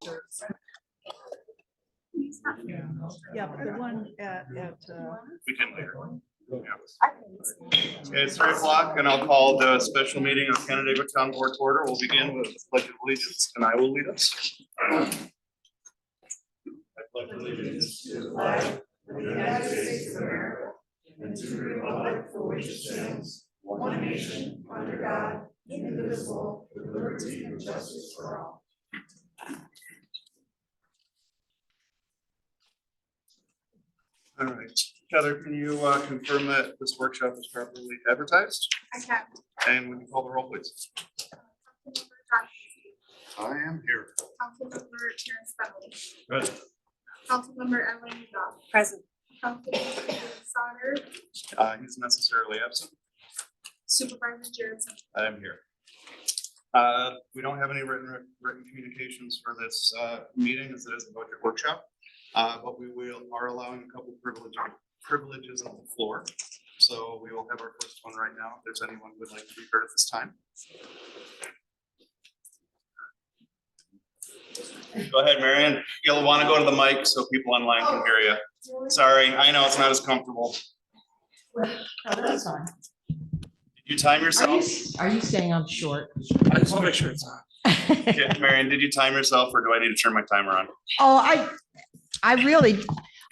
Yeah, the one at We can later. Yeah. Okay, it's 3 o'clock and I'll call the special meeting of Canandaigua Town Board to order. We'll begin with the Pledge of Allegiance and I will lead us. I pledge allegiance to the flag of the United States of America and to the republic for which it stands, one nation, under God, indivisible, with liberty and justice for all. All right, Heather, can you confirm that this workshop is properly advertised? I can. And when you call the roll, please. I am here. Councilmember Terrence Bentley. Present. Councilmember Emily McDonald. present. Councilmember Sauter. He's necessarily absent. Supervisor Jaredson. I am here. We don't have any written communications for this meeting as it is a budget workshop. But we are allowing a couple privileges on the floor. So we will have our first one right now. If there's anyone who would like to be heard at this time. Go ahead, Marion. You'll want to go to the mic so people online can hear you. Sorry, I know it's not as comfortable. Oh, that's fine. Did you time yourself? Are you saying I'm short? I just want to make sure it's on. Okay, Marion, did you time yourself or do I need to turn my timer on? Oh,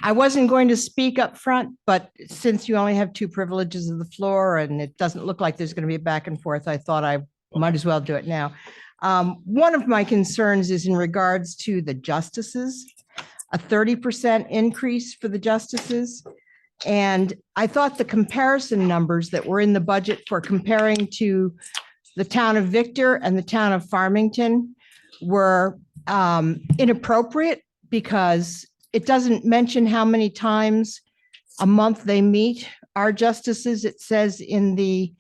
I wasn't going to speak up front, but since you only have two privileges of the floor and it doesn't look like there's going to be a back and forth, I thought I might as well do it now. One of my concerns is in regards to the justices, a 30% increase for the justices. And I thought the comparison numbers that were in the budget for comparing to the town of Victor and the town of Farmington were inappropriate because it doesn't mention how many times a month they meet. Our justices, it says in the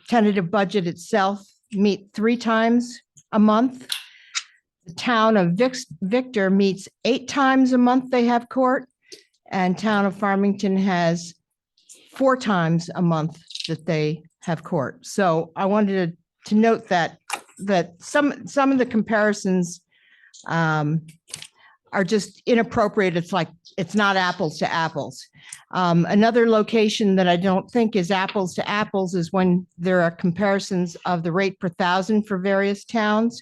tentative budget itself, meet 3 times a month. The town of Victor meets 8 times a month they have court, and town of Farmington has 4 times a month that they have court. So I wanted to note that some of the comparisons are just inappropriate. It's like, it's not apples to apples. Another location that I don't think is apples to apples is when there are comparisons of the rate per thousand for various towns.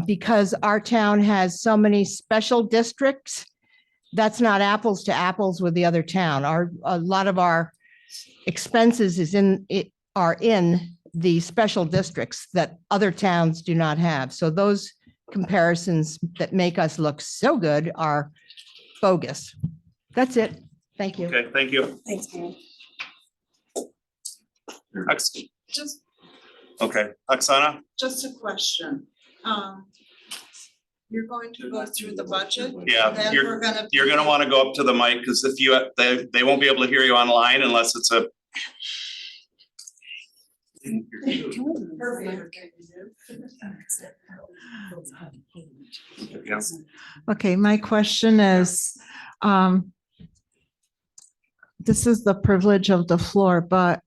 Because our town has so many special districts, that's not apples to apples with the other town. A lot of our expenses are in the special districts that other towns do not have. So those comparisons that make us look so good are bogus. That's it. Thank you. Okay, thank you. Thanks, man. Just Oksana? Just a question. You're going to go through the budget? Yeah, Then you're gonna want to go up to the mic because if you, they won't be able to hear you online unless it's a. Yeah. Okay, my question is, this is the privilege of the floor, but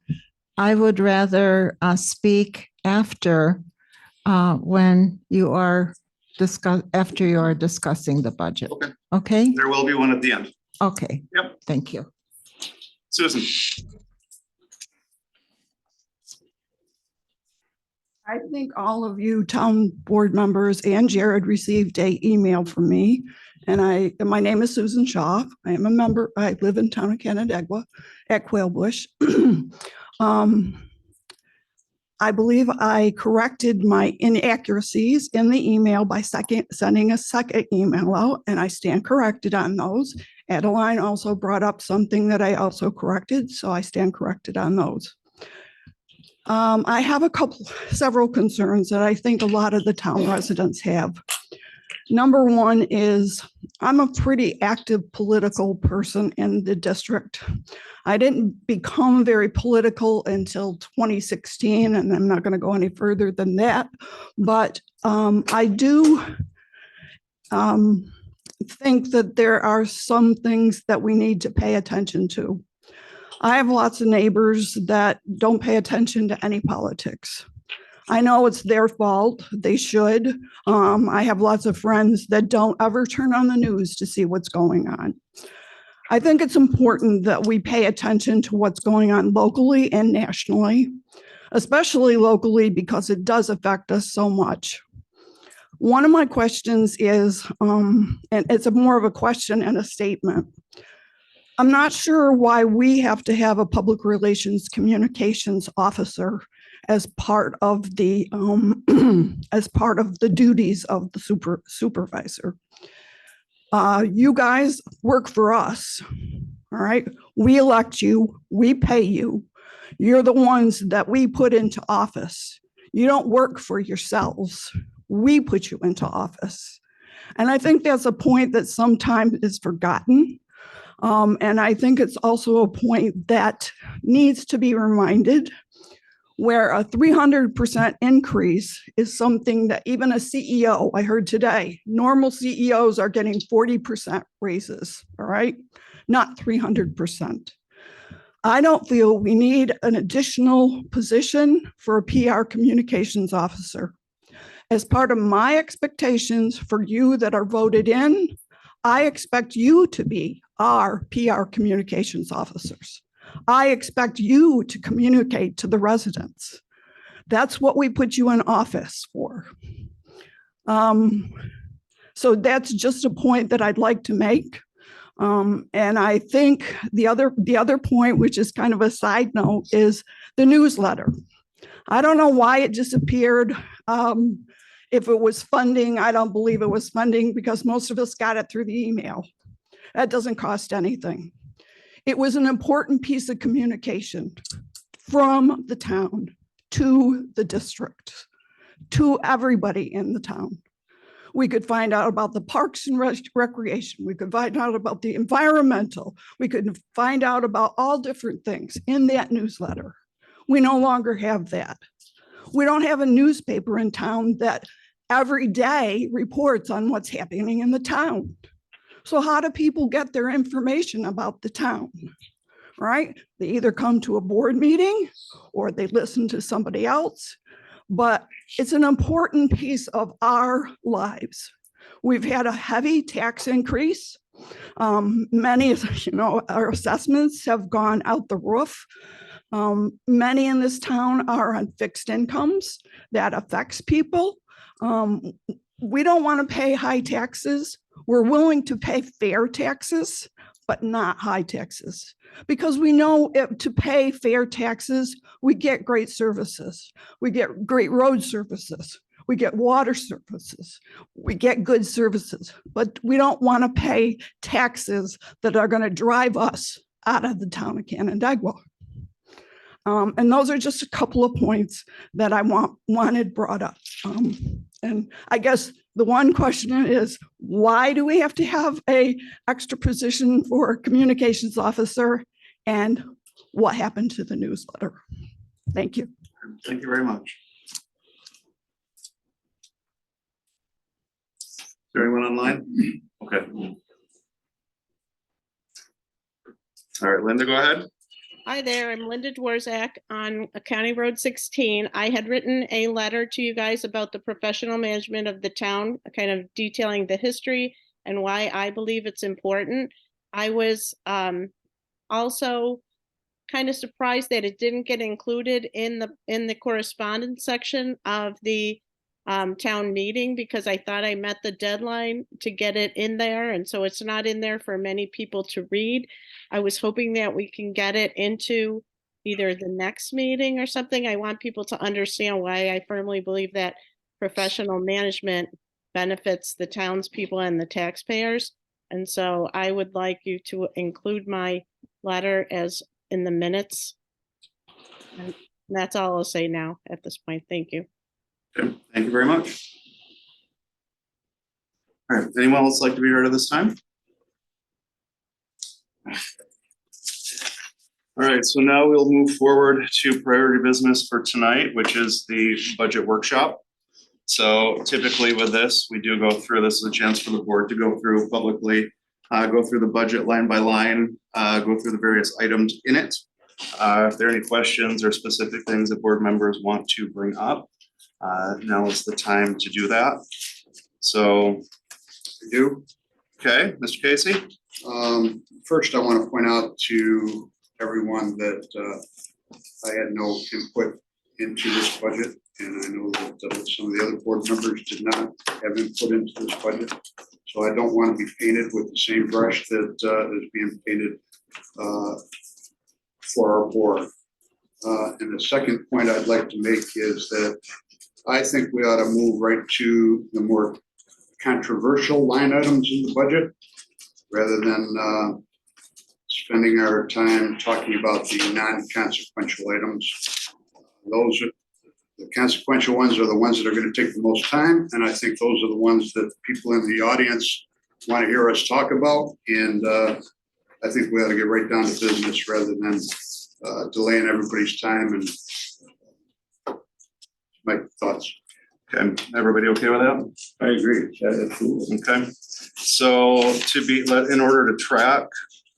I would rather speak after when you are discussing the budget. Okay. Okay, There will be one at the end. okay. Yep. Thank you. Susan? I think all of you town board members and Jared received an email from me. And my name is Susan Shaw. I am a member. I live in town of Canandaigua at Quail Bush. I believe I corrected my inaccuracies in the email by sending a second email out, and I stand corrected on those. Adeline also brought up something that I also corrected, so I stand corrected on those. I have several concerns that I think a lot of the town residents have. Number one is I'm a pretty active political person in the district. I didn't become very political until 2016, and I'm not going to go any further than that. But I do think that there are some things that we need to pay attention to. I have lots of neighbors that don't pay attention to any politics. I know it's their fault. They should. I have lots of friends that don't ever turn on the news to see what's going on. I think it's important that we pay attention to what's going on locally and nationally, especially locally because it does affect us so much. One of my questions is, and it's more of a question and a statement. I'm not sure why we have to have a public relations communications officer as part of the duties of the supervisor. You guys work for us, all right? We elect you, we pay you. You're the ones that we put into office. You don't work for yourselves. We put you into office. And I think that's a point that sometimes is forgotten. And I think it's also a point that needs to be reminded, where a 300% increase is something that even a CEO, I heard today, normal CEOs are getting 40% raises, all right? Not 300%. I don't feel we need an additional position for a PR communications officer. As part of my expectations for you that are voted in, I expect you to be our PR communications officers. I expect you to communicate to the residents. That's what we put you in office for. So that's just a point that I'd like to make. And I think the other point, which is kind of a side note, is the newsletter. I don't know why it disappeared. If it was funding, I don't believe it was funding because most of us got it through the email. That doesn't cost anything. It was an important piece of communication from the town to the district, to everybody in the town. We could find out about the parks and recreation. We could find out about the environmental. We could find out about all different things in that newsletter. We no longer have that. We don't have a newspaper in town that every day reports on what's happening in the town. So how do people get their information about the town, right? They either come to a board meeting or they listen to somebody else, but it's an important piece of our lives. We've had a heavy tax increase. Many, our assessments have gone out the roof. Many in this town are on fixed incomes. That affects people. We don't want to pay high taxes. We're willing to pay fair taxes, but not high taxes, because we know to pay fair taxes, we get great services. We get great road services. We get water services. We get good services, but we don't want to pay taxes that are going to drive us out of the town of Canandaigua. And those are just a couple of points that I wanted brought up. And I guess the one question is, why do we have to have an extra position for a communications officer? And what happened to the newsletter? Thank you. Thank you very much. Is there anyone online? Okay. All right, Linda, go ahead. Hi there, I'm Linda Dworzak on County Road 16. I had written a letter to you guys about the professional management of the town, kind of detailing the history and why I believe it's important. I was also kind of surprised that it didn't get included in the correspondence section of the town meeting, because I thought I met the deadline to get it in there, and so it's not in there for many people to read. I was hoping that we can get it into either the next meeting or something. I want people to understand why I firmly believe that professional management benefits the townspeople and the taxpayers. And so I would like you to include my letter as in the minutes. And that's all I'll say now at this point. Thank you. Okay, thank you very much. All right, anyone else like to be heard at this time? All right, so now we'll move forward to priority business for tonight, which is the budget workshop. So typically with this, we do go through, this is a chance for the board to go through publicly, go through the budget line by line, go through the various items in it. If there are any questions or specific things that board members want to bring up, Now is the time to do that. So we do. Okay, Mr. Casey? First, I want to point out to everyone that I had no input into this budget. And I know that some of the other board members did not have input into this budget. So I don't want to be painted with the same brush that is being painted for our board. And the second point I'd like to make is that I think we ought to move right to the more controversial line items in the budget rather than spending our time talking about the non-consequential items. Those are the consequential ones are the ones that are going to take the most time. And I think those are the ones that people in the audience want to hear us talk about. And I think we ought to get right down to business rather than delaying everybody's time and my thoughts. Okay, everybody okay with that? I agree. Absolutely. Okay, so in order to track,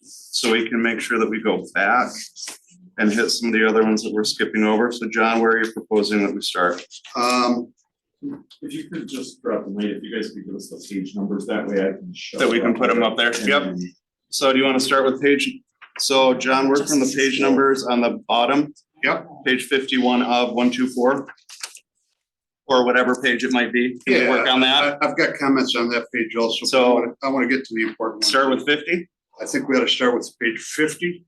so we can make sure that we go back and hit some of the other ones that we're skipping over. So John, where are you proposing that we start? If you could just drop them, if you guys could give us the page numbers, that way I can show. That we can put them up there. And Yep. then- So do you want to start with page? So John, work from the page numbers on the bottom. Yep. Page 51 of 124. Or whatever page it might be. Can we work on that? I've got comments on that page also. So- but I want to get to the important ones. Start with 50? I think we ought to start with page 50.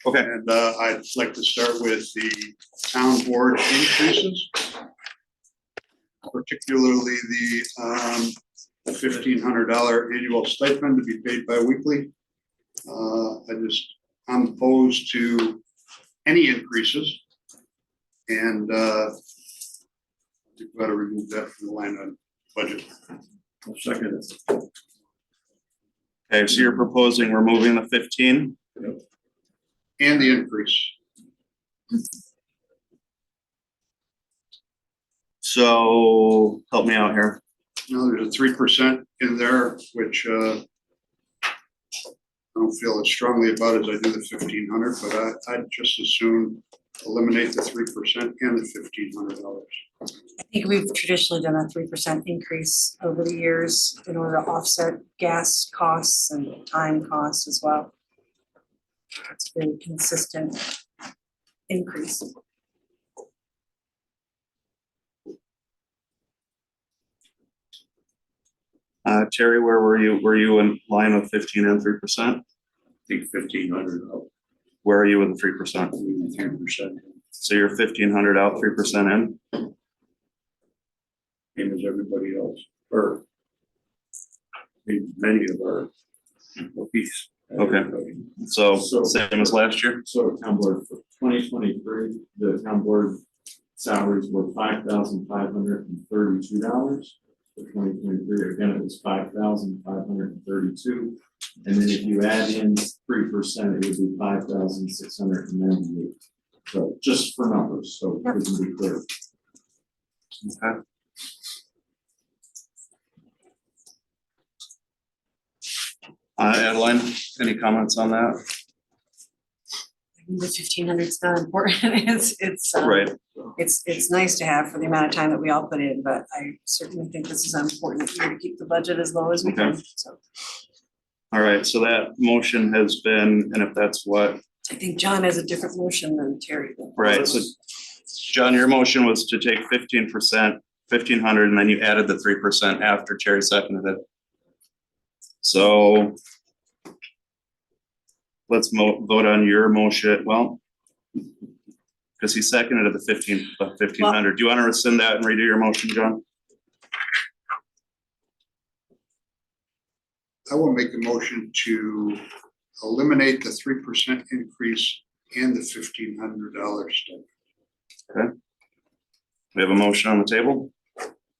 Okay, And I'd like to start with the town board increases. Particularly the $1,500 annual stipend to be paid bi-weekly. I'm opposed to any increases. And I think we ought to remove that from the line on budget. Second. okay, so you're proposing removing the 15? And the increase. So help me out here. Now, there's a 3% in there, which I don't feel as strongly about as I do the 1,500, but I'd just as soon eliminate the 3% and the $1,500. I think we've traditionally done a 3% increase over the years in order to offset gas costs and time costs as well. It's a very consistent increase. Terry, where were you? Were you in line with 15 and 3%? I think 1,500 out, Where are you with the 3%? 3%, So you're 1,500 out, 3% in? same as everybody else, or many of our piece. Okay. So same as last year? So town board for 2023, the town board salaries were $5,532. For 2023, again, it was 5,532. And then if you add in 3%, it would be 5,698. So just for numbers, so we can be clear. Okay. Adeline, any comments on that? The 1,500 is not important. It's Right, it's nice to have for the amount of time that we all put in, but I certainly think this is an important year to keep the budget as low as we can. Okay. So all right, so that motion has been, and if that's what, I think John has a different motion than Terry. did. right, so John, your motion was to take 15%, 1,500, and then you added the 3% after Terry seconded it. So let's vote on your motion, well, because he seconded the 1,500. Do you want to rescind that and redo your motion, John? I will make a motion to eliminate the 3% increase and the $1,500 stipend. Okay. We have a motion on the table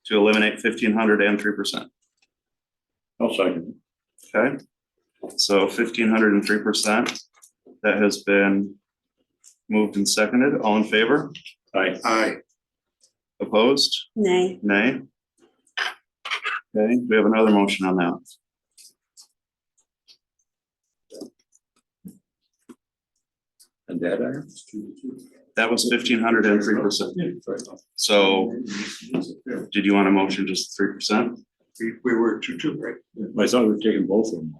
to eliminate 1,500 and 3%. I'll second. Okay, so 1,500 and 3%, that has been moved and seconded. All in favor? Aye. Aye. Opposed? Nay. Nay? Okay, we have another motion on that. And that That was 1,500 and 3%. So did you want a motion just 3%? We were 2-2, right? I thought we were taking both of them.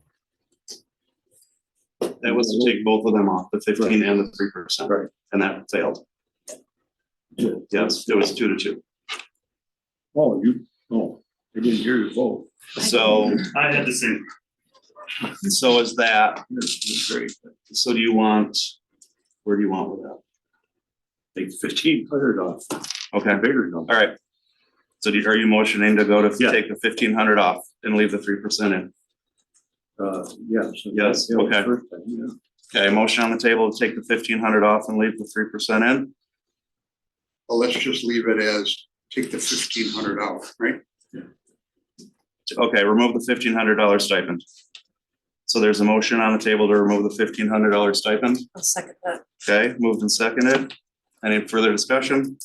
That was to take both of them off, the 15 and the 3%. Right. And that failed. Yes, it was 2-2. Oh, I didn't hear you vote. So, I had the same. so is that, That's great. so do you want, where do you want with that? Take 1,500 off. Okay, Bigger number. all right. So are you motioning to go to Yeah. take the 1,500 off and leave the 3% in? Yes. Yes, Yeah, okay. first time, yeah. Okay, motion on the table to take the 1,500 off and leave the 3% in? Well, let's just leave it as, take the 1,500 out, right? Okay, remove the $1,500 stipend. So there's a motion on the table to remove the $1,500 stipend. I'll second that. Okay, moved and seconded. Any further discussion?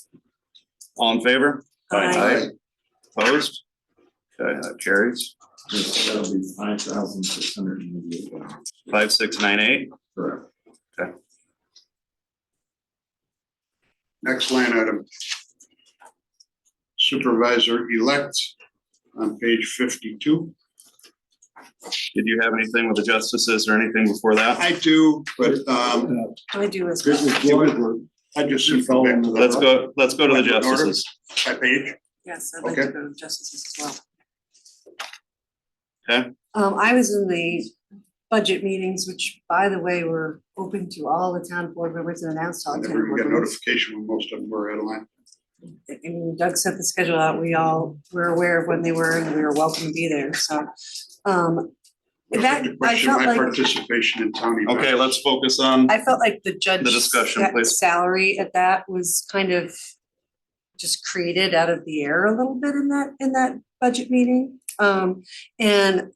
All in favor? Aye. Opposed? Okay, that carries. That'll be $5,688. 5698. Correct. Next line item. Supervisor-elect on page 52. Did you have anything with the justices or anything before that? I do, but I do as This well. is good. I just see go back to the. Let's go to the In order? justices. That page. Yes, I'd like to Okay. go to justices as well. Okay. I was in the budget meetings, which by the way, were open to all the town board members and announced all I the town never even board got members. notification when most of them were out of line. And Doug sent the schedule out, we all were aware of when they were and we were welcome to be there, so. That, To I question felt my like, participation in town events. Okay, let's focus on, I felt like the judge. The discussion, sa- please. Salary at that was kind of just created out of the air a little bit in that budget meeting. And in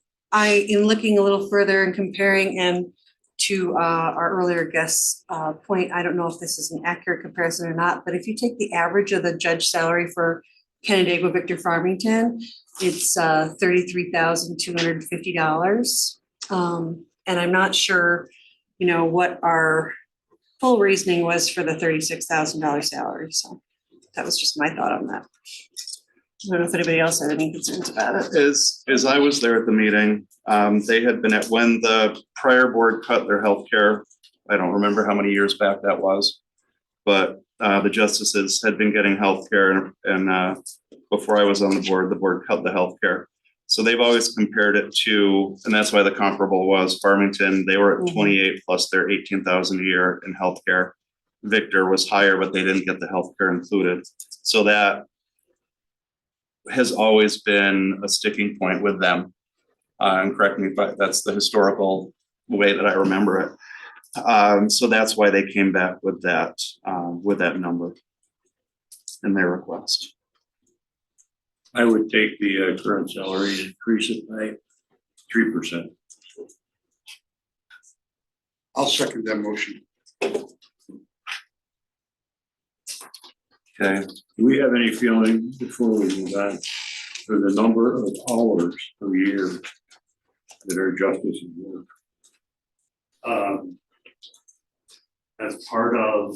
looking a little further and comparing and to our earlier guest's point, I don't know if this is an accurate comparison or not, but if you take the average of the judge salary for Canandaigua, Victor, Farmington, it's $33,250. And I'm not sure, what our full reasoning was for the $36,000 salary. So that was just my thought on that. I don't know if anybody else had any concerns about it. as I was there at the meeting, they had been when the prior board cut their healthcare. I don't remember how many years back that was, but the justices had been getting healthcare and before I was on the board cut the healthcare. So they've always compared it to, and that's why the comparable was Farmington. They were at 28 plus their 18,000 a year in healthcare. Victor was higher, but they didn't get the healthcare included. So that has always been a sticking point with them. And correct me if that's the historical way that I remember it. So that's why they came back with that number in their request. I would take the current salary and increase it by 3%. I'll second that motion. Okay, Do we have any feeling before we move on for the number of hours per year that our justices work? As part of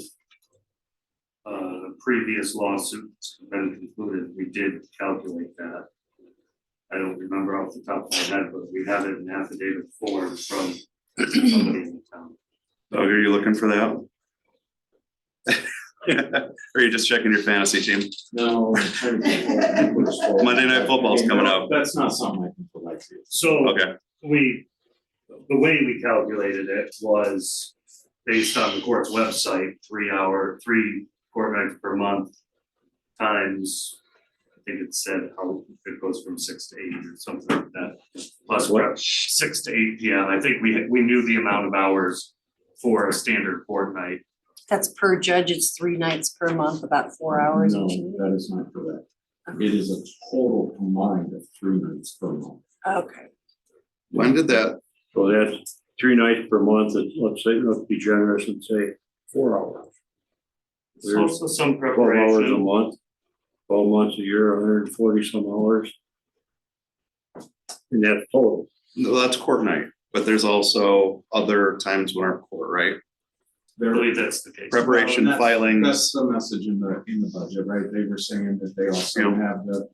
the previous lawsuits been concluded, we did calculate that. I don't remember off the top of my head, but we have it in affidavit form from somebody in the town. Doug, are you looking for that? Or are you just checking your fantasy team? No. Monday Night Football's coming up. That's not something I can provide to you. So Okay, the way we calculated it was based on the court's website, 3 court nights per month times, I think it said how it goes from 6 to 8 or something like that. Plus What? 6 to 8 PM. I think we knew the amount of hours for a standard court night. That's per judge, it's 3 nights per month, about 4 hours. No, that is not correct. It is a total combined of 3 nights per month. Okay, when did that, So that's 3 nights per month, let's say, let's be generous and say 4 hours. There's also some 12 hours a preparation. month, 12 months a year, 140 some hours. And that's total. no, that's court night, but there's also other times when our court, right? I believe that's the case. Preparation, Well, that's- filing. That's the message in the budget, right? They were saying that they also have the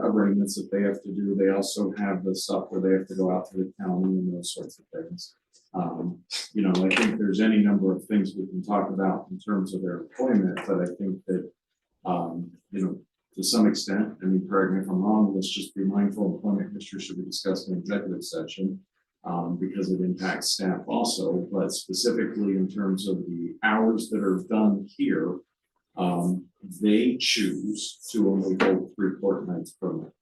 agreements that they have to do. They also have the stuff where they have to go out to the county and those sorts of things. You know, I think there's any number of things we can talk about in terms of their employment, but I think that, you know, to some extent, I mean, correct me if I'm wrong, let's just be mindful employment history should be discussed in executive session. Because it impacts staff also, but specifically in terms of the hours that are done here, they choose to only hold 3 fortnights per month.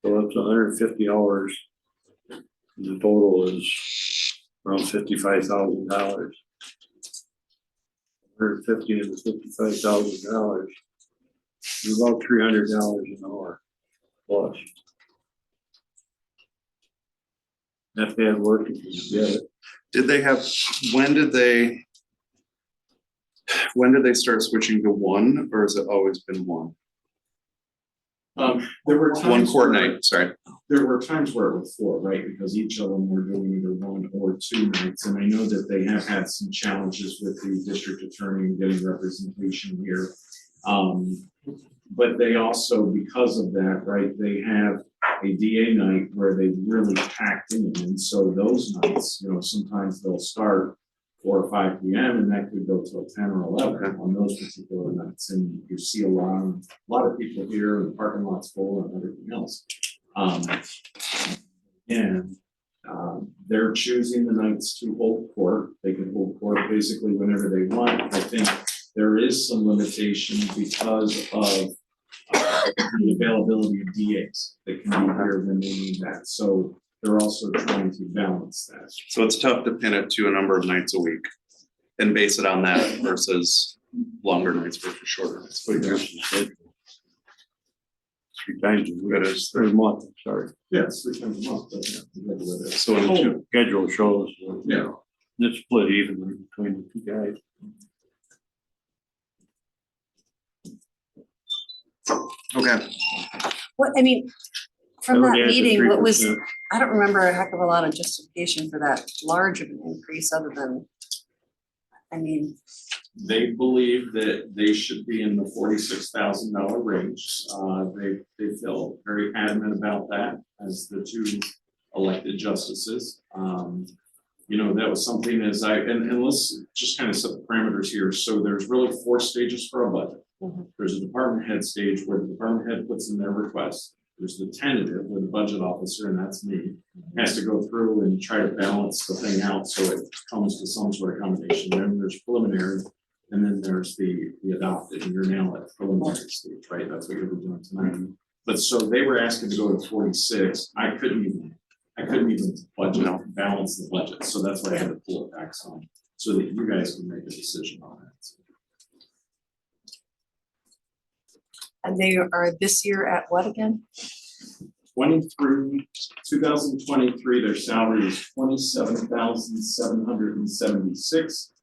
So that's 150 hours. The total is around $55,000. 150 into $55,000. It's about $300 an hour plus. If they had work, you could get it. Did they have, when did they start switching to 1, or has it always been 1? There were times. 1 court where- night, sorry. There were times where it was 4, right? Because each of them were doing either 1 or 2 nights. And I know that they have had some challenges with the district attorney and getting representation here. But they also, because of that, right, they have a DA night where they really packed in. And so those nights, you know, sometimes they'll start 4 or 5 PM and that could go till 10 or 11 on those particular nights. And you see a lot of people here and the parking lot's full and everything else. They're choosing the nights to hold court. They can hold court basically whenever they want. I think there is some limitation because of the availability of DAs that can be here when they need that. So they're also trying to balance that. So it's tough to pin it to a number of nights a week and base it on that versus longer nights versus shorter nights. But it's 3 times a week. That is, Or a month, sorry. Yeah, it's 3 times a month. But so in The schedule shows, Yeah. it's split evenly between the 2 guys. okay, What, I mean, from would that add the meeting, what was, 3%. I don't remember a heck of a lot of justification for that large of an increase other than, I mean, They believe that they should be in the $46,000 range. They feel very adamant about that as the 2 elected justices. You know, that was something as and let's just kind of set the parameters here. So there's really 4 stages for a budget. Mhm. There's a department head stage where the department head puts in their request. There's the tentative where the budget officer, and that's me, has to go through and try to balance the thing out so it comes to some sort of combination. Then there's preliminary, and then there's the adopted, and you're now at preliminary stage, right? That's what you're doing tonight. But so they were asking to go to 46. I couldn't even budget, balance the budget. So that's why I had to pull it back some, so that you guys can make a decision on that. and they are this year at what again? 2023, their salary is 27,776.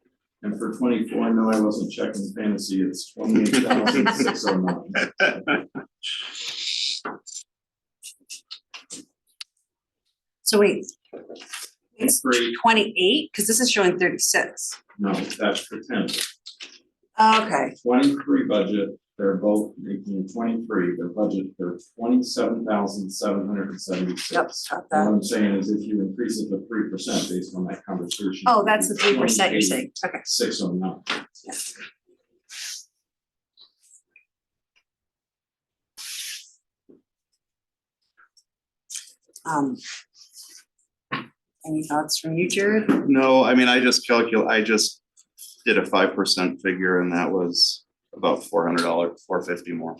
And for 24, no, I wasn't checking fantasy, it's 28,609. So wait, it's Great. 28, because this is showing 36. No, that's for 10. Okay, 23 budget, they're both making 23, their budget, they're 27,776. yep, got What that. I'm saying is if you increase it to 3% based on that conversation. Oh, that's the 3% you're saying, okay. 609. Any thoughts from you, Jared? no, I mean, I just did a 5% figure and that was about $400, $450 more.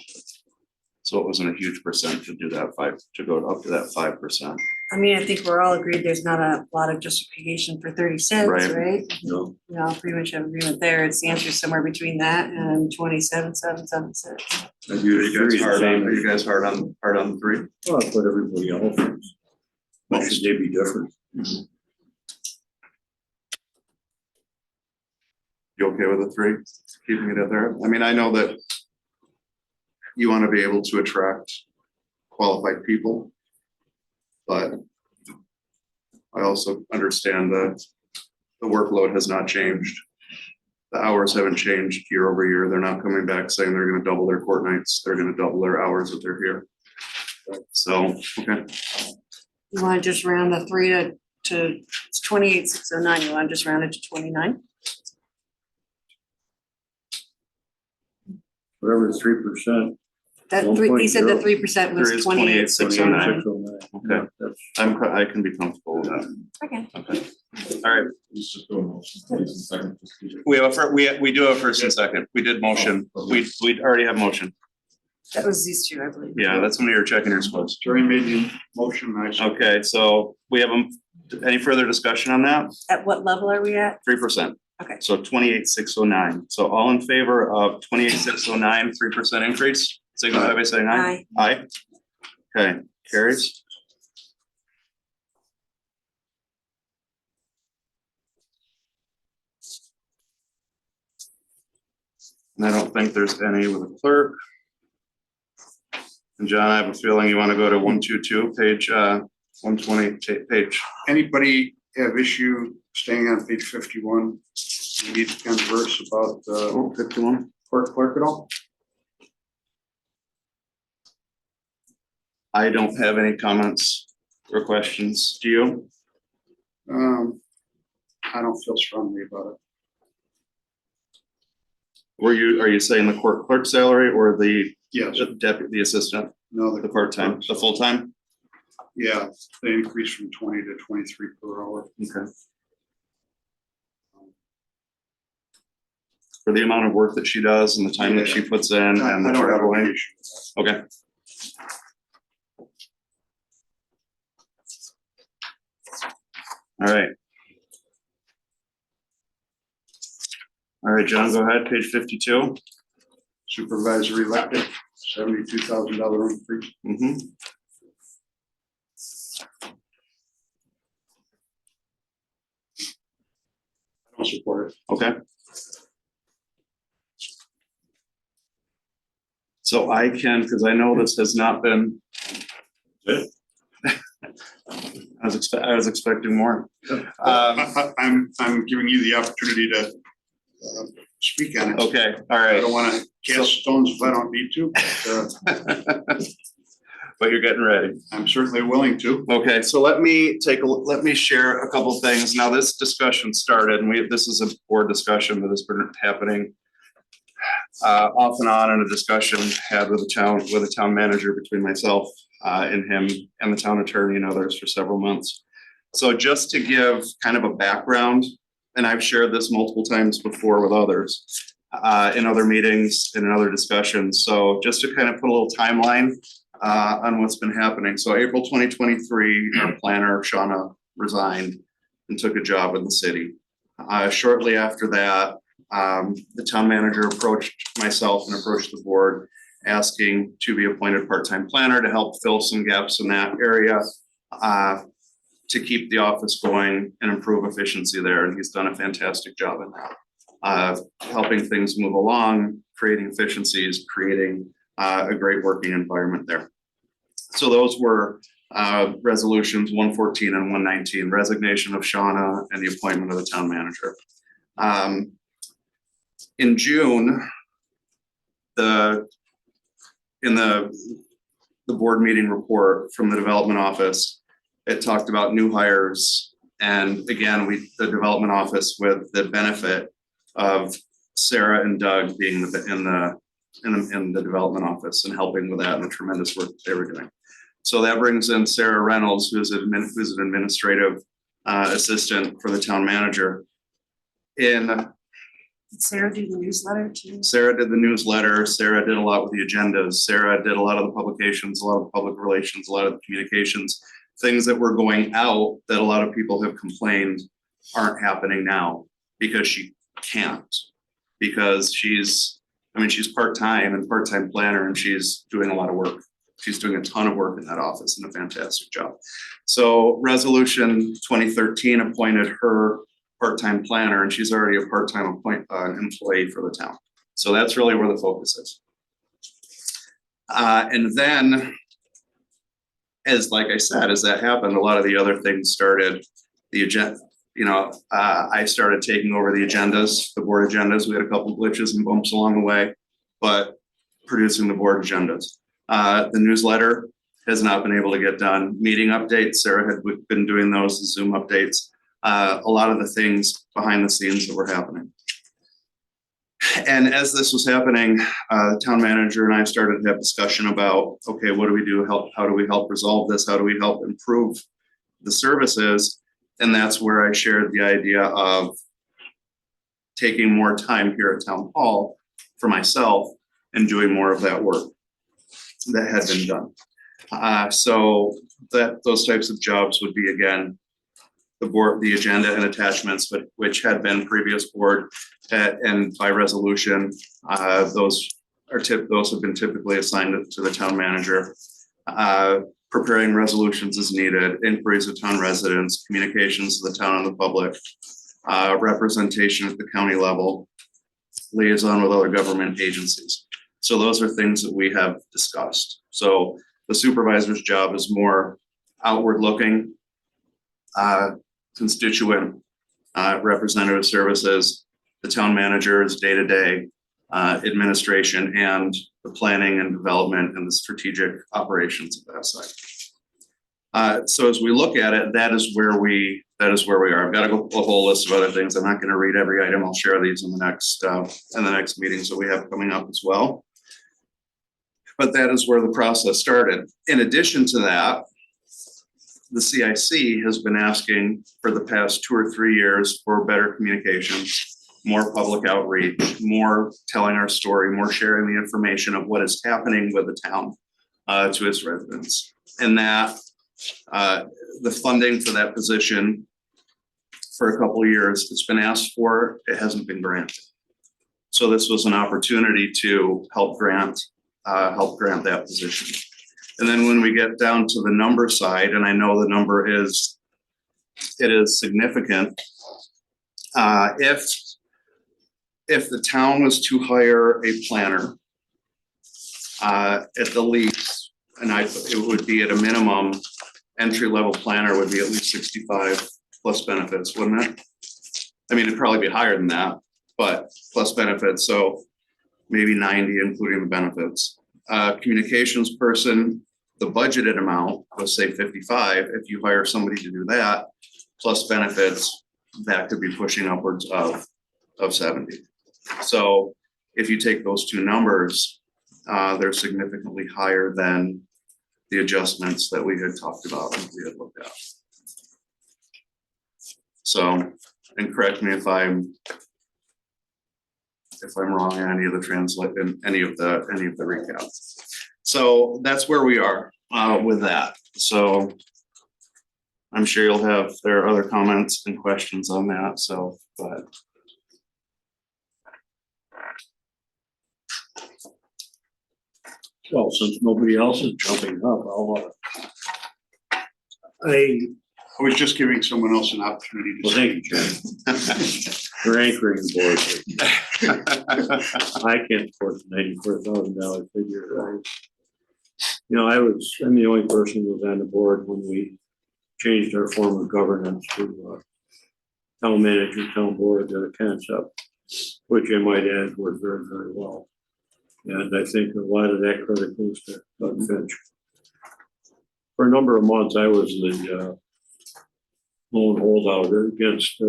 So it wasn't a huge percent to do that to go up to that 5%. I mean, I think we're all agreed there's not a lot of justification for 30 cents, Right. right? No. We all pretty much have agreement there. It's the answer somewhere between that and 27,776. Are you guys hard on the 3? Well, that's what everybody else thinks. Why should they be different? You okay with the 3, keeping it at there? I mean, I know that you want to be able to attract qualified people, but I also understand that the workload has not changed. The hours haven't changed year over year. They're not coming back saying they're gonna double their court nights. They're gonna double their hours that they're here. So, okay, You want to just round the three to it's 28,609. You want to just round it to 29? Whatever, 3%. That three, he said the 3% There was is 28,609. 28,609. Okay. I can be comfortable with that. Okay. Okay. All right, Let's just do a motion, please, and second. Just keep it- we have we do have first and second. We did motion. We already have motion. That was these two, I believe. Yeah, that's when you were checking your splits. Jerry made the motion, I second. Okay, so we have any further discussion on that? At what level are we at? 3%. Okay. So 28,609. So all in favor of 28,609, 3% increase, signify by saying aye. Aye. Okay, carries. And I don't think there's any with the clerk. And John, I have a feeling you want to go to 122, page 120, page. Anybody have issue staying on page 51? You need to converse about 51. court clerk at all? I don't have any comments or questions. Do you? I don't feel strongly about it. Are you saying the court clerk salary or the Yes, deputy assistant, no, the part-time, the full-time? yeah, they increased from 20 to 23 per hour. Okay. For the amount of work that she does and the time that she puts in and I the don't have any traveling? issue with that. Okay. All right. All right, John, go ahead, page 52. Supervisory elected, $72,000 increase. Mm-hmm. I don't support it. Okay. So I can, because I know this has not been. Good. I was expecting more. I'm giving you the opportunity to speak on it. Okay, all I right. don't want to cast stones if I don't need to, but But you're getting ready. I'm certainly willing to. Okay, so let me share a couple things. Now, this discussion started, and this is a board discussion that has been happening off and on in a discussion had with the town manager between myself and him and the town attorney and others for several months. So just to give kind of a background, and I've shared this multiple times before with others in other meetings and in other discussions. So just to kind of put a little timeline on what's been happening. So April 2023, our planner, Shauna, resigned and took a job in the city. Shortly after that, the town manager approached myself and approached the board asking to be appointed part-time planner to help fill some gaps in that area to keep the office going and improve efficiency there. And he's done a fantastic job in that, helping things move along, creating efficiencies, creating a great working environment there. So those were resolutions 114 and 119, resignation of Shauna and the appointment of the town manager. In June, in the board meeting report from the development office, it talked about new hires. And again, the development office with the benefit of Sarah and Doug being in the development office and helping with that and the tremendous work that they were doing. So that brings in Sarah Reynolds, who's an administrative assistant for the town manager. Did Sarah do the newsletter too? Sarah did the newsletter. Sarah did a lot with the agendas. Sarah did a lot of the publications, a lot of the public relations, a lot of the communications, things that were going out that a lot of people have complained aren't happening now because she can't. Because she's part-time and part-time planner and she's doing a lot of work. She's doing a ton of work in that office and a fantastic job. So resolution 2013 appointed her part-time planner and she's already a part-time employee for the town. So that's really where the focus is. And then, like I said, as that happened, a lot of the other things started, the agenda, I started taking over the agendas, the board agendas. We had a couple glitches and bumps along the way, but producing the board agendas. The newsletter has not been able to get done. Meeting updates, Sarah had been doing those, the Zoom updates, a lot of the things behind the scenes that were happening. And as this was happening, the town manager and I started to have discussion about, okay, what do we do? How do we help resolve this? How do we help improve the services? And that's where I shared the idea of taking more time here at town hall for myself and doing more of that work that had been done. So those types of jobs would be, again, the board, the agenda and attachments, but which had been previous board and by resolution, those have been typically assigned to the town manager. Preparing resolutions as needed, inquiries of town residents, communications to the town and the public, representation at the county level, liaison with other government agencies. So those are things that we have discussed. So the supervisor's job is more outward looking, constituent, representative services. The town manager is day-to-day administration and the planning and development and the strategic operations of that site. So as we look at it, that is where we are. I've got a whole list of other things. I'm not going to read every item. I'll share these in the next meetings that we have coming up as well. But that is where the process started. In addition to that, the CIC has been asking for the past 2 or 3 years for better communication, more public outreach, more telling our story, more sharing the information of what is happening with the town to its residents. And that the funding for that position for a couple of years, it's been asked for, it hasn't been granted. So this was an opportunity to help grant that position. And then when we get down to the number side, and I know the number is significant, if the town was to hire a planner, at the least, and it would be at a minimum, entry-level planner would be at least 65 plus benefits, wouldn't it? I mean, it'd probably be higher than that, but plus benefits, so maybe 90, including the benefits. Communications person, the budgeted amount was say 55. If you hire somebody to do that, plus benefits, that could be pushing upwards of 70. So if you take those two numbers, they're significantly higher than the adjustments that we had talked about and we had looked at. So, and correct me if I'm wrong in any of the any of the recaps. So that's where we are with that. So I'm sure there are other comments and questions on that. So, but. Well, since nobody else is jumping up, I was just giving someone else an opportunity to. well, thank you, Jen. You're anchoring the board. I can't afford the $94,000 figure. I'm the only person who was on the board when we changed our form of governance to town manager, town board, the concept, which I might add worked very, very well. And I think a lot of that credit goes to Doug Finch. For a number of months, I was the lone holdout against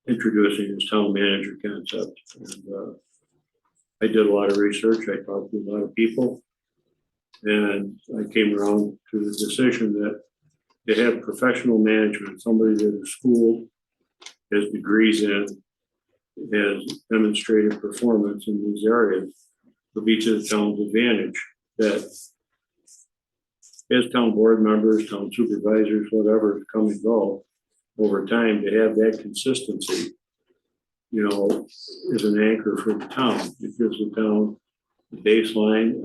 introducing this town manager concept. And I did a lot of research. I talked to a lot of people. And I came around to the decision that to have professional management, somebody that is schooled, has degrees in, has demonstrated performance in these areas, would be to the town's advantage. That as town board members, town supervisors, whatever, come and go over time, to have that consistency, is an anchor for the town. It gives the town the baseline,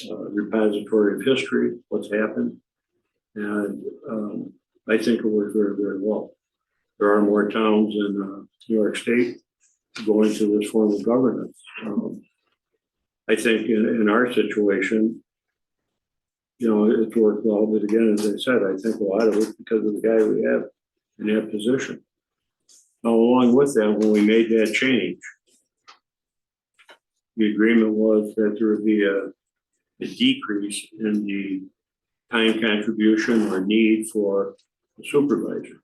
repository of history, what's happened. And I think it works very, very well. There are more towns in New York State going to this form of governance. I think in our situation, it's worked well. But again, as I said, I think a lot of it because of the guy we have in that position. Now, along with that, when we made that change, the agreement was that there would be a decrease in the time contribution or need for a supervisor.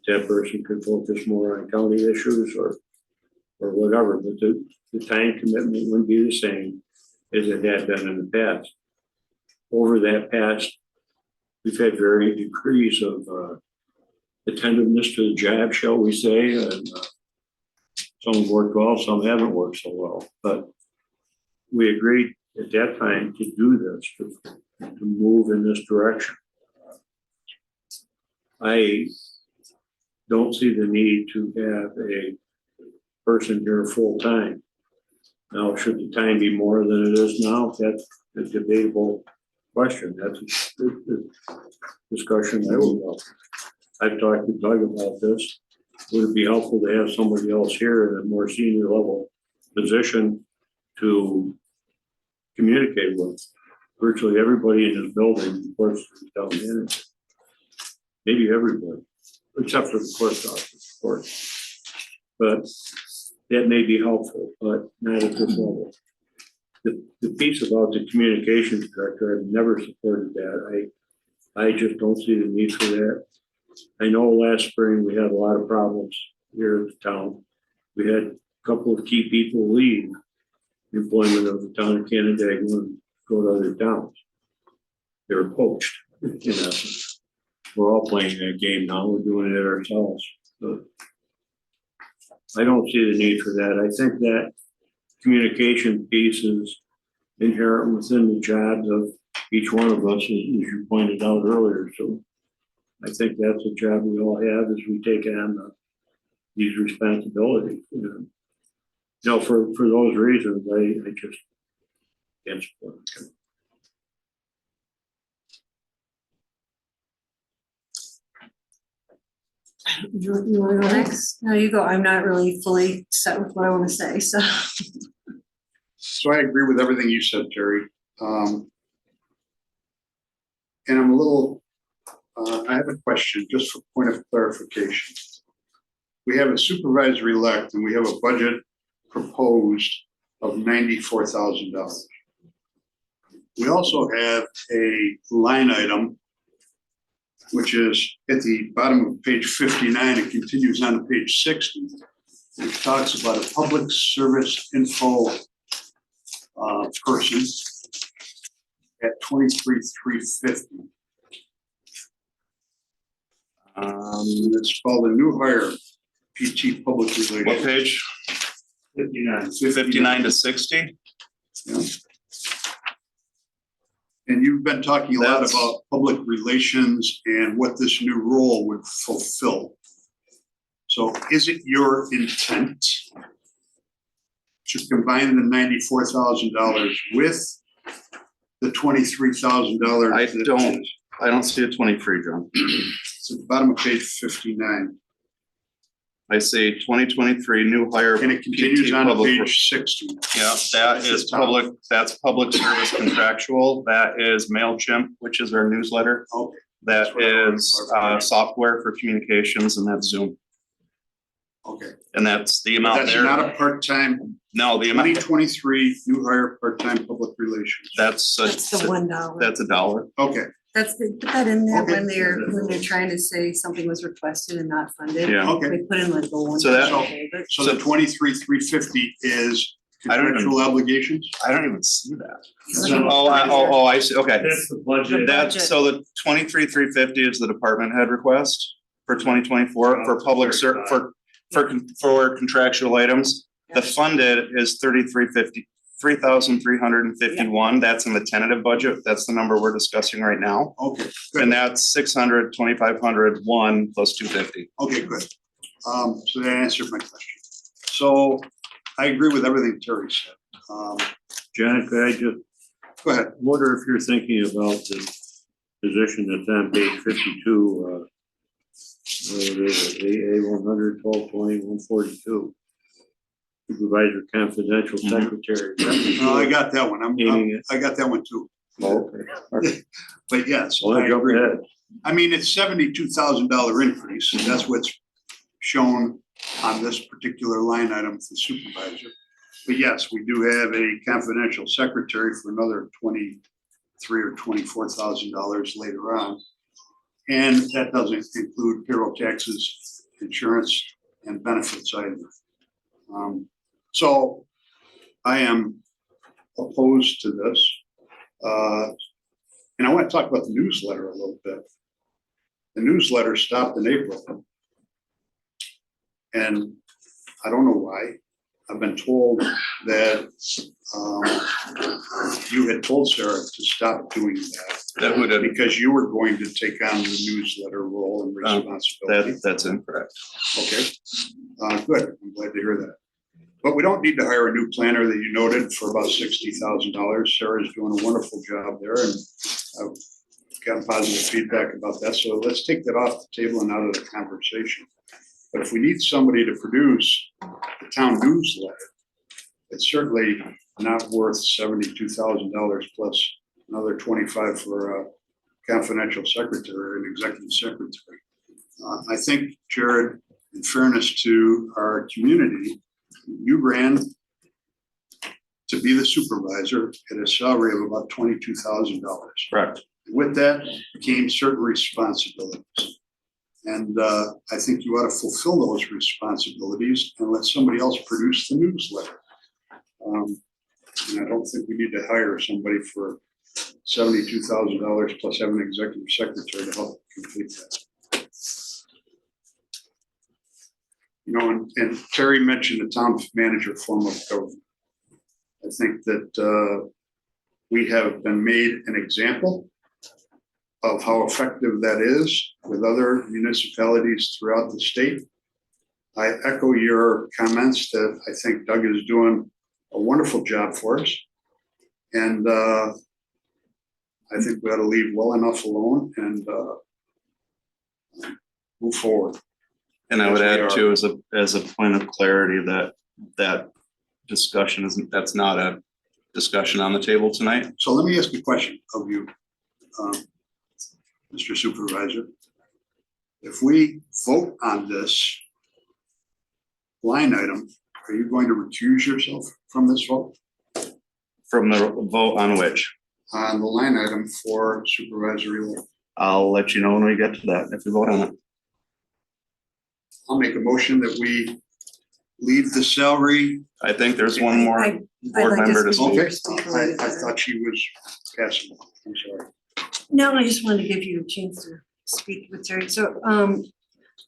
That person could focus more on county issues or whatever, but the time commitment wouldn't be the same as it had been in the past. Over that past, we've had varying degrees of attentiveness to the job, shall we say, and some have worked well, some haven't worked so well, but we agreed at that time to do this, to move in this direction. I don't see the need to have a person here full-time. Now, should the time be more than it is now? That's a debatable question. That's a discussion I would love. I've talked to Doug about this. Would it be helpful to have somebody else here in a more senior level position to communicate with? Virtually everybody in this building reports to the town manager. Maybe everybody, except for the clerk's office, of course. But that may be helpful, but not at this level. The piece about the communications director, I've never supported that. I just don't see the need for that. I know last spring we had a lot of problems here at the town. We had a couple of key people leave the employment of the town of Canandaigua and go to other towns. They were poached, in essence. We're all playing that game now. We're doing it ourselves. But I don't see the need for that. I think that communication piece is inherent within the jobs of each one of us, as you pointed out earlier. So I think that's a job we all have as we take on these responsibilities. You know, for those reasons, I just can't support it. You want to go next? No, you go. I'm not really fully set with what I want to say, so. So I agree with everything you said, Terry. And I'm a little, I have a question just for point of clarification. We have a supervisor elect and we have a budget proposed of $94,000. We also have a line item, which is at the bottom of page 59, it continues on to page 60, which talks about a public service info person at 23,350. It's called a new hire, PT Public Relations. What page? 59. 59 to 60? Yeah. And you've been talking a lot That's- about public relations and what this new role would fulfill. So is it your intent to combine the $94,000 with the $23,000? I don't see a 23, John. It's at the bottom of page 59. I see 2023 new hire. And it continues PT on to public- page 60. Yeah, that is public, that's public service contractual. That is MailChimp, which is our newsletter. Okay. That That's what I wanted is clarification. software for communications, and that's Zoom. Okay. And that's the amount That's there. not a part-time, No, the amount, 2023 new hire part-time public relations. that's That's the $1. that's $1. Okay, Put that in there Okay. when they're trying to say something was requested and not funded. Yeah. okay. We put in like the one. So that- So the 23,350 is I don't even- contractual obligations? I don't even see that. So- I see. Okay. That's the budget. That's, so the 23,350 is the department head request for 2024 for public for contractual items. The funded is 3,351. That's in the tentative budget. That's the number we're discussing right now. Okay, And good. that's 600, 2,500, 1 plus 250. Okay, good. So that answered my question. So I agree with everything Terry said. John, could I just Go ahead. wonder if you're thinking about the position that's on page 52, AA 100, 1220, 142. Supervisor confidential secretary. I got that one. Aiming it. I got that one too. Okay. But yes, Well, I jump agree. ahead. I mean, it's $72,000 increase, and that's what's shown on this particular line item for supervisor. But yes, we do have a confidential secretary for another $23,000 or $24,000 later on. And that doesn't include payroll taxes, insurance, and benefits either. So I am opposed to this. And I want to talk about the newsletter a little bit. The newsletter stopped in April. And I don't know why. I've been told that you had told Sarah to stop doing that. That who did? Because you were going to take on the newsletter role and responsibility. That's incorrect. Okay, good. I'm glad to hear that. But we don't need to hire a new planner that you noted for about $60,000. Sarah's doing a wonderful job there, and I've gotten positive feedback about that. So let's take that off the table and out of the conversation. But if we need somebody to produce the town newsletter, it's certainly not worth $72,000 plus another 25 for a confidential secretary and executive secretary. I think, Jared, in fairness to our community, you ran to be the supervisor at a salary of about $22,000. Correct. With that came certain responsibilities. And I think you ought to fulfill those responsibilities and let somebody else produce the newsletter. And I don't think we need to hire somebody for $72,000 plus have an executive secretary to help complete that. You know, and Terry mentioned the town manager form of government. I think that we have been made an example of how effective that is with other municipalities throughout the state. I echo your comments that I think Doug is doing a wonderful job for us. And I think we ought to leave well enough alone and move forward. And I would Yes, we add are. too, as a point of clarity, that discussion isn't, that's not a discussion on the table tonight. So let me ask a question of you, Mr. Supervisor. If we vote on this line item, are you going to recuse yourself from this vote? From the vote on which? On the line item for supervisory level? I'll let you know when we get to that, if we vote on it. I'll make a motion that we leave the salary. I think there's one more I'd board like to member to speak. speak. Okay, I thought she was passing. I'm sorry. No, I just wanted to give you a chance to speak with Terry. So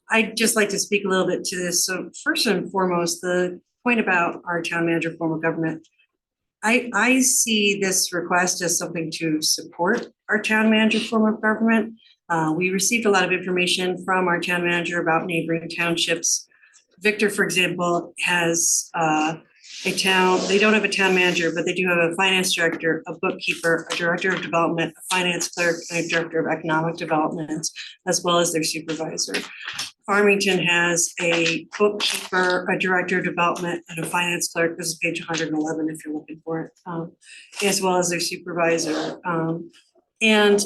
I'd just like to speak a little bit to this. So first and foremost, the point about our town manager form of government. I see this request as something to support our town manager form of government. We received a lot of information from our town manager about neighboring townships. Victor, for example, has a town, they don't have a town manager, but they do have a finance director, a bookkeeper, a director of development, a finance clerk, and a director of economic development, as well as their supervisor. Farmington has a bookkeeper, a director of development, and a finance clerk. This is page 111 if you're looking for it, as well as their supervisor. And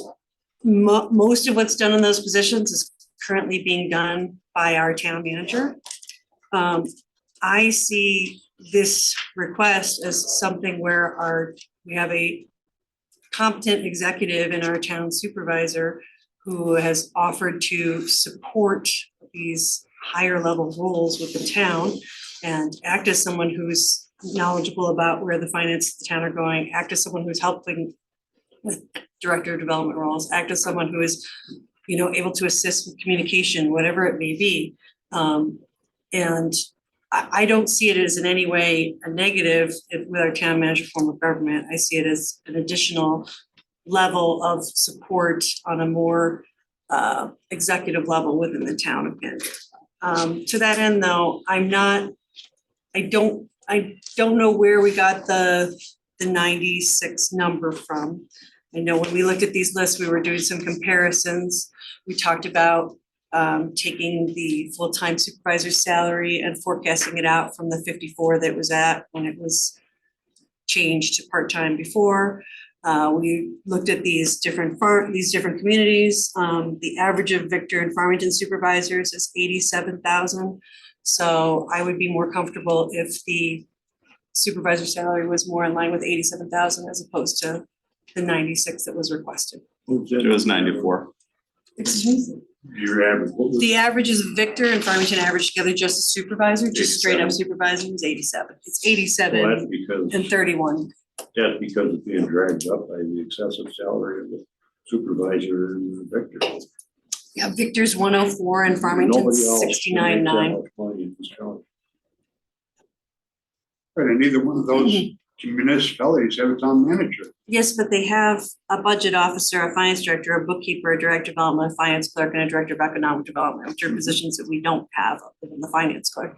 most of what's done in those positions is currently being done by our town manager. I see this request as something where we have a competent executive in our town supervisor who has offered to support these higher level roles with the town and act as someone who's knowledgeable about where the finances of the town are going, act as someone who's helping with director of development roles, act as someone who is, able to assist with communication, whatever it may be. And I don't see it as in any way a negative with our town manager form of government. I see it as an additional level of support on a more executive level within the town of Canandaigua. To that end, though, I don't know where we got the 96 number from. I know when we looked at these lists, we were doing some comparisons. We talked about taking the full-time supervisor's salary and forecasting it out from the 54 that it was at when it was changed to part-time before. We looked at these different communities. The average of Victor and Farmington supervisors is 87,000. So I would be more comfortable if the supervisor salary was more in line with 87,000 as opposed to the 96 that was requested. It was 94. Excuse me. Your average, what was? The average is Victor and Farmington average together, just a supervisor, just straight up supervisor is 87. It's Well, 87 because, and 31. that's because it's being dragged up by the excessive salary of the supervisor and the Victor. Yeah, Victor's 104 and Farmington's Nobody else can make 69.9. that much money in this county. Right, and neither one of those municipalities have a town manager. Yes, but they have a budget officer, a finance director, a bookkeeper, a director of development, a finance clerk, and a director of economic development, which are positions that we don't have within the finance clerk.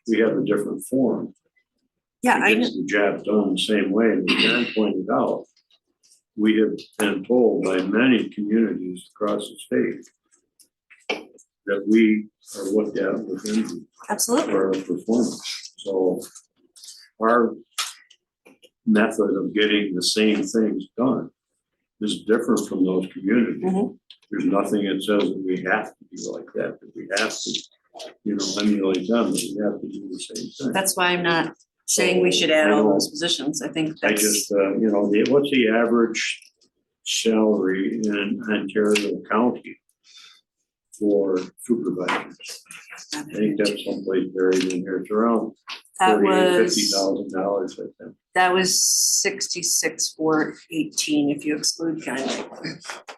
We have a different form. Yeah, I It know. gets the job done the same way, and as John pointed out, we have been told by many communities across the state that we are looked at within Absolutely. for our performance. So our method of getting the same things done is different from those communities. Mhm. There's nothing that says that we have to be like that we have to, emulate them, that we have to do the same thing. That's why I'm not saying we should add all those positions. I think I that's, just, what's the average salary in Ontario County for supervisors? I think that's someplace buried in here. It's around that $50,000, I think. that was 66,418 if you exclude Canandaigua.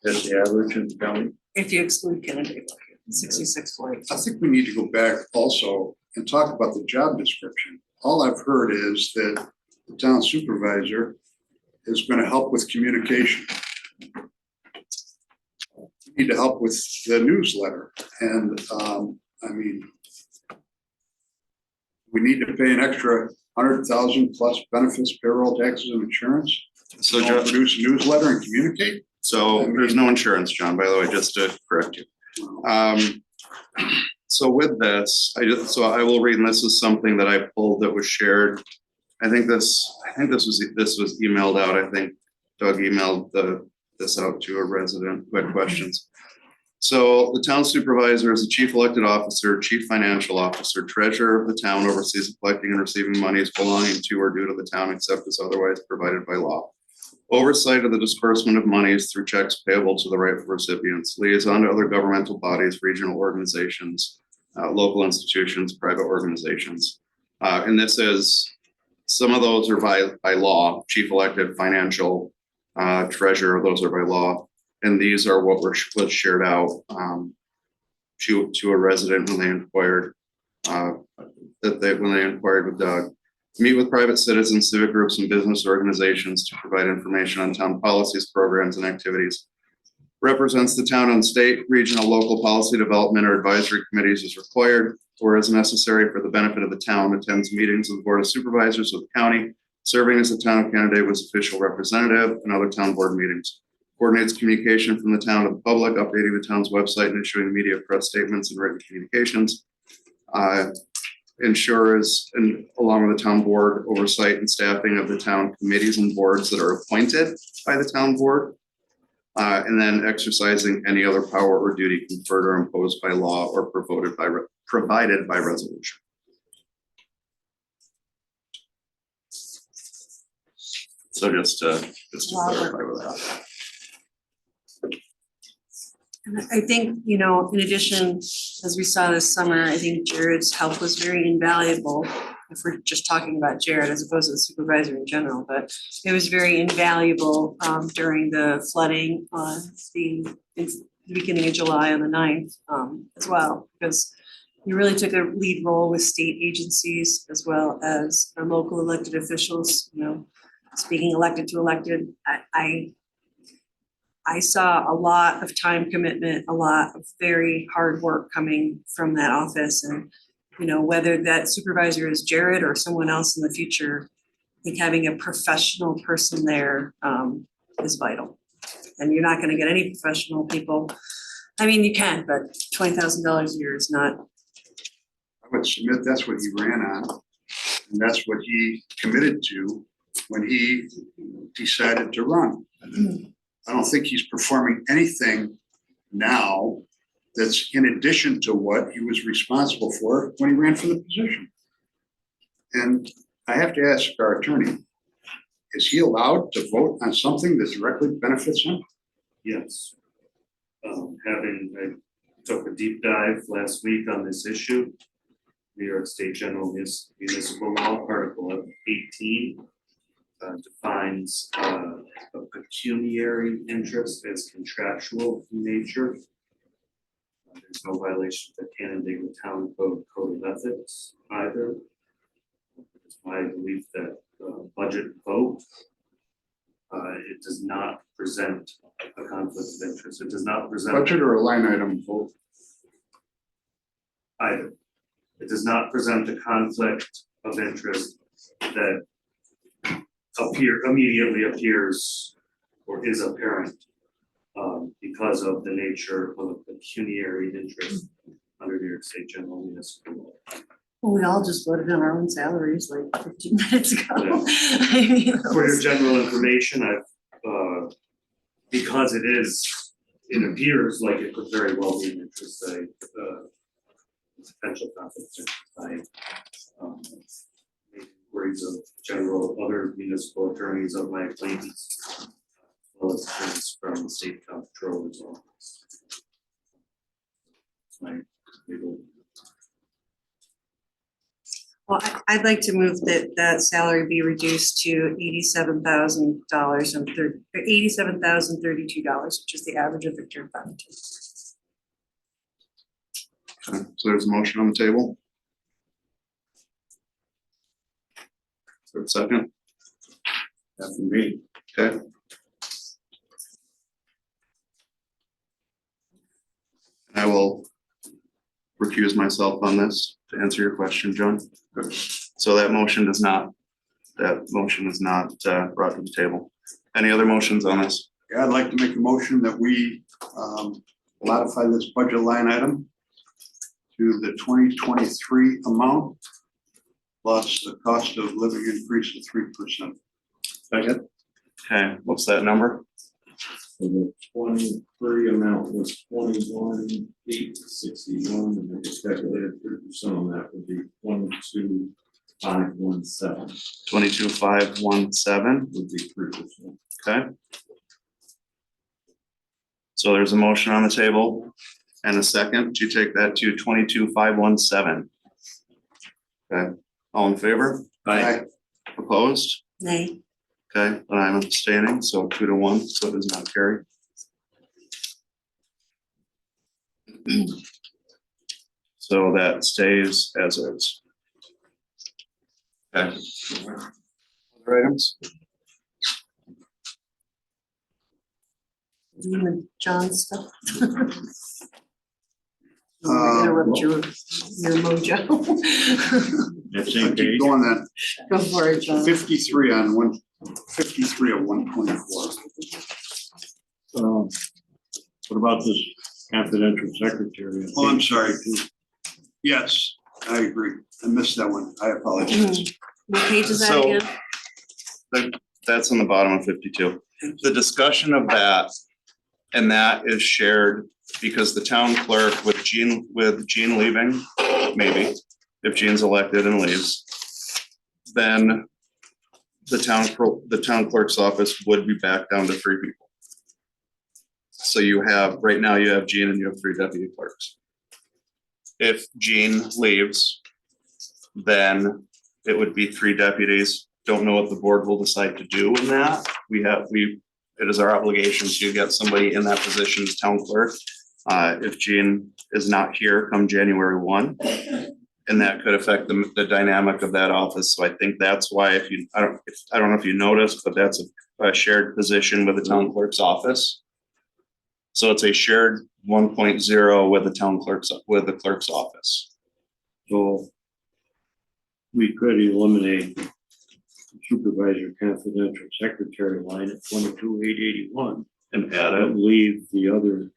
That's the average in the county. If you exclude Canandaigua, 66,418. I think we need to go back also and talk about the job description. All I've heard is that the town supervisor is going to help with communication. We need to help with the newsletter. And we need to pay an extra 100,000 plus benefits, payroll, taxes, and insurance. So Don't produce a newsletter and communicate. So there's no insurance, John, by the way, just to correct you. So with this, I will read, and this is something that I pulled that was shared. I think this was emailed out. I think Doug emailed this out to a resident who had questions. So the town supervisor is the chief elected officer, chief financial officer, treasurer of the town, oversees collecting and receiving monies belonging to or due to the town except as otherwise provided by law. Oversight of the disbursement of monies through checks payable to the rightful recipients, liaison to other governmental bodies, regional organizations, local institutions, private organizations. And this is, some of those are by law, chief elected, financial, treasurer, those are by law. And these are what was shared out to a resident when they inquired, when they inquired with Doug. Meet with private citizens, civic groups, and business organizations to provide information on town policies, programs, and activities. Represents the town on state, regional, local policy development or advisory committees as required or as necessary for the benefit of the town. Attends meetings of the Board of Supervisors of the county, serving as the town of Canandaigua's official representative and other town board meetings. Coordinates communication from the town to the public, updating the town's website and issuing media press statements and written communications. Ensures, and along with the town board, oversight and staffing of the town committees and boards that are appointed by the town board. And then exercising any other power or duty conferred or imposed by law or provided by resolution. So just to clarify with that. And I think, in addition, as we saw this summer, I think Jared's help was very invaluable. If we're just talking about Jared as opposed to the supervisor in general, but it was very invaluable during the flooding on the beginning of July on the 9th as well, because he really took a lead role with state agencies as well as our local elected officials, speaking elected to elected. I saw a lot of time commitment, a lot of very hard work coming from that office. And, whether that supervisor is Jared or someone else in the future, I think having a professional person there is vital. And you're not going to get any professional people. I mean, you can, but $20,000 a year is not. I would submit that's what he ran on. And that's what he committed to when he decided to run. I don't think he's performing anything now that's in addition to what he was responsible for when he ran for the position. And I have to ask our attorney, is he allowed to vote on something that directly benefits him? Yes. I took a deep dive last week on this issue. New York State General Municipal Law, Article 18, defines a pecuniary interest as contractual in nature. There's no violation of the Canandaigua Town Code of Ethics either. It's my belief that budget vote, it does not present a conflict of interest. It does not present. Budget or a line item vote? Either. It does not present a conflict of interest that immediately appears or is apparent because of the nature of a pecuniary interest under New York State General Municipal Law. Well, we all just voted on our own salaries like 15 minutes ago. Yeah. I mean, it For your was- general information, because it appears like it could very well be an interest, potential conflict of interest. Worries of other municipal attorneys of my acquaintance, as well as attorneys from the state comptroller's office. My legal. Well, I'd like to move that salary be reduced to $87,000 and $87,032, which is the average of the term fund. Okay, so there's a motion on the table. For a second. After me. Okay. I will recuse myself on this to answer your question, John. So that motion is not brought to the table. Any other motions on this? Yeah, I'd like to make a motion that we modify this budget line item to the 2023 amount plus the cost of living increase of 3%. Second. Okay, what's that number? So the 23 amount was 21,861, and I just calculated 3% on that would be 22,517 22,517. would be 3%. Okay. So there's a motion on the table and a second to take that to 22,517. Okay, all in favor? Aye. Opposed? Nay. Okay, and I'm abstaining, so 2-1, so it does not carry. So that stays as is. Okay. Other items? Dean and John stuff. Uh, Interrupt your mojo. That I same keep page. going then. Go for it, John. 53 on 153 of 124. What about this confidential secretary? Oh, I'm sorry. Yes, I agree. I missed that one. I apologize. What page is that So- again? That's on the bottom of 52. The discussion of that, and that is shared because the town clerk with Jean leaving, maybe, if Jean's elected and leaves, then the town clerk's office would be back down to 3 people. So you have, right now you have Jean and you have 3 deputy clerks. If Jean leaves, then it would be 3 deputies. Don't know what the board will decide to do in that. It is our obligation to get somebody in that position as town clerk. If Jean is not here come January 1, and that could affect the dynamic of that office. So I think that's why I don't know if you noticed, but that's a shared position with the town clerk's office. So it's a shared 1.0 with the clerk's office. So we could eliminate supervisor confidential secretary line at 22,881 And add it, and leave the other,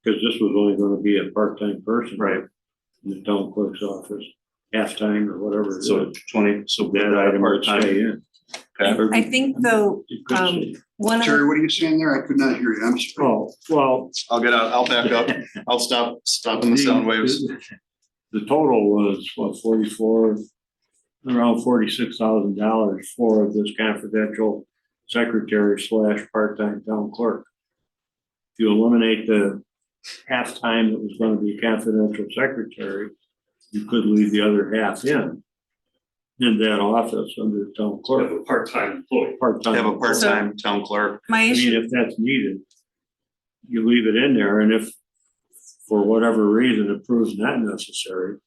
because this was only going to be a part-time person. right? In the town clerk's office, half-time or whatever. it So is. 20, so That item would stay part-time, in. Okay. I think though, You could say. one of Terry, the, what are you saying there? I could not hear you. I'm sorry. Oh, well. I'll back up. I'll stop in the sound waves. The total was, what, 44, around $46,000 for this confidential secretary / part-time town clerk. If you eliminate the half time that was going to be confidential secretary, you could leave the other half in that office under the town We have clerk, a part-time employee. part-time. Have a part-time town clerk. my I mean, issue, if that's needed, you leave it in there, and if for whatever reason it proves not necessary,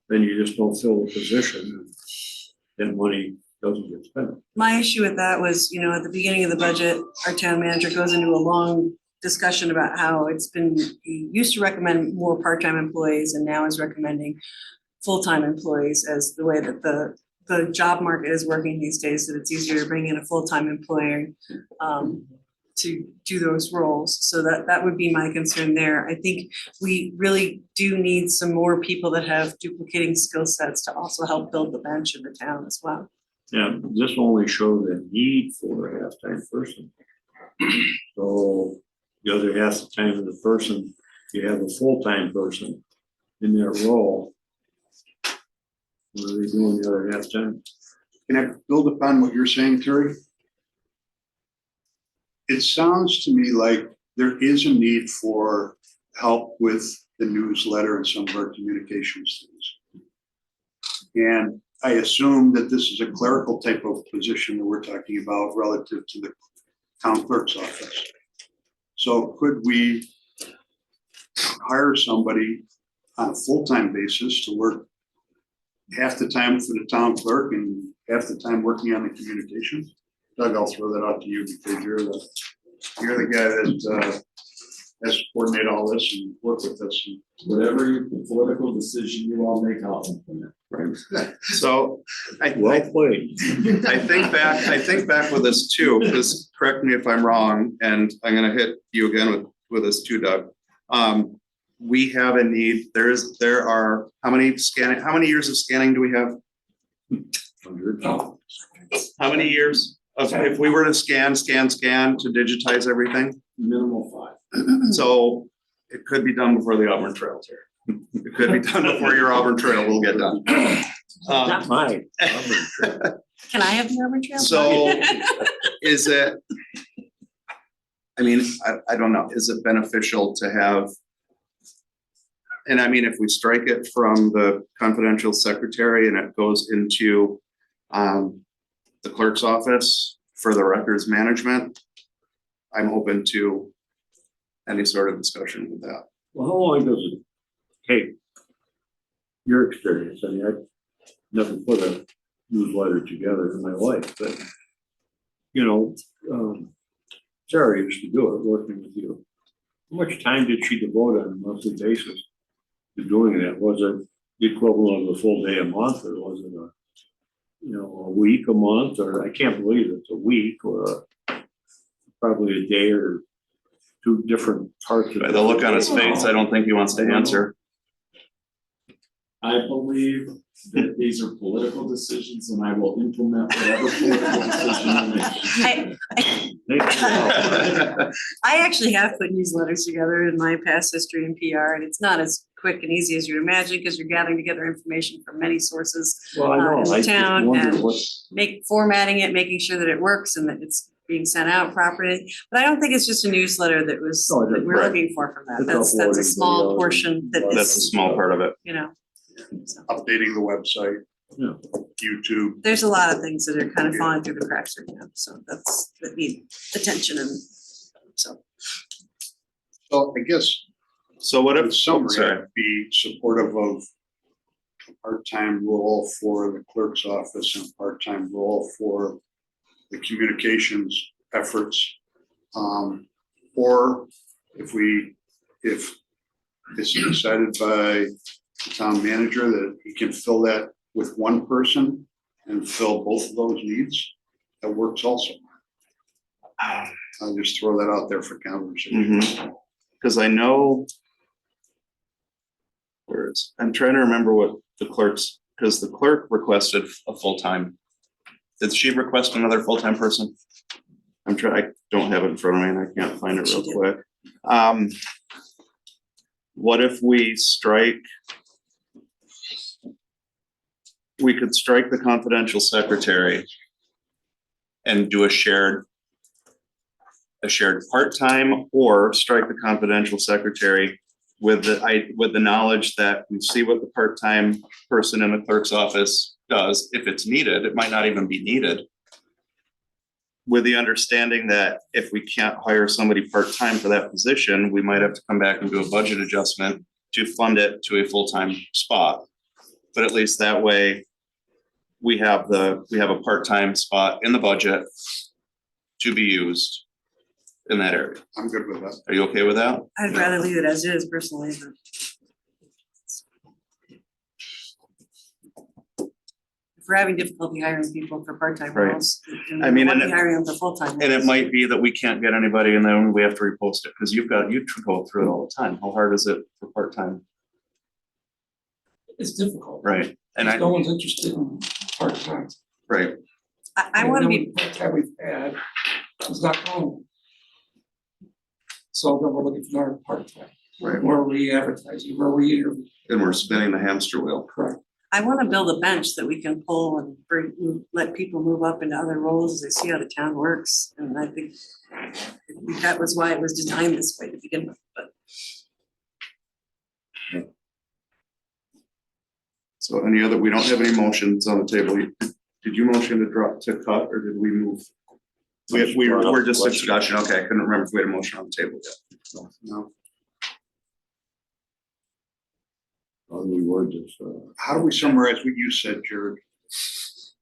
then you just don't fill the position, and that money doesn't get spent. my issue with that was, at the beginning of the budget, our town manager goes into a long discussion about how he used to recommend more part-time employees and now is recommending full-time employees as the way that the job market is working these days, that it's easier to bring in a full-time employer to do those roles. So that would be my concern there. I think we really do need some more people that have duplicating skill sets to also help build the bench in the town as well. Yeah, this only shows the need for a half-time person. So the other half the time of the person, you have a full-time person in that role. What are they doing the other half-time? Can I build upon what you're saying, Terry? It sounds to me like there is a need for help with the newsletter and some of our communications things. And I assume that this is a clerical type of position that we're talking about relative to the town clerk's office. So could we hire somebody on a full-time basis to work half the time for the town clerk and half the time working on the communications? Doug, I'll throw that out to you because you're the guy that has to coordinate all this and work with us. Whatever political decision you all make, I'll implement. Right. So Well played. I think back with this too, because correct me if I'm wrong, and I'm gonna hit you again with this too, Doug. We have a need, there are, how many years of scanning do we have? 100. How many years of, if we were to scan to digitize everything? Minimal 5. So it could be done before the Auburn Trail here. It could be done before your Auburn Trail will get done. Not mine. Can I have the Auburn Trail? So is it, I mean, I don't know, is it beneficial to have? And I mean, if we strike it from the confidential secretary and it goes into the clerk's office for the records management, I'm open to any sort of discussion with that. Well, how long does it take? Your experience, I mean, I never put a newsletter together in my life, but Sarah used to do it, working with you. How much time did she devote on a monthly basis to doing that? Was it the equivalent of a full day a month, or was it a week, a month, or I can't believe it's a week, or probably a day or two different parts of By the look on his face, I don't think he wants to answer. I believe that these are political decisions and I will implement whatever political decision you make. I actually have put newsletters together in my past history in PR, and it's not as quick and easy as you'd imagine because you're gathering together information from many sources Well, I know, in the I just town wonder and what, formatting it, making sure that it works and that it's being sent out properly. But I don't think it's just a newsletter that we're Right. looking for from that. It's That's a uploading small videos portion that That's a is, small part of it. so. Updating the website, yeah. YouTube. There's a lot of things that are kind of falling through the cracks right now, so that need attention and so. So I guess So what if, in summary, sorry, I'd be supportive of a part-time role for the clerk's office and a part-time role for the communications efforts. Or if it's decided by the town manager that he can fill that with one person and fill both of those needs, that works also. I'll just throw that out there for conversation. because I know I'm trying to remember what the clerks, because the clerk requested a full-time Did she request another full-time person? I'm trying, I don't have it in front of me and I can't find it real quick. What if we strike? We could strike the confidential secretary and do a shared part-time, or strike the confidential secretary with the knowledge that we see what the part-time person in the clerk's office does. If it's needed, it might not even be needed. With the understanding that if we can't hire somebody part-time for that position, we might have to come back and do a budget adjustment to fund it to a full-time spot. But at least that way, we have a part-time spot in the budget to be used in that area. I'm good with that. Are you okay with that? I'd rather leave it as is personally, but if we're having difficulty hiring people for part-time Right. roles. I mean, and and hiring them for full-time. And it roles. might be that we can't get anybody and then we have to repost it, because you go through it all the time. How hard is it for part-time? It's difficult. Right, and No one's interested in part-time. right, I want to be, Part-time we've had, it's not going. So then we're looking for another part-time. right. Where are we advertising, where are we interviewing? And we're spinning the hamster wheel. Correct. I want to build a bench that we can pull and let people move up into other roles as they see how the town works. And I think that was why it was designed this way to begin with, but. So we don't have any motions on the table. Did you motion to cut, or did we move? We were just discussion. Okay, I couldn't remember if we had a motion on the table yet. No. We were just, How do we summarize what you said, Jared?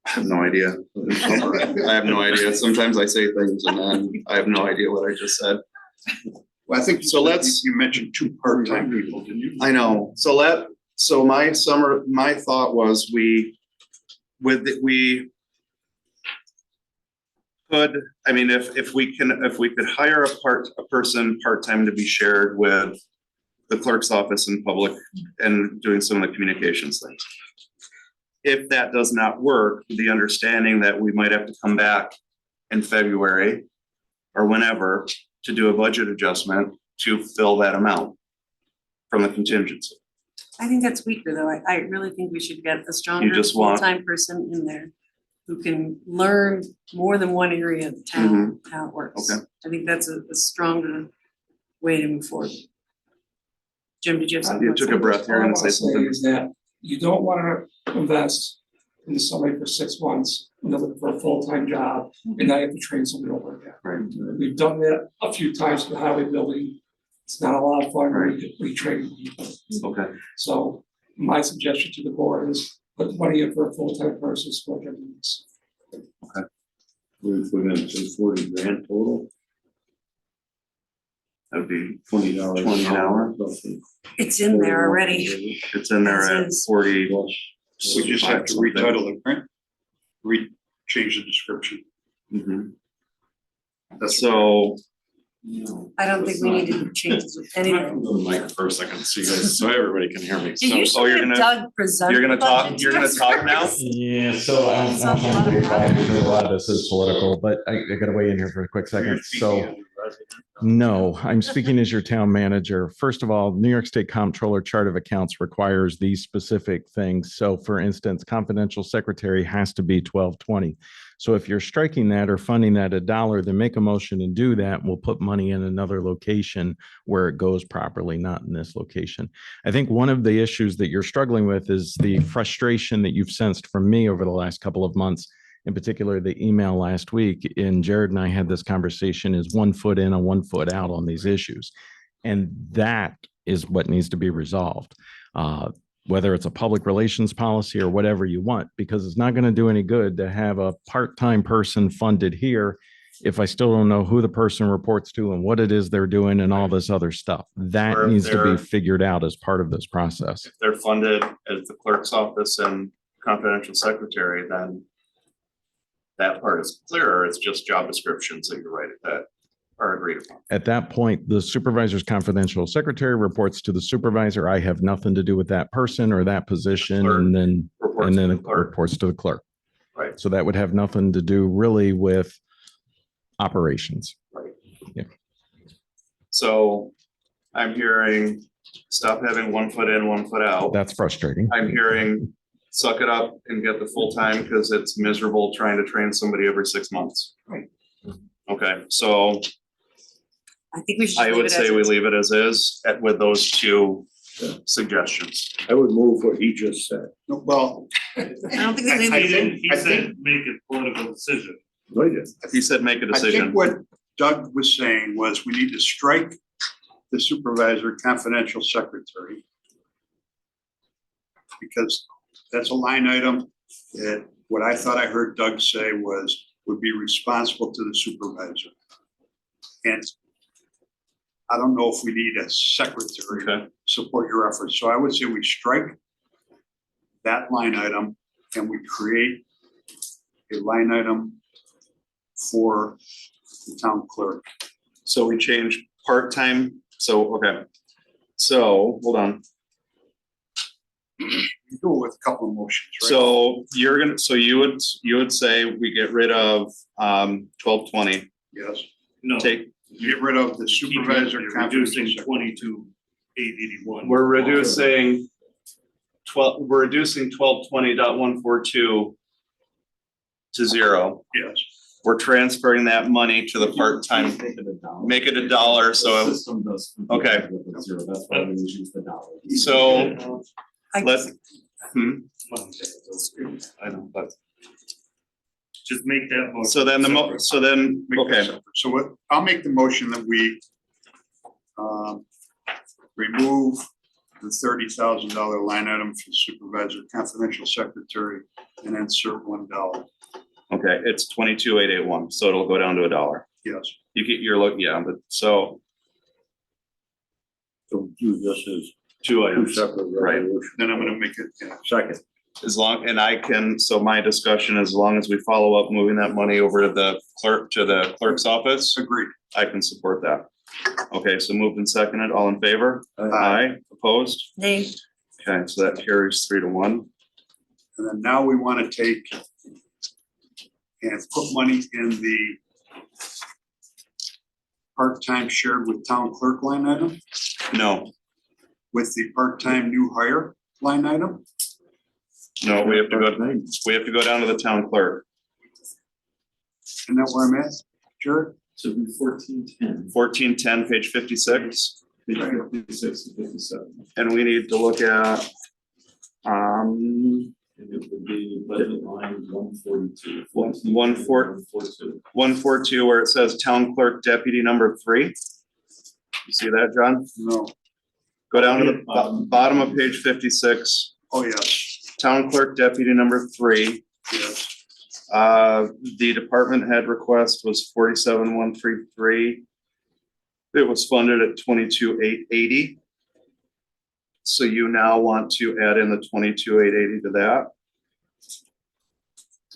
I have no idea. I have no idea. Sometimes I say things and then I have no idea what I just said. Well, I think So let's- you mentioned 2 part-time people, didn't you? I know. So my thought was if we could hire a person part-time to be shared with the clerk's office in public and doing some of the communications things. If that does not work, the understanding that we might have to come back in February or whenever to do a budget adjustment to fill that amount from the contingency. I think that's weaker though. I really think we should get a stronger just want- full-time person in there who can learn more than one area of the town, how it works. Okay. I think that's a stronger way to move forward. Jim, did you have something? You took a breath. You're All I gonna wanna say something. Is that you don't want to invest in somebody for 6 months when they're looking for a full-time job and now you have to train somebody over again. Right. We've done that a few times with highway building. It's not a lot of fun Right. retraining people. Okay. So my suggestion to the board is put the money in for a full-time person, support their needs. we're gonna say 40 grand total, That'd be $20 20 an hour. roughly. It's in there already. It's in there As at is. 40. We just have to retitle it, right? Change the description. Mhm. That's So, I don't think we need to change anything. Go to the mic for a second, so you guys, so everybody can hear me. Did you So, you're should have gonna- Doug present? you're gonna the talk, budget you're to gonna us talk first? now? yeah, so I'm not trying to be biased because a lot of this is political, but I gotta weigh in here for a quick second. So, no, I'm speaking as your town manager. First of all, New York State Comptroller Chart of Accounts requires these specific things. So for instance, confidential secretary has to be 1220. So if you're striking that or funding that $1, then make a motion and do that. We'll put money in another location where it goes properly, not in this location. I think one of the issues that you're struggling with is the frustration that you've sensed from me over the last couple of months. In particular, the email last week, and Jared and I had this conversation, is 1 foot in and 1 foot out on these issues. And that is what needs to be resolved. Whether it's a public relations policy or whatever you want, because it's not going to do any good to have a part-time person funded here if I still don't know who the person reports to and what it is they're doing and all this other stuff. That Or if needs to they're- be figured out as part of this process. If they're funded as the clerk's office and confidential secretary, then that part is clearer. It's just job descriptions that you're right that are agreed upon. At that point, the supervisor's confidential secretary reports to the supervisor. I have nothing to do with that person or that position, Clerk and then reports and to then the it clerk. reports to the clerk. Right. So that would have nothing to do really with operations. So I'm hearing, stop having 1 foot in, 1 foot out. That's frustrating. I'm hearing, suck it up and get the full time because it's miserable trying to train somebody every 6 months. Right. Okay, so I think we should. I leave would it as say we is. leave it as is with those two suggestions. I would move what he just said. Well, I don't think there's I anything. think- He said make a political decision. Right, yes. He said make a I decision. think what Doug was saying was we need to strike the supervisor confidential secretary. Because that's a line item that what I thought I heard Doug say was would be responsible to the supervisor. And I don't know if we need a secretary to support your efforts. So I would say we strike that line item and we create a line item for the town clerk. So we change part-time, so, okay. So, hold on. You go with a couple of motions, right? So you're gonna, so you would say we get rid of 1220, Yes, No. take, get rid of the supervisor You're confidential reducing secretary. 22,881. we're reducing 1220.142 to 0. Yes, We're transferring that money to the part-time, Make it $1. make it $1, so, The system does. Okay. With a zero, that's why we use the dollar. so I- let's, I know, but, Just make that motion. so then Make that okay, separate. So what, I'll make the motion that we remove the $30,000 line item for supervisor confidential secretary and insert $1. okay, it's 22,881, so it'll go down to $1. Yes, You get, you're looking, yeah, but so So do this as two two items, separate right? resolutions. then I'm gonna make it, yeah. Second. As long, and I can, so my discussion, as long as we follow up moving that money over to the clerk's office, Agreed. I can support that. Okay, so moved and seconded, all in favor? Aye, opposed? Nay. Okay, so that carries 3-1. And then now we want to take and put money in the part-time shared with town clerk line item No, with the part-time new hire line item. no, we have to go down to the town clerk. Isn't that where I'm at, Jared? So be 1410, 1410, page 56, page 56 and 57. and we need to look at, And it would be budget line 142. 142, where it says town clerk deputy number 3. You see that, John? No. Go down to the bottom of page 56, Oh, yes, town clerk deputy number 3. yes. The department head request was 47,133. It was funded at 22,880. So you now want to add in the 22,880 to that?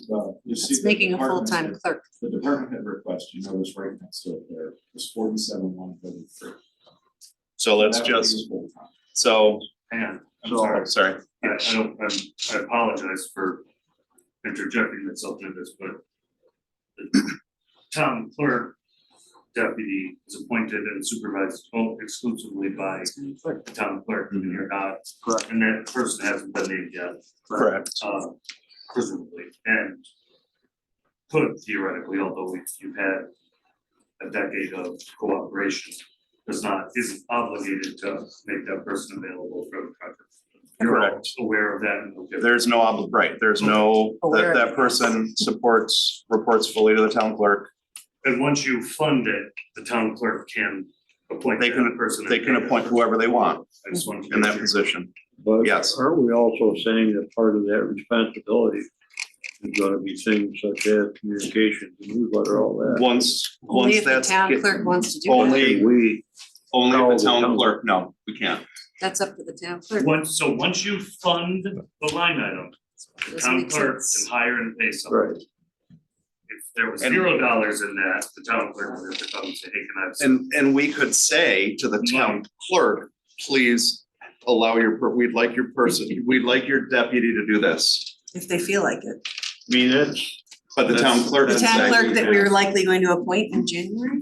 Well, you see It's the making a department full-time head- clerk. The department head request, you notice right next to it there, was 47,133. So let's That would be just, full-time. so, And I'm So- sorry, sorry. I apologize for interjecting myself into this, but the town clerk deputy is appointed and supervised exclusively by the town clerk, and you're not, Correct. and that person hasn't been named yet, Correct. presumably, and could theoretically, although you've had a decade of cooperation, isn't obligated to make that person available for the project. You're all Correct. aware of that and okay. There's no, right, there's no, Aware that of it. person reports fully to the town clerk. And once you fund it, the town clerk can appoint They that can, person. they can appoint whoever they want I just wanted to in make that sure. position. But Yes. aren't we also saying that part of that responsibility is gonna be things such as communication, newsletter, all that? Once Only if the that's, town clerk wants to do only- it. Can we, only No, if the the town town- clerk, no, we can't. That's up to the town clerk. Once you fund the line item, the Doesn't town make clerk sense. can hire and pay someone. right, If there was And- $0 in that, the town clerk would have to come and say, hey, can I have some? And we could say to the town clerk, please allow we'd like your deputy to do this. If they feel like it. mean, that's. But the town clerk. The would town say- clerk that we're likely going to appoint in January?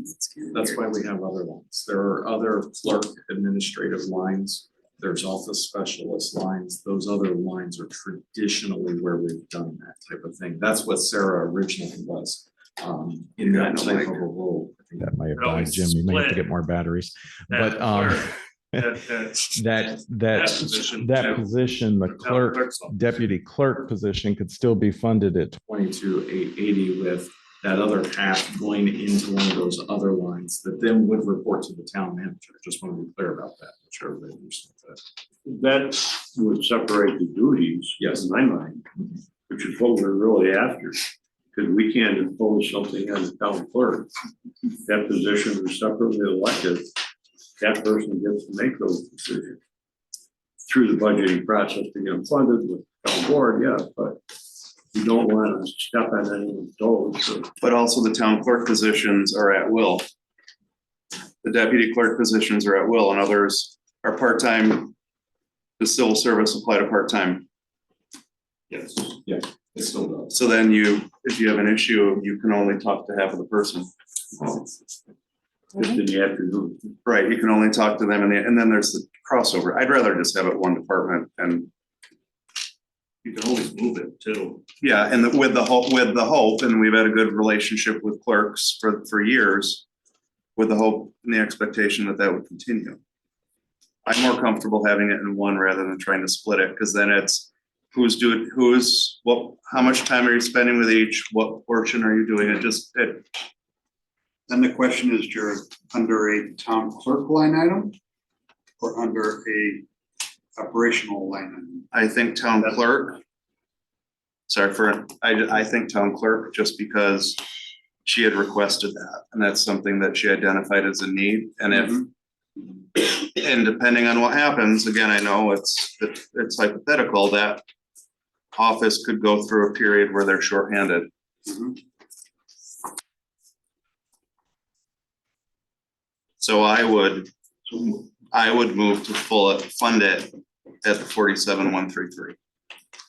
That's why we have other ones. There are other clerk administrative lines. There's office specialist lines. Those other lines are traditionally where we've done that type of thing. That's what Sarah originally was, in Yeah, I that know, type Mike. of a role. I think that might have It always died, Jim. You may have to split. get more batteries. That But clerk, position, that yeah. position, the Town clerk, clerk's office. deputy clerk position could still be funded at 22,880 with that other half going into one of those other lines that then would report to the town manager. Just want to be clear about that. I'm sure everybody understands that. That would separate the duties. Yes. In my mind, which is what we're really after. Because we can't impose something on the town clerk. That position is separately elected. That person gets to make those decisions. Through the budgeting process to get them funded with town board, yeah, but you don't want to step on anyone's toes. So But also the town clerk positions are at will. The deputy clerk positions are at will and others are part-time. The civil service apply to part-time. yes. Yeah, it still does. So then if you have an issue, you can only talk to half of the person. Just in the afternoon. Right, you can only talk to them and then there's the crossover. I'd rather just have it one department and. You can always move it too. Yeah, and with the hope, and we've had a good relationship with clerks for years. With the hope and the expectation that would continue. I'm more comfortable having it in one rather than trying to split it, because then it's how much time are you spending with each, what portion are you doing, Then the question is, Jared, under a town clerk line item or under a operational line item? I think town clerk. I think town clerk, just because she had requested that, and that's something that she identified as a need, and and depending on what happens, again, I know it's hypothetical, that office could go through a period where they're shorthanded. So I would move to fund it at the 47,133,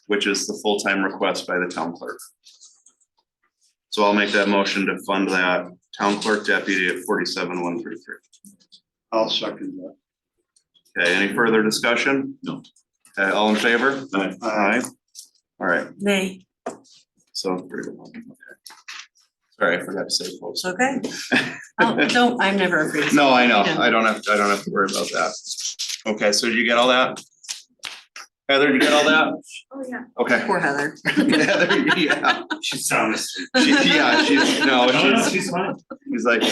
which is the full-time request by the town clerk. So I'll make that motion to fund that town clerk deputy at 47,133. I'll second that. Okay, any further discussion? No. Okay, all in favor? Aye. All right, Nay, so 3-1, okay. Sorry, I forgot to say it's close. okay. Oh, I'm never afraid. to say No, I know, it. I don't have to worry about that. Okay, so did you get all that? Heather, did you get all that? Oh, yeah. Okay. Poor Heather. Heather, yeah. She's sound asleep. She's fine. he's like,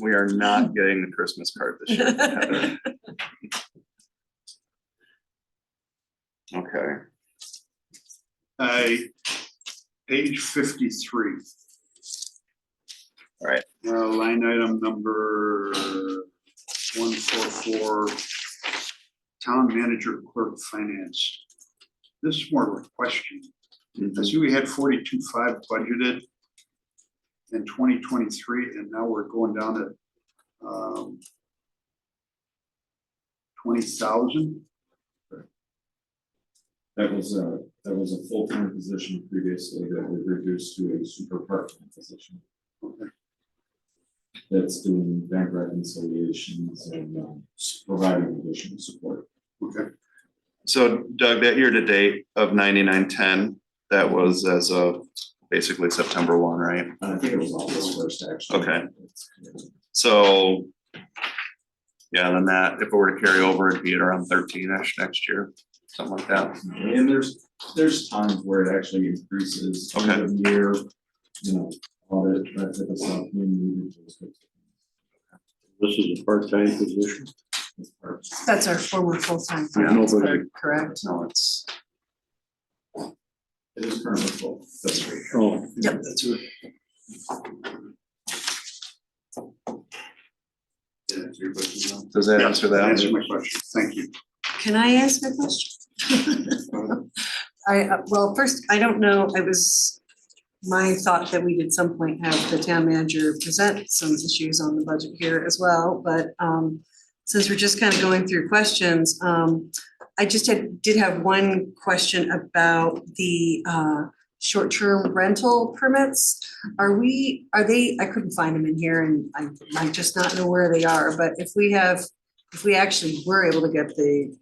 we are not getting the Christmas card this year. Heather. Okay, Page 53. all right, Line item number 144, town manager clerk finance. This is more of a question. I see we had 42.5 budgeted in 2023, and now we're going down to 20,000. That was a full-time position previously that we reduced to a super part-time position. Okay. That's doing bank reconciliations and providing additional support. Okay. so Doug, that year to date of 9910, that was as of basically September 1, right? I think it was August 1st, actually. Okay. So, yeah, then that, if it were to carry over, it'd be at around 13-ish next year, something like that. And there's times where it actually increases. Okay. End of the year, audit, that type of stuff. when needed. This is a part-time position. That's our former full-time Yeah, finance nobody- clerk, correct? No, it's. It is currently full. That's right. Oh, Yep. That's it. Does that answer that? Answer my question. Thank you. Can I ask a question? Well, first, I don't know, my thought that we'd at some point have the town manager present some issues on the budget here as well, but since we're just kind of going through questions, I just did have one question about the short-term rental permits. Are they, I couldn't find them in here and I might just not know where they are, but if we actually were able to get the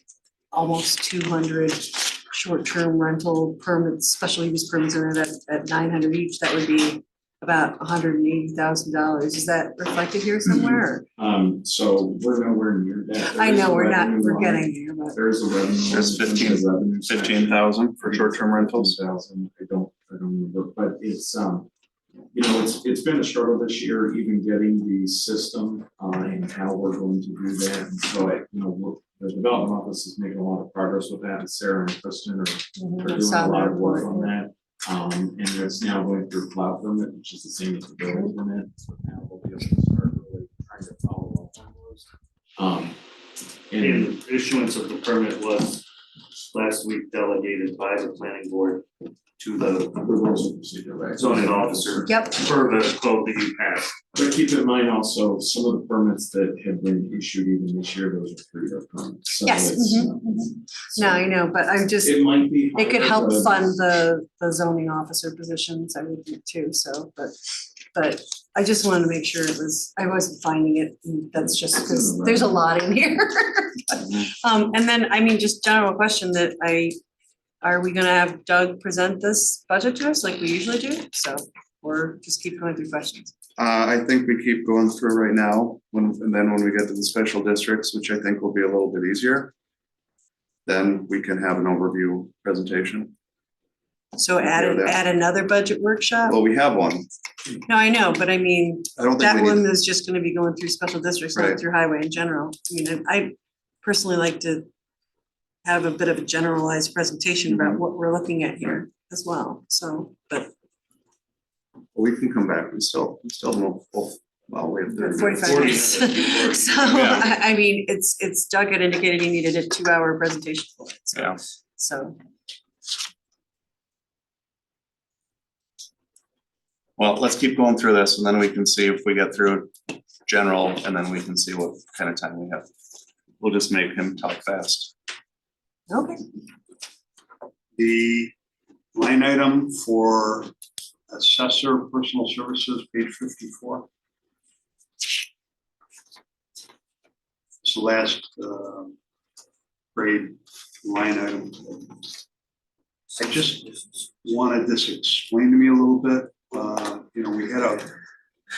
almost 200 short-term rental permits, special use permits in it at 900 each, that would be about $180,000. Is that reflected here somewhere? So we're nowhere near that. I know, we're Revenue line. getting there, but. There's a revenue. There's line, it's in the revenue section. 15,000 for short-term rentals. 15,000, I don't remember, but it's, it's been a struggle this year, even getting the system, and how we're going to do that. And so, the development office is making a lot of progress with that, and Sarah and Kristen are doing a lot of work on that. And it's now going through cloud permit, which is the same as the building permit. So now we'll be able to start really trying to follow up on those. And issuance of the permit was last week delegated by the planning board to the rules of procedure, right? zoning officer. Yep. For the code that you passed. But keep in mind also, some of the permits that have been issued even this year, those are 3-year permits. So Yes. No, I know, but I'm just, It might be. it could higher, help but- fund the zoning officer positions, I would think too, so, but I just wanted to make sure I wasn't finding it, and that's just because there's a lot in here. And then, just general question are we gonna have Doug present this budget to us like we usually do? So, or just keep going through questions? I think we keep going through right now, and then when we get to the special districts, which I think will be a little bit easier, then we can have an overview presentation. So add another budget workshop? Well, we have one. No, I know, but I I don't think that we one need, is just gonna be going through special districts, not Right. through highway in general. I personally like to have a bit of a generalized presentation about what we're looking at here as well, so, but we can come back, we still know, well, we have 30 minutes. 45 minutes. So, Yeah. it's Doug had indicated he needed a 2-hour presentation for it, so. Yeah. So, Well, let's keep going through this and then we can see if we get through general and then we can see what kind of time we have. We'll just make him talk fast. okay. The line item for assessor personal services, page 54. It's the last grade line item. I just wanted this explained to me a little bit. We had a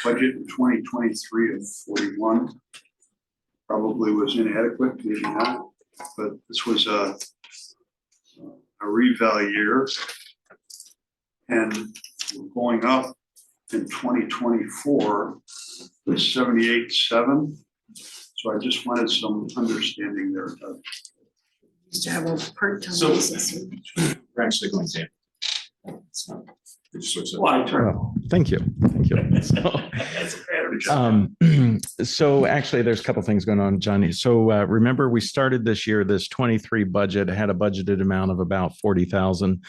budget in 2023 of 41. Probably was inadequate, maybe not, but this was a reval year. And we're going up in 2024 with 78.7. So I just wanted some understanding there. Used to have a part-time So- assessor. We're actually going to. It's not. we just switched it. Well, thank you. So actually, there's a couple things going on, Johnny. So remember, we started this year, this 23 budget had a budgeted amount of about 41,000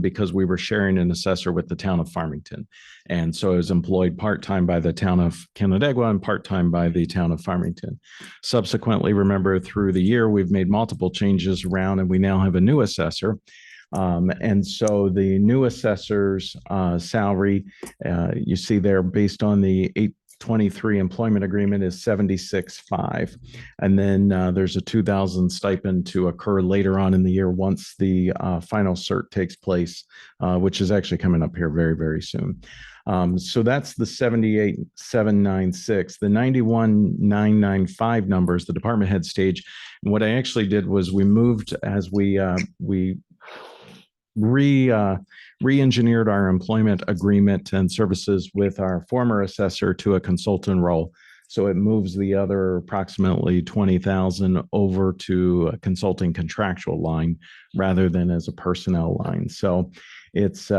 because we were sharing an assessor with the town of Farmington. And so it was employed part-time by the town of Canandaigua and part-time by the town of Farmington. Subsequently, remember, through the year, we've made multiple changes around and we now have a new assessor. And so the new assessor's salary, you see there based on the 823 employment agreement is 76.5. And then there's a 2,000 stipend to occur later on in the year once the final cert takes place, which is actually coming up here very, very soon. So that's the 78,796. The 91,995 numbers, the department head stage. And what I actually did was we moved as we re-engineered our employment agreement and services with our former assessor to a consultant role. So it moves the other approximately 20,000 over to a consulting contractual line rather than as a personnel line. So it's,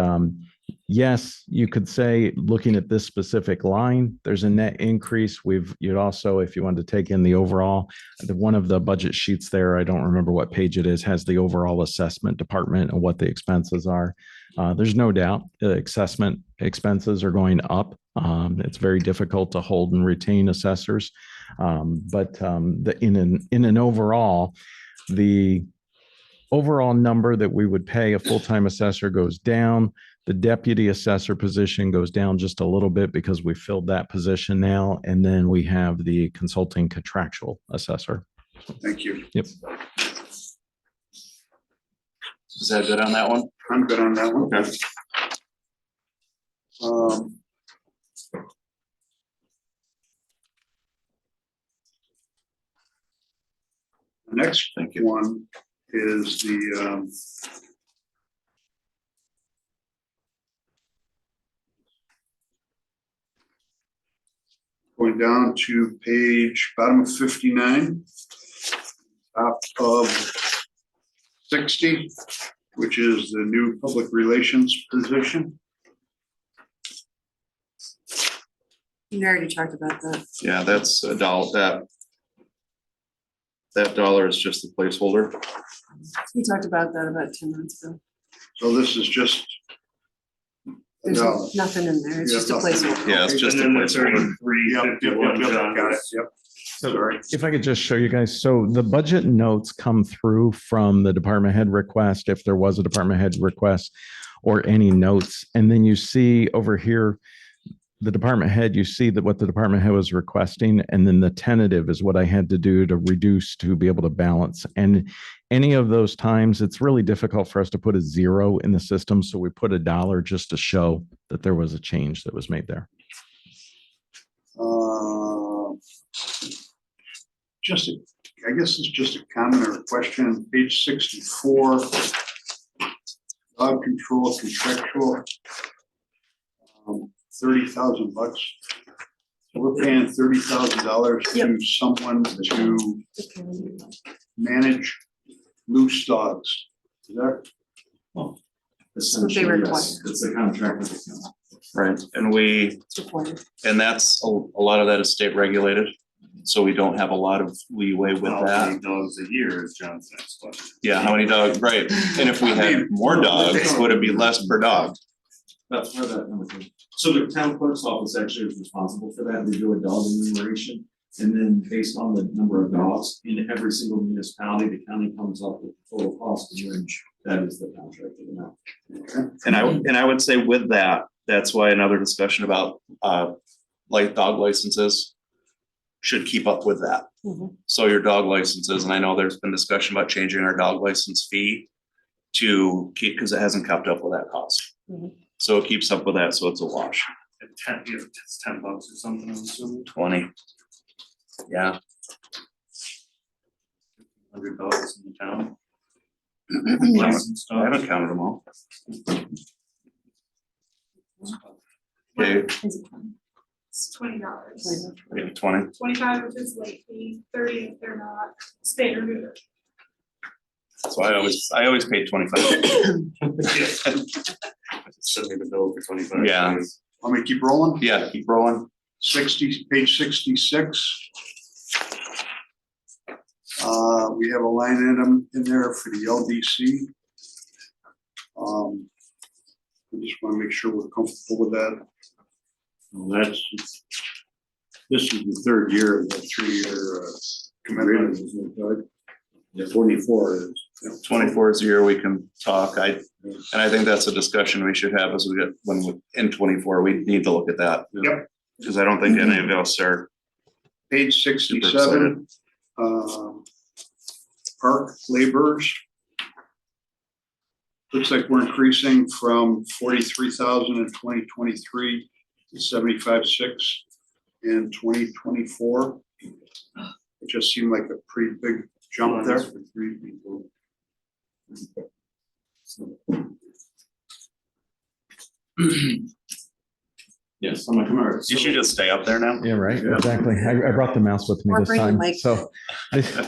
yes, you could say looking at this specific line, there's a net increase. You'd also, if you wanted to take in the overall, one of the budget sheets there, I don't remember what page it is, has the overall assessment department and what the expenses are. There's no doubt the assessment expenses are going up. It's very difficult to hold and retain assessors. But in an overall, the overall number that we would pay a full-time assessor goes down. The deputy assessor position goes down just a little bit because we filled that position now. And then we have the consulting contractual assessor. Thank you. Yep. Is that good on that one? I'm good on that one. Okay. The next one is the going down to page bottom of 59, top of 60, which is the new public relations position. You already talked about that. Yeah, that's a dollar, that dollar is just a placeholder. We talked about that about 10 minutes ago. So this is just There's No. nothing in there. It's Yeah, just a nothing. placeholder. Yeah, it's just a And then the placeholder. 3351, John. got it, yep. Sorry. If I could just show you guys, so the budget notes come through from the department head request, if there was a department head request or any notes. And then you see over here, the department head, you see that what the department head was requesting, and then the tentative is what I had to do to reduce to be able to balance. And any of those times, it's really difficult for us to put a zero in the system. So we put a dollar just to show that there was a change that was made there. I guess it's just a comment or a question, page 64. Dog control contractual. $30,000. So we're paying $30,000 to someone to manage loose dogs. Is that? Well, what they essentially, require. yes, it's a contract with the county. Right, and It's required. and that's, a lot of that is state regulated. So we don't have a lot of leeway with How that. many dogs a year is John's next question. Yeah, how many dogs, right, and if we had more dogs, would it be less per dog? That's where that number comes. So the town clerk's office actually is responsible for that. We do a dog enumeration. And then based on the number of dogs in every single municipality, the county comes up with the total cost, and then that is the contracted amount. And I would say with that, that's why another discussion about like dog licenses should keep up with that. So your dog licenses, and I know there's been discussion about changing our dog license fee to keep, because it hasn't kept up with that cost. So it keeps up with that, so it's a wash. At 10, it's $10 or something, I'm assuming. 20. Yeah, 100 dogs in the town. I haven't counted them all. Okay, It's $20. we have 20. 25 if it's late fee, 30 if they're not spayed or neutered. So I always pay 25. Send me the bill for 25. Yeah. Want me to keep rolling? Yeah, keep rolling. 60, page 66. We have a line item in there for the LDC. I just want to make sure we're comfortable with that. Well, this is the third year of the 3-year commitment, isn't it, Doug? Yeah, 24 is. 24 is the year we can talk. And I think that's a discussion we should have as we get, when we in 24, we need to look at that. Yep. Because I don't think any of us are. Page 67. Park laborers. Looks like we're increasing from 43,000 in 2023 to 75,600 in 2024. It just seemed like a pretty big jump there. For 3 people. Yes, I'm gonna come over. You should just stay up there now. Yeah, right, exactly. I brought the mouse with me Or this bring a time. mic. So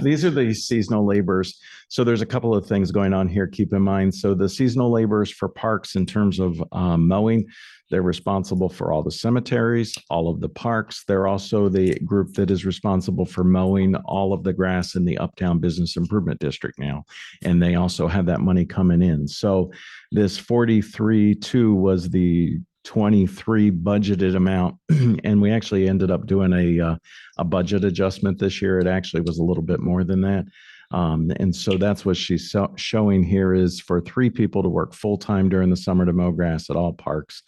these are the seasonal laborers. So there's a couple of things going on here, keep in mind. So the seasonal laborers for parks in terms of mowing, they're responsible for all the cemeteries, all of the parks. They're also the group that is responsible for mowing all of the grass in the Uptown Business Improvement District now. And they also have that money coming in. So this 43.2 was the 23 budgeted amount. And we actually ended up doing a budget adjustment this year. It actually was a little bit more than that. And so that's what she's showing here is for 3 people to work full-time during the summer to mow grass at all parks.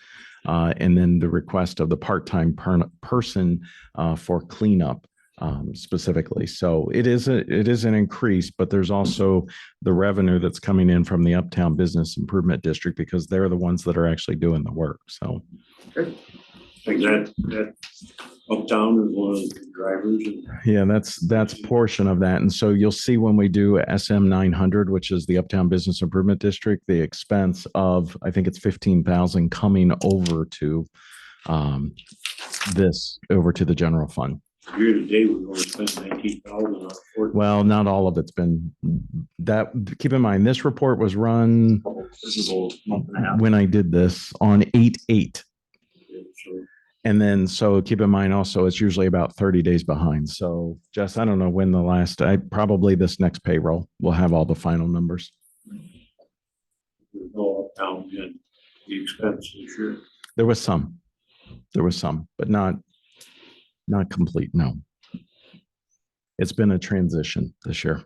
And then the request of the part-time person for cleanup specifically. So it is an increase, but there's also the revenue that's coming in from the Uptown Business Improvement District because they're the ones that are actually doing the work. So That Uptown is one of the drivers. yeah, that's portion of that. And so you'll see when we do SM 900, which is the Uptown Business Improvement District, the expense of, I think it's 15,000 coming over to over to the general fund. Year to date, we've only spent 19,000 on it. Well, not all of it's been that. Keep in mind, this report was run This is a month and a half. when I did this on 8/8. So And then, so keep in mind also, it's usually about 30 days behind. So Jess, I don't know when probably this next payroll will have all the final numbers. there's no Uptown in the expense this year. There was some, but not complete. No. It's been a transition this year.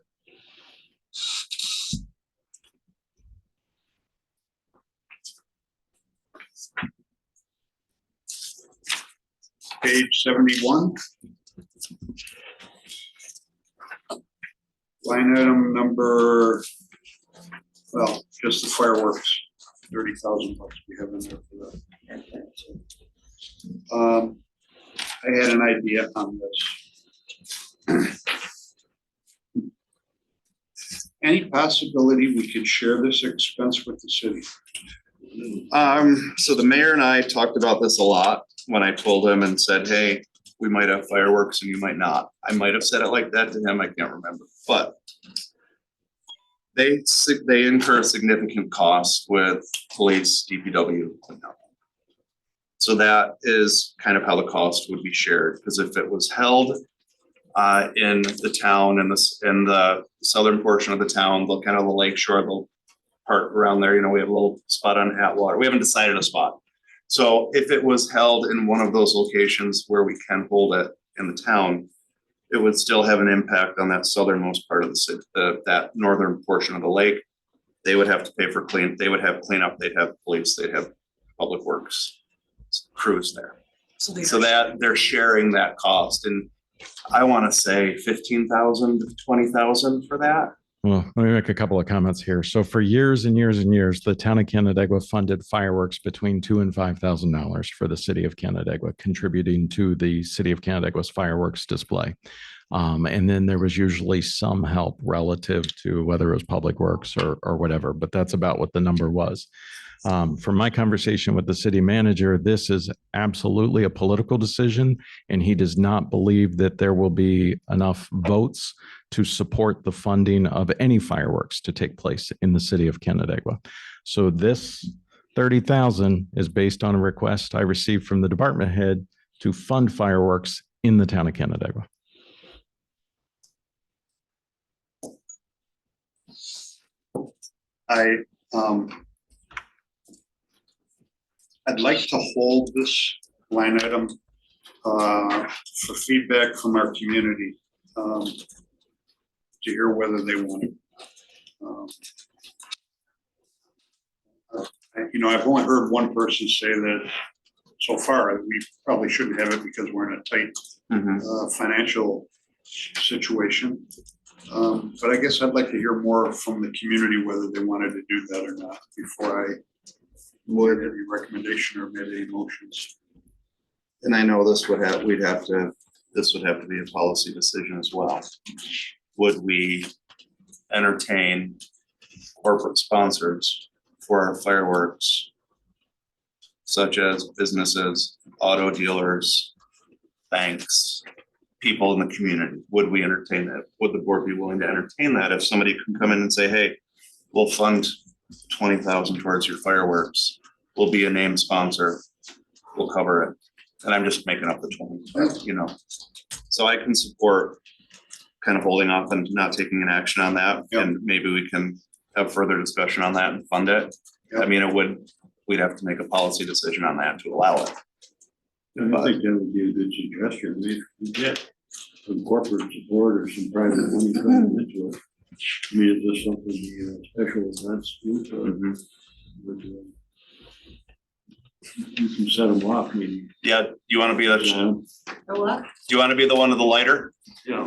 Page 71. Line item number, well, just the fireworks, 30,000 bucks we have in there for that. I had an idea on this. Any possibility we could share this expense with the city? So the mayor and I talked about this a lot when I told him and said, hey, we might have fireworks and you might not. I might have said it like that to him. I can't remember, but they incur significant costs with police, DPW. So that is kind of how the cost would be shared, because if it was held in the town in the southern portion of the town, the kind of the lake shore, the part around there, we have a little spot on Atwater. We haven't decided a spot. So if it was held in one of those locations where we can hold it in the town, it would still have an impact on that southernmost part of the city, that northern portion of the lake. They would have to pay for they would have cleanup, they'd have police, they'd have public works crews there. So that they're sharing that cost. And I want to say 15,000 to 20,000 for that. Well, let me make a couple of comments here. So for years and years and years, the town of Canandaigua funded fireworks between $2,000 and $5,000 for the city of Canandaigua, contributing to the city of Canandaigua's fireworks display. And then there was usually some help relative to whether it was public works or whatever, but that's about what the number was. From my conversation with the city manager, this is absolutely a political decision, and he does not believe that there will be enough votes to support the funding of any fireworks to take place in the city of Canandaigua. So this 30,000 is based on a request I received from the department head to fund fireworks in the town of Canandaigua. I'd like to hold this line item for feedback from our community, to hear whether they want it. I've only heard one person say that so far, we probably shouldn't have it because we're in a tight financial situation. But I guess I'd like to hear more from the community whether they wanted to do that or not before I would any recommendation or made any motions. And I know this would have to be a policy decision as well. Would we entertain corporate sponsors for our fireworks, such as businesses, auto dealers, banks, people in the community? Would we entertain that? Would the board be willing to entertain that if somebody can come in and say, hey, we'll fund 20,000 towards your fireworks, we'll be a named sponsor, we'll cover it. And I'm just making up the 20, So I can support kind of holding off and not taking an action on that. Yep. And maybe we can have further discussion on that and fund it. Yep. I mean, we'd have to make a policy decision on that to allow it. I think that would be a good suggestion. We get some corporate support or some private money coming into it. I mean, is this something the special events do? Would, you can set them off, I mean. Yeah, do you want to be do you want to be the one of the lighter? Yeah.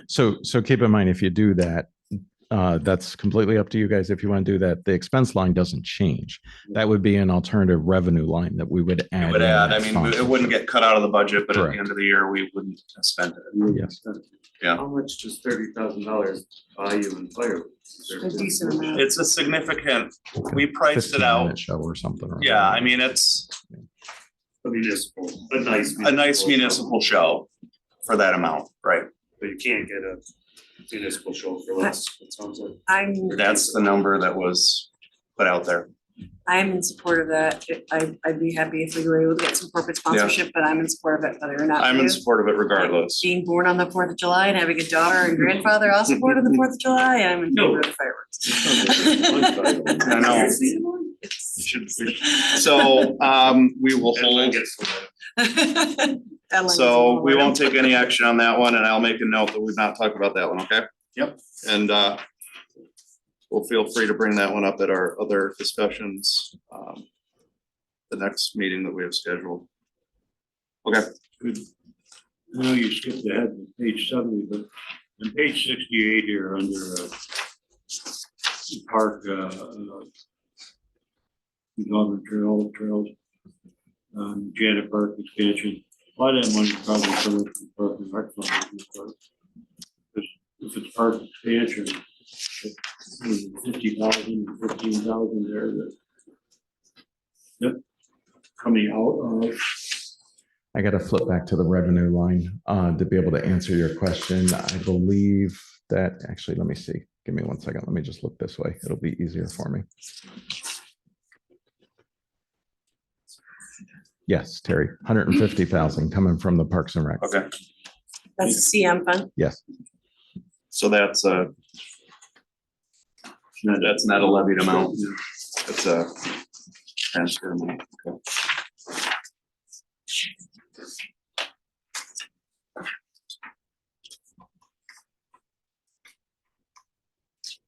So keep in mind, if you do that, that's completely up to you guys. If you want to do that, the expense line doesn't change. That would be an alternative revenue line that we would add. We would in add, that I mean, it wouldn't get cut out of the budget, but at the Correct. end of the year, we wouldn't spend it. Yes. Yeah. How much does $30,000 buy you in fireworks? A decent amount. It's a significant, we priced it 15-minute out. show or something. Yeah, I mean, it's A municipal, a nice. a nice municipal show for that amount, right? But you can't get a municipal show for less, it sounds like. That's the number that was put out there. I'm in support of that. I'd be happy if we were able to get some corporate sponsorship, but I'm in support of it, whether or not. I'm we in do. support of it regardless. Being born on the 4th of July and having a daughter and grandfather all supported the 4th of July, I'm in favor of the fireworks. I know. So, we will hold. So we won't take any action on that one, and I'll make a note that we've not talked about that one, okay? Yep. And we'll feel free to bring that one up at our other discussions, the next meeting that we have scheduled. Okay. Good. I know you skipped ahead to page 70, but on page 68 here under park, Government trails, Janet Park expansion. A lot of that money probably coming from Park and Rec Fund. If it's park expansion, 50,000, 15,000 there that coming out of. I got to flip back to the revenue line to be able to answer your question. I believe that actually, let me see. Give me 1 second. Let me just look this way. It'll be easier for me. Yes, Terry, 150,000 coming from the Parks and Rec. Okay. That's the CM fund. Yes. So that's not a levied amount. It's a transfer amount. Okay.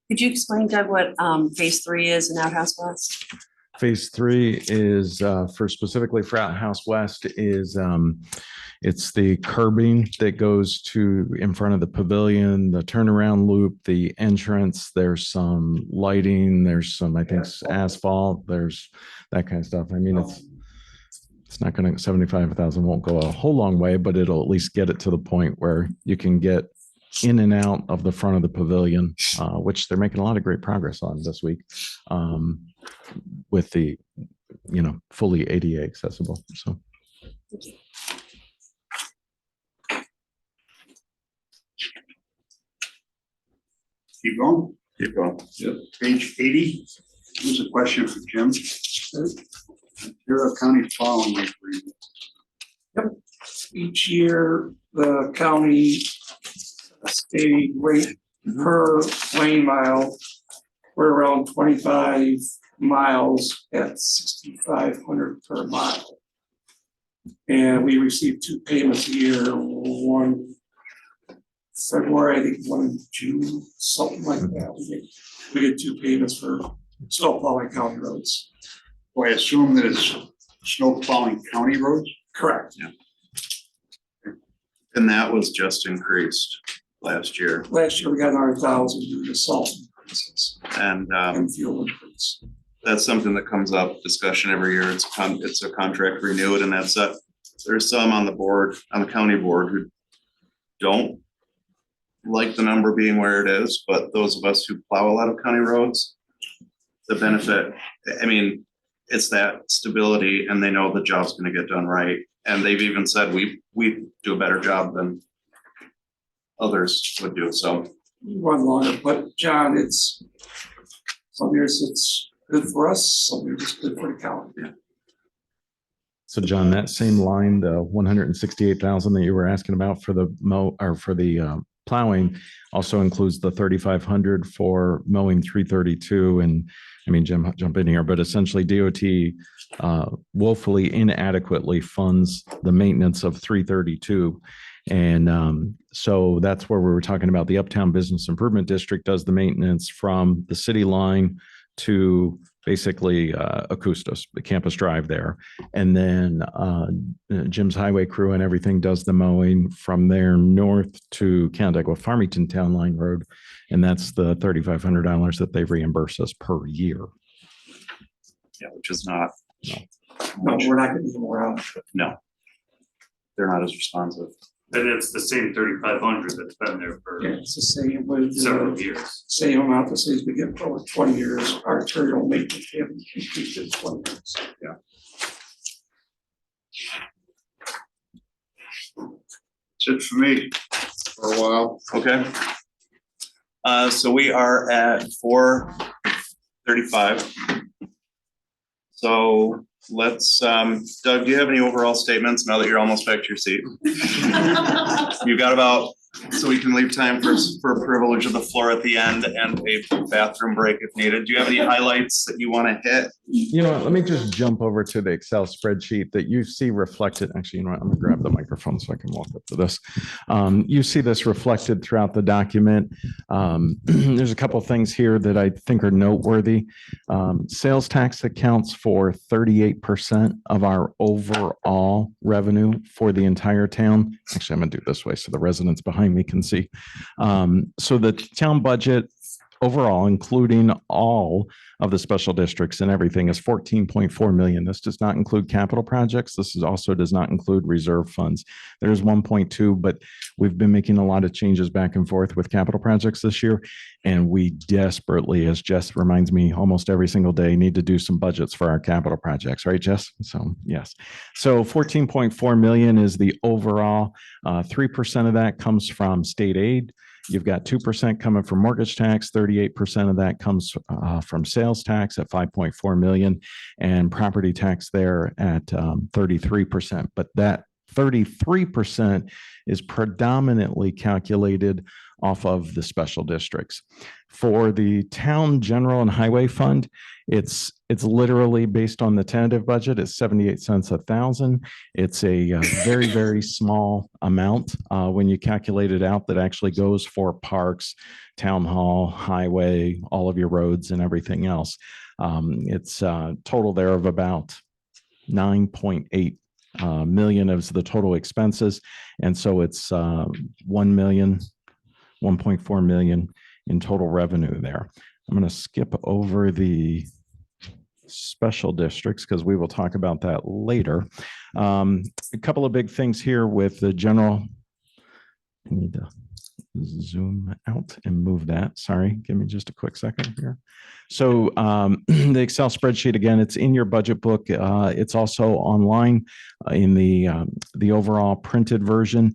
Could you explain, Doug, what phase 3 is in Outhouse West? Phase 3 is for specifically for Outhouse West is it's the curbing that goes to in front of the pavilion, the turnaround loop, the entrance. There's some lighting. There's some, I think, asphalt. There's that kind of stuff. I mean, it's not going to 75,000 won't go a whole long way, but it'll at least get it to the point where you can get in and out of the front of the pavilion, which they're making a lot of great progress on this week. With the, fully ADA accessible. So. Keep going. Keep going. Yep. Page 80, here's a question for Jim. Bureau County plowing agreement. Yep. Each year, the county state rate per lane mile, we're around 25 miles at 6,500 per mile. And we receive 2 payments a year, one February, I think one in June, something like that. We get 2 payments for snow plowing county roads. Well, I assume that it's snow plowing county roads? Correct. Yeah. And that was just increased last year. Last year, we got 100,000 due to salt increases And fuel increase. that's something that comes up discussion every year. It's a contract renewed, and that's it. There's some on the board, on the county board, who don't like the number being where it is, but those of us who plow a lot of county roads, the benefit, I mean, it's that stability, and they know the job's gonna get done right. And they've even said we do a better job than others would do, so. Run longer, but John, it's some years it's good for us, some years it's good for the county. Yeah. So John, that same line, the 168,000 that you were asking about for the plowing also includes the 3,500 for mowing 332. And I mean, Jim, jump in here, but essentially DOT woefully inadequately funds the maintenance of 332. And so that's where we were talking about the Uptown Business Improvement District does the maintenance from the city line to basically Acustos, the Campus Drive there. And then Jim's highway crew and everything does the mowing from there north to Canandaigua Farmington Town Line Road. And that's the $3,500 that they reimburse us per year. Yeah, which is not. No, we're not gonna do more out. No. They're not as responsive. And it's the same 3,500 that's been there for Yeah, it's the same with several years. same amount that says we get for over 20 years, arterial maintenance, we haven't increased it 20 years. Yeah. That's it for me for a while. Okay. So we are at 4:35. So let's, Doug, do you have any overall statements now that you're almost back to your seat? You've got about, so we can leave time for privilege of the floor at the end and a bathroom break if needed. Do you have any highlights that you want to hit? You know what, let me just jump over to the Excel spreadsheet that you see reflected. Actually, you know what, I'm gonna grab the microphone so I can walk up to this. You see this reflected throughout the document. There's a couple things here that I think are noteworthy. Sales tax accounts for 38% of our overall revenue for the entire town. Actually, I'm gonna do it this way so the residents behind me can see. So the town budget overall, including all of the special districts and everything, is 14.4 million. This does not include capital projects. This is also does not include reserve funds. There's 1.2, but we've been making a lot of changes back and forth with capital projects this year. And we desperately, as Jess reminds me almost every single day, need to do some budgets for our capital projects, right, Jess? So yes. So 14.4 million is the overall. 3% of that comes from state aid. You've got 2% coming from mortgage tax, 38% of that comes from sales tax at 5.4 million, and property tax there at 33%. But that 33% is predominantly calculated off of the special districts. For the town general and highway fund, it's literally based on the tentative budget. It's 78 cents a thousand. It's a very, very small amount when you calculate it out that actually goes for parks, town hall, highway, all of your roads and everything else. It's a total there of about 9.8 million of the total expenses. And so it's 1.4 million in total revenue there. I'm going to skip over the special districts because we will talk about that later. A couple of big things here with the general. I need to zoom out and move that. Sorry, give me just a quick second here. So the Excel spreadsheet, again, it's in your budget book. It's also online in the overall printed version.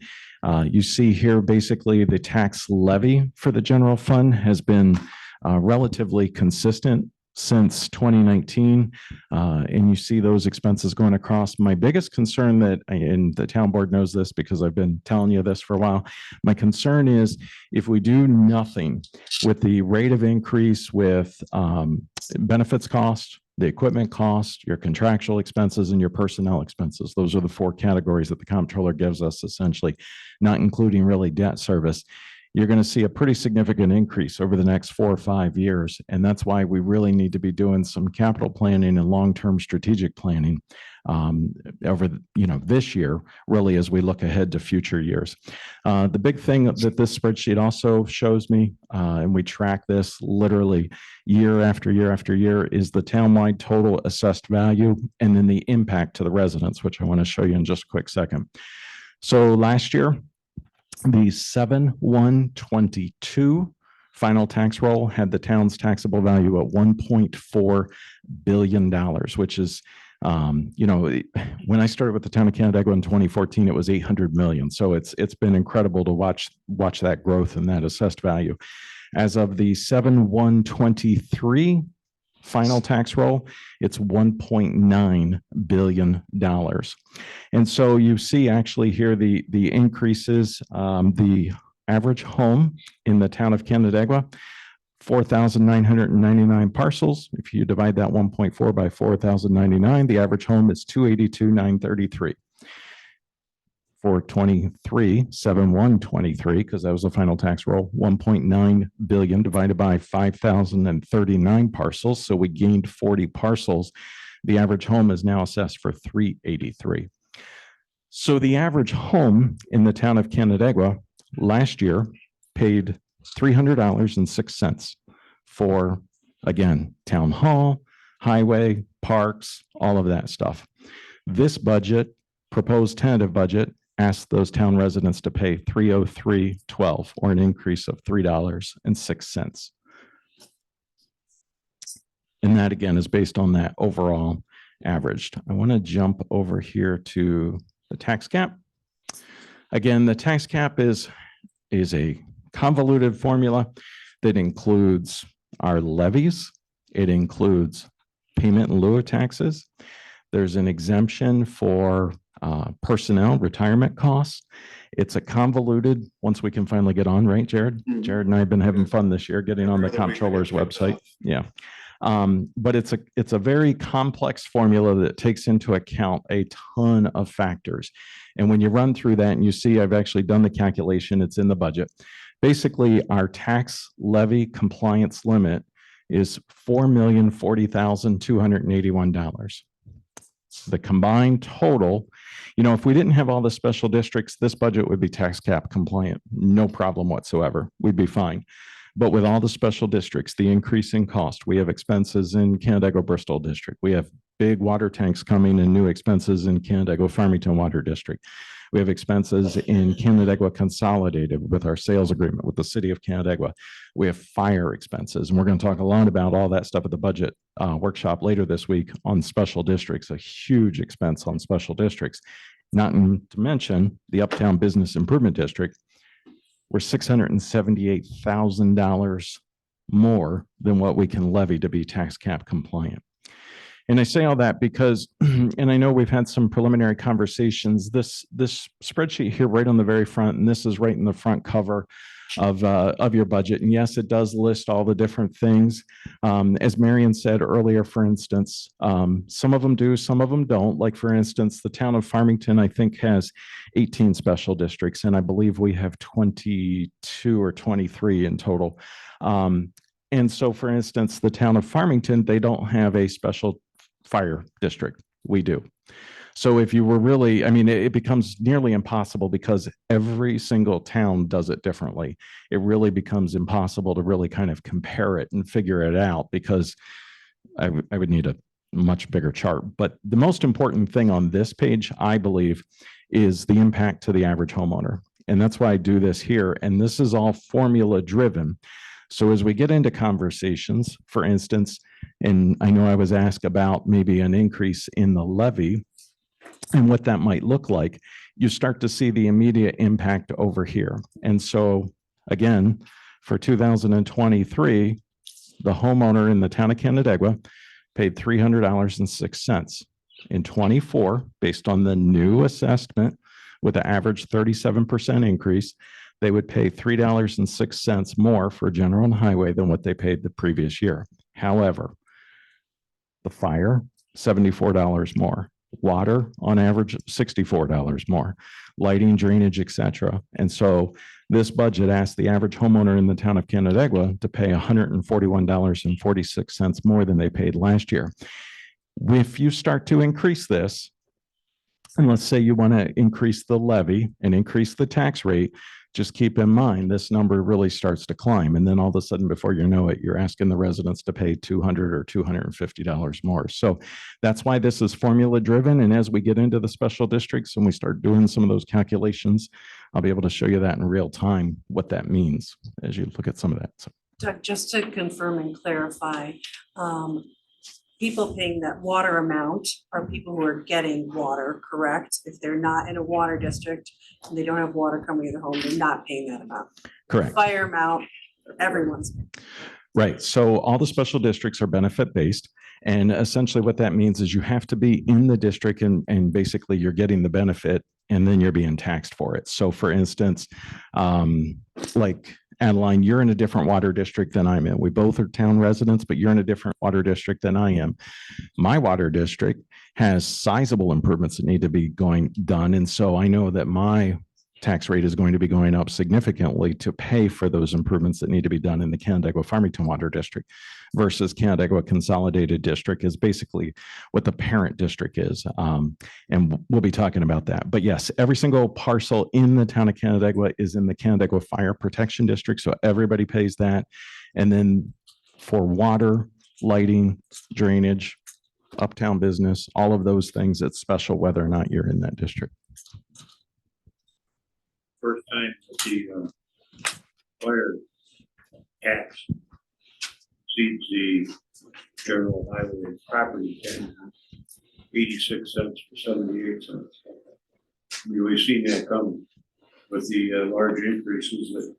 You see here, basically, the tax levy for the general fund has been relatively consistent since 2019. And you see those expenses going across. My biggest concern that, and the town board knows this because I've been telling you this for a while, my concern is if we do nothing with the rate of increase with benefits cost, the equipment cost, your contractual expenses, and your personnel expenses. Those are the four categories that the comptroller gives us, essentially, not including really debt service. You're going to see a pretty significant increase over the next 4 or 5 years. And that's why we really need to be doing some capital planning and long-term strategic planning over this year, really, as we look ahead to future years. The big thing that this spreadsheet also shows me, and we track this literally year after year after year, is the townwide total assessed value and then the impact to the residents, which I want to show you in just a quick second. So last year, the 7/1/22 final tax roll had the town's taxable value at $1.4 billion, which is, when I started with the town of Canandaigua in 2014, it was 800 million. So it's been incredible to watch that growth and that assessed value. As of the 7/1/23 final tax roll, it's $1.9 billion. And so you see actually here the increases, the average home in the town of Canandaigua, 4,999 parcels. If you divide that 1.4 by 4,099, the average home is 282,933. for 23, 7/1/23, because that was the final tax roll, 1.9 billion divided by 5,039 parcels. So we gained 40 parcels. The average home is now assessed for 383. So the average home in the town of Canandaigua last year paid $300.06 for, again, town hall, highway, parks, all of that stuff. This budget, proposed tentative budget, asks those town residents to pay $303.12, or an increase of $3.06. And that again is based on that overall averaged. I want to jump over here to the tax cap. Again, the tax cap is a convoluted formula that includes our levies. It includes payment in lieu of taxes. There's an exemption for personnel retirement costs. It's a convoluted, once we can finally get on, right, Jared? Jared and I have been having fun this year getting on the comptroller's website. Yeah. But it's a very complex formula that takes into account a ton of factors. And when you run through that and you see, I've actually done the calculation, it's in the budget. Basically, our tax levy compliance limit is $4,040,281. The combined total, if we didn't have all the special districts, this budget would be tax cap compliant, no problem whatsoever. We'd be fine. But with all the special districts, the increase in cost, we have expenses in Canandaigua Bristol District. We have big water tanks coming and new expenses in Canandaigua Farmington Water District. We have expenses in Canandaigua Consolidated with our sales agreement with the city of Canandaigua. We have fire expenses, and we're going to talk a lot about all that stuff at the budget workshop later this week on special districts, a huge expense on special districts. Not to mention the Uptown Business Improvement District, we're $678,000 more than what we can levy to be tax cap compliant. And I say all that because, and I know we've had some preliminary conversations, this spreadsheet here right on the very front, and this is right in the front cover of your budget. And yes, it does list all the different things. As Marion said earlier, for instance, some of them do, some of them don't. Like, for instance, the town of Farmington, I think, has 18 special districts, and I believe we have 22 or 23 in total. And so, for instance, the town of Farmington, they don't have a special fire district. We do. So if you were really, it becomes nearly impossible because every single town does it differently. It really becomes impossible to really kind of compare it and figure it out because I would need a much bigger chart. But the most important thing on this page, I believe, is the impact to the average homeowner. And that's why I do this here. And this is all formula driven. So as we get into conversations, for instance, and I know I was asked about maybe an increase in the levy and what that might look like, you start to see the immediate impact over here. And so again, for 2023, the homeowner in the town of Canandaigua paid $300.06. In 24, based on the new assessment with an average 37% increase, they would pay $3.06 more for general and highway than what they paid the previous year. However, the fire, $74 more. Water, on average, $64 more. Lighting, drainage, etc. And so this budget asks the average homeowner in the town of Canandaigua to pay $141.46 more than they paid last year. If you start to increase this, and let's say you want to increase the levy and increase the tax rate, just keep in mind this number really starts to climb. And then all of a sudden, before you know it, you're asking the residents to pay $200 or $250 more. So that's why this is formula driven. And as we get into the special districts and we start doing some of those calculations, I'll be able to show you that in real time, what that means as you look at some of that. So. Doug, just to confirm and clarify, people paying that water amount are people who are getting water, correct? If they're not in a water district and they don't have water coming to their home, they're not paying that amount. Correct. Fire amount, everyone's. Right. So all the special districts are benefit based. And essentially what that means is you have to be in the district and basically you're getting the benefit and then you're being taxed for it. So for instance, like Adeline, you're in a different water district than I'm in. We both are town residents, but you're in a different water district than I am. My water district has sizable improvements that need to be done. And so I know that my tax rate is going to be going up significantly to pay for those improvements that need to be done in the Canandaigua Farmington Water District versus Canandaigua Consolidated District is basically what the parent district is. And we'll be talking about that. But yes, every single parcel in the town of Canandaigua is in the Canandaigua Fire Protection District. So everybody pays that. And then for water, lighting, drainage, uptown business, all of those things, it's special whether or not you're in that district. First time that the fire tax exceeds the general highway property tax, 86 cents to 78 cents. We've seen that come with the large increases that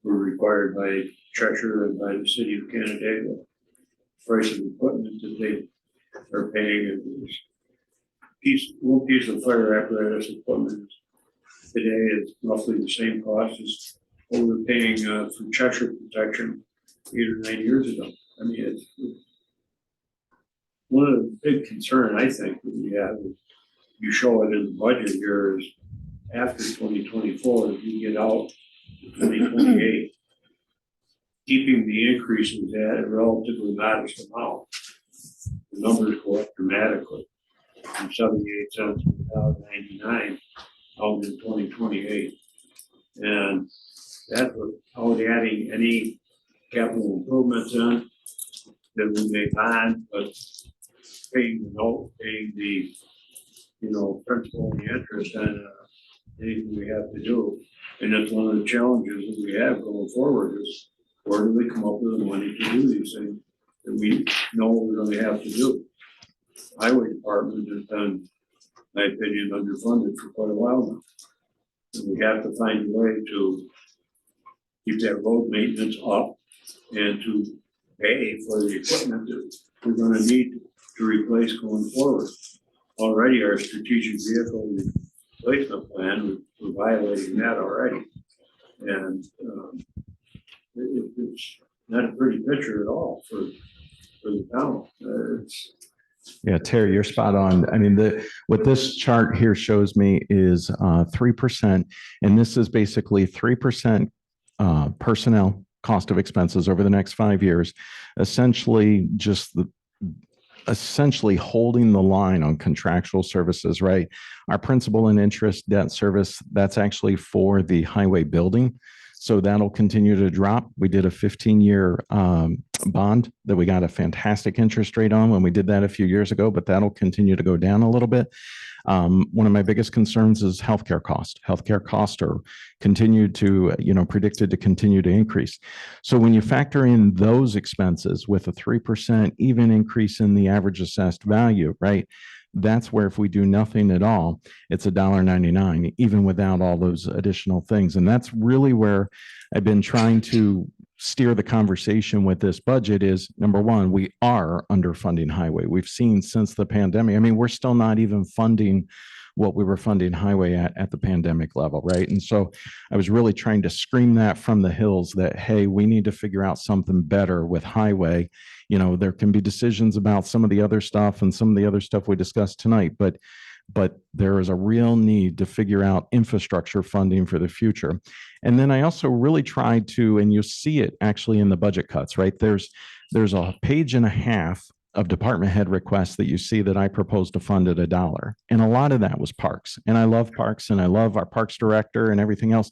were required by Cheshire and by the city of Canandaigua. Price of equipment that they are paying one piece of fire apparatus equipment today is roughly the same cost as what we were paying for Cheshire protection 8 or 9 years ago. I mean, it's one of the big concern I think that we have is you show it in the budget here is after 2024, if you get out to 2028, keeping the increases at a relatively modest amount, the numbers go up dramatically from 78 cents to $1.99 out in 2028. And that's without adding any capital improvements in that we may find, but paying the note, paying the, principal and the interest on anything we have to do. And that's one of the challenges that we have going forward is where do we come up with the money to do these things that we know we're going to have to do. Highway department has been, in my opinion, underfunded for quite a while now. And we have to find a way to keep that road maintenance up and to pay for the equipment that we're going to need to replace going forward. Already our strategic vehicle replacement plan, we're violating that already. And it's not a pretty picture at all for the town. Yeah, Terry, you're spot on. I mean, what this chart here shows me is 3%, and this is basically 3% personnel cost of expenses over the next 5 years, essentially essentially holding the line on contractual services, right? Our principal and interest debt service, that's actually for the highway building. So that'll continue to drop. We did a 15-year bond that we got a fantastic interest rate on when we did that a few years ago, but that'll continue to go down a little bit. One of my biggest concerns is healthcare cost. Healthcare costs are predicted to continue to increase. So when you factor in those expenses with a 3% even increase in the average assessed value, right? That's where if we do nothing at all, it's $1.99, even without all those additional things. And that's really where I've been trying to steer the conversation with this budget is, number one, we are underfunding highway. We've seen since the pandemic, I mean, we're still not even funding what we were funding highway at the pandemic level, right? And so I was really trying to scream that from the hills that, hey, we need to figure out something better with highway. There can be decisions about some of the other stuff and some of the other stuff we discussed tonight, but there is a real need to figure out infrastructure funding for the future. And then I also really tried to, and you see it actually in the budget cuts, right? There's a page and a half of department head requests that you see that I proposed to fund at $1. And a lot of that was parks. And I love parks and I love our parks director and everything else.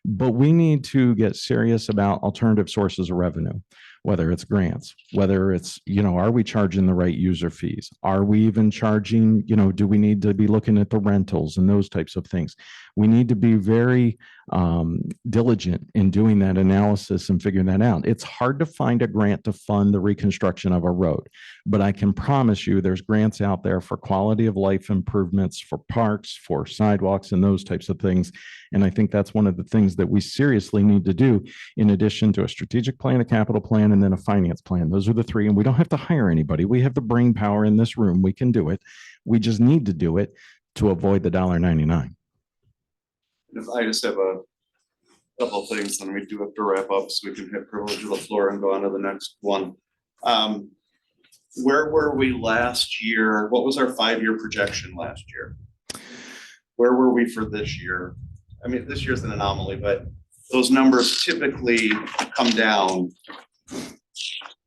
But we need to get serious about alternative sources of revenue, whether it's grants, whether it's, are we charging the right user fees? Are we even charging, do we need to be looking at the rentals and those types of things? We need to be very diligent in doing that analysis and figuring that out. It's hard to find a grant to fund the reconstruction of a road, but I can promise you there's grants out there for quality of life improvements, for parks, for sidewalks, and those types of things. And I think that's one of the things that we seriously need to do in addition to a strategic plan, a capital plan, and then a finance plan. Those are the three, and we don't have to hire anybody. We have the brain power in this room. We can do it. We just need to do it to avoid the $1.99. If I just have a couple of things, then we do have to wrap up so we can hit privilege of the floor and go on to the next one. Where were we last year? What was our 5-year projection last year? Where were we for this year? I mean, this year's an anomaly, but those numbers typically come down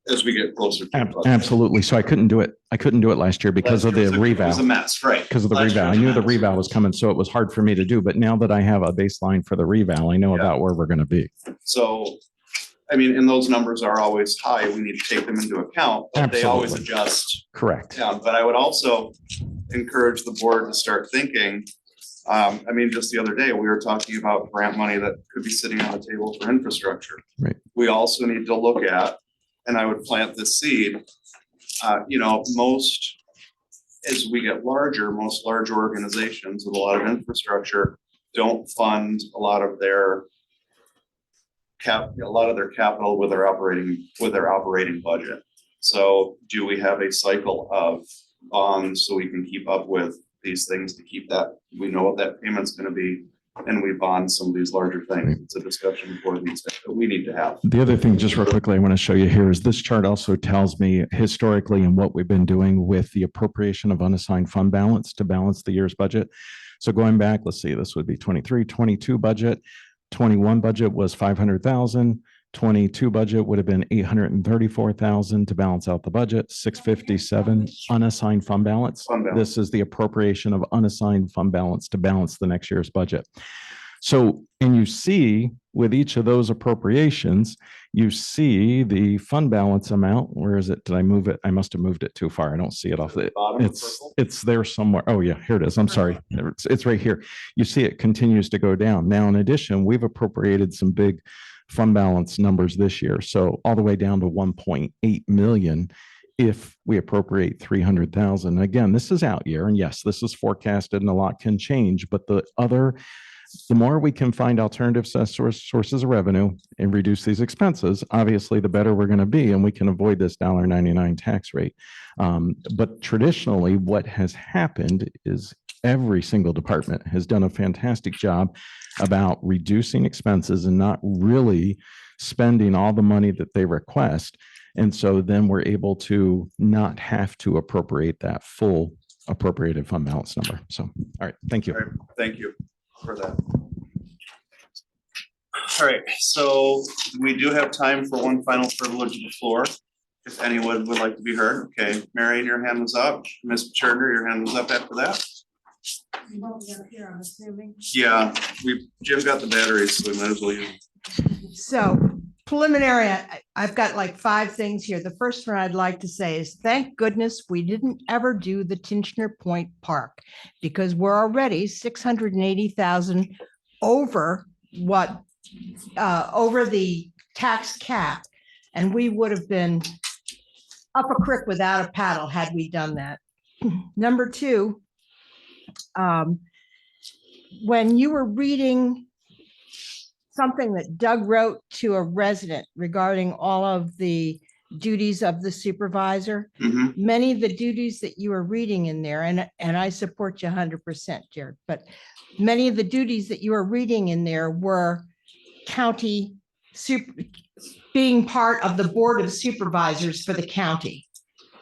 as we get closer to the budget. Absolutely. So I couldn't do it. I couldn't do it last year because of the It was a revow. mess, right? Because of the Last year revow. I was a knew the mess. revow was coming, so it was hard for me to do. But now that I have a baseline for the revow, I know Yeah. about where we're going to be. So, I mean, and those numbers are always high. We need to take them into account, but they always Absolutely. adjust Correct. down. But I would also encourage the board to start thinking. I mean, just the other day, we were talking about grant money that could be sitting on the table for infrastructure. Right. We also need to look at, and I would plant this seed, most, as we get larger, most large organizations with a lot of infrastructure don't fund a lot of their capital with their operating budget. So do we have a cycle of bonds so we can keep up with these things to keep that, we know what that payment's gonna be, and we bond some of these larger things. It's a discussion for these things that we need to have. The other thing, just real quickly, I want to show you here is this chart also tells me historically and what we've been doing with the appropriation of unassigned fund balance to balance the year's budget. So going back, let's see, this would be 23, 22 budget, 21 budget was 500,000. 22 budget would have been 834,000 to balance out the budget, 657 unassigned fund balance. This is the appropriation of unassigned fund balance to balance the next year's budget. So, and you see with each of those appropriations, you see the fund balance amount. Where is it? Did I move it? I must have moved it too far. I don't see it off the, it's there somewhere. Oh yeah, here it is. I'm sorry. It's right here. You see it continues to go down. Now, in addition, we've appropriated some big fund balance numbers this year. So all the way down to 1.8 million if we appropriate 300,000. Again, this is out year, and yes, this is forecasted and a lot can change, but the more we can find alternative sources of revenue and reduce these expenses, obviously the better we're going to be, and we can avoid this $1.99 tax rate. But traditionally, what has happened is every single department has done a fantastic job about reducing expenses and not really spending all the money that they request. And so then we're able to not have to appropriate that full appropriated fund balance number. So, all right, thank you. All right, thank you for that. All right, so we do have time for one final privilege of the floor. If anyone would like to be heard. Okay, Marion, your hand was up. Ms. Turner, your hand was up after that. Here, I'm assuming. Yeah, Jim got the batteries, so we might as well use them. So preliminary, I've got like 5 things here. The first one I'd like to say is thank goodness we didn't ever do the Tinchner Point Park because we're already 680,000 over what, over the tax cap. And we would have been up a creek without a paddle had we done that. Number 2, when you were reading something that Doug wrote to a resident regarding all of the duties of the supervisor, many of the duties that you were reading in there, and I support you 100%, Jared, but many of the duties that you were reading in there were county being part of the board of supervisors for the county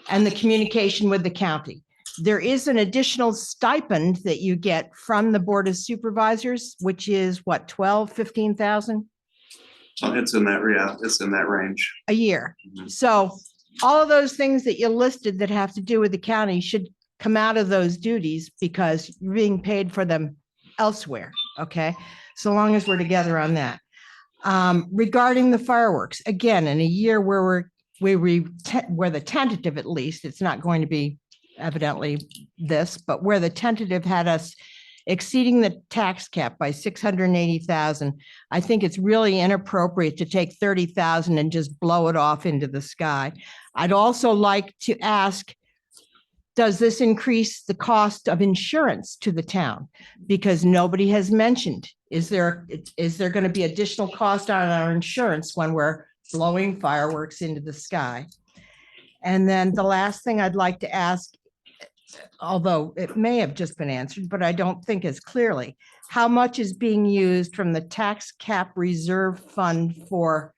and the communication with the county. There is an additional stipend that you get from the Board of Supervisors, which is what, 12, 15,000 It's in that, yeah, it's in that range. a year. So all of those things that you listed that have to do with the county should come out of those duties because you're being paid for them elsewhere. Okay. So long as we're together on that. Regarding the fireworks, again, in a year where where the tentative, at least, it's not going to be evidently this, but where the tentative had us exceeding the tax cap by 680,000, I think it's really inappropriate to take 30,000 and just blow it off into the sky. I'd also like to ask, does this increase the cost of insurance to the town? Because nobody has mentioned, is there going to be additional cost on our insurance when we're blowing fireworks into the sky? And then the last thing I'd like to ask, although it may have just been answered, but I don't think as clearly. How much is being used from the tax cap reserve fund for,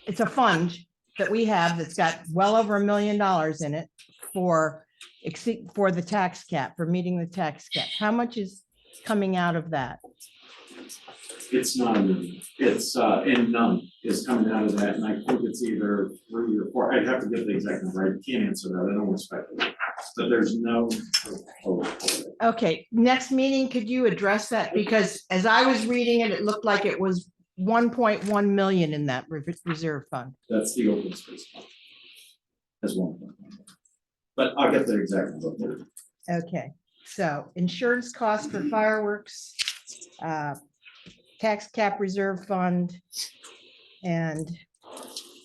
it's a fund that we have that's got well over $1 million in it for the tax cap, for meeting the tax cap. How much is coming out of that? It's not a million, it's, and none is coming out of that, and I think it's either 3 or 4, I'd have to get the exact number, I can't answer that, I don't want to speculate. But there's no. Okay, next meeting, could you address that? Because as I was reading it, it looked like it was 1.1 million in that reserve fund. That's the open space fund. As one. But I'll get the exact number. Okay, so insurance costs for fireworks, tax cap reserve fund, and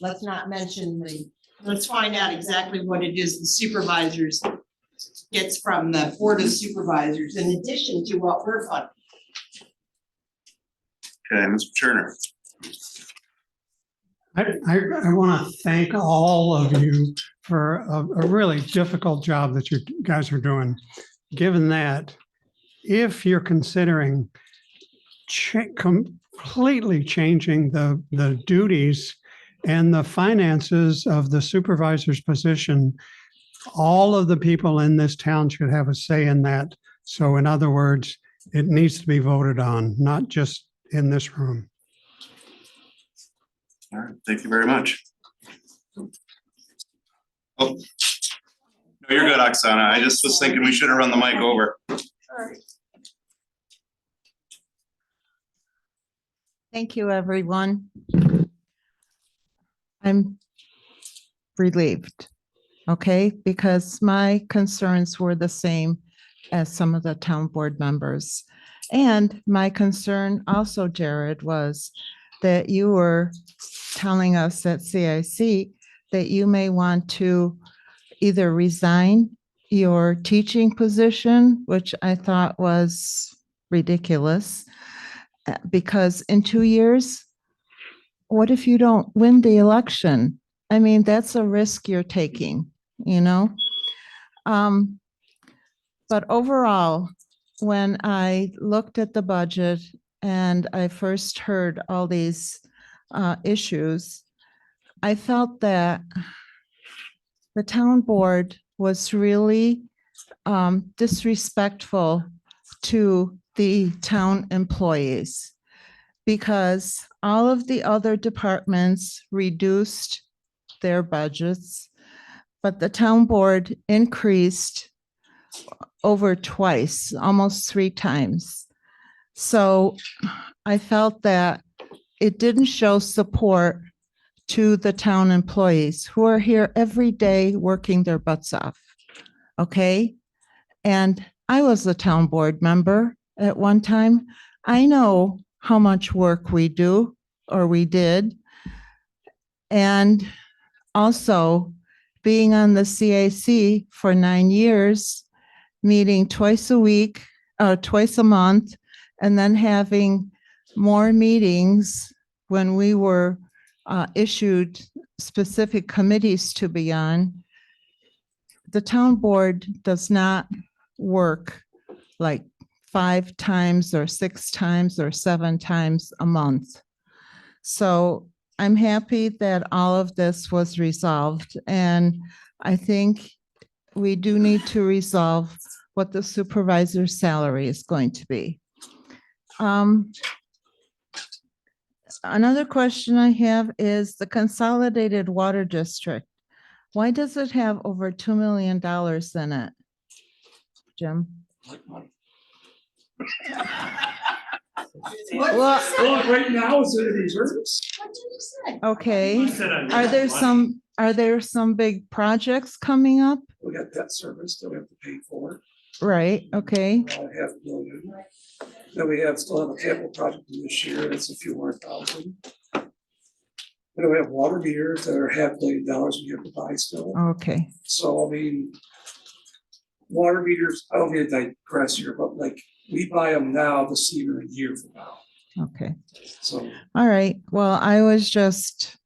let's not mention let's find out exactly what it is the supervisors gets from the Board of Supervisors in addition to what we're funding. Okay, Mr. Turner. I want to thank all of you for a really difficult job that you guys are doing. Given that, if you're considering completely changing the duties and the finances of the supervisor's position, all of the people in this town should have a say in that. So in other words, it needs to be voted on, not just in this room. All right, thank you very much. Oh, no, you're good, Oksana. I just was thinking we should have run the mic over. Thank you, everyone. I'm relieved, okay, because my concerns were the same as some of the town board members. And my concern also, Jared, was that you were telling us at CIC that you may want to either resign your teaching position, which I thought was ridiculous, because in 2 years, what if you don't win the election? I mean, that's a risk you're taking, you know? But overall, when I looked at the budget and I first heard all these issues, I felt that the town board was really disrespectful to the town employees, because all of the other departments reduced their budgets, but the town board increased over twice, almost 3 times. So I felt that it didn't show support to the town employees who are here every day working their butts off. Okay? And I was a town board member at one time. I know how much work we do, or we did. And also being on the CAC for 9 years, meeting twice a week, twice a month, and then having more meetings when we were issued specific committees to be on. The town board does not work like 5 times or 6 times or 7 times a month. So I'm happy that all of this was resolved, and I think we do need to resolve what the supervisor's salary is going to be. Another question I have is the Consolidated Water District. Why does it have over $2 million in it? Jim? Well, right now, is it reserves? Okay, I said I are there want some big projects coming up? We got debt service that we have to pay for, Right, okay, about $500,000. Then we still have a capital project this year, that's a few more thousand. Then we have water meters that are $500,000 we have to buy still. okay. So I mean, water meters, I don't mean to digress here, but like, we buy them now to see them a year from now. Okay, So all right. Well, I was just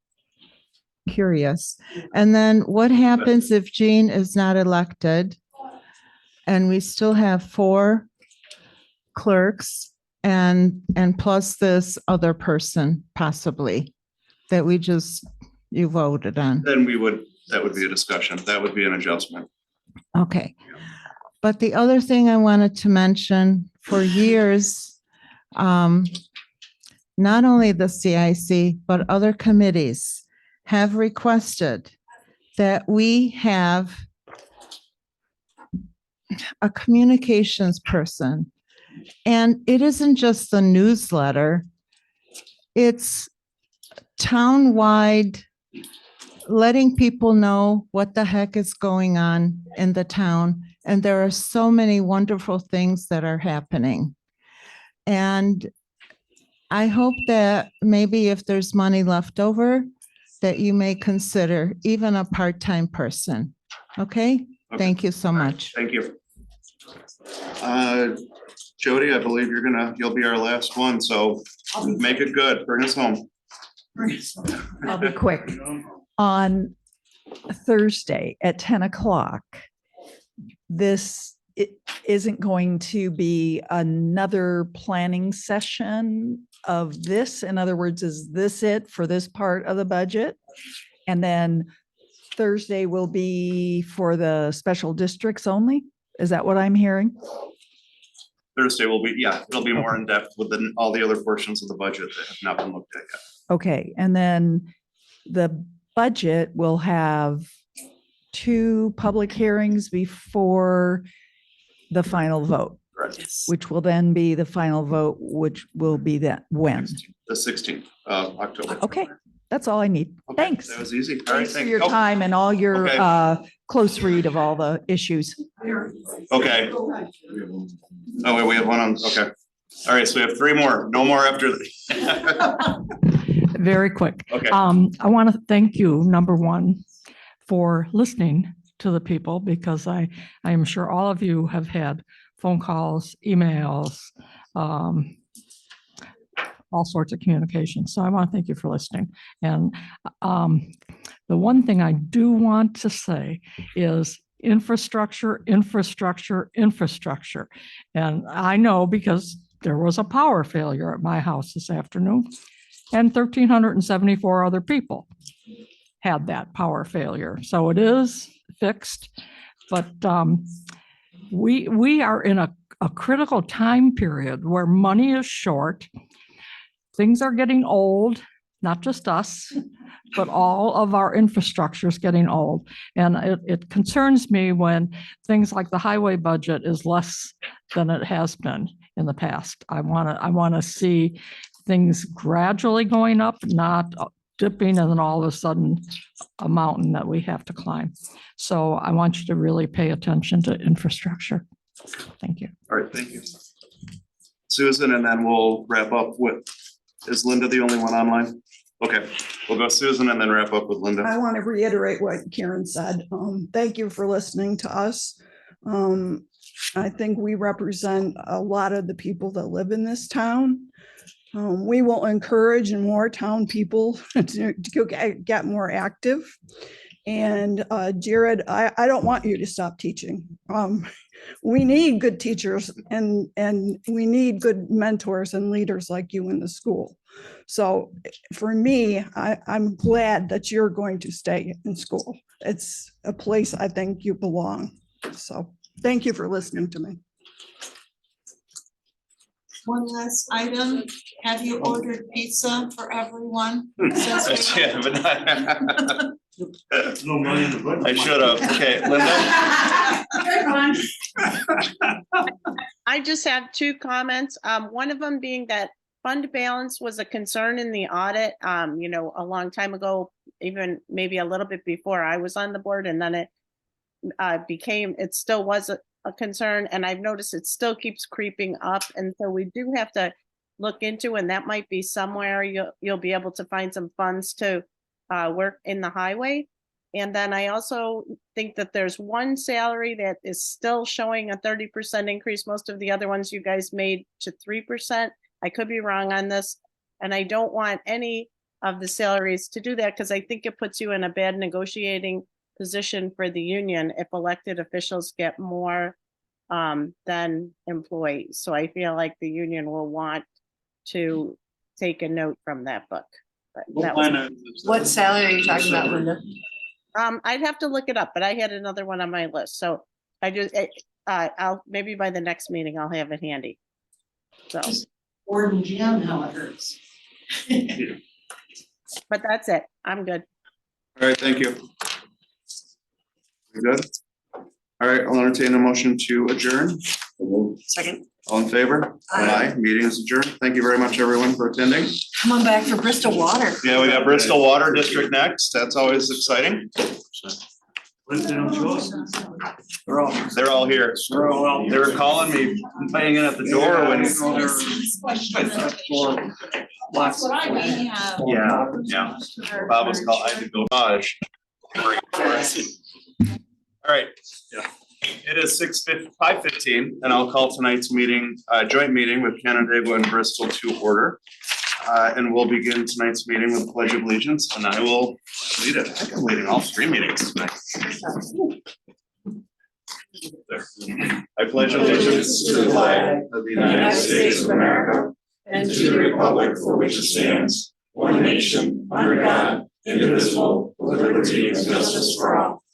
curious. And then what happens if Jean is not elected? And we still have 4 clerks and plus this other person possibly that you voted on. Then that would be a discussion. That would be an adjustment. Okay. But the other thing I wanted to mention, for years, not only the CIC, but other committees have requested that we have a communications person. And it isn't just the newsletter, it's townwide, letting people know what the heck is going on in the town. And there are so many wonderful things that are happening. And I hope that maybe if there's money left over, that you may consider even a part-time person. Okay? Thank you so much. Thank you. Jody, I believe you'll be our last one, so make it good. Bring us home. I'll be quick. On Thursday at 10 o'clock, it isn't going to be another planning session of this. In other words, is this it for this part of the budget? And then Thursday will be for the special districts only? Is that what I'm hearing? Thursday will be, it'll be more in depth within all the other portions of the budget that have not been looked at yet. Okay, and then the budget will have 2 public hearings before the final vote, Correct. which will then be the final vote, which will be that when? The 16th of October. Okay, that's all I need. Okay, Thanks. That was easy. All right, Thanks for your time and all your close read of all the issues. Okay. Oh, wait, we have one on, okay. All right, so we have 3 more, no more after Very quick. Okay. I want to thank you, number one, for listening to the people, because I am sure all of you have had phone calls, emails, all sorts of communication. So I want to thank you for listening. And the one thing I do want to say is infrastructure, infrastructure, infrastructure. And I know because there was a power failure at my house this afternoon, and 1,374 other people had that power failure. So it is fixed, but we are in a critical time period where money is short. Things are getting old, not just us, but all of our infrastructure is getting old. And it concerns me when things like the highway budget is less than it has been in the past. I want to see things gradually going up, not dipping and then all of a sudden a mountain that we have to climb. So I want you to really pay attention to infrastructure. Thank you. All right, thank you. Susan, and then we'll wrap up with, is Linda the only one online? Okay, we'll go Susan and then wrap up with Linda. I want to reiterate what Karen said. Thank you for listening to us. I think we represent a lot of the people that live in this town. We will encourage more town people to get more active. And Jared, I don't want you to stop teaching. We need good teachers and we need good mentors and leaders like you in the school. So for me, I'm glad that you're going to stay in school. It's a place I think you belong. So thank you for listening to me. One last item, have you ordered pizza for everyone? Yeah, but not- No money in the budget. I should have. Okay, Linda? I just have 2 comments. One of them being that fund balance was a concern in the audit, a long time ago, even maybe a little bit before I was on the board, and then it still was a concern, and I've noticed it still keeps creeping up, and so we do have to look into, and that might be somewhere you'll be able to find some funds to work in the highway. And then I also think that there's one salary that is still showing a 30% increase. Most of the other ones you guys made to 3%. I could be wrong on this, and I don't want any of the salaries to do that, because I think it puts you in a bad negotiating position for the union if elected officials get more than employees. So I feel like the union will want to take a note from that book. But that was- What salary are you talking about, Linda? I'd have to look it up, but I had another one on my list, so I just, I'll, maybe by the next meeting, I'll have it handy. So, Gordon Jim, how it hurts. but that's it, I'm good. All right, thank you. We good? All right, I'll entertain a motion to adjourn. Second, All in favor? Aye. Meeting is adjourned. Thank you very much, everyone, for attending. come on back for Bristol Water. Yeah, we got Bristol Water District next. That's always exciting. They're all here. They were calling me, banging at the door when. Yeah. Bob was calling, I had to go dodge. All right. It is 5:15, and I'll call tonight's meeting, joint meeting with Canandaigua and Bristol to order. And we'll begin tonight's meeting with the Pledge of Allegiance, and I will lead it. I think I'm leading all three meetings tonight. I pledge allegiance to the flag of the United States of America and to the republic for which it stands, one nation, under God, indivisible, with liberty and justice for all.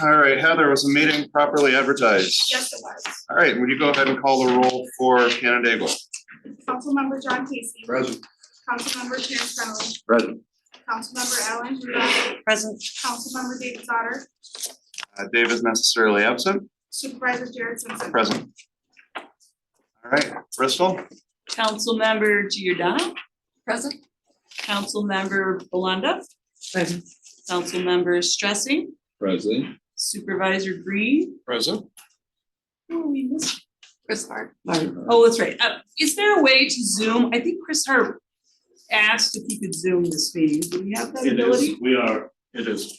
All right, Heather, was the meeting properly advertised? Yes, it was. All right, would you go ahead and call the roll for Canandaigua? Councilmember John Casey. Present. Councilmember Terrence Fennelly. Present. Councilmember Alan Rudolph. Present. Councilmember David Sauter. Dave is necessarily absent. Supervisor Jared Simpson. Present. All right, Bristol? Councilmember Giordano. Present. Councilmember Belanda. Present. Councilmember Stressing. President. Supervisor Green. Present. Oh, we missed Chris Hart. Oh, that's right. Is there a way to Zoom? I think Chris Hart asked if he could Zoom this meeting. Do we have that It ability? is, we are, it is.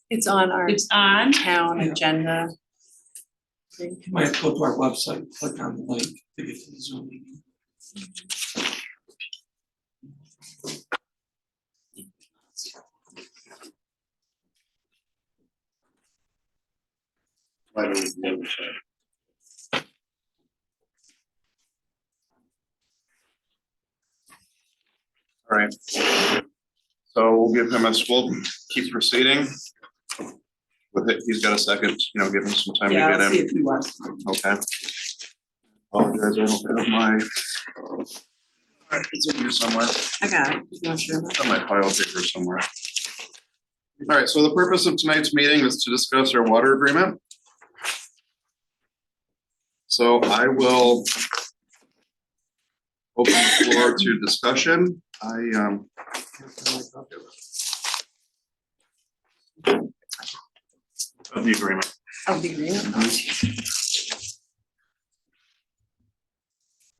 It's on our It's on. town agenda. You might have to go to our website, click on the link to get to the Zoom meeting. Why don't we never say? All right. So we'll give him we'll keep proceeding. With it, he's got a second, give him some time to Yeah, get I'll see in. if he wants. Okay. Apologize, I don't have my. All right, it's in here somewhere. I got it. You want to share that? It's on my pile of paper somewhere. All right, so the purpose of tonight's meeting is to discuss our water agreement. So I will open the floor to discussion. Of the agreement. Of the agreement.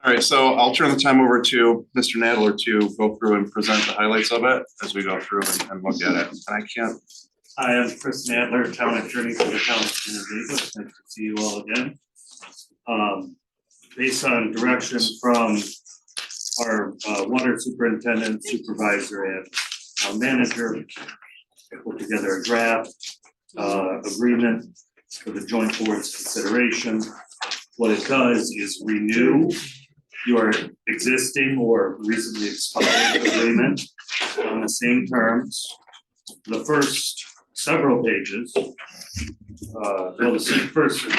All right, so I'll turn the time over to Mr. Nadler to go through and present the highlights of it as we go through and look at it. And I can't. I am Chris Nadler, town attorney for the town of Canandaigua. Nice to see you all again. Based on direction from our water superintendent, supervisor, and manager, I put together a draft agreement for the joint board's consideration. What it does is renew your existing or recently expired agreement on the same terms. The first several pages, the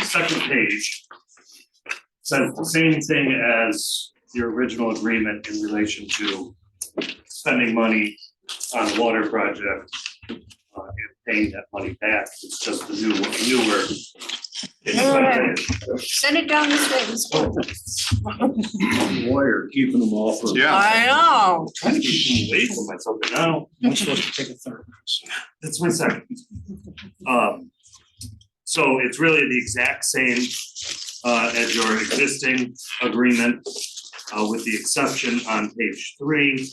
second page says the same thing as your original agreement in relation to spending money on a water project and paying that money back. It's just the newer. Send it down this way. This way. Lawyer, keeping them all from. Yeah. I know. Trying to keep away from myself, but now I'm supposed to take a third. That's my second. So it's really the exact same as your existing agreement, with the exception on page 3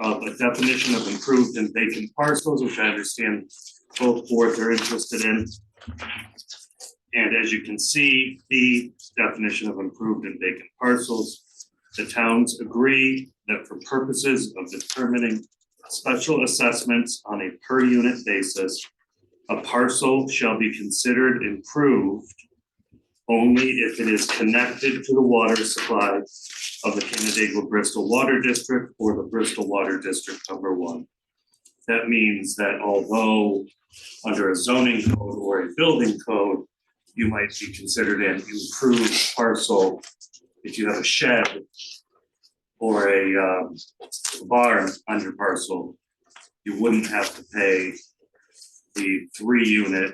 of a definition of improved and vacant parcels, which I understand both boards are interested in. And as you can see, the definition of improved and vacant parcels the towns agree that for purposes of determining special assessments on a per unit basis, a parcel shall be considered improved only if it is connected to the water supply of the Canandaigua Bristol Water District or the Bristol Water District number 1. That means that although under a zoning code or a building code, you might be considered an improved parcel if you have a shed or a barn on your parcel, you wouldn't have to pay the 3-unit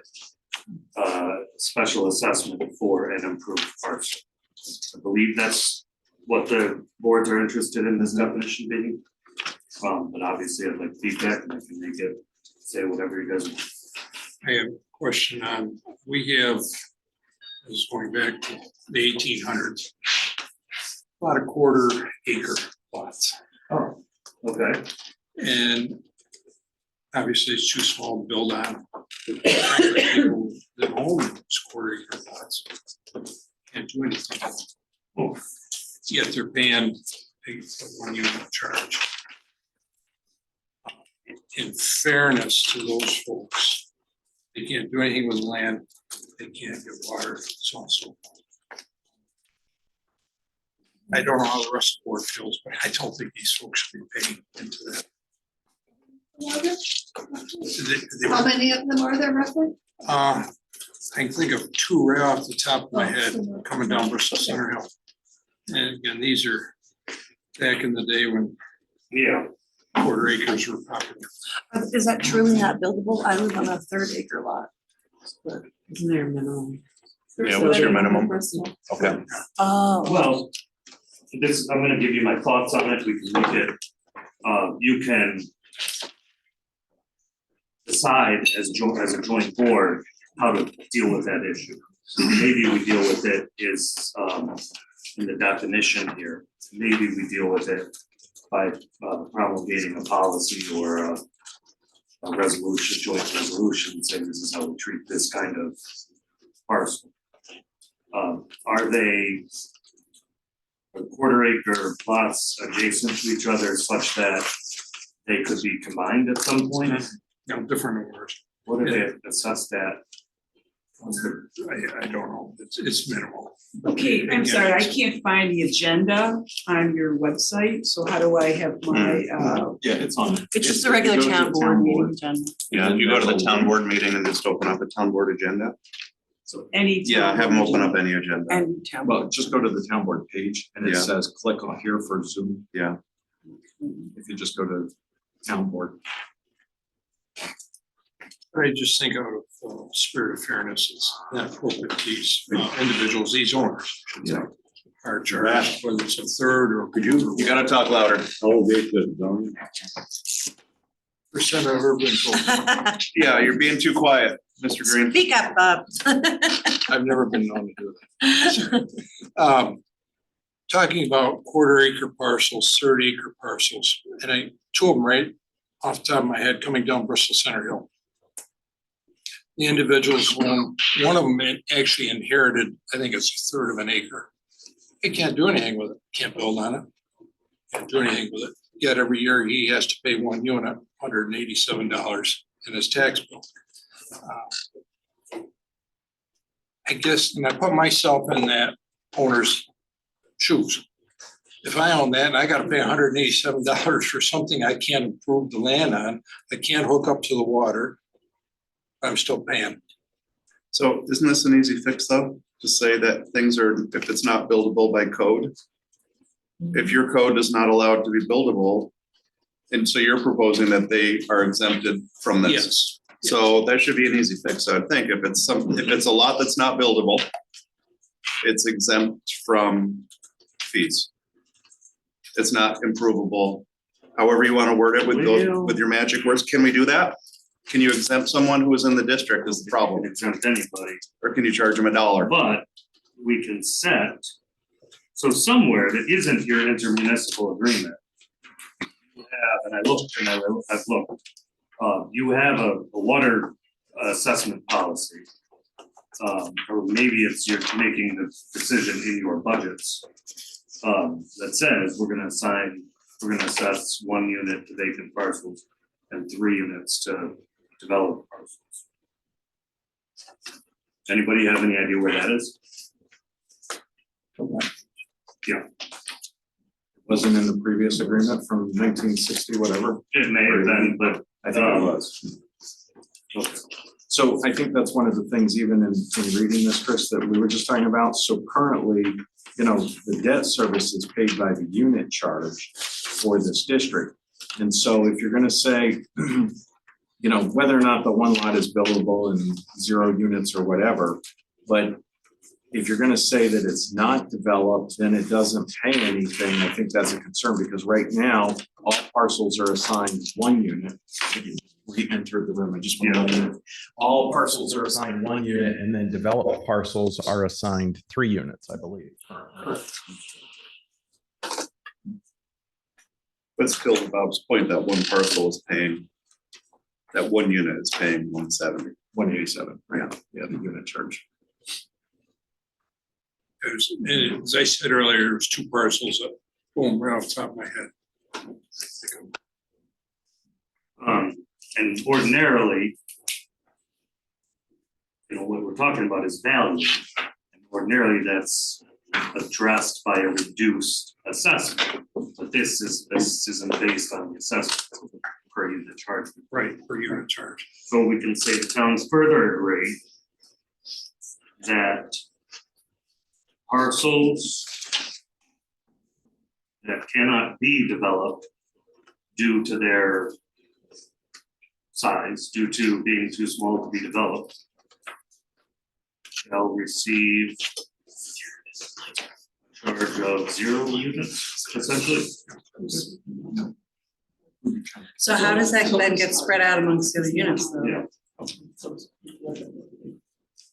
special assessment for an improved parcel. I believe that's what the boards are interested in this definition being. But obviously I'd like feedback and I can make it say whatever you guys want. I have a question on, we have, this is going back to the 1800s, about a quarter acre lots. Oh, okay. And obviously it's too small to build on. People that own those quarter acre lots can't do anything. Yet they're paying a 1-unit charge. In fairness to those folks, they can't do anything with land, they can't get water, so on and so forth. I don't know how the rest of the board feels, but I don't think these folks should be paying into that. How many of them are there roughly? I can think of 2 right off the top of my head coming down Bristol Center Hill. And again, these are back in the day when quarter acres were popular. Is that truly not buildable? I live on a 3rd acre lot. But isn't there a minimum? Yeah, what's your minimum? Okay. Oh. Well, this, I'm gonna give you my thoughts on it, we can make it, you can decide as a joint board how to deal with that issue. So maybe we deal with it is, in the definition here, maybe we deal with it by promulgating a policy or a resolution, joint resolution, saying this is how we treat this kind of parcel. Are they quarter acre plots adjacent to each other such that they could be combined at some point? No, different owners. What do they assess that? I don't know, it's minimal. Okay, I'm sorry, I can't find the agenda on your website, so how do I have my, Yeah, it's on. It's just a regular town board meeting agenda. Yeah, you go to the town board meeting and just open up a town board agenda. so any. Yeah, have them open up any agenda. And town. Well, just go to the town board page and it Yeah. says click on here for Zoom. Yeah. If you just go to town board. I just think out of spirit of fairness, it's not appropriate to these individuals, these owners. should say, are charged, whether it's a 3rd or. Could you gotta talk louder. Percent of urban folk. Yeah, you're being too quiet, Mr. Green. Speak up, Bob. I've never been known to do that. Talking about quarter acre parcels, 3rd acre parcels, and 2 of them right off the top of my head coming down Bristol Center Hill. The individuals, one of them actually inherited, I think it's 1/3 of an acre. He can't do anything with it, can't build on it, can't do anything with it. Yet every year he has to pay 1 unit, $187 in his tax bill. I guess, and I put myself in that owner's shoes. If I own that and I gotta pay $187 for something I can't improve the land on, I can't hook up to the water, I'm still paying. So isn't this an easy fix though? To say that things are, if it's not buildable by code. If your code is not allowed to be buildable, and so you're proposing that they are exempted from this. Yes. So that should be an easy fix, I would think. If it's a lot that's not buildable, it's exempt from fees. It's not improvable. However you want to word it with with your magic words. Can we do that? Can you exempt someone who is in the district is the problem? Exempt anybody, Or can you charge them $1? but we can set, so somewhere that isn't your intermunicipal agreement. You have, and I looked and I've looked, you have a water assessment policy. Or maybe it's you're making the decision in your budgets. that says we're gonna assess 1 unit to vacant parcels and 3 units to developed parcels. Anybody have any idea where that is? Yeah, Wasn't in the previous agreement from 1960, whatever. it may have been, but I think it was. okay. So I think that's one of the things, even in reading this, Chris, that we were just talking about. So currently, the debt service is paid by the unit charge for this district. And so if you're gonna say, whether or not the one lot is buildable and 0 units or whatever, but if you're gonna say that it's not developed, then it doesn't pay anything. I think that's a concern because right now, all parcels are assigned 1 unit. Re-entered the room, I just want to. All parcels are assigned 1 unit and then developed parcels are assigned 3 units, I believe. But still, to Bob's point, that one parcel is paying, that 1 unit is paying 170. 187, right? Yeah, the unit charge. As I said earlier, there's 2 parcels that boom right off the top of my head. And ordinarily, what we're talking about is value. And ordinarily, that's addressed by a reduced assessment. But this isn't based on the assessment per unit charge. Right, per unit charge. So we can say the towns further agree that parcels that cannot be developed due to their size, due to being too small to be developed, shall receive charge of 0 units, essentially. So how does that then get spread out amongst the other units though? Yeah.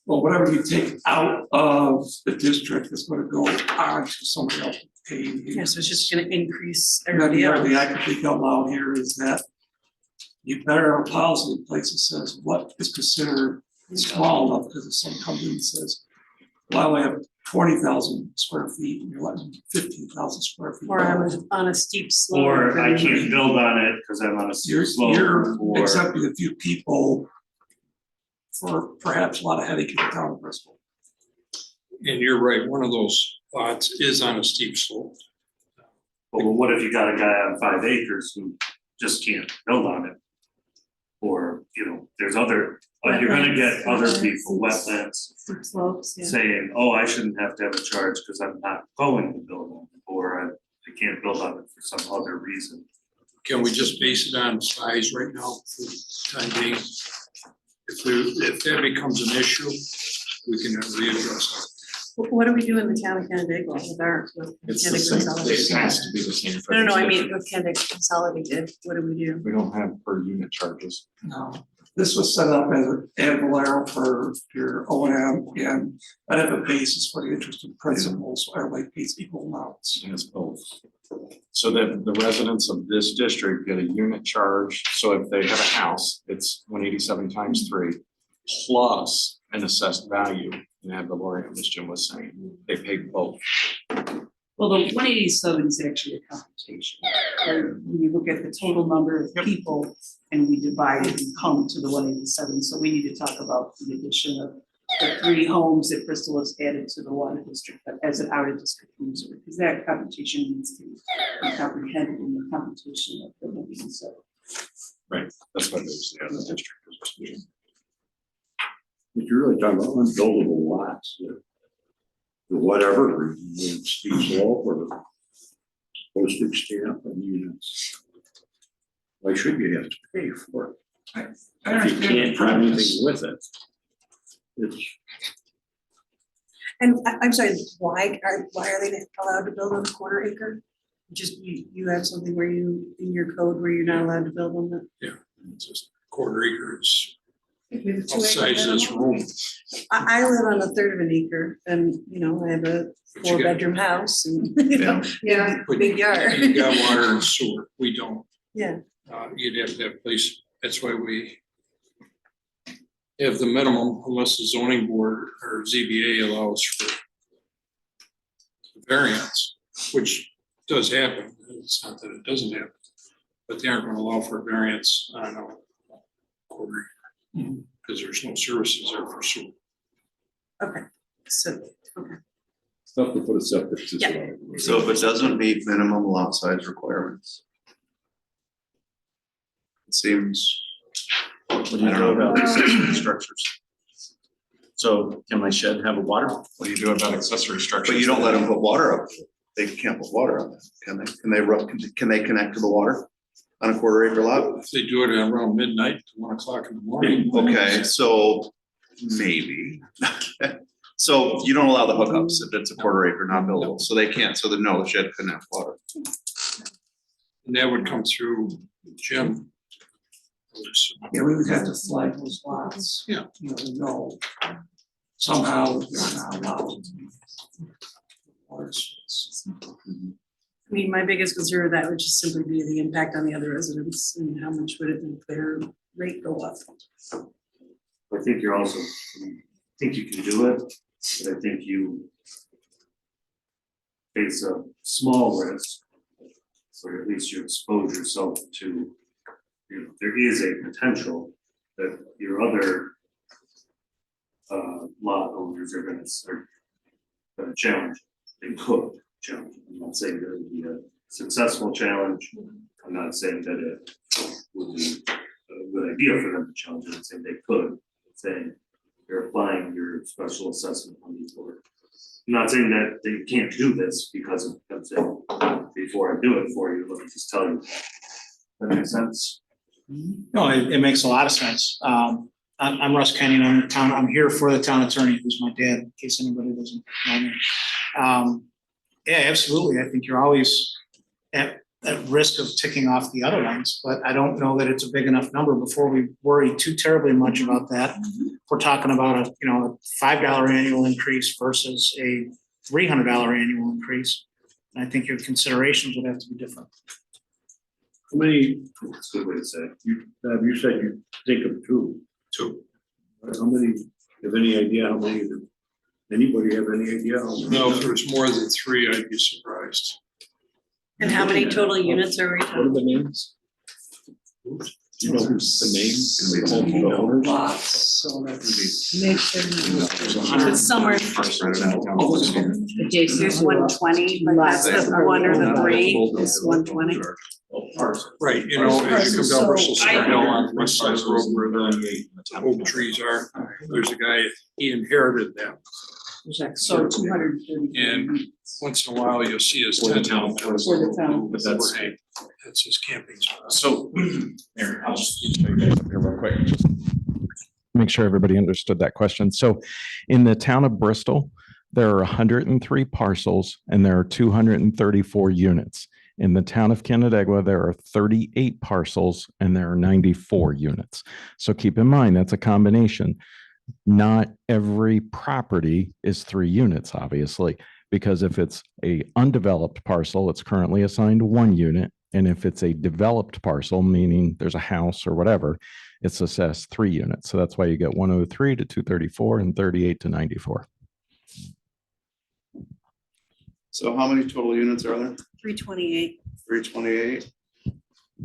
Well, whatever you take out of the district is gonna go on to somebody else paying. Yeah, so it's just gonna increase And then everybody the other thing else. I can think out loud here is that you better have a policy in place that says what is considered small enough, because if someone comes in and says, well, I have 20,000 square feet, and you're letting 15,000 square feet. Or I'm on a steep slope. Or I can't build on it because I'm on a steep slope. You're or- accepting a few people for perhaps a lot of headache in the town of Bristol. And you're right, one of those lots is on a steep slope. Well, what if you got a guy on 5 acres who just can't build on it? Or, there's other, you're gonna get other people, wetlands, Steep slopes, yeah. saying, oh, I shouldn't have to have a charge because I'm not going to build on it, or I can't build on it for some other reason. Can we just base it on size right now for the time being? If that becomes an issue, we can readdress it. What do we do in the town of Canandaigua with our? It's the same, it has to be the same. for No, I the mean, district. with Canandaigua Consolidated, what do we do? We don't have per unit charges. No, this was set up as an ad valorem for your O and M, and I have a basis for the interest and principal, so everybody pays equal amounts. It's both. So that the residents of this district get a unit charge. So if they have a house, it's 187 times 3 plus an assessed value. And ad valorem, as Jim was saying, they pay both. Well, the 187 is actually a computation. When you look at the total number of people and we divide it, we come to the 187. So we need to talk about the addition of the 3 homes that Bristol has added to the water district as an out of district user, because that computation needs to be comprehended in the computation of the 187. Right, that's why there's the other district. If you're really talking about unbuildable lots, for whatever reason, steep slope or postage stamp, why should you have to pay for it? I If you understand the can't do anything premise. with it, it's, And I'm sorry, why are they allowed to build on a quarter acre? Just you have something where you, in your code where you're not allowed to build on that? Yeah, it's just quarter acres. We have a 2 acre Outside this minimum. room. I live on a third of an acre and, I have a But you 4-bedroom house and, Yeah. But big yard. You got water and sewer, we don't. Yeah. You'd have to have place, that's why we have the minimum unless the zoning board or ZBA allows for variance. which does happen, it's not that it doesn't happen, but they aren't gonna allow for a variance on a quarter acre, because there's no services there for sewer. Okay, so, okay. Stuff to put a septic system Yeah. on. So if it doesn't meet minimum lot size requirements. It seems, I What do you don't do know, about accessory structures. So can my shed have a water? What do you do about accessory structures? But you don't let them put water up. They can't put water on it, can they? Can they connect to the water on a quarter acre lot? If they do it around midnight to 1 o'clock in the morning. Okay, so maybe. So you don't allow the hookups if it's a quarter acre not buildable, so they can't, so the shed couldn't have water. And that would come through Jim. Yeah, we would have to flag those lots. Yeah. No. Somehow they're not allowed. Water source. I mean, my biggest concern with that would just simply be the impact on the other residents and how much would it make their rate go up? I think you're also, I think you can do it, but I think you face a small risk. Or at least you expose yourself to, there is a potential that your other lot owners are gonna challenge. They could challenge. I'm not saying that it would be a successful challenge. I'm not saying that it would be a good idea for them to challenge it. I'm saying they could, saying you're applying your special assessment on these board. I'm not saying that they can't do this because of, I'm saying, before I do it for you, let me just tell you. That makes sense? No, it makes a lot of sense. I'm Russ Kenyon, I'm here for the town attorney, who's my dad, in case anybody doesn't know me. Yeah, absolutely. I think you're always at risk of ticking off the other ones, but I don't know that it's a big enough number before we worry too terribly much about that. We're talking about a $5 annual increase versus a $300 annual increase. And I think your considerations would have to be different. How many, that's a good way to say it. You said you think of two. Two. How many, have any idea how many of them? Anybody have any idea? How many? No, if there's more than 3, I'd be surprised. And how many total units are we What are talking? the names? Do you know who's the name? Lots, so that's. Because some are, there's 120, but that's the 1 or the 3 is 120. Right, as you come down Bristol Center Hill on the west side of the road where the oak trees are, there's a guy, he inherited them. So 230. And once in a while, you'll see his tent down. For the town. But that's his camping spot. So, Here, I'll just show you guys up here real quick. Just make sure everybody understood that question. So in the town of Bristol, there are 103 parcels and there are 234 units. In the town of Canandaigua, there are 38 parcels and there are 94 units. So keep in mind, that's a combination. Not every property is 3 units, obviously, because if it's a undeveloped parcel, it's currently assigned 1 unit. And if it's a developed parcel, meaning there's a house or whatever, it's assessed 3 units. So that's why you get 103 to 234 and 38 to 94. so how many total units are there? 328. 328.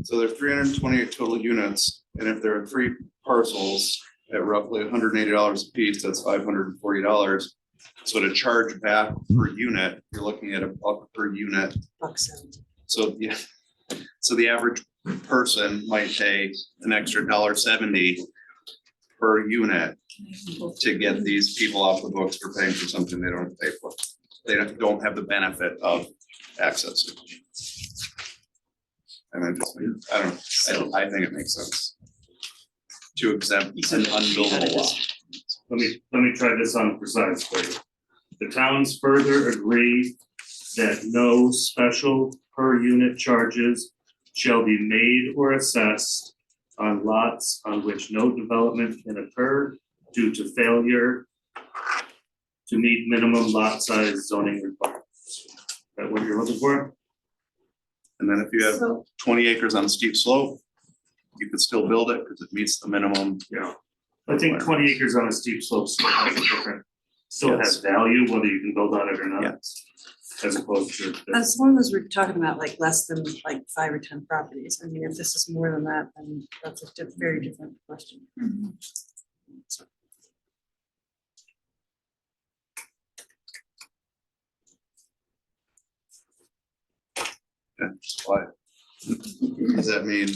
So there are 328 total units, and if there are 3 parcels at roughly $180 a piece, that's $540. So to charge back per unit, you're looking at $1 per unit. $1.70. So yeah, so the average person might pay an extra $1.70 per unit to get these people off the books for paying for something they don't have to pay for. They don't have the benefit of access. And I think it makes sense to exempt an unbuildable lot. Let me try this on precise for you. The towns further agree that no special per unit charges shall be made or assessed on lots on which no development can occur due to failure to meet minimum lot size zoning requirements. Is that what you're looking for? And then if you have 20 acres on a steep slope, you could still build it because it meets the minimum. Yeah. I think 20 acres on a steep slope still has value, whether you can build on it or not. as opposed to. As long as we're talking about like less than like 5 or 10 properties, I mean, if this is more than that, then that's a very different question. Why? Does that mean?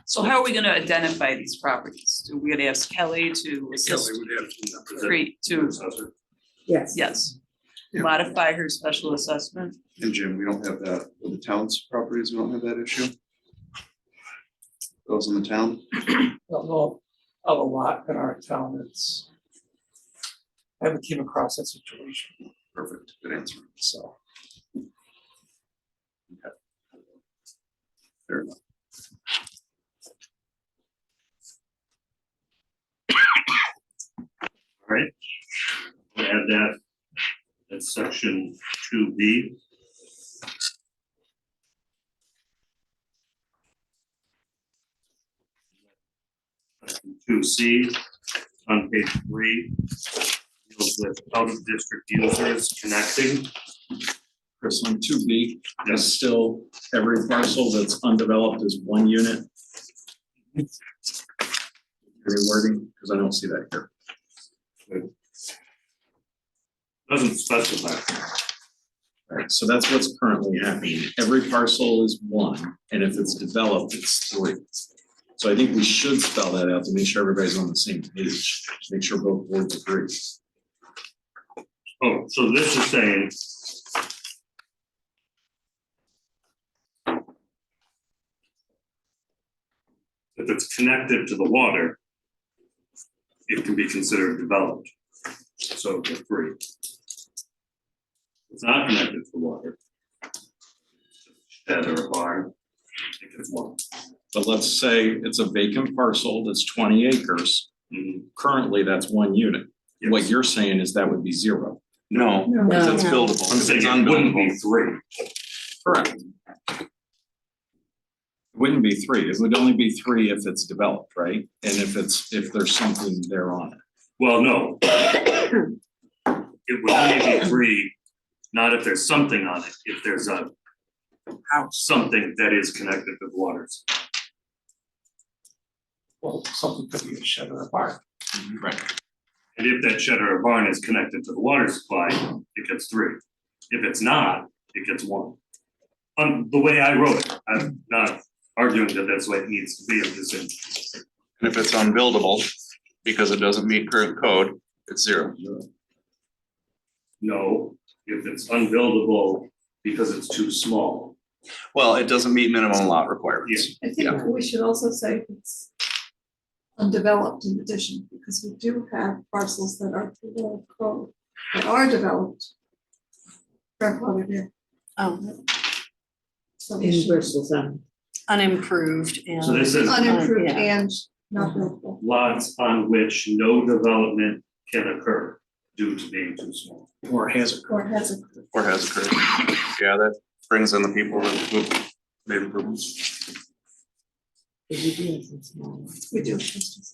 So how are we gonna identify these properties? Are we gonna ask Kelly to assist? Kelly would have to. Create to, Yes. yes, Yeah. modify her special assessment. And Jim, we don't have that, with the town's properties, we don't have that issue. Those in the town, Don't know of a lot in our town that's. I haven't came across that situation, perfect, good answer. so. Fair enough. All right. Add that, that's section 2B. Section 2C on page 3 deals with out of district users connecting. Chris, on 2B, is still every parcel that's undeveloped is 1 unit. Rewording, because I don't see that here. Doesn't specify. All right, so that's what's currently happening. Every parcel is 1, and if it's developed, it's 3. So I think we should spell that out to make sure everybody's on the same page, to make sure both boards agree. Oh, so this is saying. If it's connected to the water, it can be considered developed. So the 3. It's not connected to the water. Shed or a barn, I think it's 1. But let's say it's a vacant parcel that's 20 acres. Currently, that's 1 unit. What you're saying is that would be 0. No, because it's buildable. I'm saying it wouldn't be 3. Correct. It wouldn't be 3. It would only be 3 if it's developed, right? And if there's something there on it. Well, no. It would only be 3, not if there's something on it, if there's a something that is connected to the waters. Well, something could be a shed or a barn. Right. And if that shed or a barn is connected to the water supply, it gets 3. If it's not, it gets 1. The way I wrote it, I'm not arguing that that's what it needs to be, I'm just saying. And if it's unbuildable, because it doesn't meet current code, it's 0. No, if it's unbuildable because it's too small. Well, it doesn't meet minimum lot requirements. I think we should also say it's undeveloped in addition, because we do have parcels that are below code, that are developed. Grandfathered in. Oh. So we should- Unimproved and. So this is- Unimproved Yeah. and not buildable. Lots on which no development can occur due to being too small. Or has occurred. Or has a. Or has occurred. Yeah, that brings in the people that would made improvements. We do.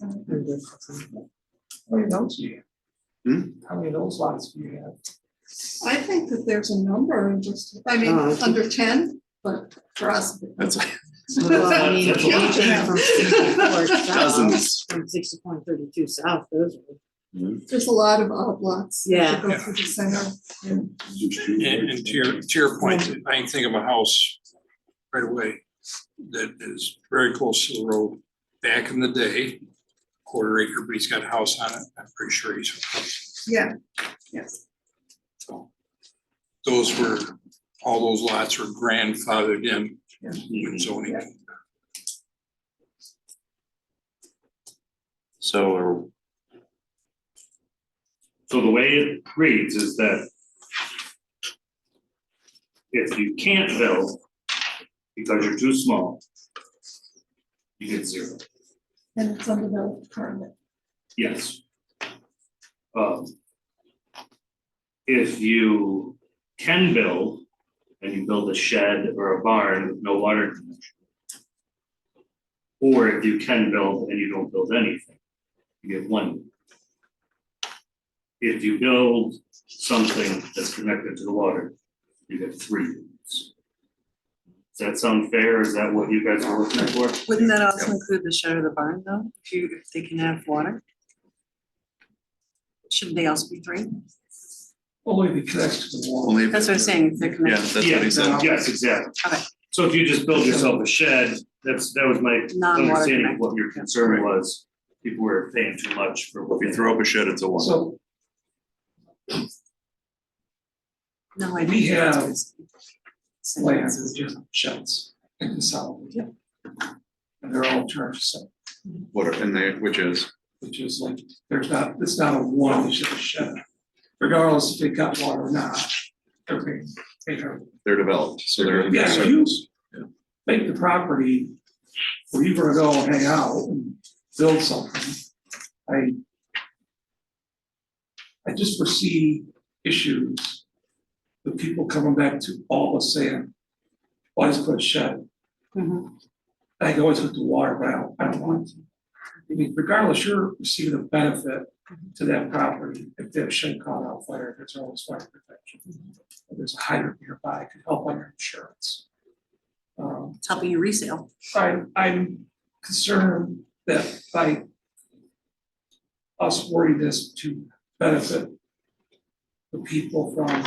How many of those do you Hmm? have? How many of those lots do you have? I think that there's a number and just, I mean, under 10, but for us. That's Well, I mean, That's a lot. changing from 64 south, Dozens. From 60.32 south, there's a lot of odd lots. that Go through the center. And to your point, I can think of a house right away that is very close to the road. Back in the day, 1/4 acre, but he's got a house on it. I'm pretty sure he's. Yeah, yes. So those were, all those lots were grandfathered in with zoning. So So the way it reads is that if you can't build because you're too small, you get 0. And it's undeveloped currently. Yes. If you can build and you build a shed or a barn with no water connection, or if you can build and you don't build anything, you get 1. if you build something that's connected to the water, you get 3 units. Does that sound fair? Is that what you guys are looking for? Wouldn't that also include the shed or the barn though, if they can have water? Shouldn't they also be 3? Only if it connects to the wall. Only That's what I'm saying, if they're connected. that's what he said. Yes, exactly. Okay. So if you just build yourself a shed, that was my Non-water understanding of connected. what your concern was. People were paying too much for what If you throw up a shed, it's a 1. So No, I. we have lands Lands. that just sheds in the south. And they're all charged separate, What are, and they, which is? which is like, it's not a one shed. Regardless if they got water or not, they're paying. They're developed, so they're. Yeah, if you make the property where you're gonna go and hang out and build something, I just foresee issues with people coming back to all of us saying, well, I just put a shed. I can always put the water, but I don't want to. I mean, regardless, you're receiving a benefit to that property if that shed caught on fire, there's always fire protection. If there's a hydrant nearby, it could help on your insurance. It's helping you resale. I'm concerned that by us wording this to benefit the people from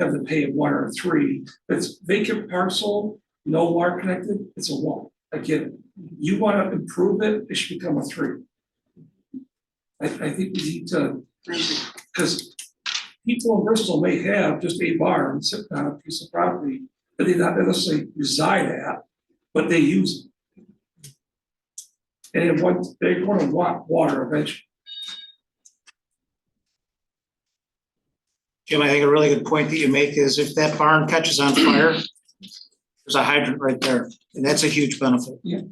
having to pay 1 or 3, it's vacant parcel, no water connected, it's a 1. I get it. You want to improve it, it should become a 3. I think we need to, because people in Bristol may have just a barn sitting on a piece of property that they not necessarily reside at, but they use it. And they're going to want water eventually. Jim, I think a really good point that you make is if that barn catches on fire, there's a hydrant right there, and that's a huge benefit. Yeah.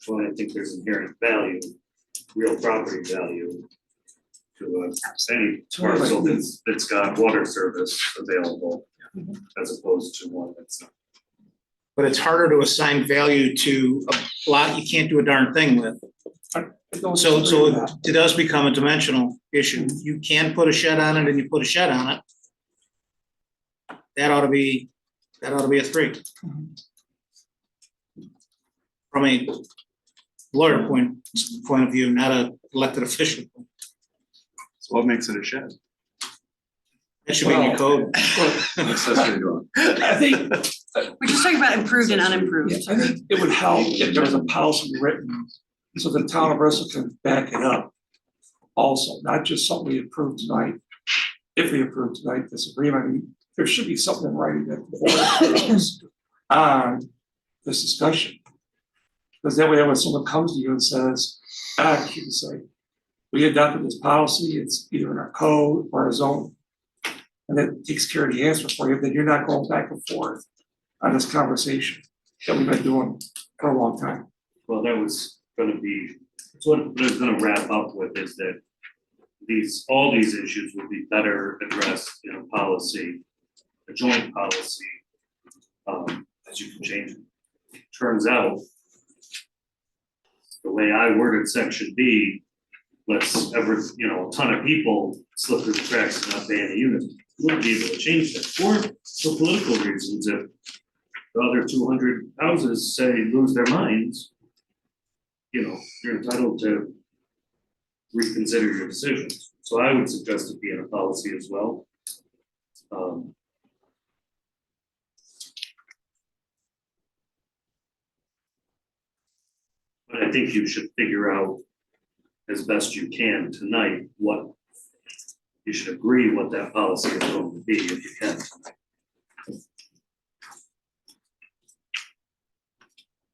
Well, I think there's inherent value, real property value to any parcel that's got water service available as opposed to one that's not. But it's harder to assign value to a lot you can't do a darn thing with. So it does become a dimensional issue. You can put a shed on it and you put a shed on it. That ought to be a 3. From a lawyer point of view, not a elected official. So what makes it a shed? That should be in your code. Accessory dwelling. I think. We're just talking about improved and unimproved. I think it would help if there was a policy written, so the town of Bristol can back it up. Also, not just something we approved tonight. If we approve tonight, this agreement, I mean, there should be something in writing that the board approves on this discussion. Because that way, when someone comes to you and says, you can say, we adopted this policy, it's either in our code or our zone. And that takes care of the answer for you, then you're not going back and forth on this conversation that we've been doing for a long time. Well, that was gonna be, it's what I was gonna wrap up with is that all these issues would be better addressed in a policy, a joint policy, as you can change it. Turns out, the way I worded section B, lets a ton of people slip through the cracks and not pay any units. We wouldn't be able to change that, or for political reasons, if the other 200 houses say lose their minds, you're entitled to reconsider your decisions. So I would suggest it be in a policy as well. But I think you should figure out as best you can tonight what you should agree what that policy is going to be if you can tonight.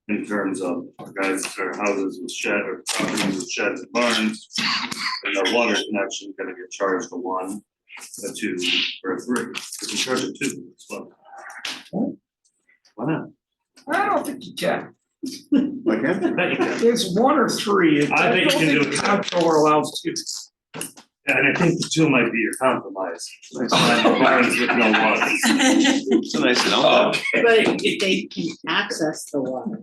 In terms of guys or houses with shed or properties with sheds and barns, and our water connection gonna get charged a 1, a 2, or a 3. We can charge a 2 as well. Why not? I don't think you can. Why can't I bet you can. It's 1 or 3. I bet you can do think it. the comptroller allows 2. And I think the two might be your compromise. Barns with no water. It's a nice enough. But if they can access the water,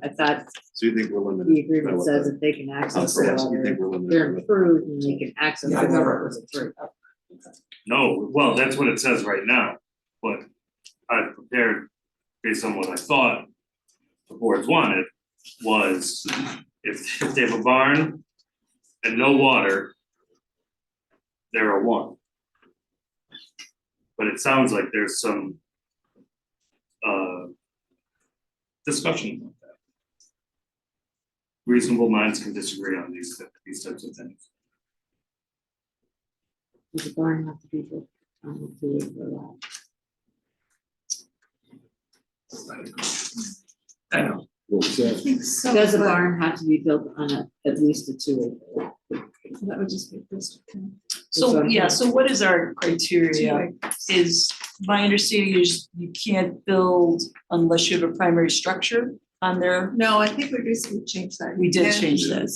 I thought So you think we're limited? the agreement says if they can access the Yes, you think we're water, limited? they're improved and they can access Yeah, the I never water, heard was it free? No, well, that's what it says right now, but I prepared based on what I thought the boards wanted was if they have a barn and no water, they're a 1. But it sounds like there's some discussion about that. Reasonable minds can disagree on these types of things. Does the barn have to be built on the field for that? I know. Does the barn have to be built on at least a 2 acre? That would just be Bristol. So, yeah, so what is our criteria? Is, my understanding is you can't build unless you have a primary structure on there? No, I think we recently changed that. We did Yeah. change that.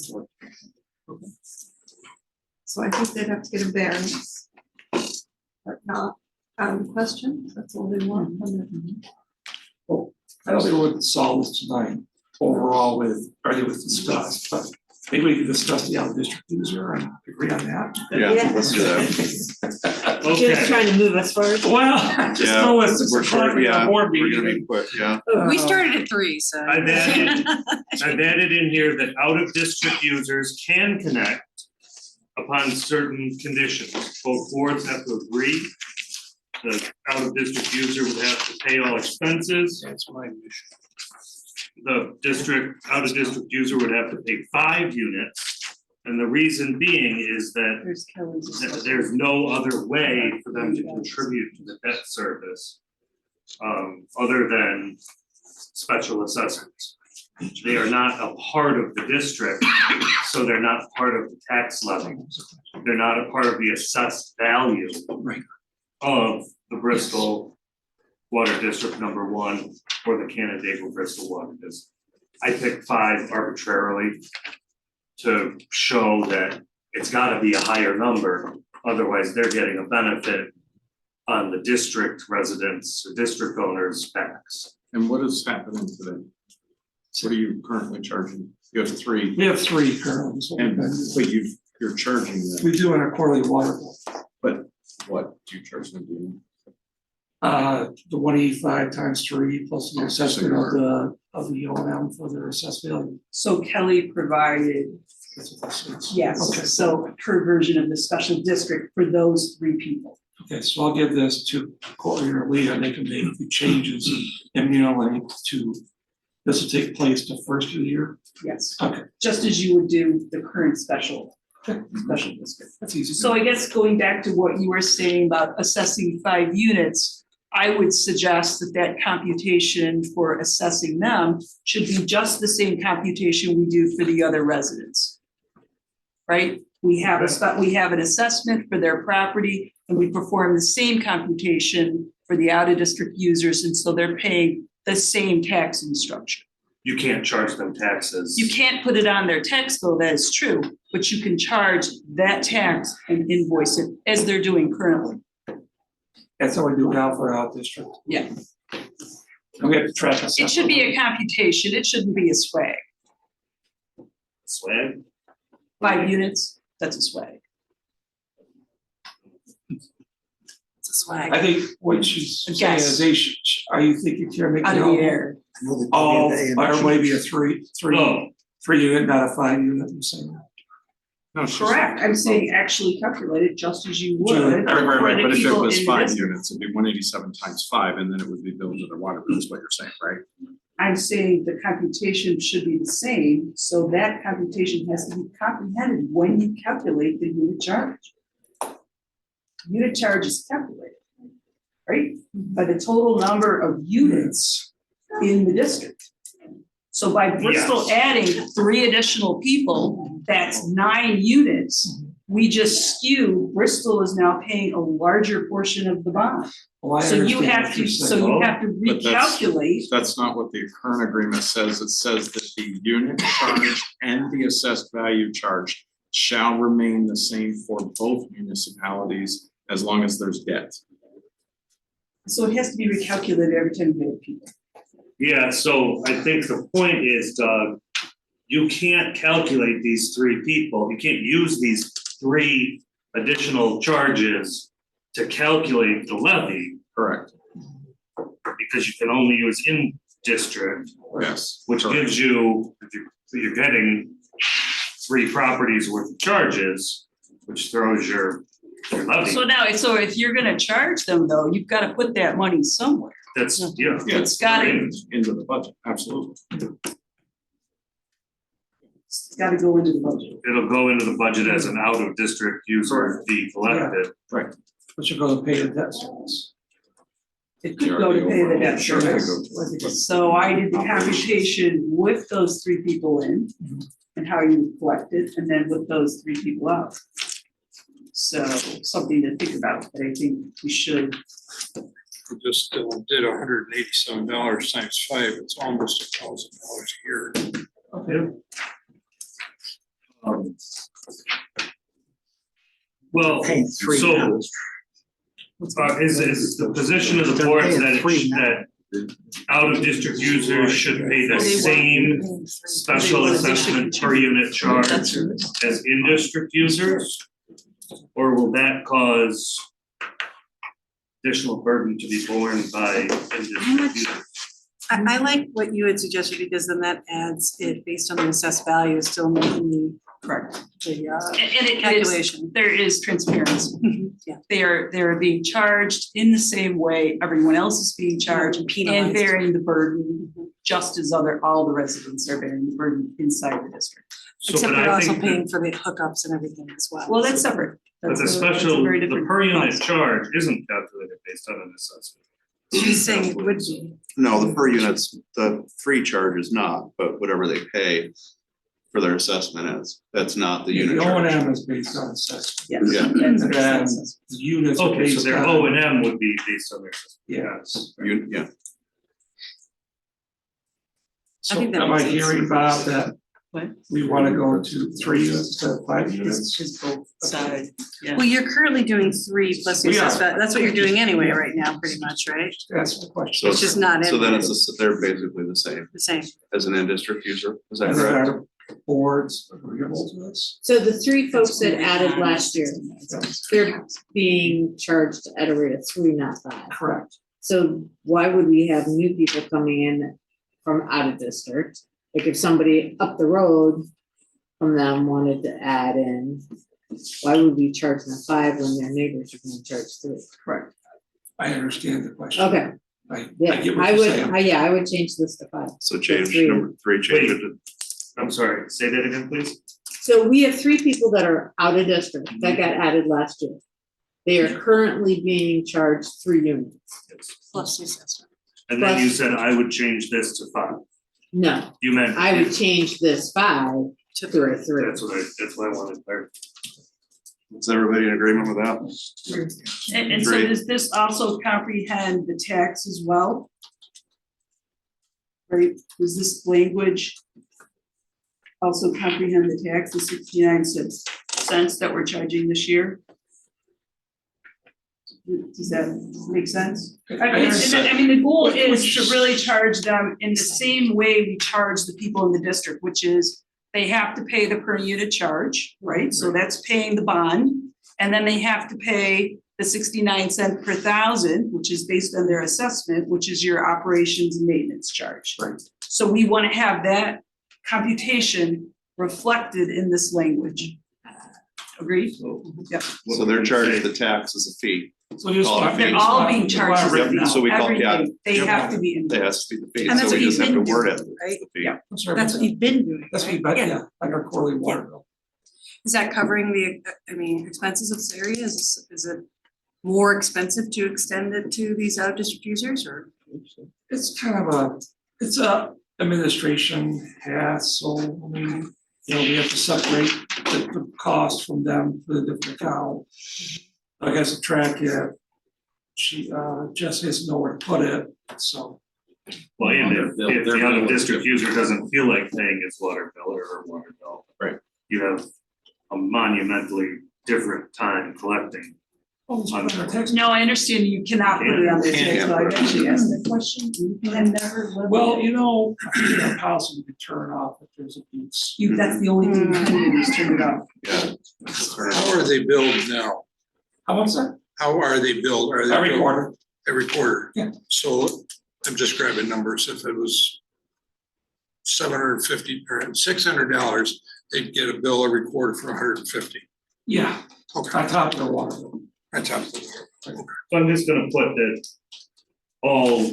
So I think they'd have to get a variance. But not out of the question, that's all they want from it. Well, I don't think we'll solve this tonight overall with, or it was discussed, but maybe we can discuss the out of district user and agree on that. Yeah, let's do that. Just trying to move us forward. Well, just Yeah, know it's we're short, yeah, board we're gonna meeting. be quick, yeah. We started at 3, so. I've added in here that out of district users can connect upon certain conditions. Both boards have to agree. The out of district user would have to pay all expenses. That's my mission. The out of district user would have to pay 5 units. And the reason being is that There's Kelly's. there's no other way for them to contribute to the debt service. Other than special assessments. They are not a part of the district, so they're not part of the tax levy. They're not a part of the assessed value of the Bristol Water District number 1 or the Canandaigua Bristol Water District. I picked 5 arbitrarily to show that it's gotta be a higher number, otherwise they're getting a benefit on the district residents or district owners' backs. And what is happening today? What are you currently charging? You have 3. We have 3 currently. So And, but you're charging we them, do on a quarterly water bill. but what do you charge them to? The 185 times 3 plus the assessment of the O and M for their assessed value. So Kelly provided, That's what this is. yes, Okay. so her version of the special district for those 3 people. Okay, so I'll give this to Corey or Leah, and they can make the changes and mail it to, this will take place the first of the year. Yes, Okay, just as you would do the current special district. that's easy. So I guess going back to what you were saying about assessing 5 units, I would suggest that that computation for assessing them should be just the same computation we do for the other residents. Right? We have an assessment for their property and we perform the same computation for the out of district users, and so they're paying the same taxing structure. You can't charge them taxes. You can't put it on their tax bill, that is true, but you can charge that tax and invoice it as they're doing currently. That's how we do it now for our district. Yeah. And we have to track us. It should be a computation, it shouldn't be a swag. Swag? 5 units, that's a swag. It's a swag. I think what she's saying is they should, are you thinking to make Out it of the air. all, everybody be a 3 unit, not a 5 unit, I'm saying. No, she's- Correct, I'm saying actually calculate it just as you would. Right, right, for right, the but if it people was in 5 this- units, it'd be 187 times 5, and then it would be billed to their water bill, is what you're saying, right? I'm saying the computation should be the same, so that computation has to be comprehended when you calculate the unit charge. Unit charge is calculated, right, by the total number of units in the district. So by Bristol adding 3 additional people, that's 9 units. We just skew, Bristol is now paying a larger portion of the bond. Well, I So you understand have what to, you're so saying. you have to But that's- recalculate. That's not what the current agreement says. It says that the unit charge and the assessed value charge shall remain the same for both municipalities as long as there's debt. So it has to be recalculated every time you have people. Yeah, so I think the point is, Doug, you can't calculate these three people, you can't use these three additional charges to calculate the levy. Correct. Because you can only use in district. Yes. Which correct. gives you, you're getting three properties worth of charges, which throws your levy. So now, so if you're gonna charge them though, you've gotta put that money somewhere. That's, yeah. It's gotta, Into the budget, absolutely. it's gotta go into the budget. It'll go into the budget as an out of district user fee collected. Right. But you're gonna pay the debt service. It could go to pay the debt Sure, it could go service. So I did the computation with those three people in and how you collect it, and then with those three people out. So something to think about, but I think we should. We just did $187 times 5, it's almost $1,000 a year. Okay. Well, so is the position of the board that out of district users should pay the same special assessment per unit charge as in district users? Or will that cause additional burden to be borne by in district users? I like what you had suggested, because then that adds it based on the assessed value, still making the. Correct. The And it is, calculation. there is transparency. Yeah. They're being charged in the same way everyone else is being charged and Penalized. bearing the burden, just as all the residents are bearing the burden inside the district. So, Except but they're I also think that- paying for the hookups and everything as well. Well, that's separate. But That's the a- that's a special, very the different per unit cost. charge isn't calculated based on an assessment. She's saying it would be. No, the per units, the free charge is not, but whatever they pay for their assessment is, that's not the unit The O and charge. M is based on assessment. Yes. Yeah. that's And a- the units are Okay, so based their on. O and M would be based on their assessment. Yes. Yeah. I So think that am I makes sense. hearing, Bob, that What? we wanna go to 3 units instead of 5 units? It's both sides, yeah. Well, you're currently doing 3 plus the We are. assessed value. That's what you're doing anyway right now, pretty much, right? That's the question. So It's just not So in then there. they're basically the same The same. as an in-district user, is that And then correct? our boards agreeable to this? So the three folks that added last year, they're being charged at a rate of 3, not 5. Correct. So why would we have new people coming in from out of district? Like if somebody up the road from them wanted to add in, why would we charge them 5 when their neighbors are gonna charge 3? Correct. I understand the question. Okay, I yeah, get what I you're would, saying. yeah, I would change this to 5. So change Three. number 3, change it to, I'm sorry, say that again, please. So we have 3 people that are out of district that got added last year. They are currently being charged 3 units. Plus the assessment. And then you said I would change this to 5. No, You meant. I would change this 5 to 3. That's what I wanted there. is everybody in agreement with that? And so Great. does this also comprehend the tax as well? Right, does this language also comprehend the tax, the 69 cents that we're charging this year? Does that make sense? I mean, the goal is to really charge them in the same way we charge the people in the district, which is they have to pay the per unit charge, right? So that's paying the bond. And then they have to pay the 69 cents per thousand, which is based on their assessment, which is your operations and maintenance charge. Right. So we want to have that computation reflected in this language. Agreed? Yep. So they're charged the tax as a fee. So just. All the They're fees. all being charged as a Yep, fee. so we call, yeah, Everything. They have to be in. they has to be the fee, And that's so what we just you've have to been word it. doing, right? the fee. Yeah. I'm sorry, That's what you've been doing. That's what you, right? yeah, like our quarterly water bill. Is that covering the, expenses of this area? Is it more expensive to extend it to these out of district users, or? It's kind of it's a administration hassle. I mean, we have to separate the cost from them for the different account. I guess to track it, she, Jess has nowhere to put it, so. Well, and if They'll- the they're out gonna of district skip. user doesn't feel like paying his water bill or her water bill. Right. You have a monumentally different time collecting. No, I understand you cannot put it on the tax, but I actually asked that question. And never. Well, you know, that policy we could turn off if there's abuse. You, that's the only thing you can do is turn it off. How are they billed now? How much that? How are they billed? Are they Every billed quarter. Every quarter? Yeah. So I'm just grabbing numbers. If it was $750 or $600, they'd get a bill every quarter for $150. Yeah, Okay. on top of the water bill. On top of the water. Okay. So I'm just gonna put that all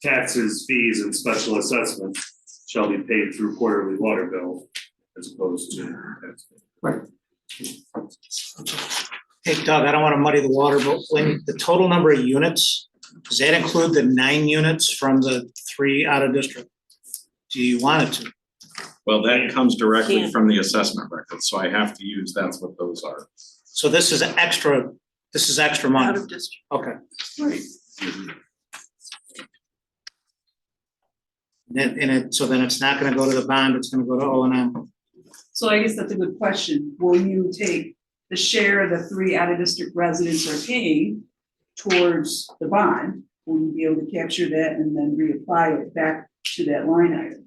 taxes, fees, and special assessments shall be paid through quarterly water bill as opposed to. Right. Hey Doug, I don't want to muddy the water, but when the total number of units, does that include the 9 units from the 3 out of district? Do you want it to? Well, that comes directly from the assessment record, so I have to use, that's what those are. So this is extra money? Out of district. Okay. Right. So then it's not gonna go to the bond, it's gonna go to O&M. So I guess that's a good question. Will you take the share the 3 out of district residents are paying towards the bond? Will you be able to capture that and then reapply it back to that line item?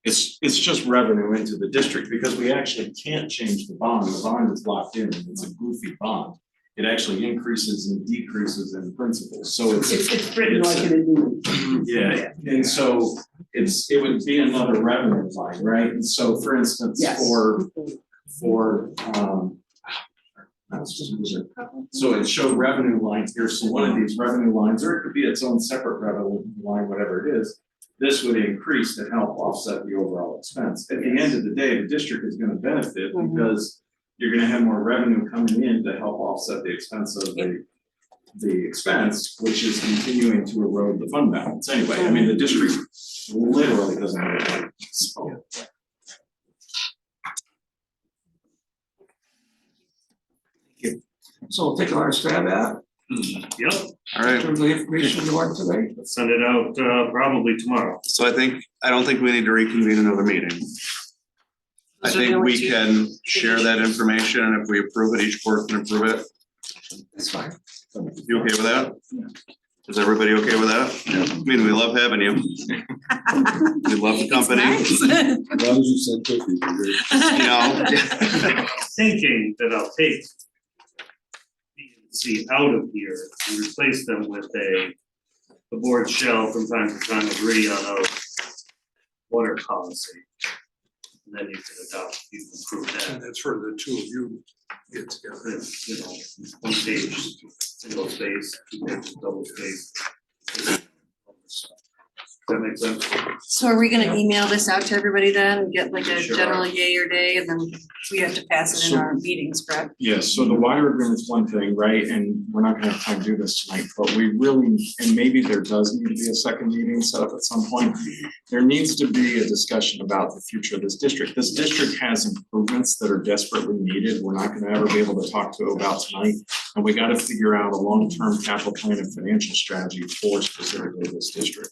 It's just revenue into the district because we actually can't change the bond. The bond is locked in. It's a goofy bond. It actually increases and decreases in principal. So It's written like an annuity. yeah, and so it would be another revenue line, right? And so for instance, Yes. for so it showed revenue lines here. So one of these revenue lines, or it could be its own separate revenue line, whatever it is. This would increase to help offset the overall expense. At the end of the day, the district is going to benefit because you're going to have more revenue coming in to help offset the expense of the expense, which is continuing to erode the fund balance. Anyway, I mean, the district literally doesn't have any money. So. So we'll take our stab at it. Yep. All right. In terms of the information you want today. Let's send it out probably tomorrow. So I don't think we need to reconvene another meeting. I think we can share that information, and if we approve it, each board can approve it. That's fine. You okay with that? Is everybody okay with that? Yeah. I mean, we love having you. We love the company. As long as you send cookies, you're good. You know. Thinking that I'll take see out of here and replace them with the board shall from time to time agree on a water policy. And then you can adopt, you can approve that. And that's where the two of you get together. You know, 1 page, single space, 2 pages, double space. Does that make sense? So are we gonna email this out to everybody then, and get like a Sure. general yay or day, and then we have to pass it in So- our meetings, correct? Yes, so the water agreement's one thing, right? And we're not gonna have time to do this tonight, but we really, and maybe there does need to be a second meeting set up at some point. There needs to be a discussion about the future of this district. This district has improvements that are desperately needed. We're not gonna ever be able to talk to about tonight. And we gotta figure out a long-term capital plan and financial strategy for specifically this district.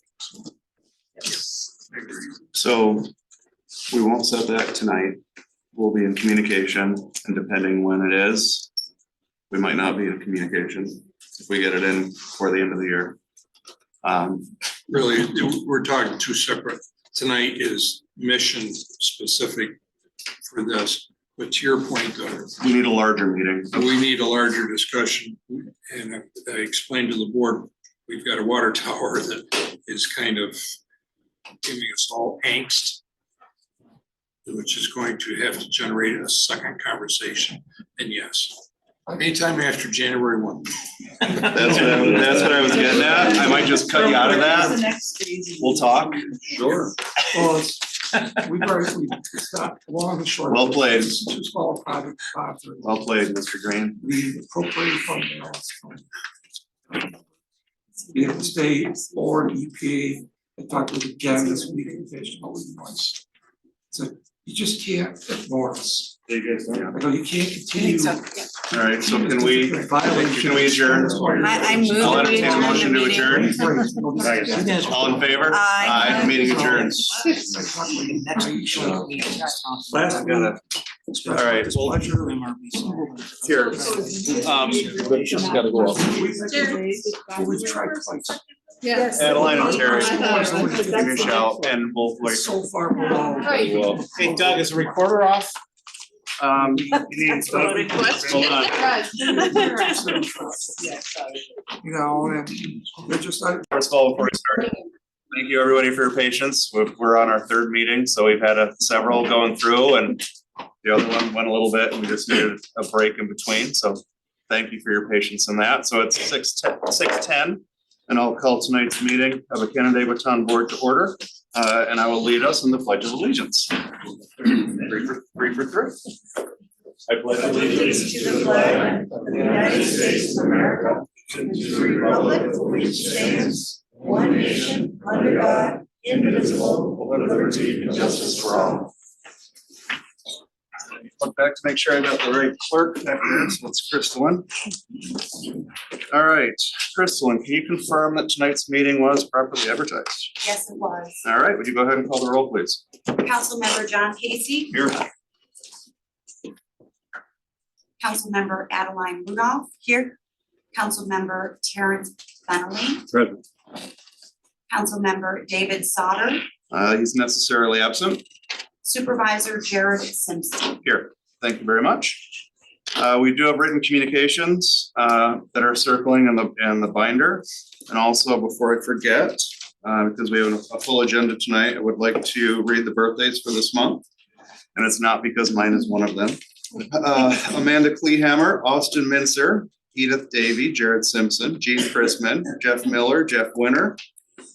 So we won't set that tonight. We'll be in communication, and depending when it is, we might not be in communication if we get it in before the end of the year. Really, we're talking two separate. Tonight is mission specific for this, but to your point, though. We need a larger meeting. We need a larger discussion, and I explained to the board, we've got a water tower that is kind of giving us all angst, which is going to have to generate a second conversation, and yes, anytime after January 1. That's what I was getting at. I might just cut you out of What's the that. next phase? We'll talk. Sure. Well, we've already, stopped long and short. Well played. It's too small a project. Well played, Mr. Green. We appropriate fund balance. We have the state board, EPA, I talked with again this week, and finished all these months. So you just can't ignore us. You guys don't? No, you can't continue. All right, so can we adjourn? I move I'll that we entertain a adjourn the motion to meeting. adjourn. All in favor? Aye. Meeting adjourns. Last minute. All right, well, here. Just gotta go up. We've tried twice. Yes. Adeline and Terry, give me a shout and we'll wait. So far below. Hey Doug, is the recorder off? You need stuff. Hold on. You know, and they're just like. First of all, before we start, thank you everybody for your patience. We're on our third meeting, so we've had several going through and the other one went a little bit and we just needed a break in between. So thank you for your patience in that. So it's 6:10 and I'll call tonight's meeting of the Canandaigua Town Board to order. And I will lead us in the Pledge of Allegiance. Three for three. I pledge allegiance to the flag of the United States of America, and to the republic for which it stands, one nation, under God, indivisible, with liberty and justice for all. Look back to make sure I got the right clerk back there, so it's Crystalline. All right, Crystalline, can you confirm that tonight's meeting was properly advertised? Yes, it was. All right, would you go ahead and call the roll, please? Councilmember John Casey. Here. Councilmember Adeline Rudolph. Here. Councilmember Terrence Bentley. Present. Councilmember David Sauter. He's necessarily absent. Supervisor Jared Simpson. Here, thank you very much. We do have written communications that are circling in the binder. And also, before I forget, because we have a full agenda tonight, I would like to read the birthdays for this month. And it's not because mine is one of them. Amanda Kleehammer, Austin Mincer, Edith Davey, Jared Simpson, Gene Chrisman, Jeff Miller, Jeff Winter,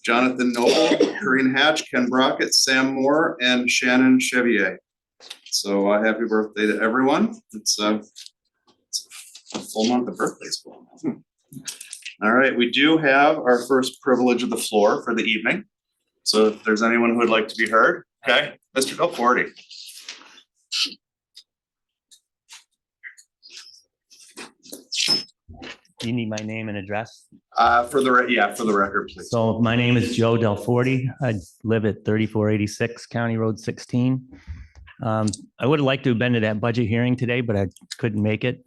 Jonathan Noble, Corinne Hatch, Ken Brockett, Sam Moore, and Shannon Chevier. So happy birthday to everyone. It's a full month of birthdays going on. All right, we do have our first privilege of the floor for the evening. So if there's anyone who would like to be heard, okay, Mr. Del Forty. Do you need my name and address? For the record, please. So my name is Joe Del Forty. I live at 3486 County Road 16. I would have liked to have been to that budget hearing today, but I couldn't make it.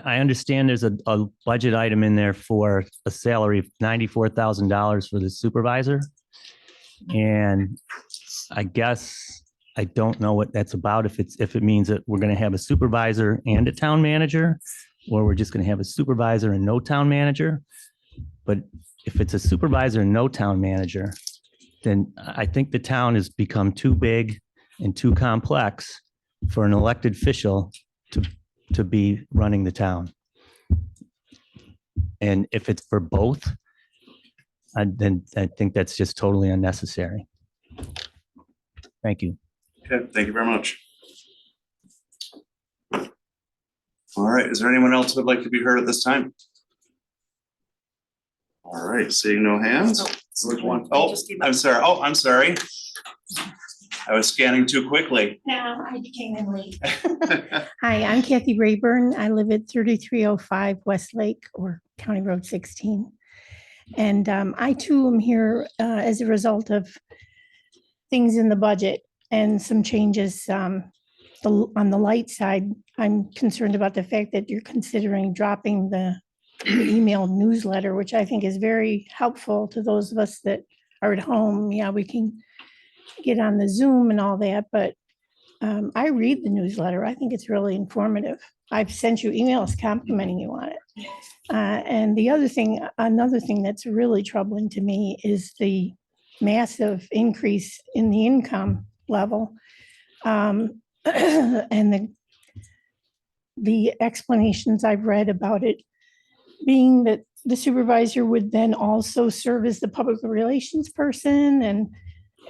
I understand there's a budget item in there for a salary of $94,000 for the supervisor. And I guess I don't know what that's about, if it means that we're going to have a supervisor and a town manager, or we're just going to have a supervisor and no town manager. But if it's a supervisor and no town manager, then I think the town has become too big and too complex for an elected official to be running the town. And if it's for both, then I think that's just totally unnecessary. Thank you. Okay, thank you very much. All right, is there anyone else who would like to be heard at this time? All right, seeing no hands. Oh, I'm sorry. Oh, I'm sorry. I was scanning too quickly. No, I came in late. Hi, I'm Kathy Rayburn. I live at 3305 Westlake or County Road 16. And I too am here as a result of things in the budget and some changes on the light side. I'm concerned about the fact that you're considering dropping the email newsletter, which I think is very helpful to those of us that are at home. Yeah, we can get on the Zoom and all that, but I read the newsletter. I think it's really informative. I've sent you emails complimenting you on it. And the other thing, another thing that's really troubling to me is the massive increase in the income level. And the explanations I've read about it being that the supervisor would then also serve as the public relations person,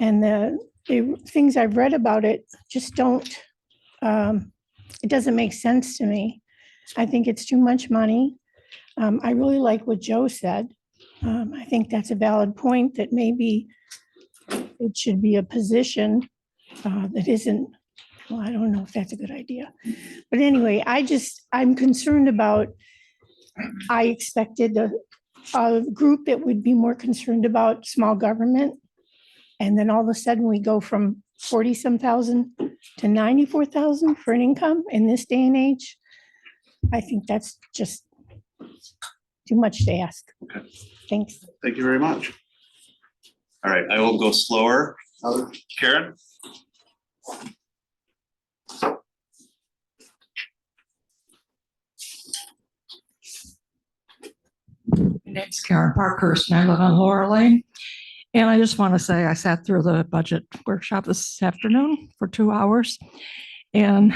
and the things I've read about it just don't, it doesn't make sense to me. I think it's too much money. I really like what Joe said. I think that's a valid point, that maybe it should be a position that isn't well, I don't know if that's a good idea. But anyway, I'm concerned about, I expected a group that would be more concerned about small government. And then all of a sudden we go from 40-some thousand to 94,000 for an income in this day and age. I think that's just too much to ask. Okay. Thanks. Thank you very much. All right, I will go slower. Karen? It's Karen Parkhurst, and I live on Laurel Lane. And I just want to say I sat through the budget workshop this afternoon for 2 hours. And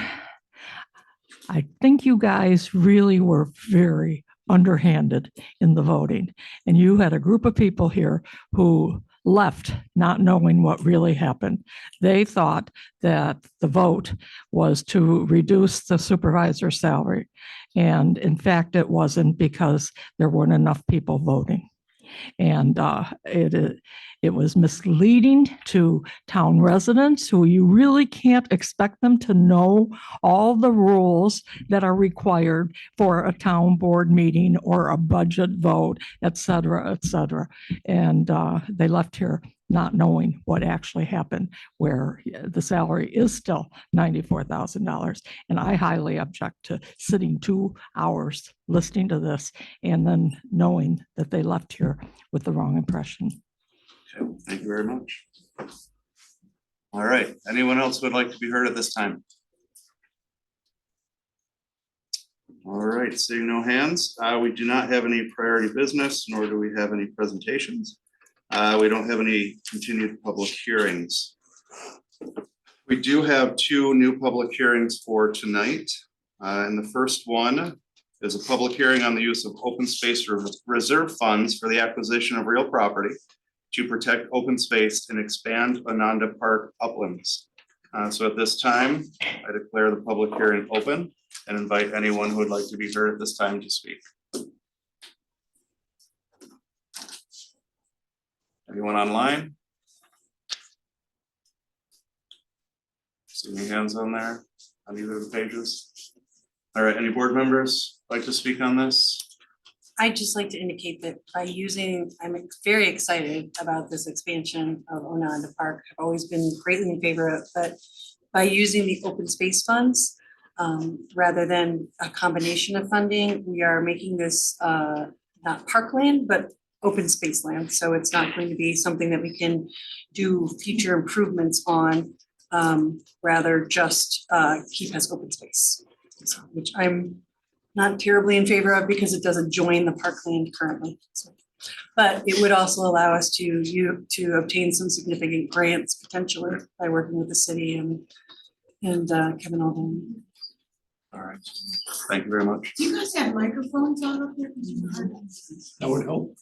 I think you guys really were very underhanded in the voting. And you had a group of people here who left not knowing what really happened. They thought that the vote was to reduce the supervisor's salary. And in fact, it wasn't, because there weren't enough people voting. And it was misleading to town residents, who you really can't expect them to know all the rules that are required for a town board meeting or a budget vote, et cetera, et cetera. And they left here not knowing what actually happened, where the salary is still $94,000. And I highly object to sitting 2 hours listening to this and then knowing that they left here with the wrong impression. Okay, thank you very much. All right, anyone else would like to be heard at this time? All right, seeing no hands, we do not have any priority business, nor do we have any presentations. We don't have any continued public hearings. We do have 2 new public hearings for tonight. And the first one is a public hearing on the use of open space reserve funds for the acquisition of real property to protect open space and expand Ananda Park uplands. So at this time, I declare the public hearing open and invite anyone who would like to be heard at this time to speak. Anyone online? See any hands on there on either of the pages? All right, any board members like to speak on this? I'd just like to indicate that I'm very excited about this expansion of Ononda Park. I've always been greatly in favor of, but by using the open space funds, rather than a combination of funding, we are making this not parkland, but open space land. So it's not going to be something that we can do future improvements on, rather just keep as open space, which I'm not terribly in favor of, because it doesn't join the parkland currently. So, but it would also allow us to obtain some significant grants potentially by working with the city and Kevin Alden. All right, thank you very much. Do you guys have microphones on up here? That would help.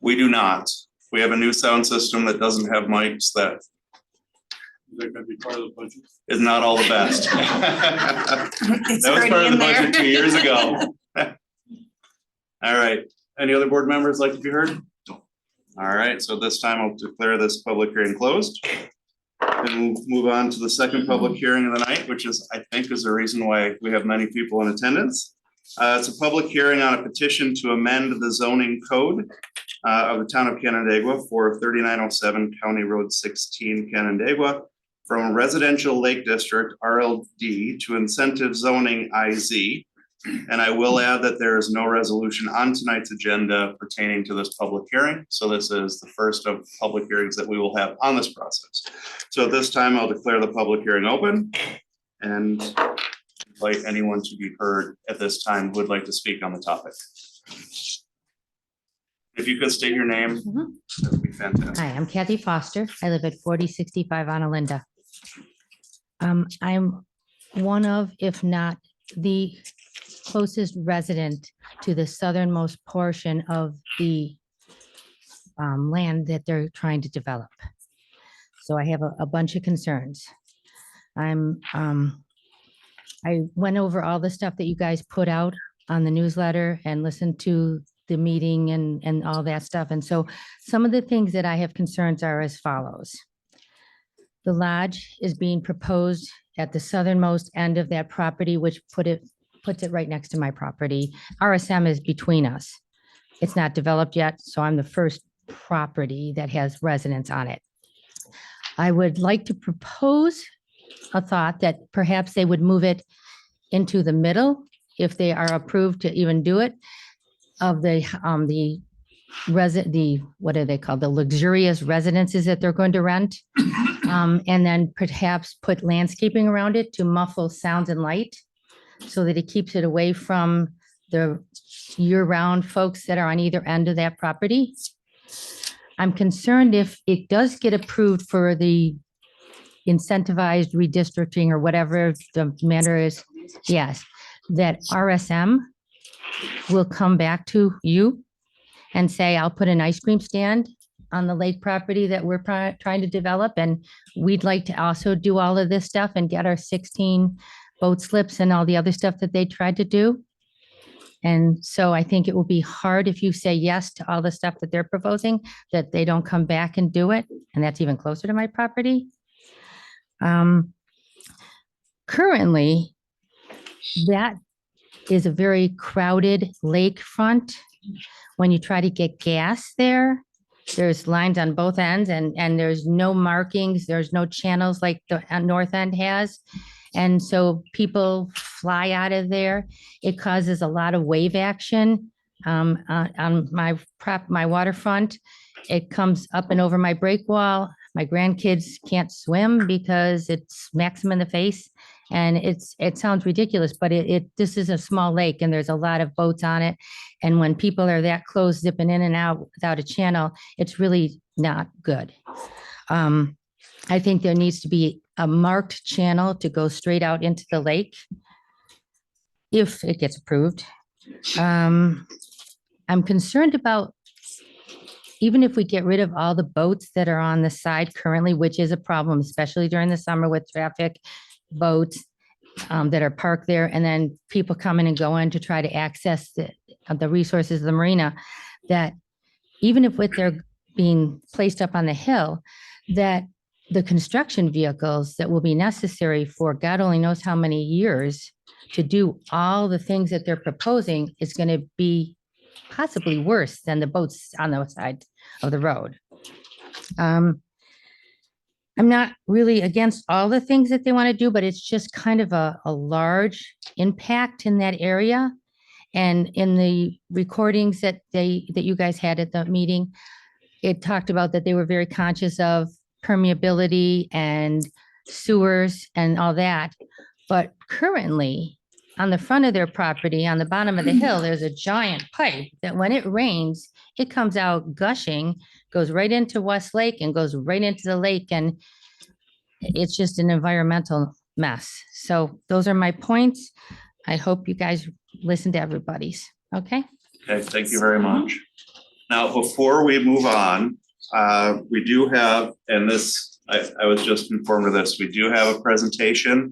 We do not. We have a new sound system that doesn't have mics that That could be part of the budget. is not all the best. That was part of the budget 2 years ago. All right, any other board members like to be heard? All right, so this time I'll declare this public hearing closed. And we'll move on to the second public hearing of the night, which is, I think, is the reason why we have many people in attendance. It's a public hearing on a petition to amend the zoning code of the town of Canandaigua for 3907 County Road 16, Canandaigua, from residential lake district RLD to incentive zoning IZ. And I will add that there is no resolution on tonight's agenda pertaining to this public hearing. So this is the first of public hearings that we will have on this process. So at this time, I'll declare the public hearing open and invite anyone to be heard at this time who would like to speak on the topic. If you could state your name, that would be fantastic. Hi, I'm Kathy Foster. I live at 4065 Analinda. I'm one of, if not the closest resident to the southernmost portion of the land that they're trying to develop. So I have a bunch of concerns. I went over all the stuff that you guys put out on the newsletter and listened to the meeting and all that stuff. And so some of the things that I have concerns are as follows. The lodge is being proposed at the southernmost end of that property, which puts it right next to my property. RSM is between us. It's not developed yet, so I'm the first property that has residents on it. I would like to propose a thought that perhaps they would move it into the middle, if they are approved to even do it, of the what are they called? The luxurious residences that they're going to rent. And then perhaps put landscaping around it to muffle sounds and light so that it keeps it away from the year-round folks that are on either end of that property. I'm concerned if it does get approved for the incentivized redistricting or whatever the matter is, yes, that RSM will come back to you and say, I'll put an ice cream stand on the lake property that we're trying to develop. And we'd like to also do all of this stuff and get our 16 boat slips and all the other stuff that they tried to do. And so I think it will be hard if you say yes to all the stuff that they're proposing, that they don't come back and do it. And that's even closer to my property. Currently, that is a very crowded lakefront. When you try to get gas there, there's lines on both ends and there's no markings, there's no channels like the north end has. And so people fly out of there. It causes a lot of wave action on my waterfront. It comes up and over my break wall. My grandkids can't swim because it smacks them in the face. And it sounds ridiculous, but this is a small lake and there's a lot of boats on it. And when people are that close, zipping in and out without a channel, it's really not good. I think there needs to be a marked channel to go straight out into the lake if it gets approved. I'm concerned about, even if we get rid of all the boats that are on the side currently, which is a problem, especially during the summer with traffic, boats that are parked there, and then people coming and going to try to access the resources of the marina, that even if they're being placed up on the hill, that the construction vehicles that will be necessary for God only knows how many years to do all the things that they're proposing is going to be possibly worse than the boats on the side of the road. I'm not really against all the things that they want to do, but it's just kind of a large impact in that area. And in the recordings that you guys had at the meeting, it talked about that they were very conscious of permeability and sewers and all that. But currently, on the front of their property, on the bottom of the hill, there's a giant pipe that when it rains, it comes out gushing, goes right into West Lake and goes right into the lake. And it's just an environmental mess. So those are my points. I hope you guys listen to everybody's. Okay. Okay, thank you very much. Now, before we move on, we do have, and this, I was just informed of this, we do have a presentation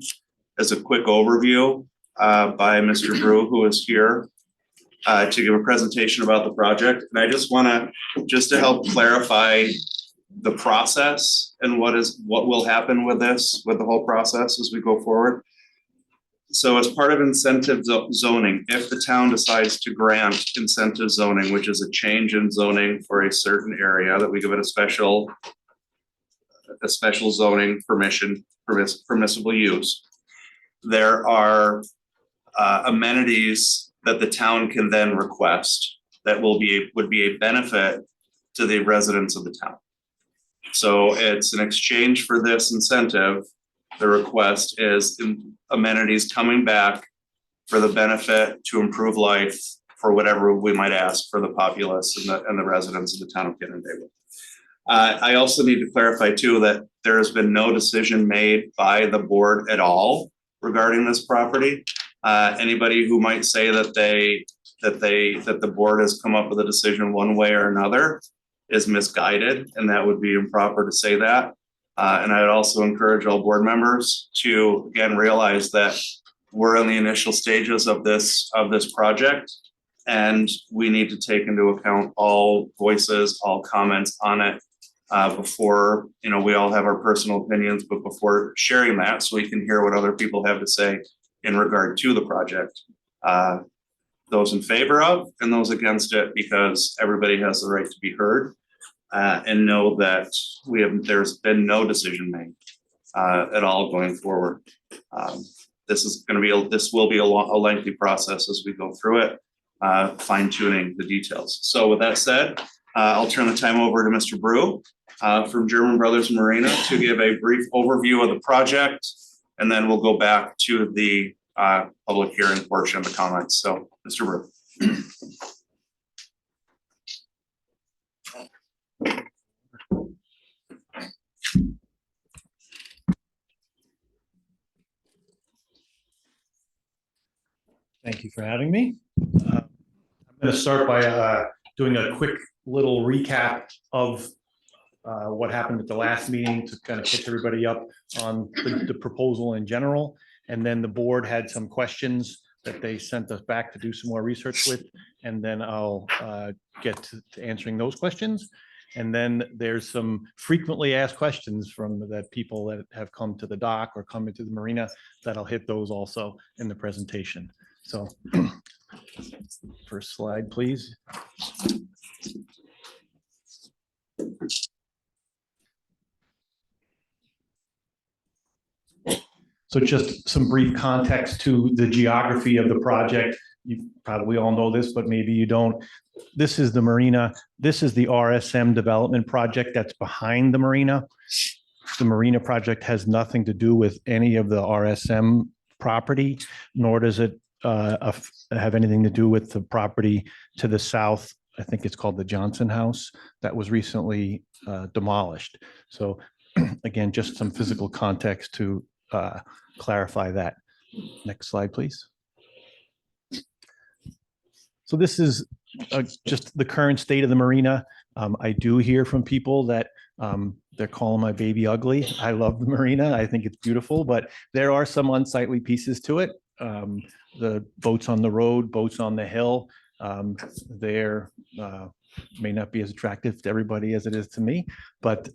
as a quick overview by Mr. Brew, who is here to give a presentation about the project. And I just want to help clarify the process and what will happen with this, with the whole process as we go forward. So as part of incentive zoning, if the town decides to grant incentive zoning, which is a change in zoning for a certain area, that we give it a special zoning permissible use, there are amenities that the town can then request that would be a benefit to the residents of the town. So it's an exchange for this incentive. The request is amenities coming back for the benefit to improve life for whatever we might ask for the populace and the residents of the town of Canandaigua. I also need to clarify too that there has been no decision made by the board at all regarding this property. Anybody who might say that the board has come up with a decision one way or another is misguided, and that would be improper to say that. And I would also encourage all board members to, again, realize that we're in the initial stages of this project, and we need to take into account all voices, all comments on it before, we all have our personal opinions, but before sharing that, so we can hear what other people have to say in regard to the project. Those in favor of and those against it, because everybody has the right to be heard, and know that there's been no decision made at all going forward. This will be a lengthy process as we go through it, fine tuning the details. So with that said, I'll turn the time over to Mr. Brew from German Brothers Marina to give a brief overview of the project, and then we'll go back to the public hearing portion of the comments. So, Mr. Brew. Thank you for having me. I'm going to start by doing a quick little recap of what happened at the last meeting to kind of catch everybody up on the proposal in general. And then the board had some questions that they sent us back to do some more research with. And then I'll get to answering those questions. And then there's some frequently asked questions from that people that have come to the dock or come into the marina that I'll hit those also in the presentation. So first slide, please. So just some brief context to the geography of the project. You probably all know this, but maybe you don't. This is the marina. This is the RSM development project that's behind the marina. The marina project has nothing to do with any of the RSM property, nor does it have anything to do with the property to the south. I think it's called the Johnson House that was recently demolished. So again, just some physical context to clarify that. Next slide, please. So this is just the current state of the marina. I do hear from people that they're calling my baby ugly. I love the marina. I think it's beautiful, but there are some unsightly pieces to it. The boats on the road, boats on the hill, they're may not be as attractive to everybody as it is to me, but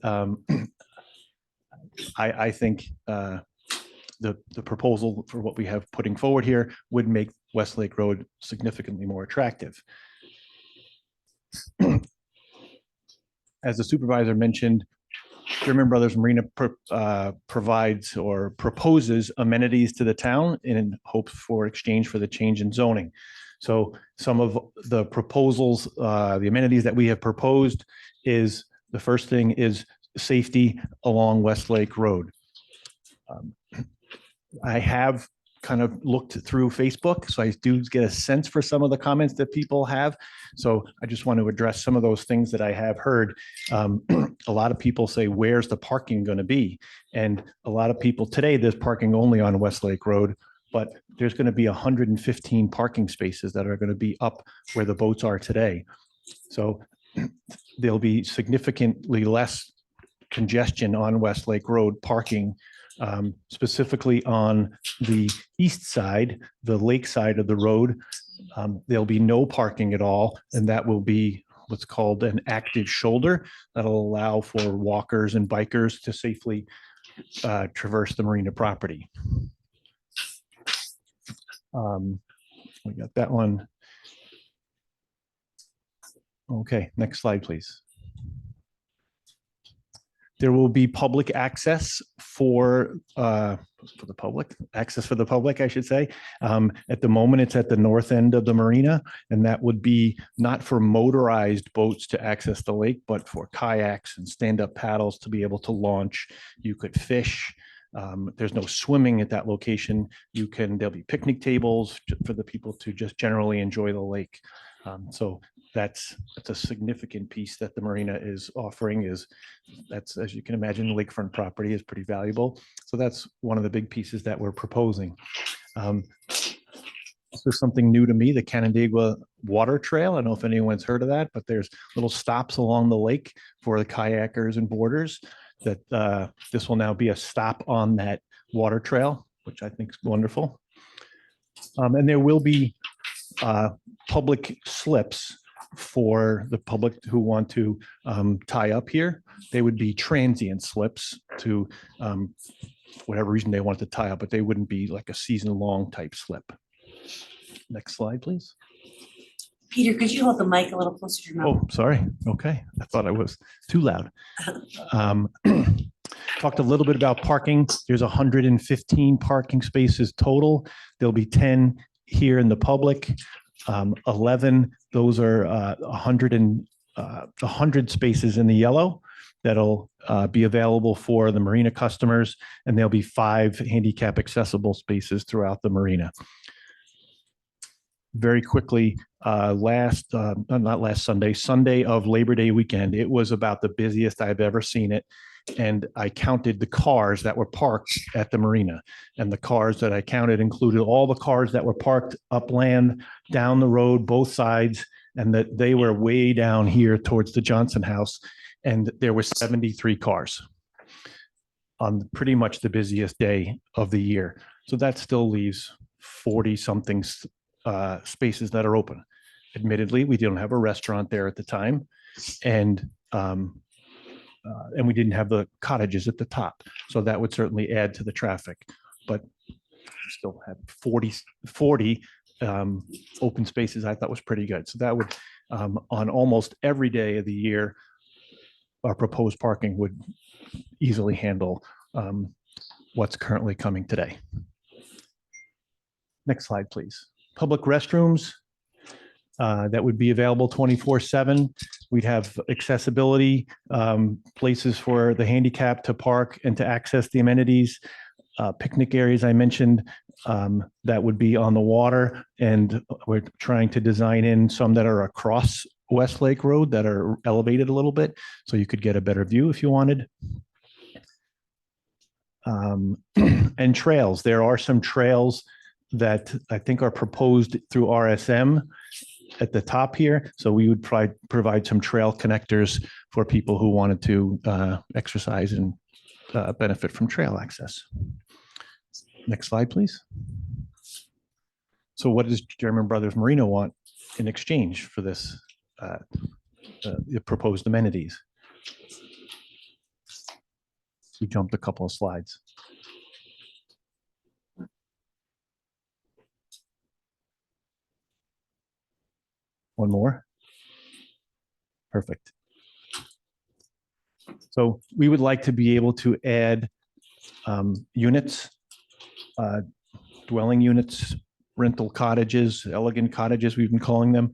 I think the proposal for what we have putting forward here would make Westlake Road significantly more attractive. As the supervisor mentioned, German Brothers Marina provides or proposes amenities to the town in hopes for exchange for the change in zoning. So some of the proposals, the amenities that we have proposed is, the first thing is safety along Westlake Road. I have kind of looked through Facebook, so I do get a sense for some of the comments that people have. So I just want to address some of those things that I have heard. A lot of people say, where's the parking going to be? And a lot of people today, there's parking only on Westlake Road, but there's going to be 115 parking spaces that are going to be up where the boats are today. So there'll be significantly less congestion on Westlake Road parking, specifically on the east side, the lake side of the road. There'll be no parking at all, and that will be what's called an active shoulder that'll allow for walkers and bikers to safely traverse the marina property. We got that one. Okay, next slide, please. There will be public access for the public, I should say. At the moment, it's at the north end of the marina, and that would be not for motorized boats to access the lake, but for kayaks and stand-up paddles to be able to launch. You could fish. There's no swimming at that location. There'll be picnic tables for the people to just generally enjoy the lake. So that's a significant piece that the marina is offering. That's, as you can imagine, lakefront property is pretty valuable. So that's one of the big pieces that we're proposing. This is something new to me, the Canandaigua water trail. I don't know if anyone's heard of that, but there's little stops along the lake for the kayakers and boarders that this will now be a stop on that water trail, which I think is wonderful. And there will be public slips for the public who want to tie up here. They would be transient slips to whatever reason they want to tie up, but they wouldn't be like a season-long type slip. Next slide, please. Peter, could you hold the mic a little closer to your mouth? Oh, sorry. Okay. I thought I was too loud. Talked a little bit about parking. There's 115 parking spaces total. There'll be 10 here in the public. 11, those are 100 spaces in the yellow that'll be available for the marina customers, and there'll be 5 handicap accessible spaces throughout the marina. Very quickly, not last Sunday, Sunday of Labor Day weekend, it was about the busiest I've ever seen it. And I counted the cars that were parked at the marina. And the cars that I counted included all the cars that were parked upland, down the road, both sides, and that they were way down here towards the Johnson House. And there were 73 cars on pretty much the busiest day of the year. So that still leaves 40 something spaces that are open. Admittedly, we didn't have a restaurant there at the time, and we didn't have the cottages at the top, so that would certainly add to the traffic. But still had 40 open spaces. I thought was pretty good. So that would, on almost every day of the year, our proposed parking would easily handle what's currently coming today. Next slide, please. Public restrooms that would be available 24/7. We'd have accessibility, places for the handicap to park and to access the amenities, picnic areas I mentioned that would be on the water. And we're trying to design in some that are across Westlake Road that are elevated a little bit, so you could get a better view if you wanted. And trails. There are some trails that I think are proposed through RSM at the top here. So we would provide some trail connectors for people who wanted to exercise and benefit from trail access. Next slide, please. So what does German Brothers Marina want in exchange for this the proposed amenities? We jumped a couple of slides. One more. Perfect. So we would like to be able to add units, dwelling units, rental cottages, elegant cottages, we've been calling them.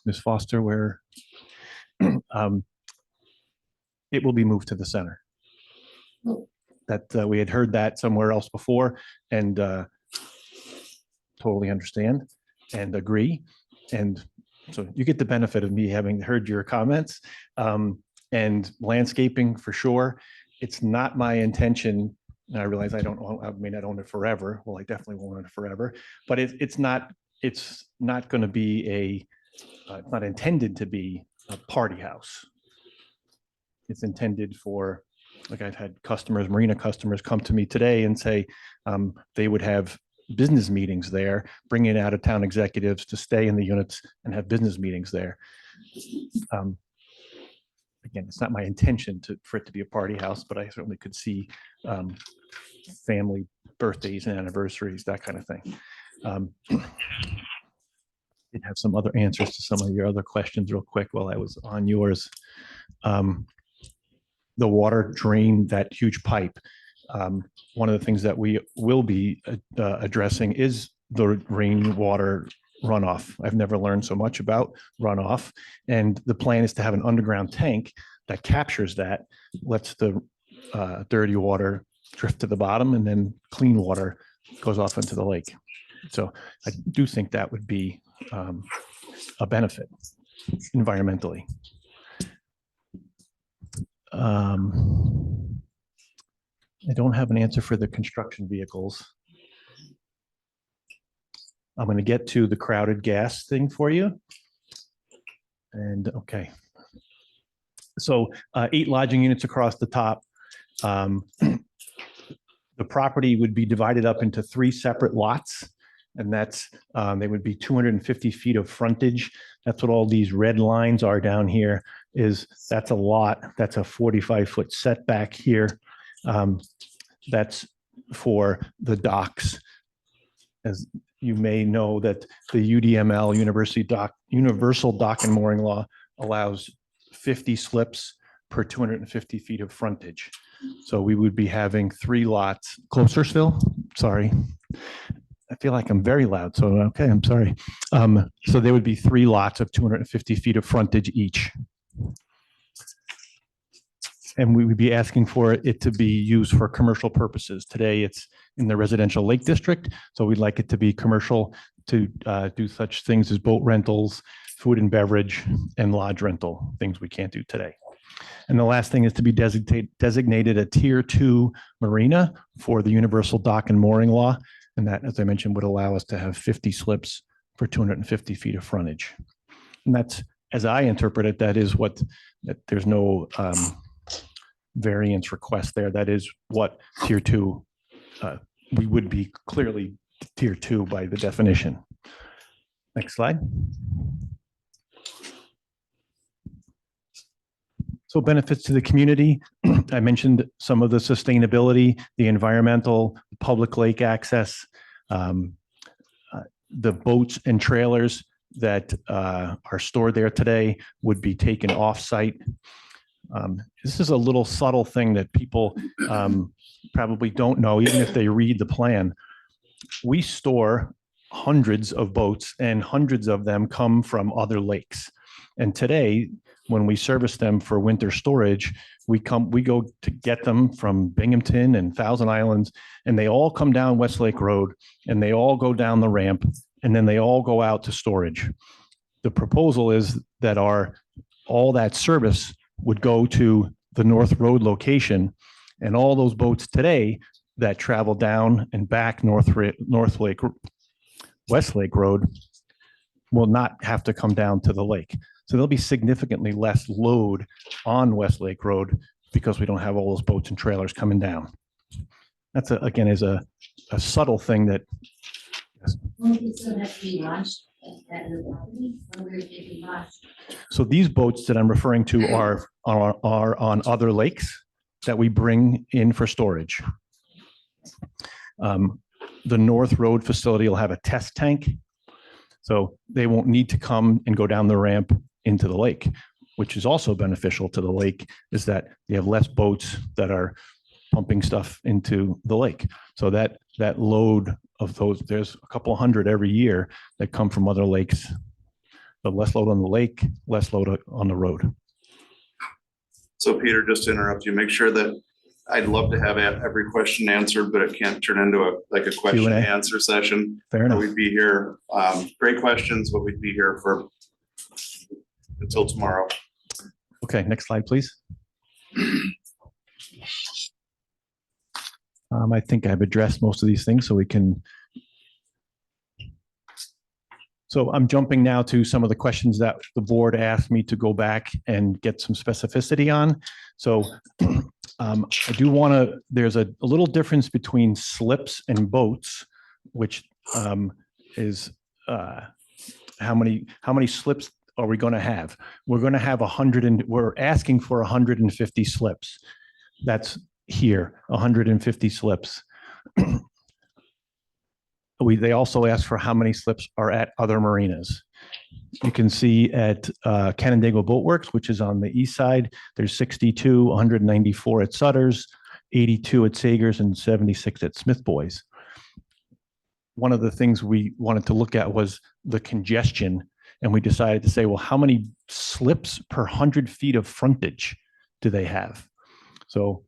Ms. Foster, where it will be moved to the center. That we had heard that somewhere else before, and totally understand and agree. And so you get the benefit of me having heard your comments, and landscaping for sure. It's not my intention, and I realize I may not own it forever. Well, I definitely won't own it forever, but it's not going to be it's not intended to be a party house. It's intended for, like, I've had customers, marina customers come to me today and say they would have business meetings there, bring in out-of-town executives to stay in the units and have business meetings there. Again, it's not my intention for it to be a party house, but I certainly could see family birthdays and anniversaries, that kind of thing. Did have some other answers to some of your other questions real quick while I was on yours. The water drain, that huge pipe. One of the things that we will be addressing is the rainwater runoff. I've never learned so much about runoff. And the plan is to have an underground tank that captures that, lets the dirty water drift to the bottom, and then clean water goes off into the lake. So I do think that would be a benefit environmentally. I don't have an answer for the construction vehicles. I'm going to get to the crowded gas thing for you. And okay. So 8 lodging units across the top. The property would be divided up into 3 separate lots. And that's, they would be 250 feet of frontage. That's what all these red lines are down here that's a lot. That's a 45-foot setback here. That's for the docks. As you may know that the UDML, Universal Dock and Mooring Law allows 50 slips per 250 feet of frontage. So we would be having 3 lots, closer still, sorry. I feel like I'm very loud, so okay, I'm sorry. So there would be 3 lots of 250 feet of frontage each. And we would be asking for it to be used for commercial purposes. Today, it's in the residential lake district, so we'd like it to be commercial to do such things as boat rentals, food and beverage, and lodge rental, things we can't do today. And the last thing is to be designated a Tier 2 marina for the Universal Dock and Mooring Law. And that, as I mentioned, would allow us to have 50 slips for 250 feet of frontage. And that's, as I interpret it, that there's no variance request there. That is what Tier 2, we would be clearly Tier 2 by the definition. Next slide. So benefits to the community. I mentioned some of the sustainability, the environmental, public lake access, the boats and trailers that are stored there today would be taken off-site. This is a little subtle thing that people probably don't know, even if they read the plan. We store hundreds of boats and hundreds of them come from other lakes. And today, when we service them for winter storage, we go to get them from Binghamton and Thousand Islands, and they all come down Westlake Road, and they all go down the ramp, and then they all go out to storage. The proposal is that all that service would go to the North Road location, and all those boats today that travel down and back Westlake Road will not have to come down to the lake. So there'll be significantly less load on Westlake Road because we don't have all those boats and trailers coming down. That's again is a subtle thing that. So these boats that I'm referring to are on other lakes that we bring in for storage. The North Road facility will have a test tank, so they won't need to come and go down the ramp into the lake, which is also beneficial to the lake, is that you have less boats that are pumping stuff into the lake. So that load of those, there's a couple hundred every year that come from other lakes. The less load on the lake, less load on the road. So Peter, just to interrupt you, make sure that I'd love to have every question answered, but it can't turn into a question and answer session. Fair enough. We'd be here, great questions, but we'd be here for until tomorrow. Okay, next slide, please. I think I've addressed most of these things, so we can. So I'm jumping now to some of the questions that the board asked me to go back and get some specificity on. So I do want to, there's a little difference between slips and boats, which is how many slips are we going to have? We're going to have we're asking for 150 slips. That's here, 150 slips. They also asked for how many slips are at other marinas. You can see at Canandaigua Boat Works, which is on the east side, there's 62, 194 at Sutter's, 82 at Sagers, and 76 at Smith Boys. One of the things we wanted to look at was the congestion, and we decided to say, well, how many slips per 100 feet of frontage do they have? So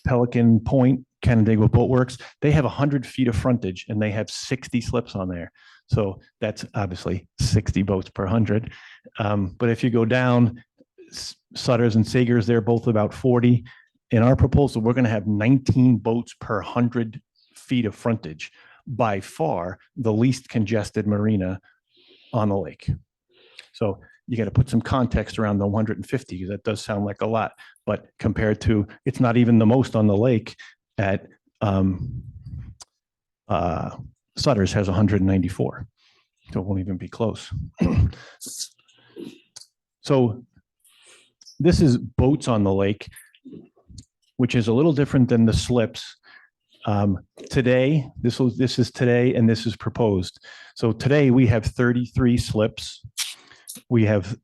Pelican Point, Canandaigua Boat Works, they have 100 feet of frontage and they have 60 slips on there. So that's obviously 60 boats per 100. But if you go down, Sutter's and Sagers, they're both about 40. In our proposal, we're going to have 19 boats per 100 feet of frontage, by far the least congested marina on the lake. So you got to put some context around the 150, because that does sound like a lot, but compared to, it's not even the most on the lake at Sutter's has 194. So it won't even be close. So this is boats on the lake, which is a little different than the slips. Today, this is today, and this is proposed. So today we have 33 slips. We have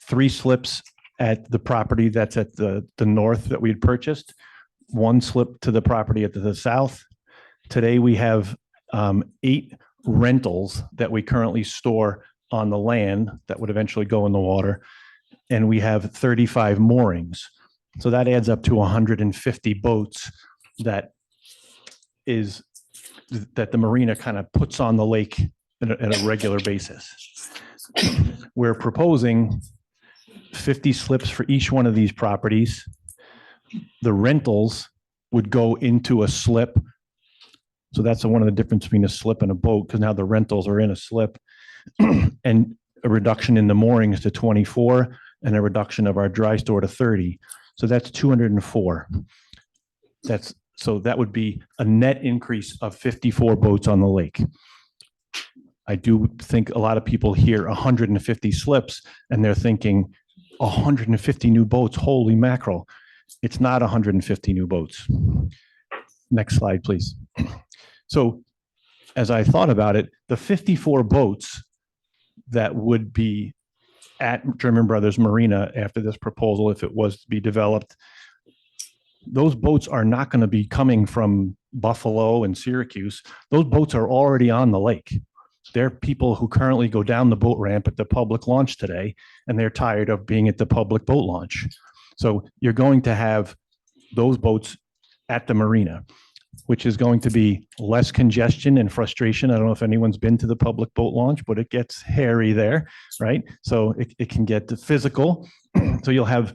3 slips at the property that's at the north that we had purchased, 1 slip to the property at the south. Today we have 8 rentals that we currently store on the land that would eventually go in the water. And we have 35 moorings. So that adds up to 150 boats that the marina kind of puts on the lake at a regular basis. We're proposing 50 slips for each one of these properties. The rentals would go into a slip. So that's one of the difference between a slip and a boat, because now the rentals are in a slip. And a reduction in the moorings to 24 and a reduction of our dry store to 30. So that's 204. So that would be a net increase of 54 boats on the lake. I do think a lot of people hear 150 slips and they're thinking 150 new boats, holy mackerel. It's not 150 new boats. Next slide, please. So as I thought about it, the 54 boats that would be at German Brothers Marina after this proposal, if it was to be developed, those boats are not going to be coming from Buffalo and Syracuse. Those boats are already on the lake. They're people who currently go down the boat ramp at the public launch today, and they're tired of being at the public boat launch. So you're going to have those boats at the marina, which is going to be less congestion and frustration. I don't know if anyone's been to the public boat launch, but it gets hairy there, right? So it can get physical. So you'll have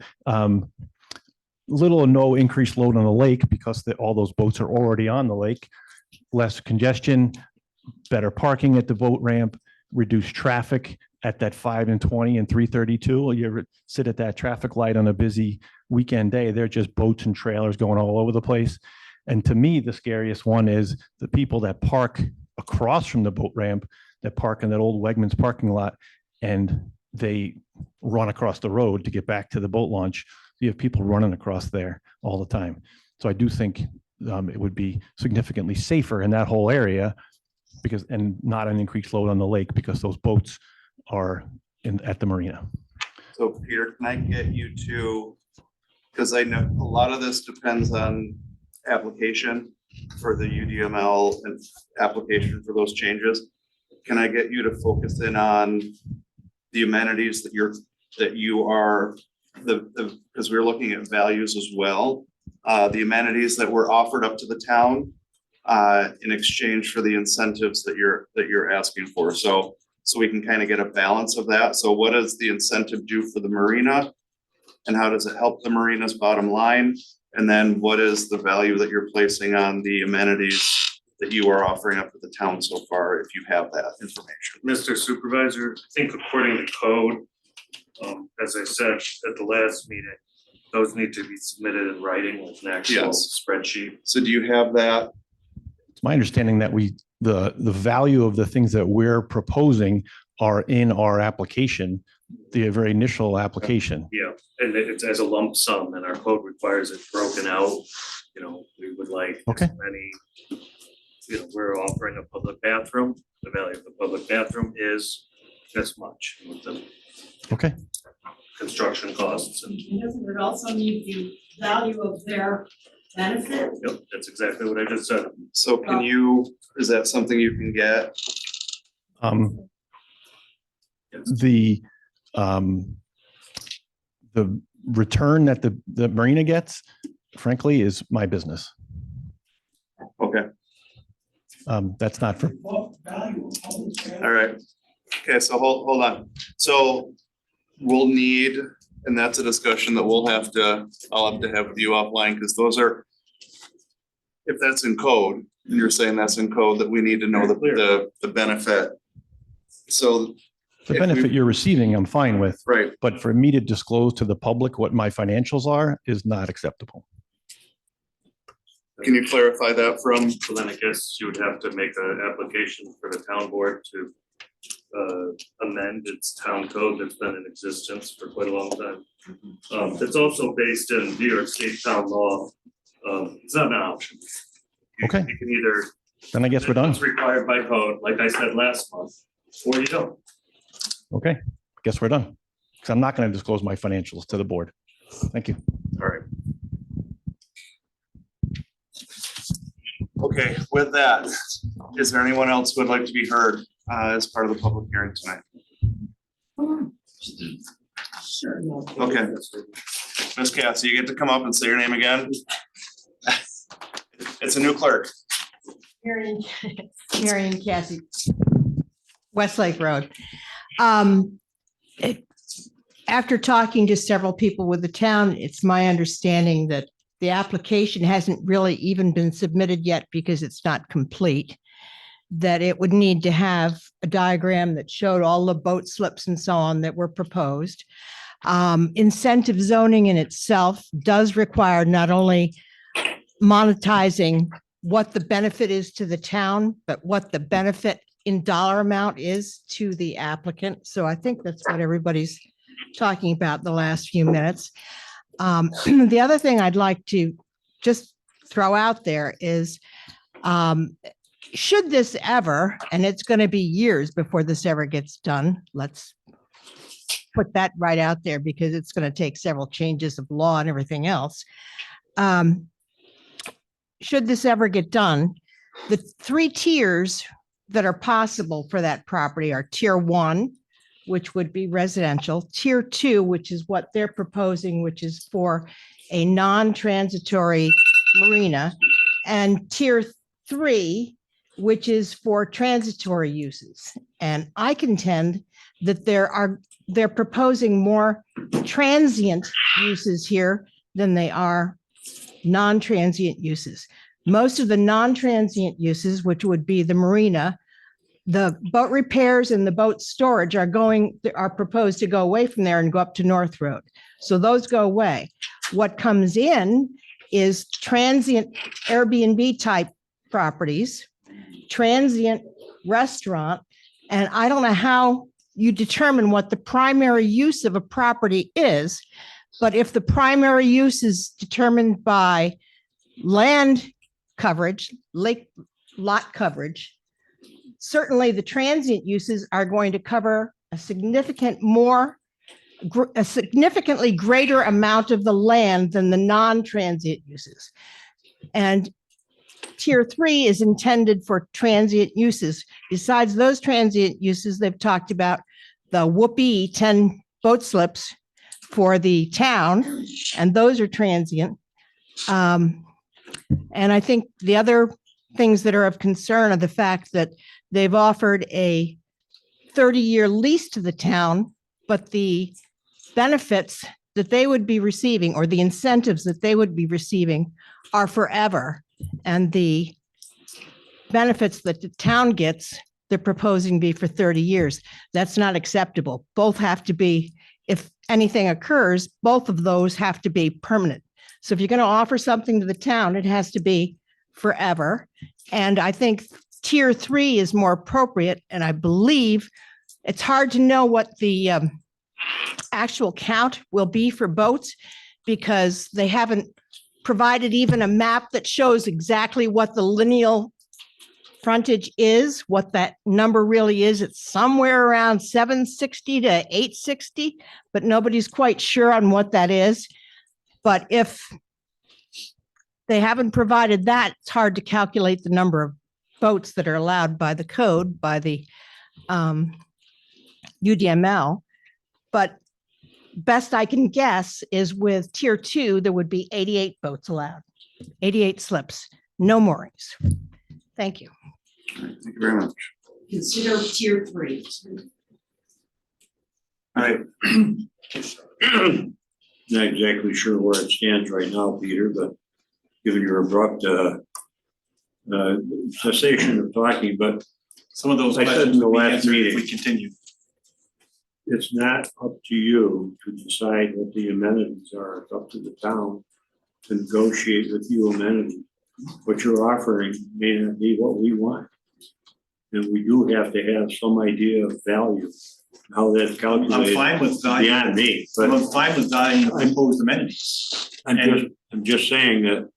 little or no increased load on the lake because all those boats are already on the lake, less congestion, better parking at the boat ramp, reduced traffic at that 5 and 20 and 332. You ever sit at that traffic light on a busy weekend day, they're just boats and trailers going all over the place. And to me, the scariest one is the people that park across from the boat ramp, that park in that old Wegmans parking lot, and they run across the road to get back to the boat launch. You have people running across there all the time. So I do think it would be significantly safer in that whole area and not an increased load on the lake because those boats are at the marina. So Peter, can I get you to, because I know a lot of this depends on application for the UDML and application for those changes. Can I get you to focus in on the amenities that you are because we're looking at values as well, the amenities that were offered up to the town in exchange for the incentives that you're asking for. So we can kind of get a balance of that. So what does the incentive do for the marina, and how does it help the marina's bottom line? And then what is the value that you're placing on the amenities that you are offering up to the town so far, if you have that information? Mr. Supervisor, I think according to code, as I said at the last meeting, those need to be submitted in writing with an actual spreadsheet. So do you have that? It's my understanding that the value of the things that we're proposing are in our application, the very initial application. Yeah, and it's as a lump sum, and our code requires it broken out. We would like as many, we're offering a public bathroom. The value of the public bathroom is this much. Okay. Construction costs. And doesn't it also need the value of their benefit? yep, that's exactly what I just said. So is that something you can get? The return that the marina gets, frankly, is my business. Okay. That's not for. All right. Okay, so hold on. So we'll need, and that's a discussion that I'll have to have with you offline, because those are, if that's in code, and you're saying that's in code, that we need to know the benefit. So the benefit you're receiving, I'm fine with. Right. But for me to disclose to the public what my financials are is not acceptable. Can you clarify that from? So then I guess you would have to make an application for the town board to amend its town code that's been in existence for quite a long time. It's also based in New York State town law. It's not an option. Okay. You can either. Then I guess we're done. It's required by code, like I said last month, or you don't. Okay, guess we're done. Because I'm not going to disclose my financials to the board. Thank you. All right. Okay, with that, is there anyone else who would like to be heard as part of the public hearing tonight? Sure. Okay. Ms. Cassie, you get to come up and say your name again. It's a new clerk. Marion Cassie, Westlake Road. After talking to several people with the town, it's my understanding that the application hasn't really even been submitted yet because it's not complete. That it would need to have a diagram that showed all the boat slips and so on that were proposed. Incentive zoning in itself does require not only monetizing what the benefit is to the town, but what the benefit in dollar amount is to the applicant. So I think that's what everybody's talking about the last few minutes. The other thing I'd like to just throw out there is, should this ever, and it's going to be years before this ever gets done, let's put that right out there because it's going to take several changes of law and everything else. Should this ever get done, the 3 tiers that are possible for that property are tier 1, which would be residential, tier 2, which is what they're proposing, which is for a non-transitory marina, and tier 3, which is for transitory uses. And I contend that they're proposing more transient uses here than they are non-transient uses. Most of the non-transient uses, which would be the marina, the boat repairs and the boat storage are proposed to go away from there and go up to North Road. So those go away. What comes in is transient Airbnb type properties, transient restaurant, and I don't know how you determine what the primary use of a property is, but if the primary use is determined by land coverage, lake lot coverage, certainly the transient uses are going to cover a significantly greater amount of the land than the non-transient uses. And tier 3 is intended for transient uses. Besides those transient uses, they've talked about the whoopee 10 boat slips for the town, and those are transient. And I think the other things that are of concern are the fact that they've offered a 30-year lease to the town, but the benefits that they would be receiving or the incentives that they would be receiving are forever. And the benefits that the town gets, they're proposing to be for 30 years. That's not acceptable. Both have to be, if anything occurs, both of those have to be permanent. So if you're going to offer something to the town, it has to be forever. And I think tier 3 is more appropriate. And I believe it's hard to know what the actual count will be for boats because they haven't provided even a map that shows exactly what the lineal frontage is, what that number really is. It's somewhere around 760 to 860, but nobody's quite sure on what that is. But if they haven't provided that, it's hard to calculate the number of boats that are allowed by the code, by the UDML. But best I can guess is with tier 2, there would be 88 boats allowed, 88 slips, no moorings. Thank you. Thank you very much. Consider tier 3. All right. Not exactly sure where it stands right now, Peter, but given your abrupt cessation of talking, but some of those I said in the last if meeting, we continue. it's not up to you to decide what the amenities are. It's up to the town to negotiate with you amenities. what you're offering may not be what we want. And we do have to have some idea of value, how that's calculated. I'm fine with value. Beyond me, I'm but fine with valuing the proposed amenities. I'm just saying that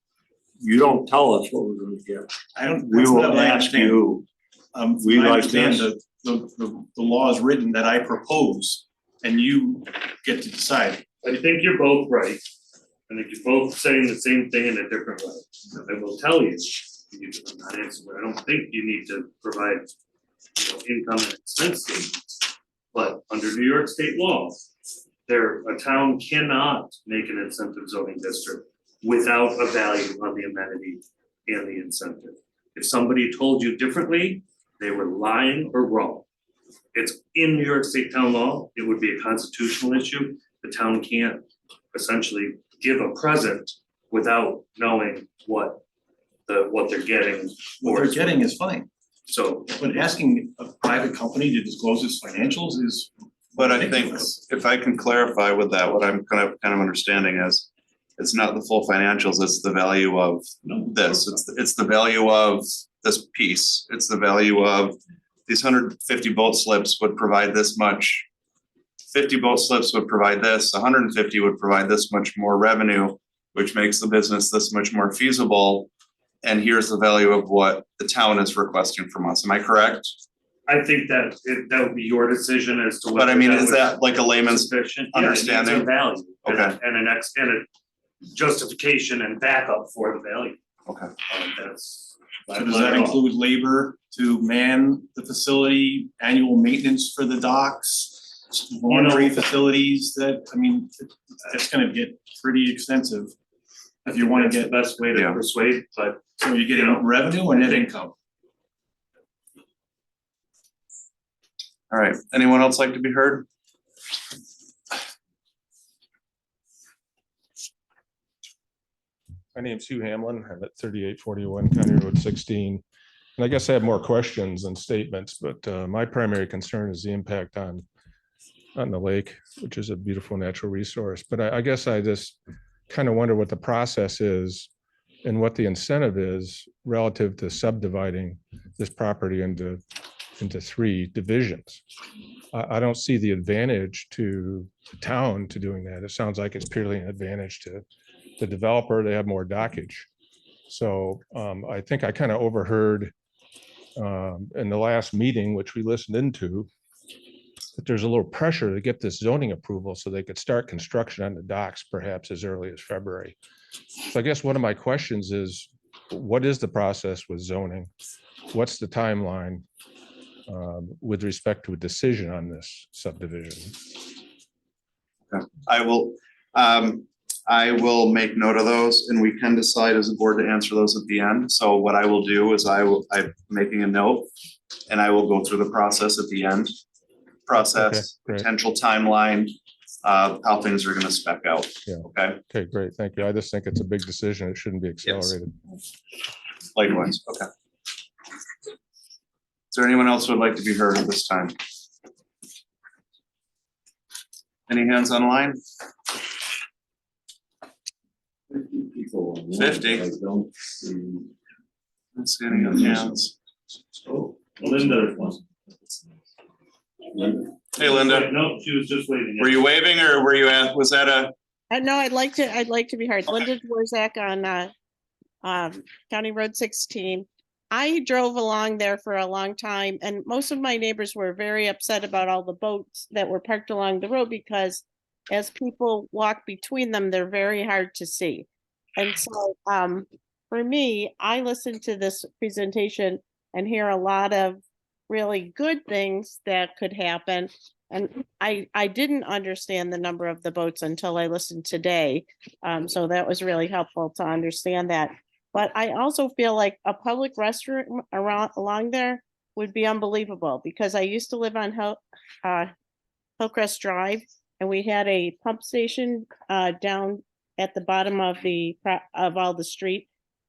you don't tell us what we're gonna get. I don't. We that's will not what I ask understand. you. We like understand this. the law is written that I propose and you get to decide. I think you're both right. I think you're both saying the same thing in a different way. I will tell you, I'm not answering, I don't think you need to provide, income and expense statements. But under New York state law, a town cannot make an incentive zoning district without a value on the amenity and the incentive. If somebody told you differently, they were lying or wrong. It's in New York State town law, it would be a constitutional issue. The town can't essentially give a present without knowing what they're getting. What they're getting is fine. So, but asking a private company to disclose its financials is. But I think if I can clarify with that, what I'm kind of understanding is, it's not the full financials, it's the value of this, it's the value of this piece, it's the value of these 150 boat slips would provide this much. 50 boat slips would provide this, 150 would provide this much more revenue, which makes the business this much more feasible. And here's the value of what the town is requesting from us. Am I correct? I think that would be your decision as to whether. But I mean, is was that like a layman's sufficient. understanding? Yeah, it needs a value. Okay. And a justification and backup for the value. Okay. That's. So does that include labor to man the facility, annual maintenance for the docks, laundry facilities that, I mean, it's gonna get pretty extensive. If you wanna get. The best way to persuade, but. So you're getting revenue or net income? All right, anyone else like to be heard? My name's Hugh Hamlin. I'm at 3841 County Road 16. And I guess I have more questions than statements, but my primary concern is the impact on the lake, which is a beautiful natural resource. But I guess I just kind of wonder what the process is and what the incentive is relative to subdividing this property into 3 divisions. I don't see the advantage to the town to doing that. It sounds like it's purely an advantage to the developer. They have more dockage. So I think I kind of overheard in the last meeting, which we listened into, that there's a little pressure to get this zoning approval so they could start construction on the docks perhaps as early as February. So I guess one of my questions is, what is the process with zoning? What's the timeline with respect to a decision on this subdivision? Okay. I will make note of those, and we can decide as a board to answer those at the end. So what I will do is I'm making a note, and I will go through the process at the end. Process, potential timeline, how things are gonna spec out. Yeah. Okay. Okay, great. Thank you. I just think it's a big decision. It shouldn't be accelerated. Likewise, okay. Is there anyone else who would like to be heard at this time? Any hands online? 50. I don't see. Let's see any other hands. Oh, Linda. Hey, Linda. No, she was just waving. Were you waving or were you at, was that a? No, I'd like to be heard. Linda Dvorak on County Road 16. I drove along there for a long time, and most of my neighbors were very upset about all the boats that were parked along the road because as people walk between them, they're very hard to see. And so for me, I listened to this presentation and hear a lot of really good things that could happen. And I didn't understand the number of the boats until I listened today. So that was really helpful to understand that. But I also feel like a public restroom along there would be unbelievable, because I used to live on Hillcrest Drive, and we had a pump station down at the bottom of all the street,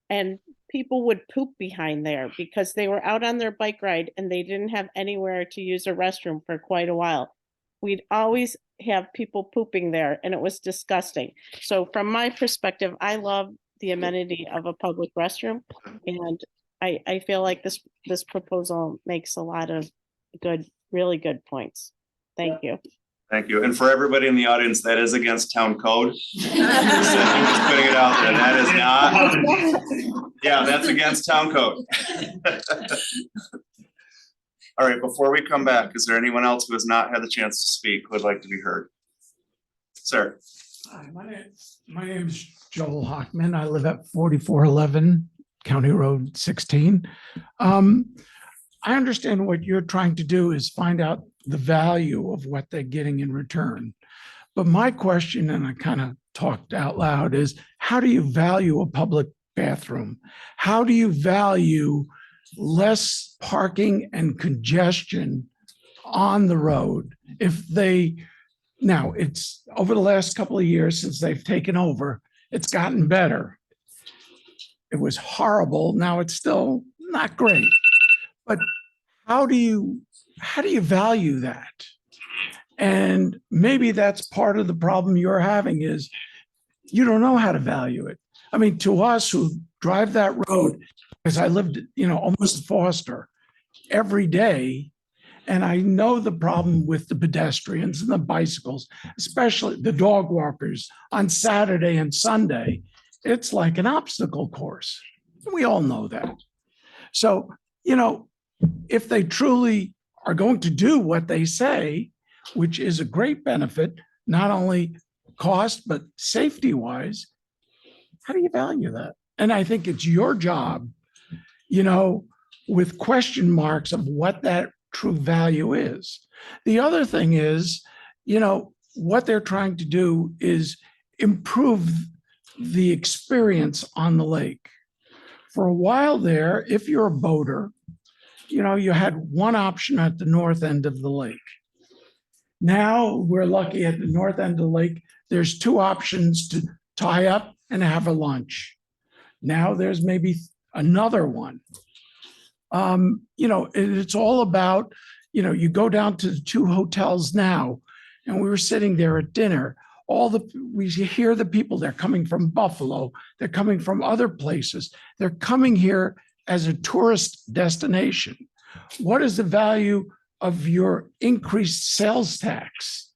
and people would poop behind there because they were out on their bike ride and they didn't have anywhere to use a restroom for quite a while. We'd always have people pooping there, and it was disgusting. So from my perspective, I love the amenity of a public restroom. And I feel like this proposal makes a lot of good, really good points. Thank you. Thank you. And for everybody in the audience, that is against town code. Just putting it out there. That is not. Yeah, that's against town code. All right, before we come back, is there anyone else who has not had the chance to speak who would like to be heard? Sir. Hi, my name is Joel Hockman. I live at 4411 County Road 16. I understand what you're trying to do is find out the value of what they're getting in return. But my question, and I kind of talked out loud, is how do you value a public bathroom? How do you value less parking and congestion on the road? Now it's over the last couple of years since they've taken over, it's gotten better. It was horrible. Now it's still not great. But how do you value that? And maybe that's part of the problem you're having is you don't know how to value it. I mean, to us who drive that road, because I lived, almost Foster every day, and I know the problem with the pedestrians and the bicycles, especially the dog walkers on Saturday and Sunday. It's like an obstacle course. We all know that. So, if they truly are going to do what they say, which is a great benefit, not only cost, but safety-wise, how do you value that? And I think it's your job, with question marks of what that true value is. The other thing is, what they're trying to do is improve the experience on the lake. For a while there, if you're a boater, you had one option at the north end of the lake. Now we're lucky at the north end of the lake, there's two options to tie up and have a lunch. Now there's maybe another one. It's all about, you go down to the two hotels now, and we were sitting there at dinner. We hear the people, they're coming from Buffalo, they're coming from other places. They're coming here as a tourist destination. What is the value of your increased sales tax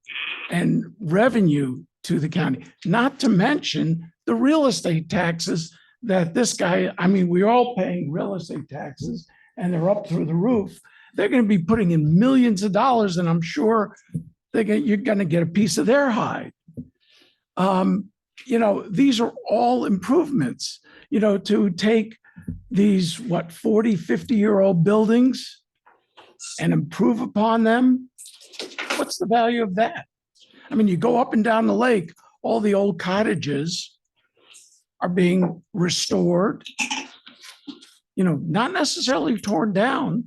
and revenue to the county? Not to mention the real estate taxes that this guy, we're all paying real estate taxes and they're up through the roof. They're going to be putting in millions of dollars, and I'm sure you're going to get a piece of their hide. These are all improvements, to take these, 40, 50-year-old buildings and improve upon them. What's the value of that? You go up and down the lake, all the old cottages are being restored, not necessarily torn down,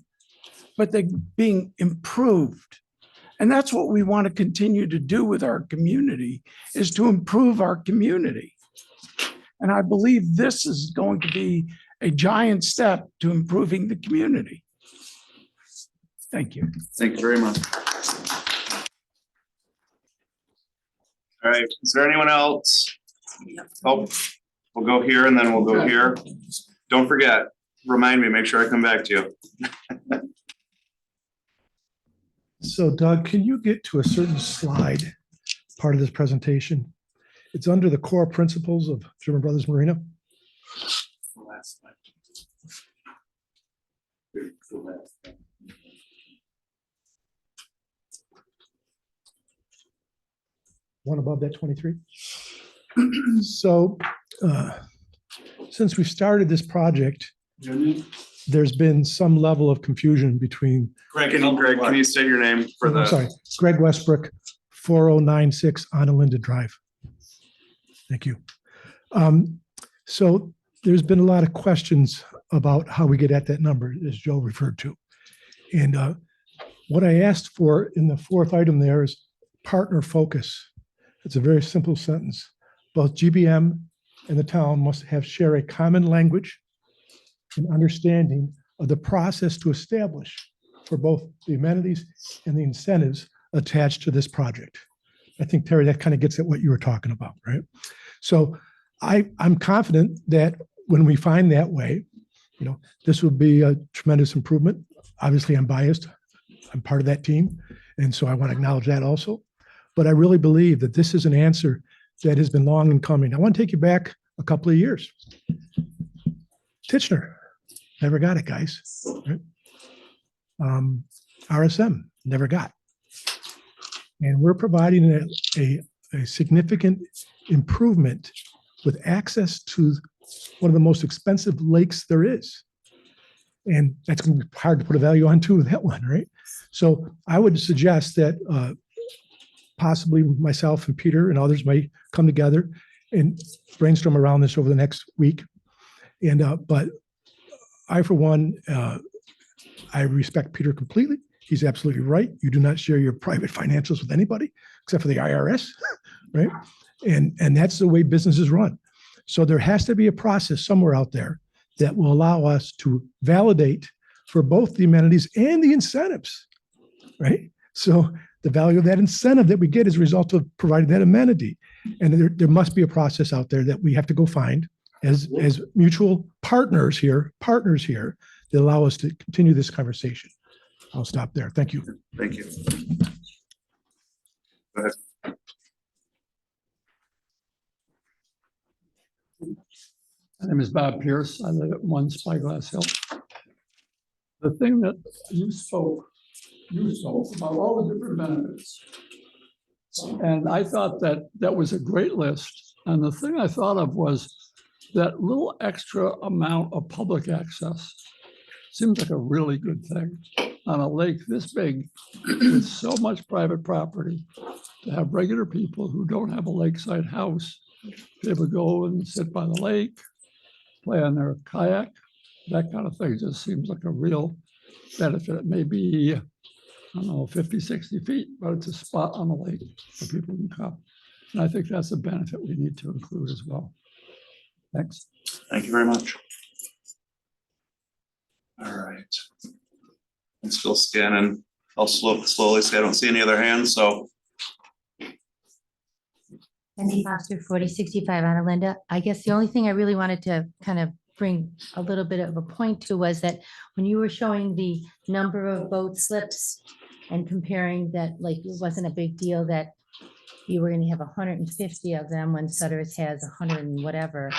but they're being improved. And that's what we want to continue to do with our community, is to improve our community. And I believe this is going to be a giant step to improving the community. Thank you. Thank you very much. All right, is there anyone else? Oh, we'll go here and then we'll go here. Don't forget, remind me, make sure I come back to you. So Doug, can you get to a certain slide, part of this presentation? It's under the core principles of German Brothers Marina. One above that 23. So since we started this project, there's been some level of confusion between. Greg, can you state your name for the? I'm sorry, Greg Westbrook, 4096 Onalinda Drive. Thank you. So there's been a lot of questions about how we get at that number, as Joe referred to. And what I asked for in the fourth item there is partner focus. It's a very simple sentence. Both GBM and the town must share a common language and understanding of the process to establish for both the amenities and the incentives attached to this project. I think, Terry, that kind of gets at what you were talking about, right? So I'm confident that when we find that way, this would be a tremendous improvement. Obviously, I'm biased. I'm part of that team. And so I want to acknowledge that also. But I really believe that this is an answer that has been long in coming. I want to take you back a couple of years. Titchener, never got it, guys. Right? RSM, never got. And we're providing a significant improvement with access to one of the most expensive lakes there is. And that's going to be hard to put a value on too, that one, right? So I would suggest that possibly myself and Peter and others may come together and brainstorm around this over the next week. And but I, for one, I respect Peter completely. He's absolutely right. You do not share your private financials with anybody except for the IRS, right? And that's the way businesses run. So there has to be a process somewhere out there that will allow us to validate for both the amenities and the incentives, right? So the value of that incentive that we get as a result of providing that amenity. And there must be a process out there that we have to go find as mutual partners here that allow us to continue this conversation. I'll stop there. Thank you. Thank you. Go ahead. My name is Bob Pierce. I live at 1 Spyglass Hill. The thing that you spoke about all the different benefits. And I thought that was a great list. And the thing I thought of was that little extra amount of public access seems like a really good thing on a lake this big with so much private property, to have regular people who don't have a lakeside house be able to go and sit by the lake, play on their kayak, that kind of thing just seems like a real benefit. It may be, I don't know, 50, 60 feet, but it's a spot on the lake for people who can come. And I think that's a benefit we need to include as well. Thanks. Thank you very much. All right. I'm still scanning. I'll slowly see. I don't see any other hands, so. Cindy Foster, 4065 Anna Linda. I guess the only thing I really wanted to kind of bring a little bit of a point to was that when you were showing the number of boat slips and comparing that, like, it wasn't a big deal that you were going to have 150 of them when Sutter's has 100 and whatever.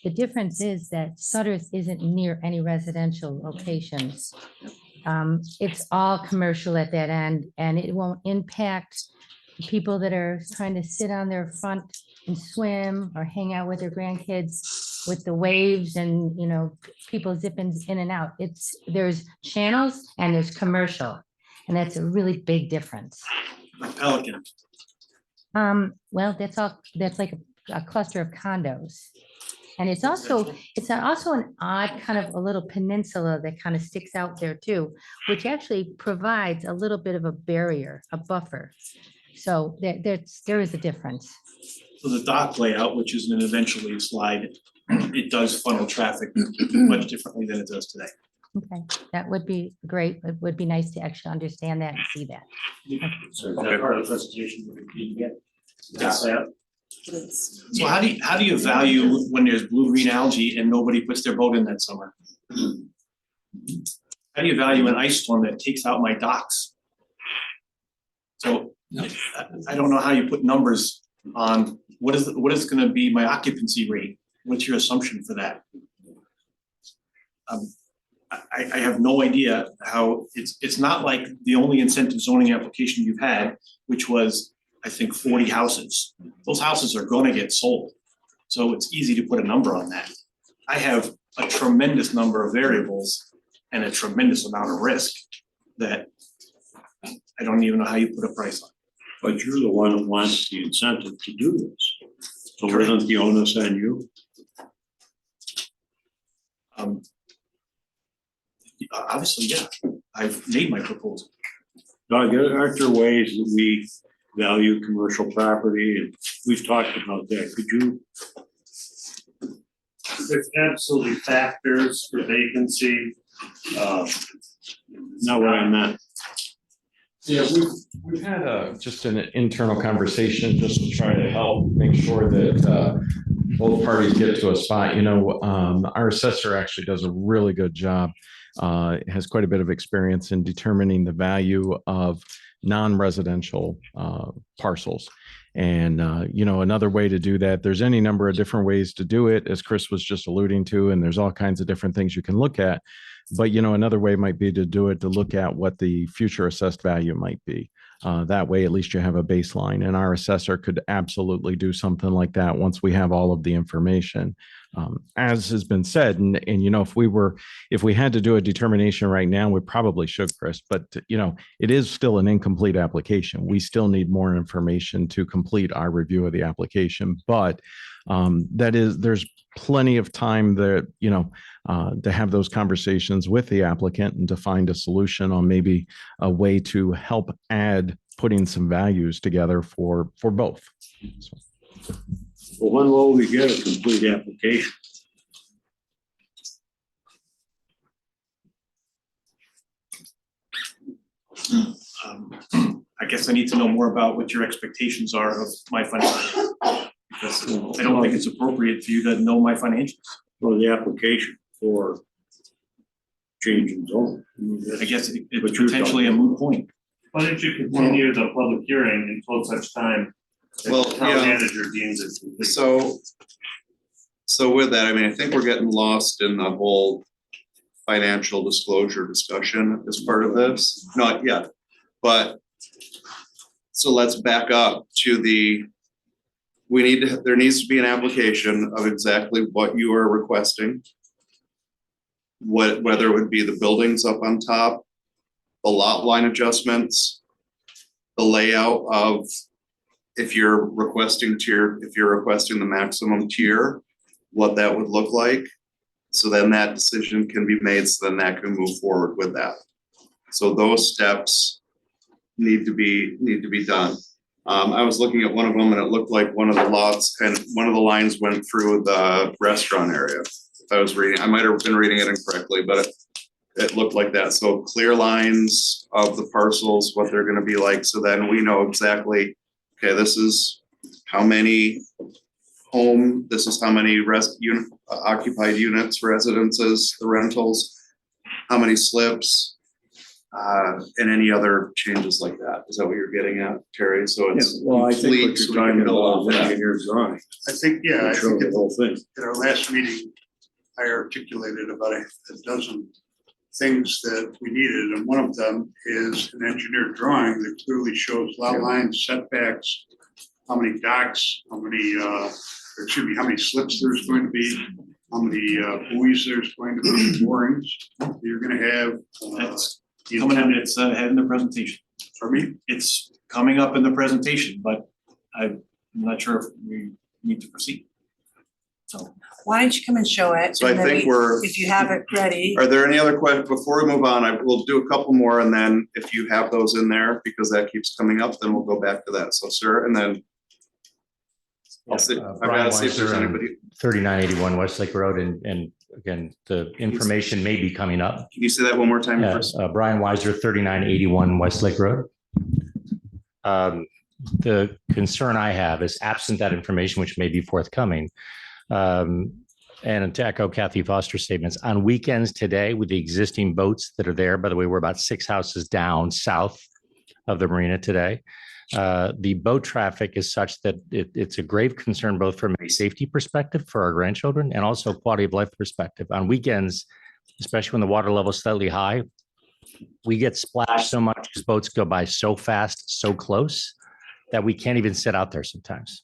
The difference is that Sutter's isn't near any residential locations. It's all commercial at that end, and it won't impact the people that are trying to sit on their front and swim or hang out with their grandkids with the waves and, people zipping in and out. There's channels and there's commercial, and that's a really big difference. Like Pelican. Well, that's like a cluster of condos. And it's also an odd kind of a little peninsula that kind of sticks out there too, which actually provides a little bit of a barrier, a buffer. So there is a difference. So the dock layout, which is an eventually slide, it does funnel traffic much differently than it does today. Okay, that would be great. It would be nice to actually understand that and see that. So is that part of the presentation that we need to get? Yes. That? So how do you value when there's blue-green algae and nobody puts their boat in that summer? How do you value an ice storm that takes out my docks? So I don't know how you put numbers on what is going to be my occupancy rate. What's your assumption for that? I have no idea how it's not like the only incentive zoning application you've had, which was, I think, 40 houses. Those houses are going to get sold. So it's easy to put a number on that. I have a tremendous number of variables and a tremendous amount of risk that I don't even know how you put a price on. But you're the one that wants the incentive to do this. So isn't the onus on you? Obviously, yeah. I've made my proposal. Doug, aren't there ways that we value commercial property? And we've talked about that. Could you? There's absolutely factors for vacancy. Not what I meant. Yeah, we've had just an internal conversation just to try to help make sure that both parties get to a spot. Our assessor actually does a really good job. Has quite a bit of experience in determining the value of non-residential parcels. And, another way to do that, there's any number of different ways to do it, as Chris was just alluding to, and there's all kinds of different things you can look at. But, another way might be to do it, to look at what the future assessed value might be. That way, at least you have a baseline, and our assessor could absolutely do something like that once we have all of the information. As has been said, and if we had to do a determination right now, we probably should, Chris, but it is still an incomplete application. We still need more information to complete our review of the application, but there's plenty of time there, to have those conversations with the applicant and to find a solution on maybe a way to help add putting some values together for both. So. Well, when will we get a complete application? I guess I need to know more about what your expectations are of my financials. Because I don't think it's appropriate for you to know my financials. Well, the application for change in zone. I guess it's potentially a moot point. Why don't you continue the public hearing until such time as the town manager deems it complete? So with that, I mean, I think we're getting lost in the whole financial disclosure discussion as part of this. Not yet, but so let's back up to there needs to be an application of exactly what you are requesting. Whether it would be the buildings up on top, the lot line adjustments, the layout of if you're requesting the maximum tier, what that would look like. So then that decision can be made, so then that can move forward with that. So those steps need to be done. I was looking at one of them and it looked like one of the lots one of the lines went through the restaurant area. I might have been reading it incorrectly, but it looked like that. So clear lines of the parcels, what they're gonna be like. So then we know exactly, okay, this is how many this is how many occupied units, residences, the rentals, how many slips, and any other changes like that. Is that what you're getting at, Terry? So it's well, I think complete, what so you're we can talking build about off is that. engineer's drawing. I think, yeah, I Show think the whole thing. at our last meeting, I articulated about a dozen things that we needed, and one of them is an engineered drawing that clearly shows lot lines, setbacks, how many docks, how many slips there's going to be, how many buoys there's going to be, moorings. You're gonna have. That's coming up, it's ahead in the presentation. For me? It's coming up in the presentation, but I'm not sure if we need to proceed. So. Why don't you come and show it? So I and then think if you have it ready. Are there any other questions before we move on? I will do a couple more, and then if you have those in there, because that keeps coming up, then we'll go back to that. So, sir, and then I'll see. I've got to see if there's anybody. 3981 Westlake Road, and again, the information may be coming up. Can you say that one more time? Yes, Brian Weiser, 3981 Westlake Road. The concern I have is absent that information, which may be forthcoming. And to echo Kathy Foster's statements, on weekends today with the existing boats that are there, by the way, we're about 6 houses down south of the marina today. The boat traffic is such that it's a grave concern, both from a safety perspective for our grandchildren and also quality of life perspective. On weekends, especially when the water level is slightly high, we get splashed so much because boats go by so fast, so close that we can't even sit out there sometimes.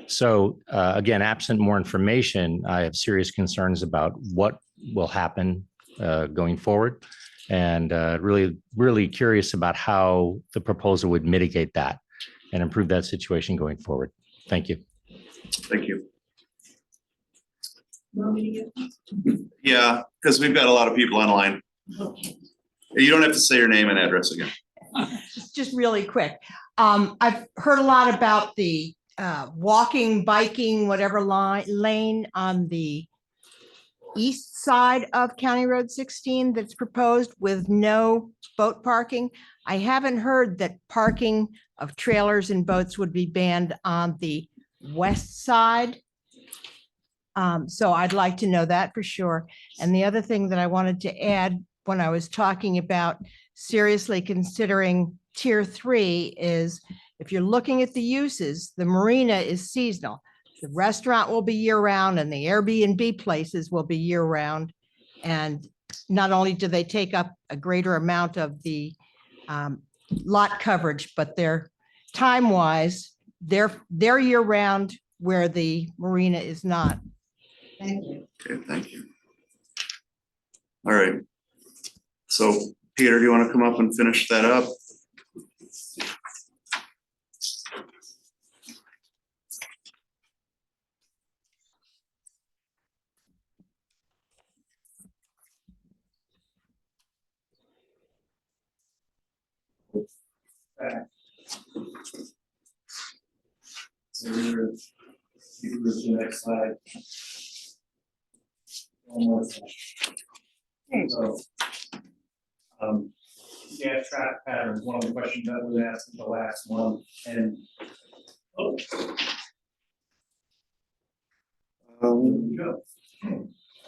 So again, absent more information, I have serious concerns about what will happen going forward, and really curious about how the proposal would mitigate that and improve that situation going forward. Thank you. Thank you. Yeah, because we've got a lot of people online. You don't have to say your name and address again. Just really quick. I've heard a lot about the walking, biking, whatever lane on the east side of County Road 16 that's proposed with no boat parking. I haven't heard that parking of trailers and boats would be banned on the west side. So I'd like to know that for sure. And the other thing that I wanted to add when I was talking about seriously considering tier 3 is if you're looking at the uses, the marina is seasonal. The restaurant will be year round and the Airbnb places will be year round. And not only do they take up a greater amount of the lot coverage, but they're time-wise, they're year round where the marina is not. Thank you. Okay, thank you. All right. So Peter, do you want to come up and finish that up? So we're, you can go to the next slide. One more slide. So, gas traffic patterns, one of the questions that was asked in the last one, and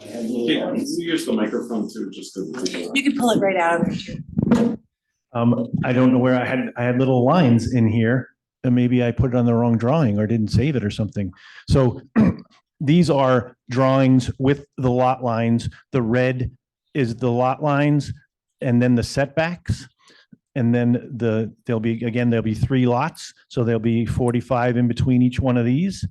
Yeah, you use the microphone too, just to. You can pull it right out of there too. I don't know where I had little lines in here and maybe I put it on the wrong drawing or didn't save it or something. So these are drawings with the lot lines. The red is the lot lines and then the setbacks. And then there'll be 3 lots. So there'll be 45 in between each one of these.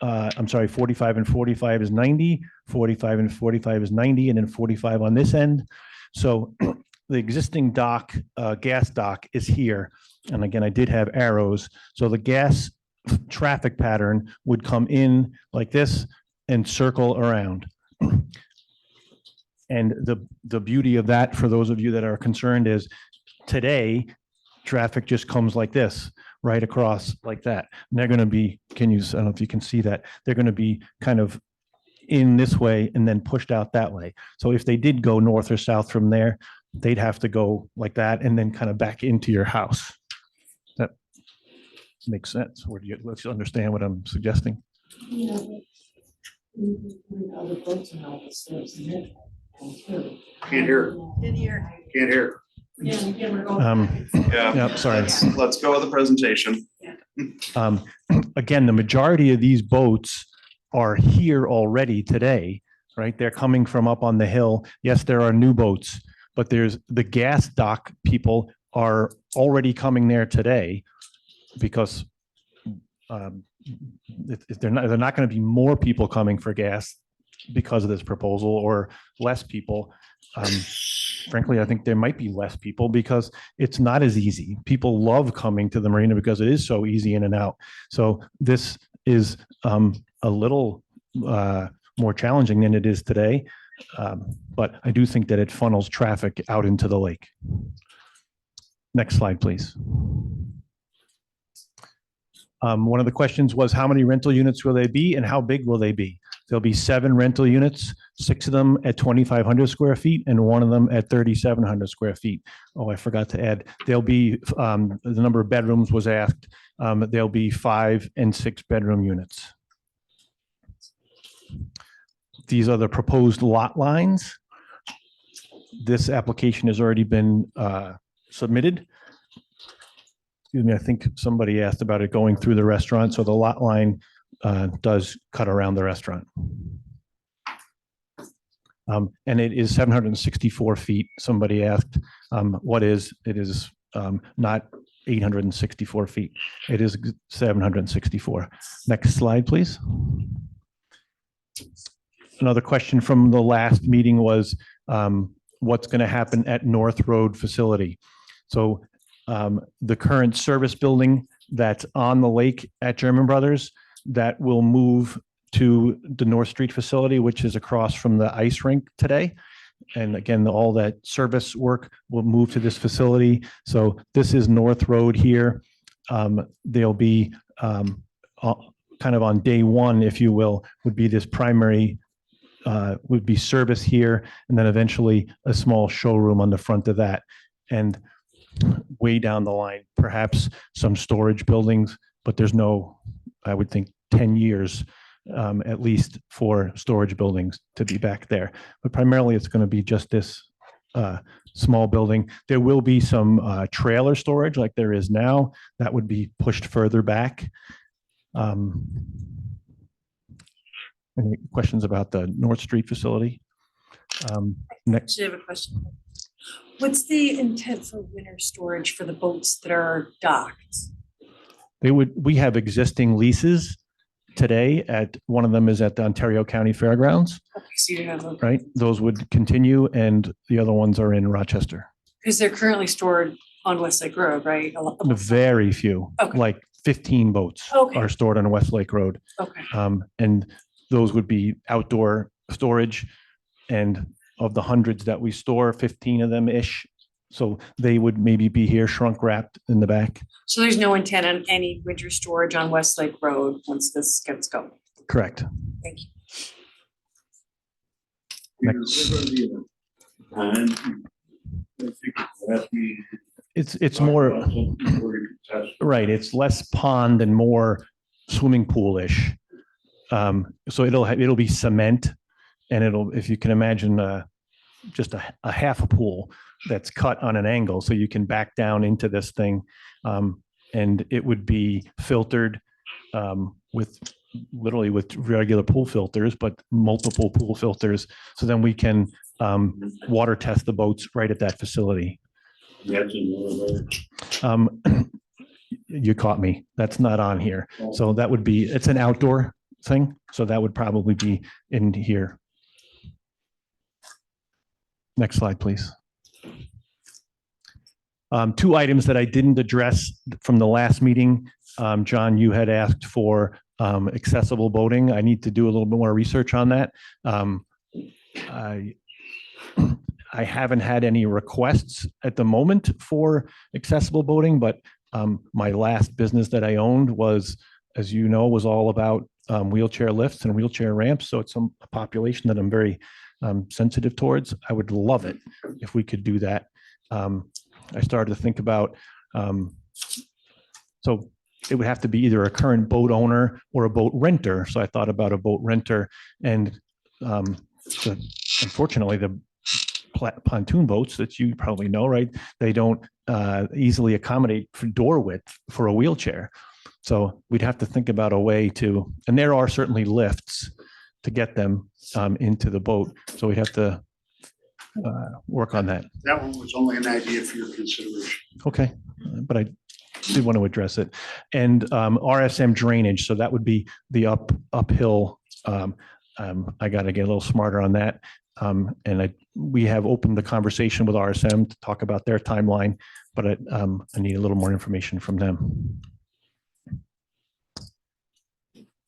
I'm sorry, 45 and 45 is 90, 45 and 45 is 90, and then 45 on this end. So the existing dock, gas dock is here. And again, I did have arrows. So the gas traffic pattern would come in like this and circle around. And the beauty of that, for those of you that are concerned, is today, traffic just comes like this, right across like that. And they're going to be, I don't know if you can see that, they're going to be kind of in this way and then pushed out that way. So if they did go north or south from there, they'd have to go like that and then kind of back into your house. That makes sense. Or do you, let's understand what I'm suggesting. Yeah. Can't hear. Didn't hear. Can't hear. Yeah, sorry. Let's go with the presentation. Again, the majority of these boats are here already today, right? They're coming from up on the hill. Yes, there are new boats, but there's the gas dock people are already coming there today because they're not going to be more people coming for gas because of this proposal or less people. Frankly, I think there might be less people because it's not as easy. People love coming to the marina because it is so easy in and out. So this is a little more challenging than it is today. But I do think that it funnels traffic out into the lake. Next slide, please. One of the questions was how many rental units will they be and how big will they be? There'll be 7 rental units, 6 of them at 2,500 square feet and 1 of them at 3,700 square feet. Oh, I forgot to add, there'll be, the number of bedrooms was asked. There'll be 5 and 6 bedroom units. These are the proposed lot lines. This application has already been submitted. Excuse me, I think somebody asked about it going through the restaurant. So the lot line does cut around the restaurant. And it is 764 feet. Somebody asked, what is, it is not 864 feet. It is 764. Next slide, please. Another question from the last meeting was what's going to happen at North Road facility. So the current service building that's on the lake at German Brothers, that will move to the North Street facility, which is across from the ice rink today. And again, all that service work will move to this facility. So this is North Road here. There'll be kind of on day one, if you will, would be this primary, would be service here, and then eventually a small showroom on the front of that. And way down the line, perhaps some storage buildings, but there's no, I would think, 10 years at least for storage buildings to be back there. But primarily, it's going to be just this small building. There will be some trailer storage like there is now. That would be pushed further back. Any questions about the North Street facility? Next. I have a question. What's the intent for winter storage for the boats that are docked? We have existing leases today at, one of them is at the Ontario County Fairgrounds, Okay, so you have, right? Those would continue, and the other ones are in Rochester. because they're currently stored on Westlake Road, right? Very few, Okay. like 15 boats Okay. are stored on Westlake Road. Okay. And those would be outdoor storage, and of the hundreds that we store, 15 of them-ish. So they would maybe be here shrunk wrapped in the back. So there's no intent on any winter storage on Westlake Road once this gets going? Correct. Thank you. It's more, right, it's less pond and more swimming pool-ish. So it'll be cement, and if you can imagine, just a half a pool that's cut on an angle, so you can back down into this thing. And it would be filtered with regular pool filters, but multiple pool filters. So then we can water test the boats right at that facility. You caught me. That's not on here. So that would be, it's an outdoor thing. So that would probably be in here. Next slide, please. Two items that I didn't address from the last meeting. John, you had asked for accessible boating. I need to do a little bit more research on that. I haven't had any requests at the moment for accessible boating, but my last business that I owned was, as you know, was all about wheelchair lifts and wheelchair ramps. So it's a population that I'm very sensitive towards. I would love it if we could do that. I started to think about, so it would have to be either a current boat owner or a boat renter. So I thought about a boat renter, and unfortunately, the pontoon boats that you probably know, right? They don't easily accommodate for door width for a wheelchair. So we'd have to think about a way to, and there are certainly lifts to get them into the boat. So we'd have to work on that. That one was only an idea for your consideration. Okay, but I did want to address it. And RSM drainage, so that would be the uphill. I got to get a little smarter on that. And we have opened the conversation with RSM to talk about their timeline, but I need a little more information from them.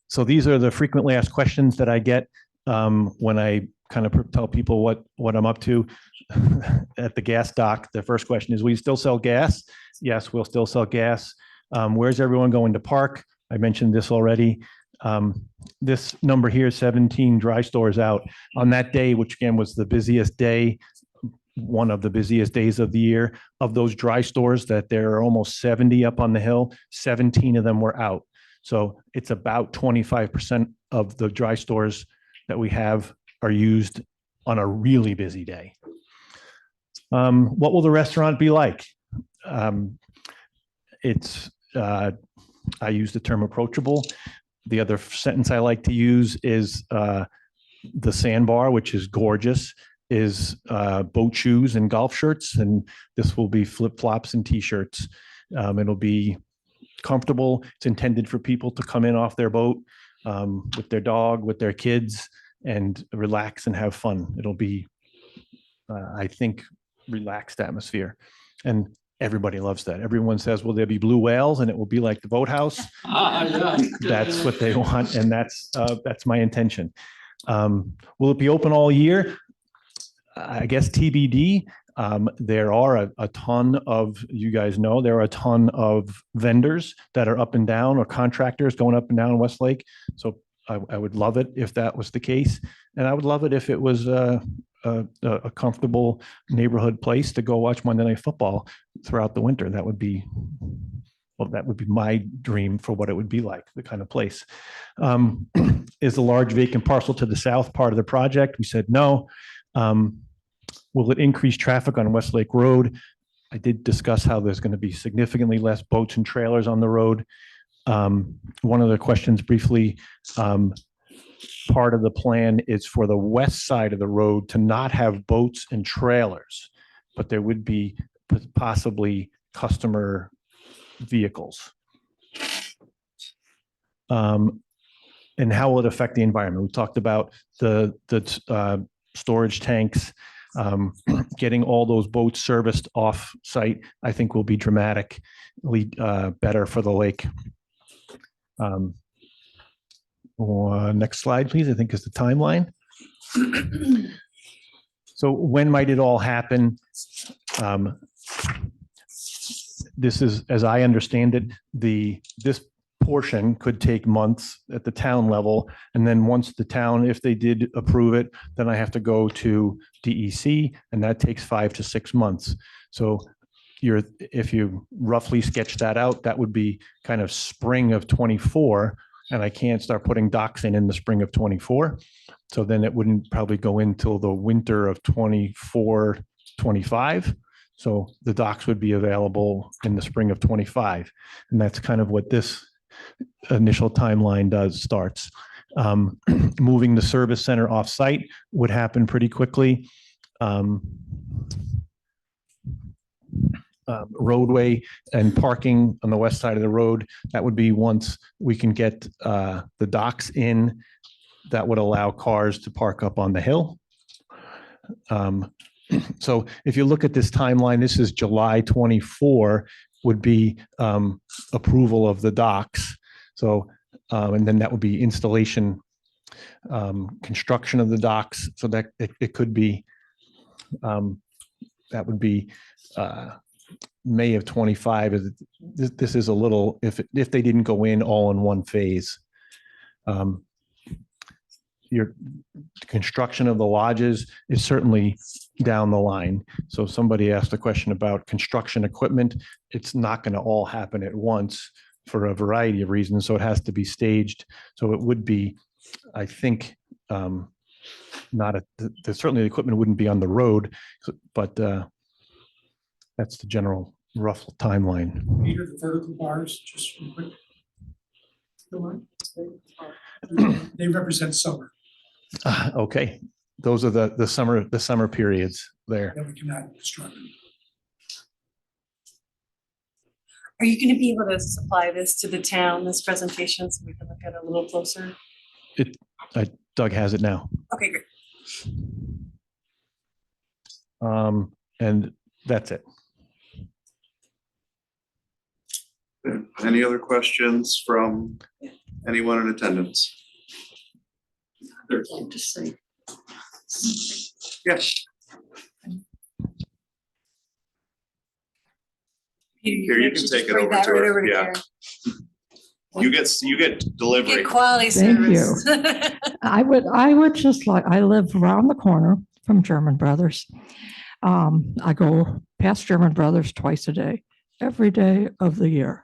So these are the frequently asked questions that I get when I kind of tell people what I'm up to at the gas dock. The first question is, will you still sell gas? Yes, we'll still sell gas. Where's everyone going to park? I mentioned this already. This number here, 17 dry stores out on that day, which again was the busiest day, one of the busiest days of the year. Of those dry stores, that there are almost 70 up on the hill, 17 of them were out. So it's about 25% of the dry stores that we have are used on a really busy day. What will the restaurant be like? I use the term approachable. The other sentence I like to use is the sandbar, which is gorgeous, is boat shoes and golf shirts, and this will be flip-flops and t-shirts. It'll be comfortable. It's intended for people to come in off their boat with their dog, with their kids, and relax and have fun. It'll be, I think, relaxed atmosphere. And everybody loves that. Everyone says, will there be blue whales? And it will be like the boathouse. That's what they want. And that's my intention. Will it be open all year? I guess TBD. There are a ton of, you guys know, there are a ton of vendors that are up and down, or contractors going up and down Westlake. So I would love it if that was the case. And I would love it if it was a comfortable neighborhood place to go watch Monday Night Football. throughout the winter. That would be, well, that would be my dream for what it would be like, the kind of place. Is the large vacant parcel to the south part of the project? We said no. Will it increase traffic on Westlake Road? I did discuss how there's going to be significantly less boats and trailers on the road. One of the questions briefly, part of the plan is for the west side of the road to not have boats and trailers, but there would be possibly customer vehicles. And how will it affect the environment? We talked about the storage tanks, getting all those boats serviced off site, I think will be dramatically better for the lake. Next slide, please. I think is the timeline. So when might it all happen? This is, as I understand it, this portion could take months at the town level. And then once the town, if they did approve it, then I have to go to DEC, and that takes 5 to 6 months. So if you roughly sketch that out, that would be kind of spring of 24. And I can't start putting docks in the spring of 24. So then it wouldn't probably go in till the winter of 24, 25. So the docks would be available in the spring of 25. And that's kind of what this initial timeline starts. Moving the service center off-site would happen pretty quickly. Roadway and parking on the west side of the road, that would be once we can get the docks in, that would allow cars to park up on the hill. So if you look at this timeline, this is July 24 would be approval of the docks. So, and then that would be installation, construction of the docks. So that it could be, that would be May of 25. This is a little, if they didn't go in all in one phase. Your construction of the lodges is certainly down the line. So somebody asked a question about construction equipment. It's not going to all happen at once for a variety of reasons. So it has to be staged. So it would be, I think, certainly the equipment wouldn't be on the road, but that's the general rough timeline. Peter, the vertical bars, just real quick. They represent summer. Okay, those are the summer periods there. That we cannot construct. Are you going to be able to supply this to the town, this presentation, so we can look at it a little closer? Doug has it now. Okay, great. And that's it. Any other questions from anyone in attendance? To say. Yes. Here, you can take it over to her. Yeah. You get delivery. Get quality Thank service. I would just like, I live around the corner from German Brothers. I go past German Brothers twice a day, every day of the year.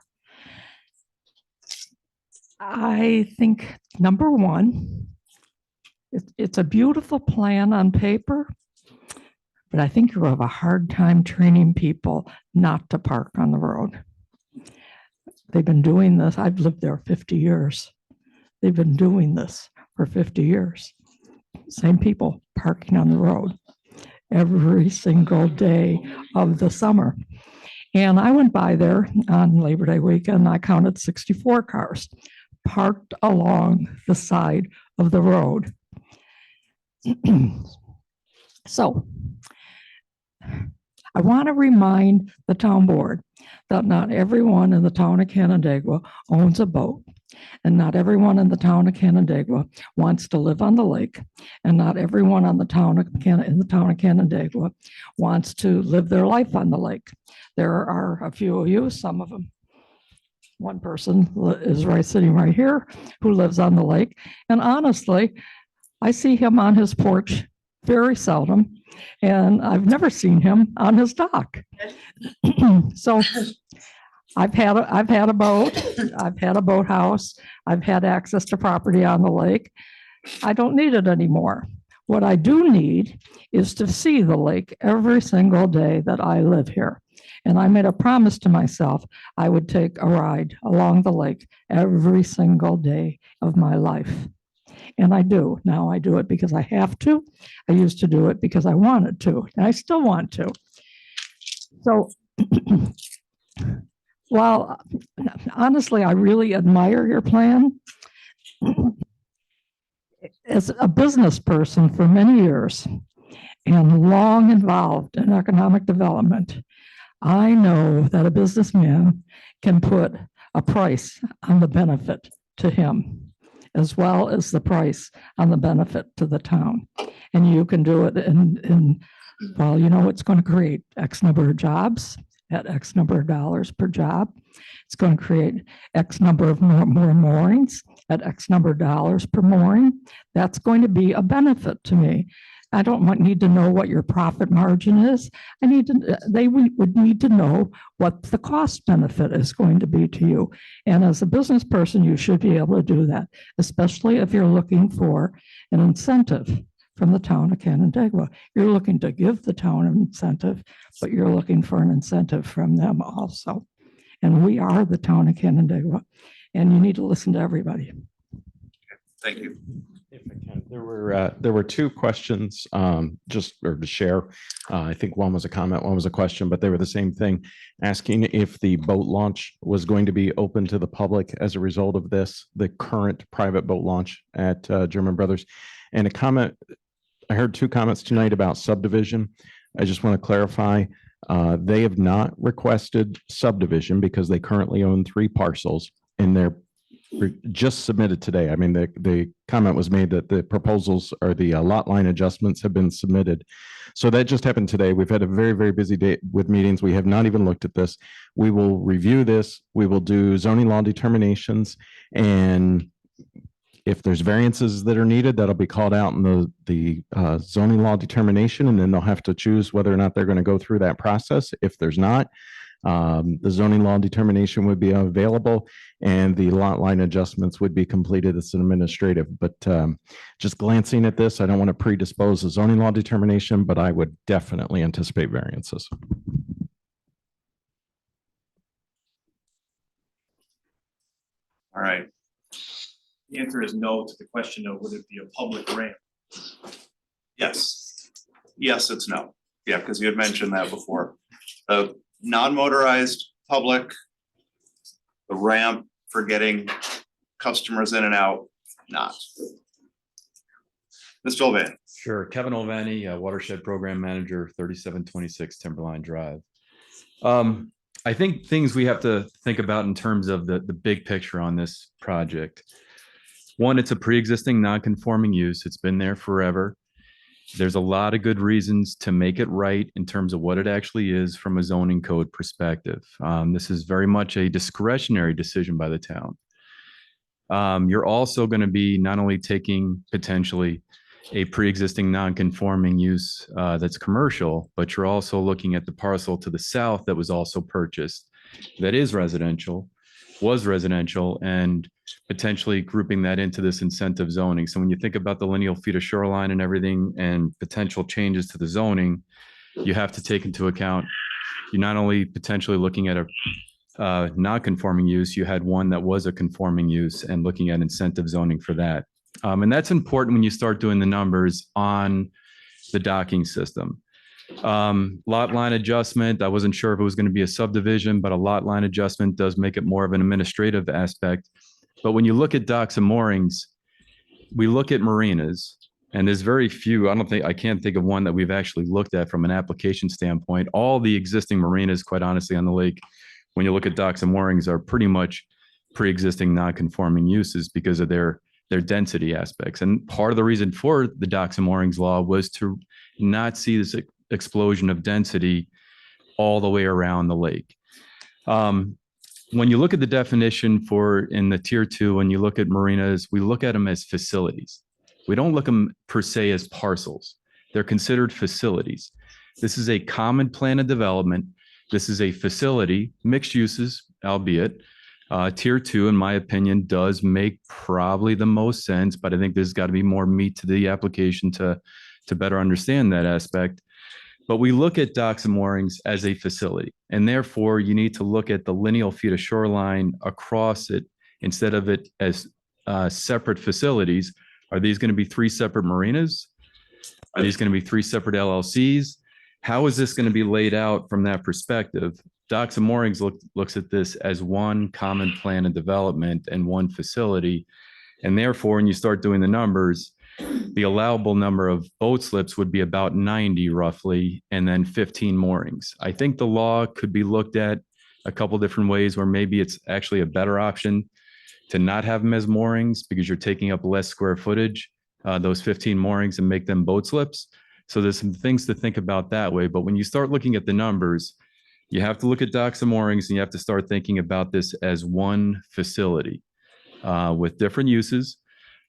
I think number one, it's a beautiful plan on paper, but I think you have a hard time training people not to park on the road. They've been doing this. I've lived there 50 years. They've been doing this for 50 years. Same people parking on the road every single day of the summer. And I went by there on Labor Day weekend. I counted 64 cars parked along the side of the road. So I want to remind the town board that not everyone in the town of Canandaigua owns a boat, and not everyone in the town of Canandaigua wants to live on the lake, and not everyone in the town of Canandaigua wants to live their life on the lake. There are a few of you, some of them. One person is sitting right here who lives on the lake, and honestly, I see him on his porch very seldom, and I've never seen him on his dock. So I've had a boat, I've had a boathouse, I've had access to property on the lake. I don't need it anymore. What I do need is to see the lake every single day that I live here. And I made a promise to myself I would take a ride along the lake every single day of my life. And I do. Now I do it because I have to. I used to do it because I wanted to, and I still want to. So while honestly, I really admire your plan, as a business person for many years and long involved in economic development, I know that a businessman can put a price on the benefit to him, as well as the price on the benefit to the town. And you can do it well, you know, it's going to create X number of jobs at X number of dollars per job. It's going to create X number of more moorings at X number of dollars per mooring. That's going to be a benefit to me. I don't need to know what your profit margin is. They would need to know what the cost benefit is going to be to you. And as a business person, you should be able to do that, especially if you're looking for an incentive from the town of Canandaigua. You're looking to give the town an incentive, but you're looking for an incentive from them also. And we are the town of Canandaigua, and you need to listen to everybody. Thank you. If I can, there were two questions, just or to share. I think one was a comment, one was a question, but they were the same thing, asking if the boat launch was going to be open to the public as a result of this, the current private boat launch at German Brothers. And a comment, I heard two comments tonight about subdivision. I just want to clarify, they have not requested subdivision because they currently own 3 parcels, and they're just submitted today. I mean, the comment was made that the proposals or the lot line adjustments have been submitted. So that just happened today. We've had a very, very busy day with meetings. We have not even looked at this. We will review this. We will do zoning law determinations, and if there's variances that are needed, that'll be called out in the zoning law determination, and then they'll have to choose whether or not they're going to go through that process. If there's not, the zoning law determination would be available, and the lot line adjustments would be completed as an administrative. But just glancing at this, I don't want to predispose the zoning law determination, but I would definitely anticipate variances. All right. The answer is no to the question of would it be a public ramp? Yes. Yes, it's no. Yeah, because you had mentioned that before. The non-motorized public, the ramp for getting customers in and out, not. Mr. Olvani. Sure. Kevin Olvani, Watershed Program Manager, 3726 Timberline Drive. I think things we have to think about in terms of the big picture on this project. One, it's a pre-existing non-conforming use. It's been there forever. There's a lot of good reasons to make it right in terms of what it actually is from a zoning code perspective. This is very much a discretionary decision by the town. You're also going to be not only taking potentially a pre-existing non-conforming use that's commercial, but you're also looking at the parcel to the south that was also purchased that is residential, was residential, and potentially grouping that into this incentive zoning. So when you think about the lineal feet of shoreline and everything and potential changes to the zoning, you have to take into account, you're not only potentially looking at a non-conforming use, you had one that was a conforming use and looking at incentive zoning for that. And that's important when you start doing the numbers on the docking system. Lot line adjustment, I wasn't sure if it was going to be a subdivision, but a lot line adjustment does make it more of an administrative aspect. But when you look at docks and moorings, we look at marinas, and there's very few, I can't think of one that we've actually looked at from an application standpoint. All the existing marinas, quite honestly, on the lake, when you look at docks and moorings, are pretty much pre-existing non-conforming uses because of their density aspects. And part of the reason for the docks and moorings law was to not see this explosion of density all the way around the lake. When you look at the definition in the tier 2, when you look at marinas, we look at them as facilities. We don't look at them per se as parcels. They're considered facilities. This is a common plan of development. This is a facility, mixed uses, albeit. Tier 2, in my opinion, does make probably the most sense, but I think there's got to be more meat to the application to better understand that aspect. But we look at docks and moorings as a facility, and therefore you need to look at the lineal feet of shoreline across it instead of it as separate facilities. Are these going to be 3 separate marinas? Are these going to be 3 separate LLCs? How is this going to be laid out from that perspective? Docks and moorings looks at this as one common plan of development and one facility. And therefore, when you start doing the numbers, the allowable number of boat slips would be about 90 roughly, and then 15 moorings. I think the law could be looked at a couple different ways where maybe it's actually a better option to not have them as moorings because you're taking up less square footage, those 15 moorings, and make them boat slips. So there's some things to think about that way. But when you start looking at the numbers, you have to look at docks and moorings, and you have to start thinking about this as one facility with different uses.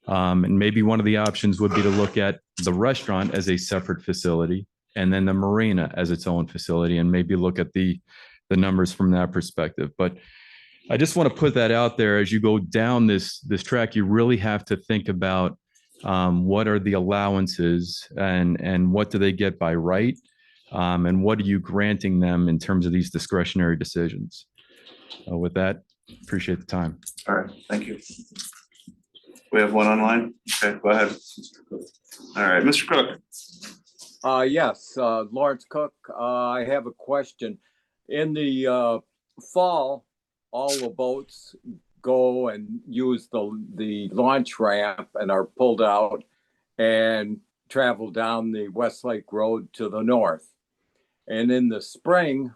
And maybe one of the options would be to look at the restaurant as a separate facility and then the marina as its own facility, and maybe look at the numbers from that perspective. But I just want to put that out there as you go down this track. You really have to think about what are the allowances and what do they get by right, and what are you granting them in terms of these discretionary decisions. With that, appreciate the time. All right, thank you. We have one online. Okay, go ahead. All right, Mr. Cook. Yes, Lawrence Cook. I have a question. In the fall, all the boats go and use the launch ramp and are pulled out and travel down the Westlake Road to the north. And in the spring,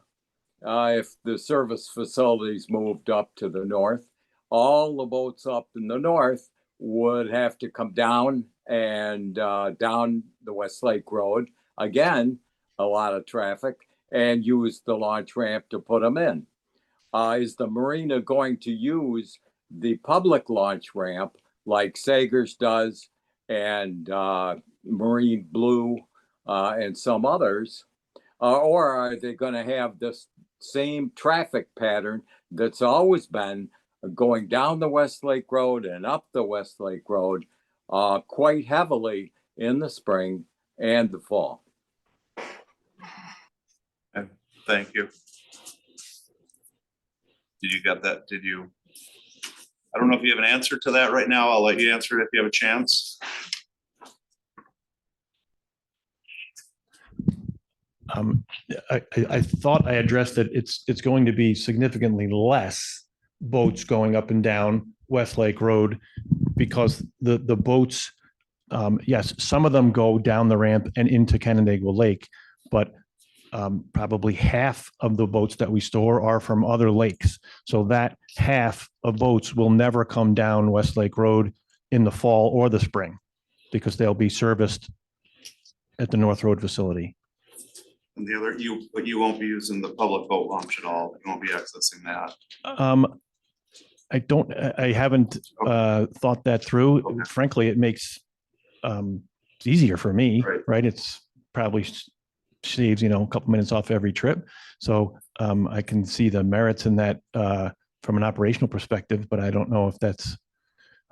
if the service facilities moved up to the north, all the boats up in the north would have to come down and down the Westlake Road, again, a lot of traffic, and use the launch ramp to put them in. Is the marina going to use the public launch ramp like Sager's does and Marine Blue and some others? Or are they going to have this same traffic pattern that's always been going down the Westlake Road and up the Westlake Road quite heavily in the spring and the fall? Thank you. Did you get that? Did you? I don't know if you have an answer to that right now. I'll let you answer it if you have a chance. I thought I addressed that it's going to be significantly less boats going up and down Westlake Road because the boats, yes, some of them go down the ramp and into Canandaigua Lake, but probably half of the boats that we store are from other lakes. So that half of boats will never come down Westlake Road in the fall or the spring because they'll be serviced at the North Road facility. And the other, but you won't be using the public boat launch at all. You won't be accessing that. I haven't thought that through. Okay. Frankly, it makes it's easier for me, right? It's probably saves, a couple minutes off every trip. So I can see the merits in that from an operational perspective, but I don't know if that's,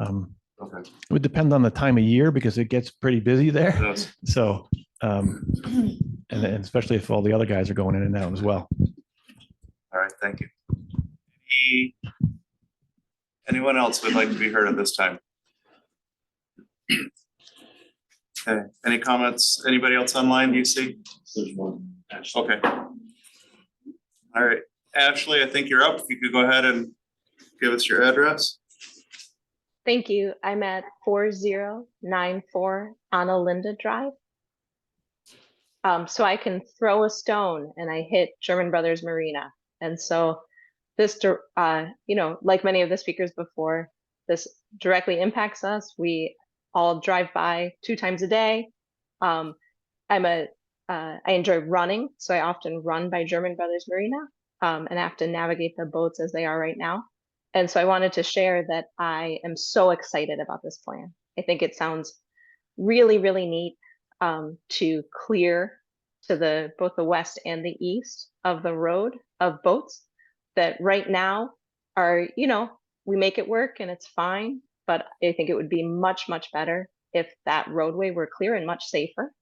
okay. It would depend on the time of year because it gets pretty busy there. Yes. So, and especially if all the other guys are going in and out as well. All right, thank you. Anyone else would like to be heard at this time? Okay, any comments? Anybody else online, do you see? There's one. Okay. All right, Ashley, I think you're up. If you could go ahead and give us your address. Thank you. I'm at 4094 Anna Linda Drive. So I can throw a stone and I hit German Brothers Marina. And so this, like many of the speakers before, this directly impacts us. We all drive by 2 times a day. I enjoy running, so I often run by German Brothers Marina and have to navigate the boats as they are right now. And so I wanted to share that I am so excited about this plan. I think it sounds really, really neat. to clear to both the west and the east of the road of boats that right now are, we make it work and it's fine, but I think it would be much, much better if that roadway were clear and much safer.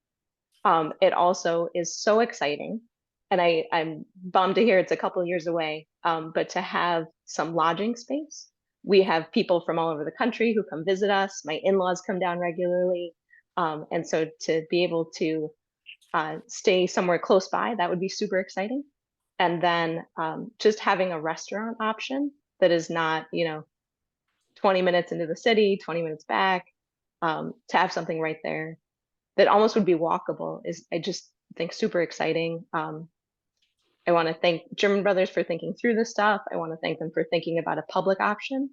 It also is so exciting, and I'm bummed to hear it's a couple of years away, but to have some lodging space. We have people from all over the country who come visit us. My in-laws come down regularly. And so to be able to stay somewhere close by, that would be super exciting. And then just having a restaurant option that is not, 20 minutes into the city, 20 minutes back, to have something right there that almost would be walkable is, I just think, super exciting. I want to thank German Brothers for thinking through this stuff. I want to thank them for thinking about a public option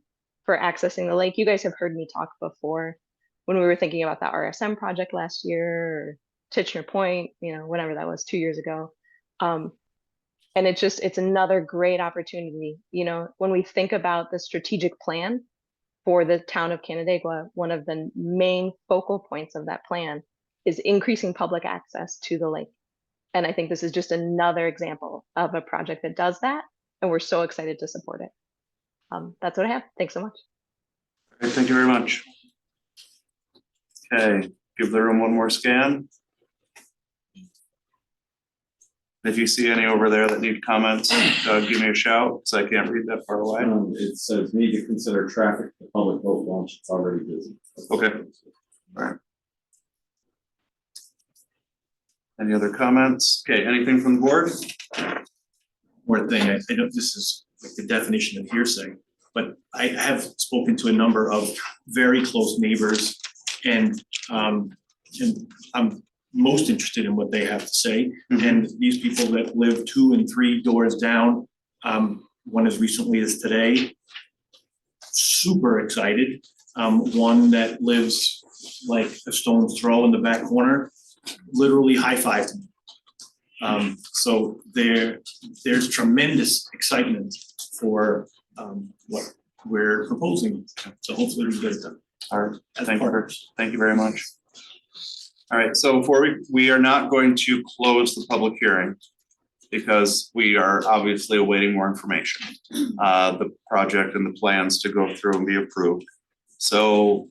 for accessing the lake. You guys have heard me talk before when we were thinking about the RSM project last year, or Titchener Point, whenever that was 2 years ago. And it's another great opportunity. When we think about the strategic plan for the town of Canandaigua, one of the main focal points of that plan is increasing public access to the lake. And I think this is just another example of a project that does that. And we're so excited to support it. That's what I have. Thanks so much. Okay, thank you very much. Okay, give the room one more scan. If you see any over there that need comments, give me a shout, because I can't read that far away. It says need to consider traffic for public boat launch. It's already busy. Okay. All right. Any other comments? Okay, anything from the board? More thing, I know this is like the definition of hearsay, but I have spoken to a number of very close neighbors, and I'm most interested in what they have to say. And these people that live 2 and 3 doors down, one as recently as today, super excited. One that lives like a stone's throw in the back corner, literally high-fived me. So there's tremendous excitement for what we're proposing. So hopefully we get it done. All right, thank you very much. All right, so before we are not going to close the public hearing, because we are obviously awaiting more information. The project and the plans to go through and be approved. So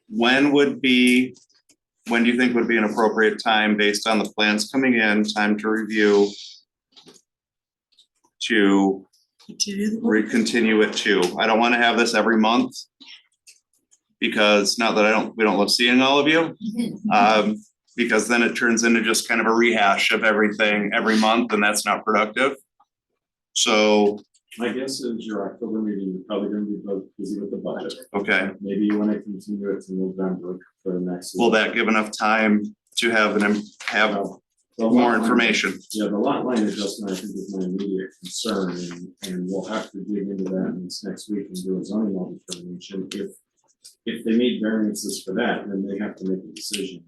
when do you think would be an appropriate time, based on the plans coming in, time to review, to continue it to? I don't want to have this every month, because not that we don't love seeing all of you, because then it turns into just kind of a rehash of everything every month, and that's not productive. So my guess is your October meeting, you're probably going to be busy with the budget. Okay. Maybe you want to continue it to November for the next. Will that give enough time to have more information? Yeah, the lot line adjustment, I think, is my immediate concern, and we'll have to dig into that in this next week and do a zoning law determination. If they need variances for that, then they have to make a decision.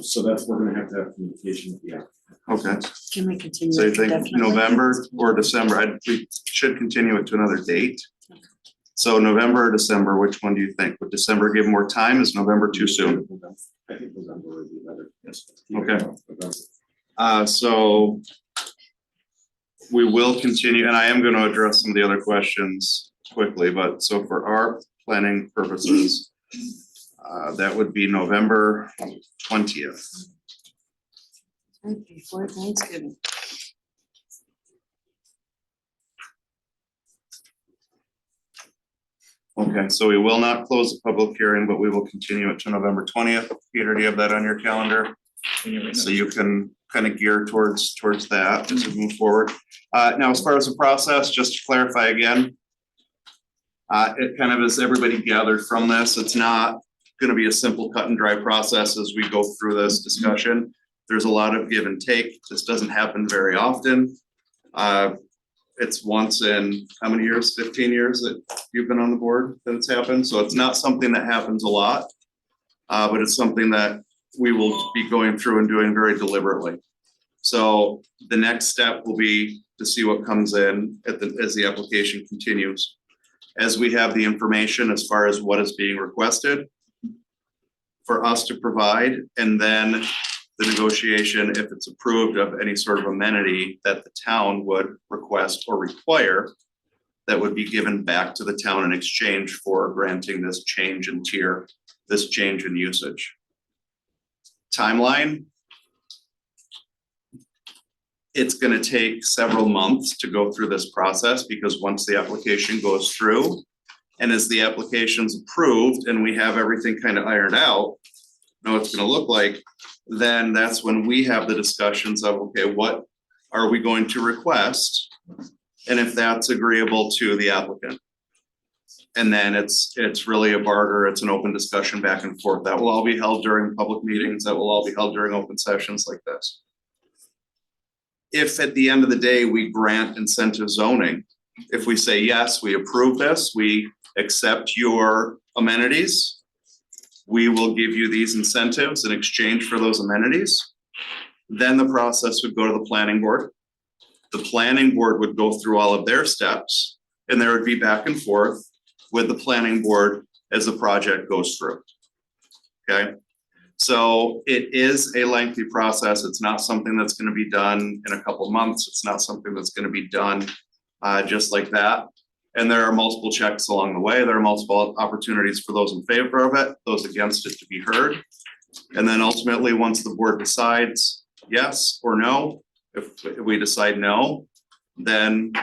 So we're gonna have to have communication with the applicant. Okay. Can we continue? So you think indefinitely? November or December? We should continue it to another date. So November or December, which one do you think? Would December give more time? Is November too soon? I think November would be better. Yes. Okay. So we will continue, and I am going to address some of the other questions quickly, but so for our planning purposes, that would be November 20th. Right before Thanksgiving. Okay, so we will not close the public hearing, but we will continue it to November 20th. Peter, do you have that on your calendar? So you can kind of gear towards that as we move forward. Now, as far as the process, just to clarify again, it kind of, as everybody gathered from this, it's not going to be a simple cut and dry process as we go through this discussion. There's a lot of give and take. This doesn't happen very often. It's once in how many years? 15 years that you've been on the board that it's happened. So it's not something that happens a lot, but it's something that we will be going through and doing very deliberately. So the next step will be to see what comes in as the application continues. As we have the information as far as what is being requested for us to provide, and then the negotiation, if it's approved, of any sort of amenity that the town would request or require that would be given back to the town in exchange for granting this change in tier, this change in usage. Timeline. It's gonna take several months to go through this process, because once the application goes through and as the application's approved and we have everything kind of ironed out, know what it's gonna look like, then that's when we have the discussions of, okay, what are we going to request? And if that's agreeable to the applicant. And then it's really a barter, it's an open discussion back and forth. That will all be held during public meetings, that will all be held during open sessions like this. If at the end of the day, we grant incentive zoning, if we say, yes, we approve this, we accept your amenities, we will give you these incentives in exchange for those amenities, then the process would go to the planning board. The planning board would go through all of their steps, and there would be back and forth with the planning board as the project goes through. Okay, so it is a lengthy process. It's not something that's gonna be done in a couple months. It's not something that's gonna be done just like that. And there are multiple checks along the way. There are multiple opportunities for those in favor of it, those against it to be heard. And then ultimately, once the board decides yes or no, if we decide no, then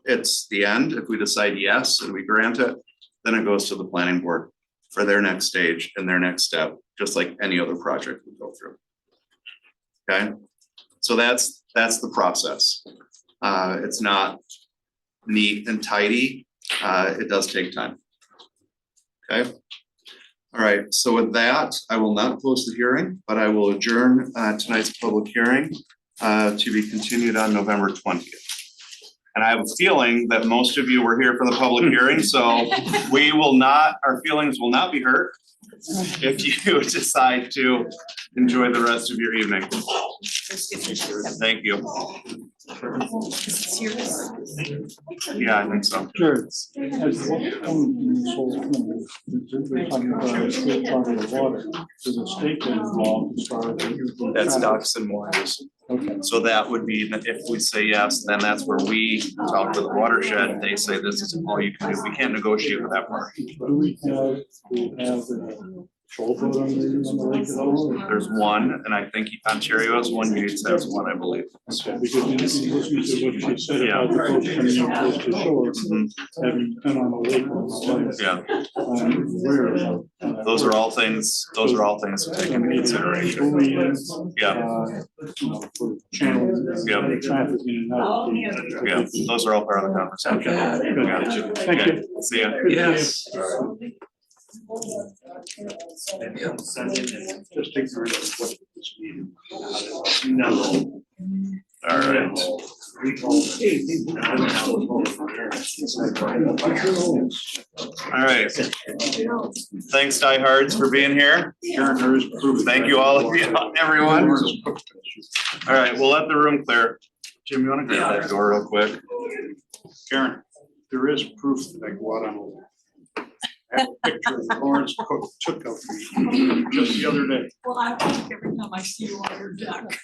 it's the end. If we decide yes and we grant it, then it goes to the planning board for their next stage and their next step, just like any other project we go through. Okay, so that's the process. It's not neat and tidy. It does take time. Okay. All right, so with that, I will not close the hearing, but I will adjourn tonight's public hearing to be continued on November 20th. And I have a feeling that most of you were here for the public hearing, so we will not, our feelings will not be hurt if you decide to enjoy the rest of your evening. Thank you. Yeah, I think so. Sure. As what's coming in this whole thing, they're talking about a state body of water. There's a state involved as far as. That's ducks and wires. Okay. So that would be, if we say yes, then that's where we talk to the watershed. They say this is all you can do. We can't negotiate with that part. Do we have a troll boat on the lake at all? There's one, and I think Ontario has one, Yates has one, I believe. Okay, because in listening to what she said about the boat coming in close to shore, having been on the lake all my life. Yeah. I'm aware of. Those are all things to take into consideration. Yeah. For channels. Yeah. Traffic in and out. Yeah, those are all part of the conversation. Okay, good. Thank Okay, you. see ya. Yes. Just ignorant of what this meeting. No. All right. All right. Thanks, diehards, for being here. Thank you all of you, everyone. All right, we'll let the room clear. Jim, you want to grab that door real quick? Karen, there is proof that I go out on a that picture Lawrence Cook took of me just the other day. Well, I think every time I see you on your deck.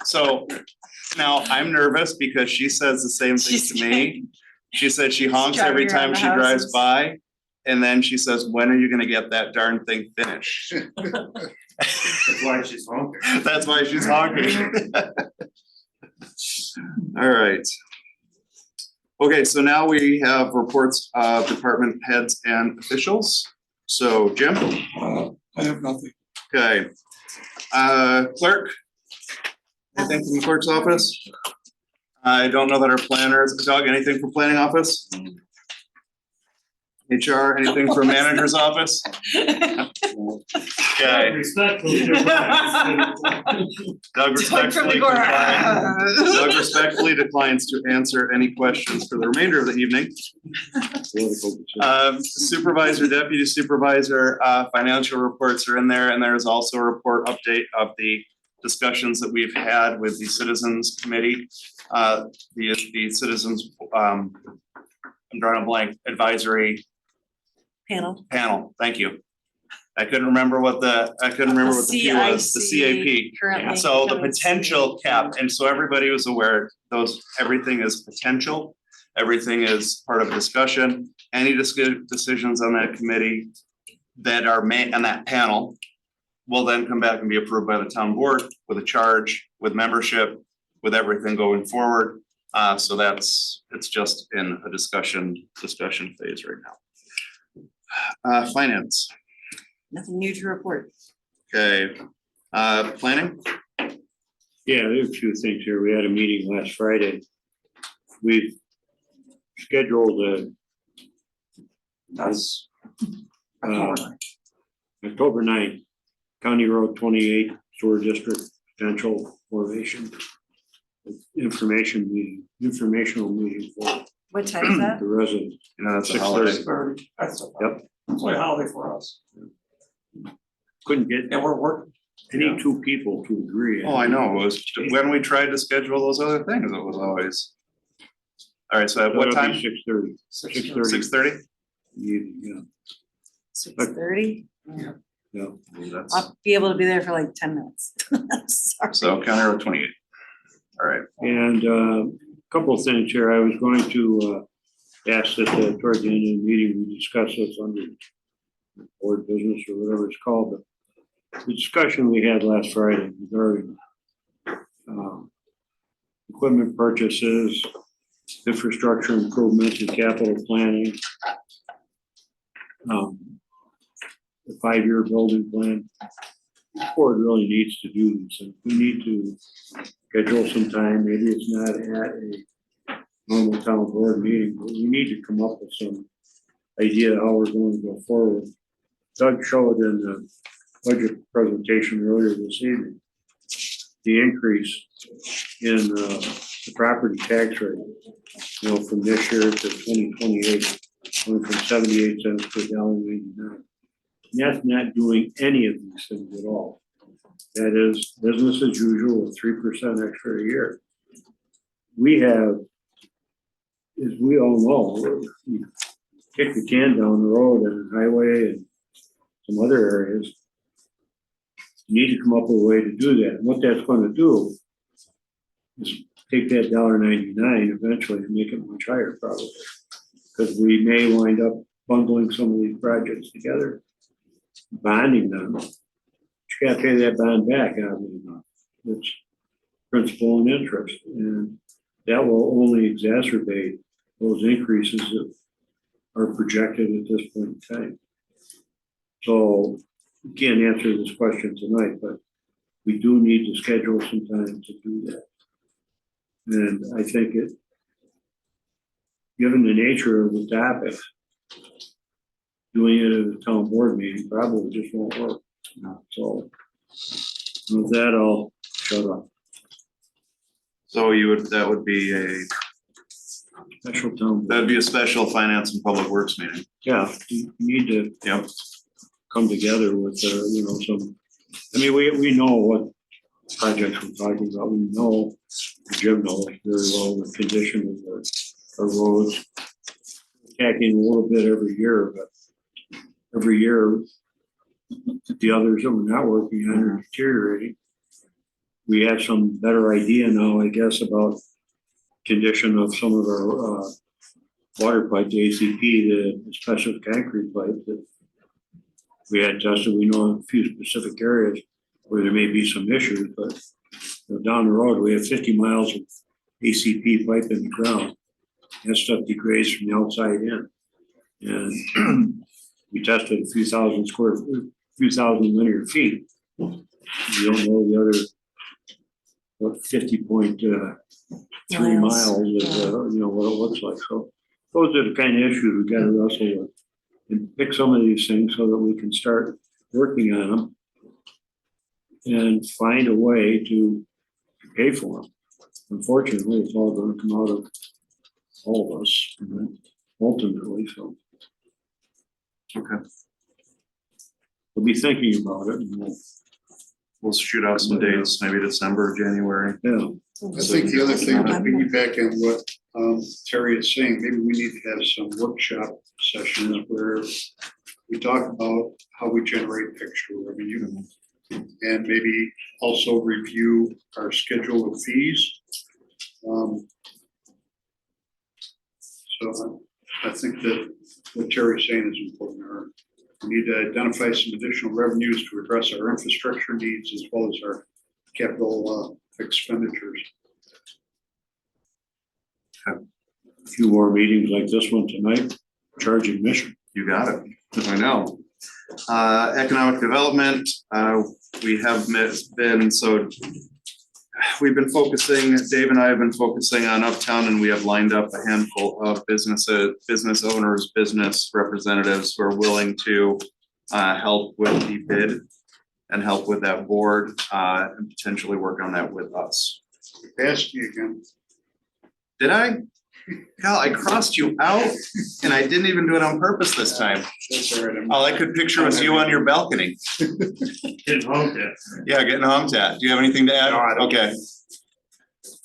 So now I'm nervous because she says the same thing to me. She said she honks every time she drives by. And then she says, when are you gonna get that darn thing finished? That's why she's honking. That's why she's honking. All right. Okay, so now we have reports of department heads and officials. So Jim? I have nothing. Okay. Clerk? Anything from the clerk's office? I don't know that our planners, Doug, anything from planning office? HR, anything from manager's office? Okay. Doug respectfully declines to answer any questions for the remainder of the evening. Supervisor, deputy supervisor, financial reports are in there, and there is also a report update of the discussions that we've had with the citizens committee, the citizens, I'm drawing a blank, advisory Panel. thank you. I couldn't remember what the P was, the CAP. currently So the becoming potential cap, and so everybody was aware, everything is potential. Everything is part of a discussion. Any decisions on that committee that are made on that panel will then come back and be approved by the town board with a charge, with membership, with everything going forward. So it's just in a discussion phase right now. Finance. Nothing new to report. Okay, planning? Yeah, there's a few things here. We had a meeting last Friday. We've scheduled That's October 9th, County Road 28 Sewer District Potential Formation informational meeting for What time is that? the residents. That's a 6:30. holiday. Yep. It's like a holiday for us. Couldn't get And we're working. any two people to agree. Oh, I know, it was, when we tried to schedule those other things, it was always. All right, so at what time? 6:30. 6:30. 6:30? Yeah. 6:30? Yeah. That's, I'll be able to be there for like 10 minutes. Sorry. so County Road 28. All right. And a couple of things here. I was going to ask that toward the end of the meeting, we discuss this under board business or whatever it's called, but the discussion we had last Friday regarding equipment purchases, infrastructure improvements and capital planning, the 5-year building plan. The board really needs to do this, and we need to schedule some time. Maybe it's not at a normal town board meeting, but we need to come up with some idea how we're going to go forward. Doug showed in the budget presentation earlier this evening the increase in the property tax rate, from this year to 2028, going from 78 cents to $1.89. That's not doing any of these things at all. That is business as usual with 3% extra a year. We have, as we all know, we kick the can down the road and highway and some other areas. You need to come up with a way to do that. And what that's going to do is take that $1.99 eventually and make it much higher probably. Because we may wind up bundling some of these projects together, bonding them. You gotta pay that bond back, oddly enough. It's principal and interest, and that will only exacerbate those increases that are projected at this point in time. So we can't answer this question tonight, but we do need to schedule some time to do that. And I think given the nature of the topic, doing it at a town board meeting probably just won't work. So with that, I'll shut up. So that would be a Special town. that'd be a special finance and public works meeting. Yeah, you need to Yep. come together with, some, we know what projects we're talking about. We know, Jim knows very well the condition of our roads. Attacking a little bit every year, but every year, the others that we're not working on are deteriorating. We have some better idea now, I guess, about condition of some of our water pipe, the ACP, the special concrete pipe that we had tested. We know a few specific areas where there may be some issues, but down the road, we have 50 miles of ACP pipe in the ground. That stuff degrades from the outside in. And we tested a few thousand linear feet. You don't know the other, 50.3 miles is, what it looks like. So those are the kind of issues we got to wrestle with and pick some of these things so that we can start working on them and find a way to pay for them. Unfortunately, it's all going to come out of all of us ultimately. So, Okay. we'll be thinking about it. And we'll shoot out some dates, maybe December, January. Yeah. I think the other thing, to piggyback on what Terry is saying, maybe we need to have some workshop sessions where we talk about how we generate extra revenue. And maybe also review our schedule of fees. So I think that what Terry's saying is important. We need to identify some additional revenues to address our infrastructure needs as well as our capital expenditures. Have a few more meetings like this one tonight, charge admission. You got it. I know. Economic development, we have we've been focusing, Dave and I have been focusing on Uptown, and we have lined up a handful of business owners, business representatives who are willing to help with the bid and help with that board and potentially work on that with us. You passed me again. Did I? Hell, I crossed you out and I didn't even do it on purpose this time. That's all right. All I could picture was you on your balcony. Getting honked at. Yeah, getting honked at. Do you have anything to add? No, I don't. Okay.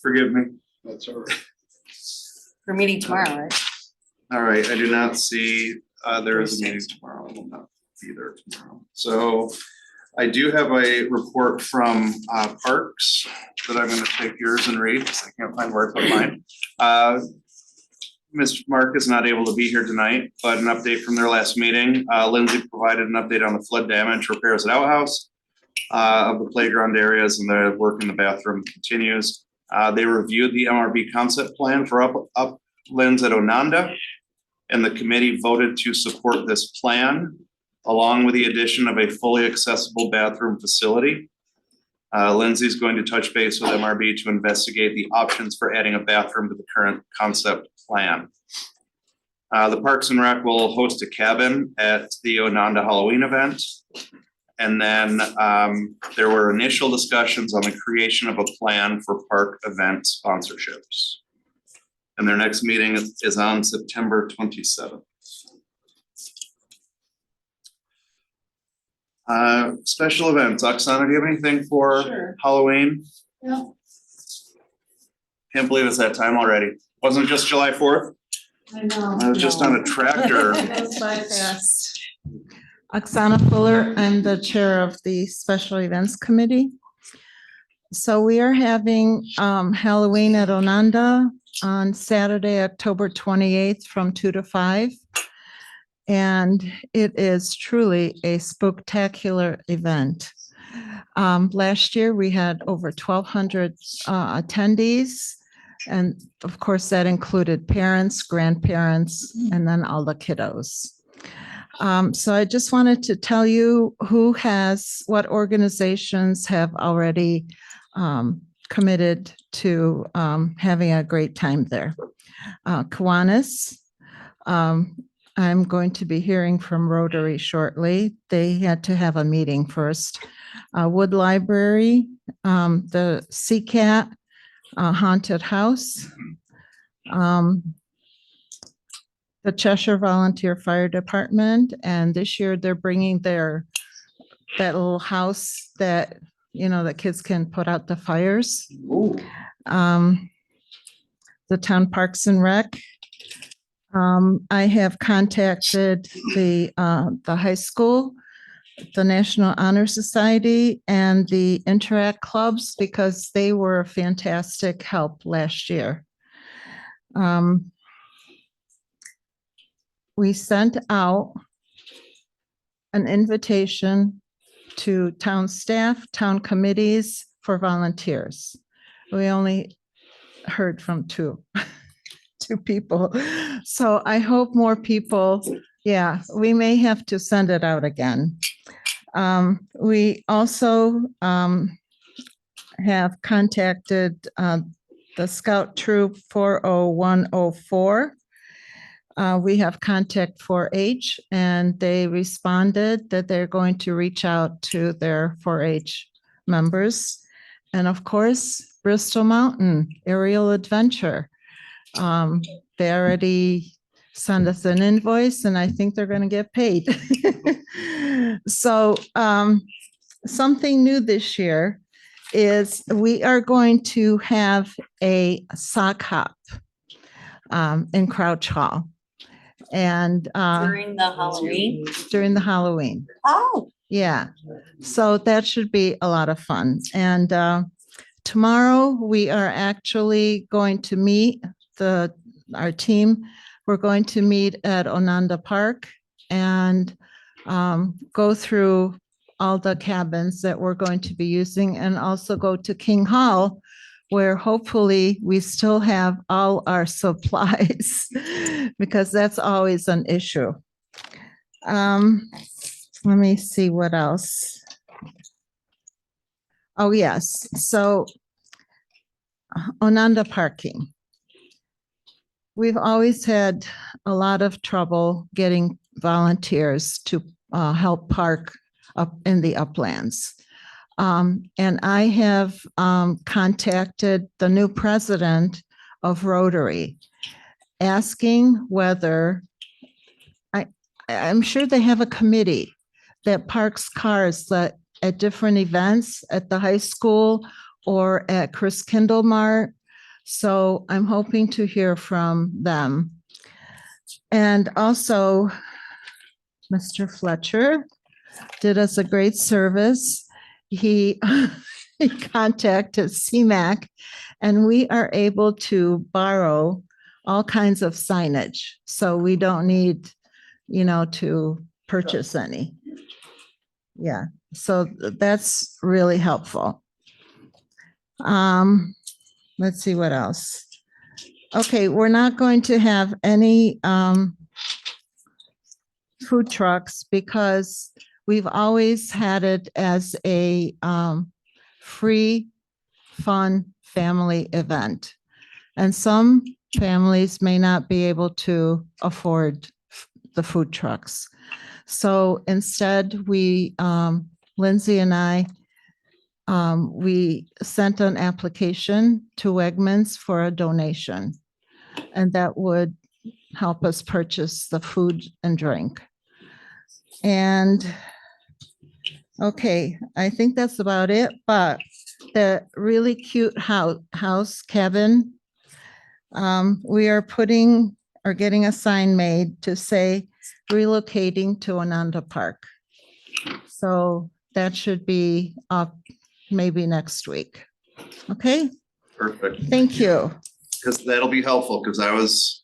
Forgive me. That's all right. We're meeting tomorrow, right? All right, I do not see, there is a meeting tomorrow. I will not be there tomorrow. So I do have a report from Parks that I'm gonna take yours and read, because I can't find where I put mine. Mr. Mark is not able to be here tonight, but an update from their last meeting. Lindsay provided an update on the flood damage repairs at outhouse of the playground areas, and the work in the bathroom continues. They reviewed the MRB concept plan for uplands at Ononda, and the committee voted to support this plan, along with the addition of a fully accessible bathroom facility. Lindsay's going to touch base with MRB to investigate the options for adding a bathroom to the current concept plan. The Parks and Rec will host a cabin at the Ononda Halloween event. And then there were initial discussions on the creation of a plan for park event sponsorships. And their next meeting is on September 27th. Special events, Oksana, do you have anything for Sure. Halloween? Yeah. Can't believe it's that time already. Wasn't it just July 4th? I know. I was just on a tractor. It goes by fast. Oksana Fuller, I'm the chair of the Special Events Committee. So we are having Halloween at Ononda on Saturday, October 28th from 2 to 5. And it is truly a spectacular event. Last year, we had over 1,200 attendees. And of course, that included parents, grandparents, and then all the kiddos. So I just wanted to tell you what organizations have already committed to having a great time there. Kiwanis, I'm going to be hearing from Rotary shortly. They had to have a meeting first. Wood Library, the CCAT Haunted House, the Cheshire Volunteer Fire Department, and this year they're bringing that little house that, the kids can put out the fires. The Town Parks and Rec. I have contacted the high school, the National Honor Society, and the Interact Clubs because they were a fantastic help last year. We sent out an invitation to town staff, town committees for volunteers. We only heard from two people. So I hope more people, we may have to send it out again. We also have contacted the Scout Troop 40104. We have contact 4-H, and they responded that they're going to reach out to their 4-H members. And of course, Bristol Mountain Aerial Adventure. They already sent us an invoice, and I think they're going to get paid. So something new this year is we are going to have a sock hop in Crouch Hall. And During the Halloween? during the Halloween. Oh. Yeah, so that should be a lot of fun. And tomorrow we are actually going to meet our team. We're going to meet at Onanda Park and go through all the cabins that we're going to be using and also go to King Hall, where hopefully we still have all our supplies because that's always an issue. Let me see what else. Oh, yes. So Onanda parking. We've always had a lot of trouble getting volunteers to help park up in the uplands. And I have contacted the new president of Rotary, asking whether I'm sure they have a committee that parks cars that at different events at the high school or at Chris Kindle Mart. So I'm hoping to hear from them. And also, Mr. Fletcher did us a great service. He contacted CMAC and we are able to borrow all kinds of signage. So we don't need, to purchase any. Yeah, so that's really helpful. Let's see what else. Okay, we're not going to have any food trucks because we've always had it as a free, fun family event. And some families may not be able to afford the food trucks. So instead, Lindsay and I, we sent an application to Wegmans for a donation. And that would help us purchase the food and drink. And okay, I think that's about it, but the really cute house cabin, we are getting a sign made to say relocating to Onanda Park. So that should be up maybe next week. Okay, Perfect. thank you. Because that'll be helpful, because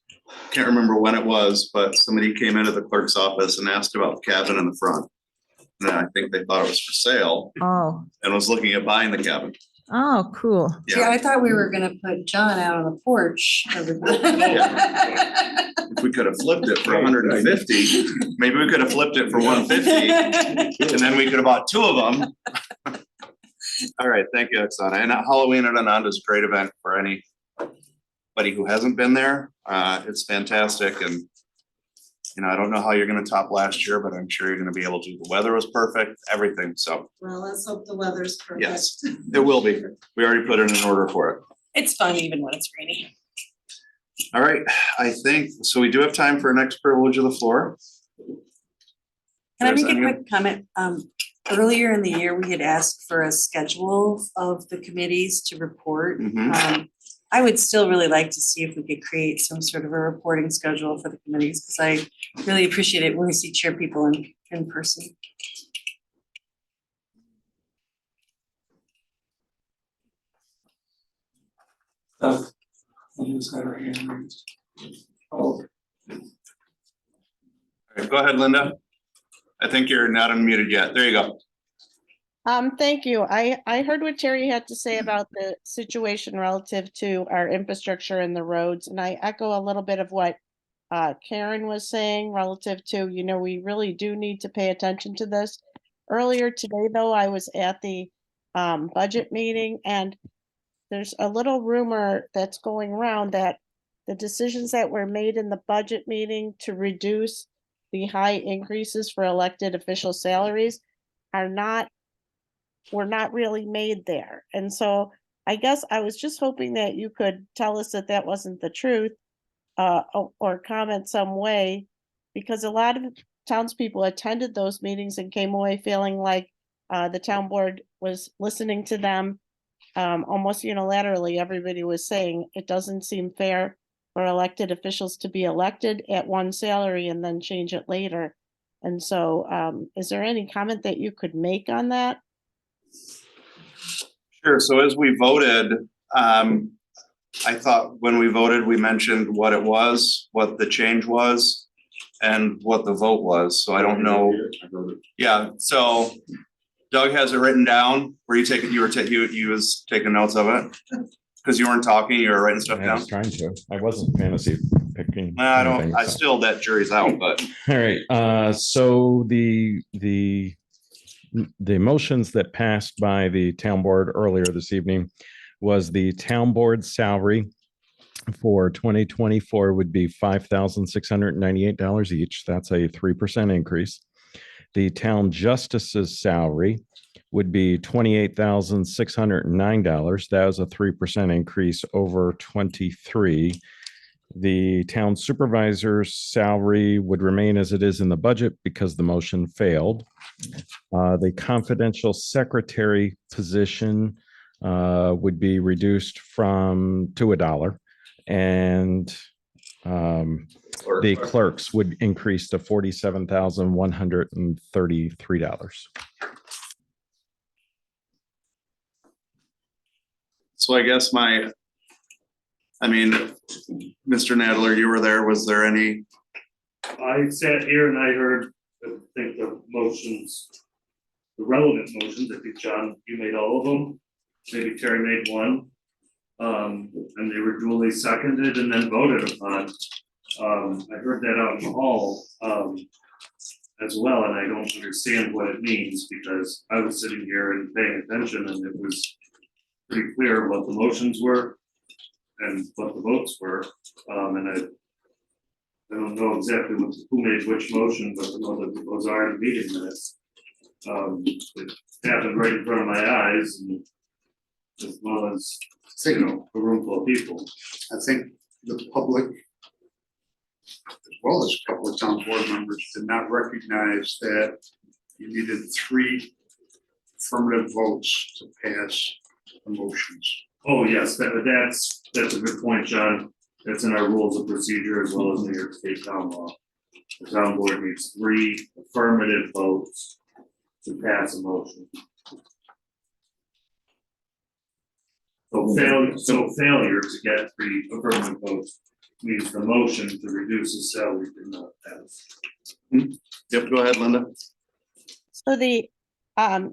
can't remember when it was, but somebody came into the clerk's office and asked about the cabin in the front. And I think they thought it was for sale Oh, and was looking at buying the cabin. oh, cool. Yeah, I thought we were gonna put John out on the porch. If we could have flipped it for 150, maybe we could have flipped it for 150, and then we could have bought two of them. All right, thank you, Oksana. And Halloween at Ananda is a great event for anybody who hasn't been there. It's fantastic, and I don't know how you're gonna top last year, but I'm sure you're gonna be able to. The weather was perfect, everything, so. Well, let's hope the weather's perfect. Yes, it will be. We already put in an order for it. It's fun even when it's rainy. All right, I think, so we do have time for our next privilege of the floor. Can I There's make a any- quick comment? Earlier in the year, we had asked for a schedule of the committees to report. Mhm. I would still really like to see if we could create some sort of a reporting schedule for the committees, because I really appreciate it when we see chair people in person. All right, go ahead, Linda. I think you're not unmuted yet. There you go. Thank you. I heard what Terry had to say about the situation relative to our infrastructure and the roads, and I echo a little bit of what Karen was saying relative to, we really do need to pay attention to this. Earlier today, though, I was at the budget meeting, and there's a little rumor that's going around that the decisions that were made in the budget meeting to reduce the high increases for elected official salaries were not really made there. And so I guess I was just hoping that you could tell us that that wasn't the truth, or comment some way, because a lot of townspeople attended those meetings and came away feeling like the town board was listening to them almost unilaterally. Everybody was saying it doesn't seem fair for elected officials to be elected at one salary and then change it later. And so, is there any comment that you could make on that? Sure. So as we voted, I thought when we voted, we mentioned what it was, what the change was, and what the vote was. So I don't know. Yeah, so Doug has it written down. Were you taking, you was taking notes of it? Because you weren't talking, you were writing stuff I down? was trying to. I wasn't fantasy picking. I don't, anything, I so. still, that jury's out, but. All right, so the motions that passed by the town board earlier this evening was the town board salary for 2024 would be $5,698 each. That's a 3% increase. The town justice's salary would be $28,609. That was a 3% increase over 23. The town supervisor's salary would remain as it is in the budget because the motion failed. The confidential secretary position would be reduced to $1, and the clerks would increase to $47,133. So I guess Mr. Nadler, you were there. Was there any? I sat here and I heard, I think the motions, the relevant motions, I think John, you made all of them, maybe Terry made one. And they were duly seconded and then voted upon. I heard that out in the hall, as well, and I don't understand what it means because I was sitting here and paying attention and it was pretty clear what the motions were and what the votes were. And I don't know exactly who made which motion, but I know that those are in the meeting minutes. It happened right in front of my eyes, and as well as, you know, a room full of people. I think the public, as well as a couple of town board members, did not recognize that you needed 3 affirmative votes to pass the motions. Oh, yes, that's a good point, John. That's in our rules of procedure as well as New York State town law. The town board needs 3 affirmative votes to pass a motion. So failure to get 3 affirmative votes means the motion to reduce the salary did not pass. Yep, go ahead, Linda. So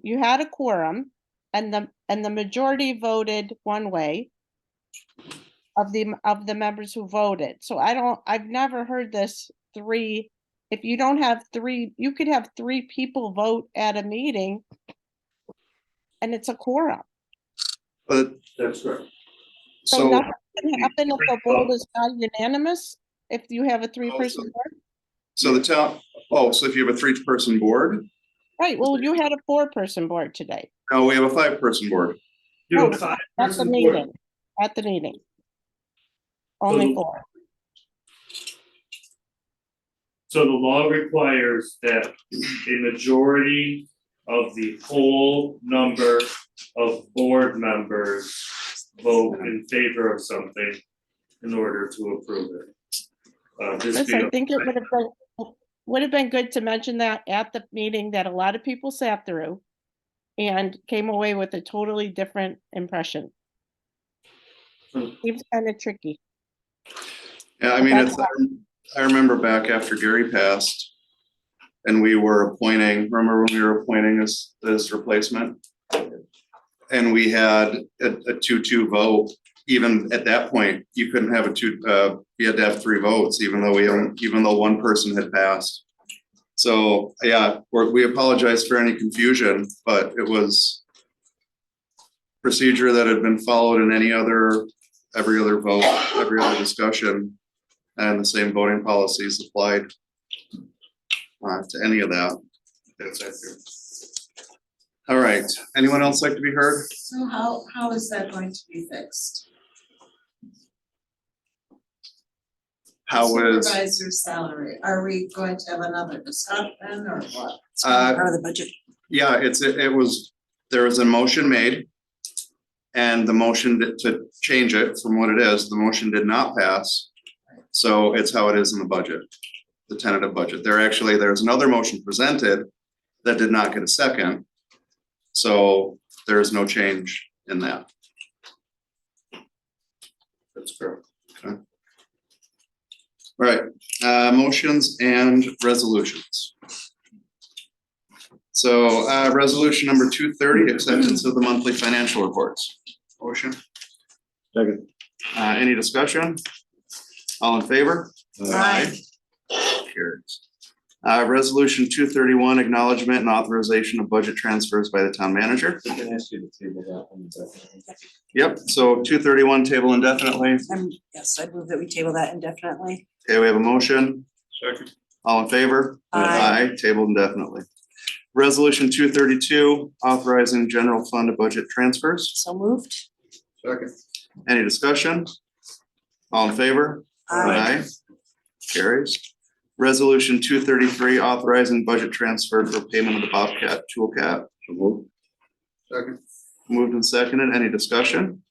you had a quorum and the majority voted one way of the members who voted. So I've never heard this 3, if you don't have 3, you could have 3 people vote at a meeting and it's a quorum. That's correct. So nothing can happen if the vote is not unanimous, if you have a 3-person board? So the town, so if you have a 3-person board? Right, well, you had a 4-person board today. No, we have a 5-person board. You have a At the 5-person board. meeting, at the meeting. Only 4. So the law requires that a majority of the whole number of board members vote in favor of something in order to approve it. I think it would have been good to mention that at the meeting that a lot of people sat through and came away with a totally different impression. Seems kind of tricky. Yeah, I mean, I remember back after Gary passed and we were appointing, remember when we were appointing his replacement? And we had a 2-2 vote. Even at that point, you couldn't have you had to have 3 votes, even though one person had passed. So yeah, we apologize for any confusion, but it was procedure that had been followed in every other vote, every other discussion, and the same voting policies applied to any of that. That's accurate. All right, anyone else like to be heard? So how is that going to be fixed? Supervisor's salary, are we going to have another discussion or what? It's part of the budget. Yeah, there was a motion made. And the motion to change it from what it is, the motion did not pass. So it's how it is in the budget, the tentative budget. There's another motion presented that did not get a second. So there is no change in that. That's correct. Okay. All right, motions and resolutions. So resolution number 230, acceptance of the monthly financial reports. Motion. Second. Any discussion? All in favor? Aye. Carries. Resolution 231, acknowledgement and authorization of budget transfers by the town manager. I can ask you to table that one indefinitely. Yep, so 231 table indefinitely. Yes, I move that we table that indefinitely. Okay, we have a motion. Second. All in favor? Aye. Tabled indefinitely. Resolution 232, authorizing general fund budget transfers. So moved. Second. Any discussion? All in favor? Aye. Carries. Resolution 233, authorizing budget transfer for payment of the Bobcat tool cap. So moved. Second. Moved and seconded. Any discussion?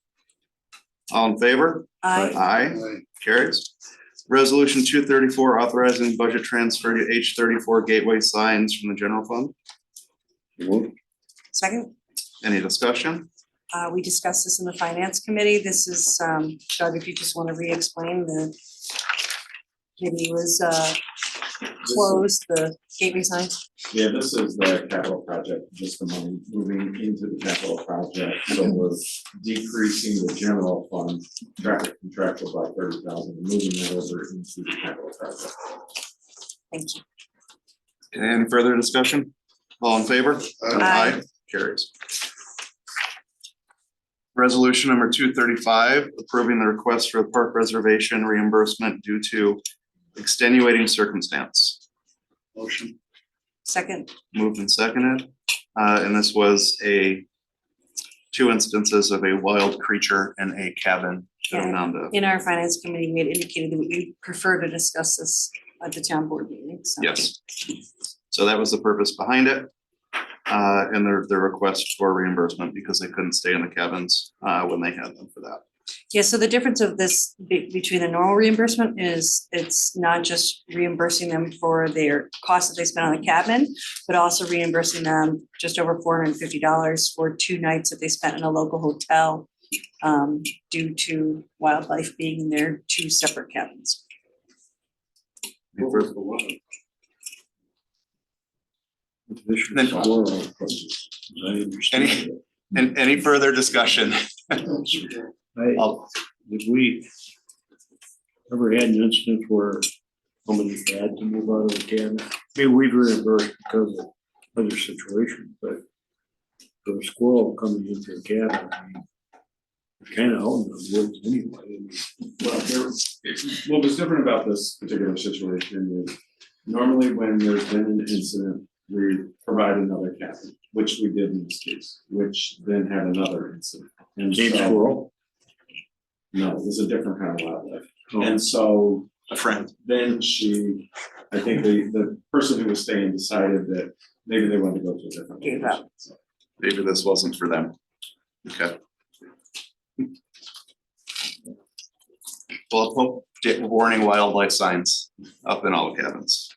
All in favor? Aye. Aye. Carries. Resolution 234, authorizing budget transfer to H34 gateway signs from the general fund. So moved. Second. Any discussion? We discussed this in the finance committee. This is, Doug, if you just want to re-explain the committee was closed, the gateway signs. Yeah, this is the capital project, just the money moving into the capital project, so we're decreasing the general fund traffic contractual by 30,000, and moving that over into the capital project. Thank you. Any further discussion? All in favor? Aye. Carries. Resolution number 235, approving the request for park reservation reimbursement due to extenuating circumstance. Motion. Second. Moved and seconded. And this was two instances of a wild creature in a cabin. In our finance committee, we had indicated that we prefer to discuss this at the town board meeting. So. Yes. So that was the purpose behind it. And their request for reimbursement because they couldn't stay in the cabins when they had them for that. Yeah, so the difference of this between the normal reimbursement is it's not just reimbursing them for their costs that they spent on the cabin, but also reimbursing them just over $450 for 2 nights that they spent in a local hotel due to wildlife being in their 2 separate cabins. Any further discussion? Did we ever had an instance where somebody had to move out of the cabin? Maybe we've reimbursed because of other situations, but for a squirrel coming into the cabin, I mean, it's kind of out in the woods anyway. Well, what was different about this particular situation is normally when there's been an incident, we provide another cabin, which we did in this case, which then had another incident. And Same so- squirrel? No, it was a different kind of wildlife. Oh. And so a friend. Then I think the person who was staying decided that maybe they wanted to go to a different Gave location. up. So, Maybe this wasn't for them. Okay. Well, warning wildlife signs up in all cabins.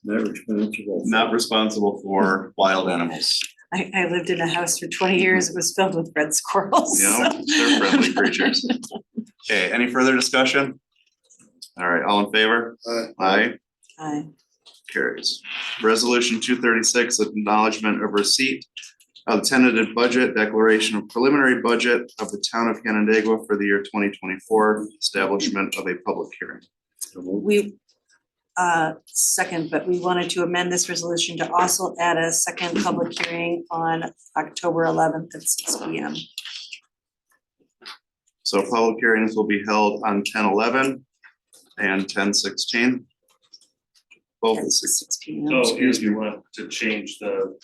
Not responsible for wild animals. I lived in a house for 20 years. It was filled with red squirrels. You know, they're friendly creatures. Okay, any further discussion? All right, all in favor? Aye. Aye. Carries. Resolution 236, acknowledgement of receipt of tentative budget, declaration of preliminary budget of the town of Canandaigua for the year 2024, establishment of a public hearing. We second, but we wanted to amend this resolution to also add a second public hearing on October 11th at 6 p.m. So public hearings will be held on 10/11 and 10/16. Both at 6 p.m. So if you want to change the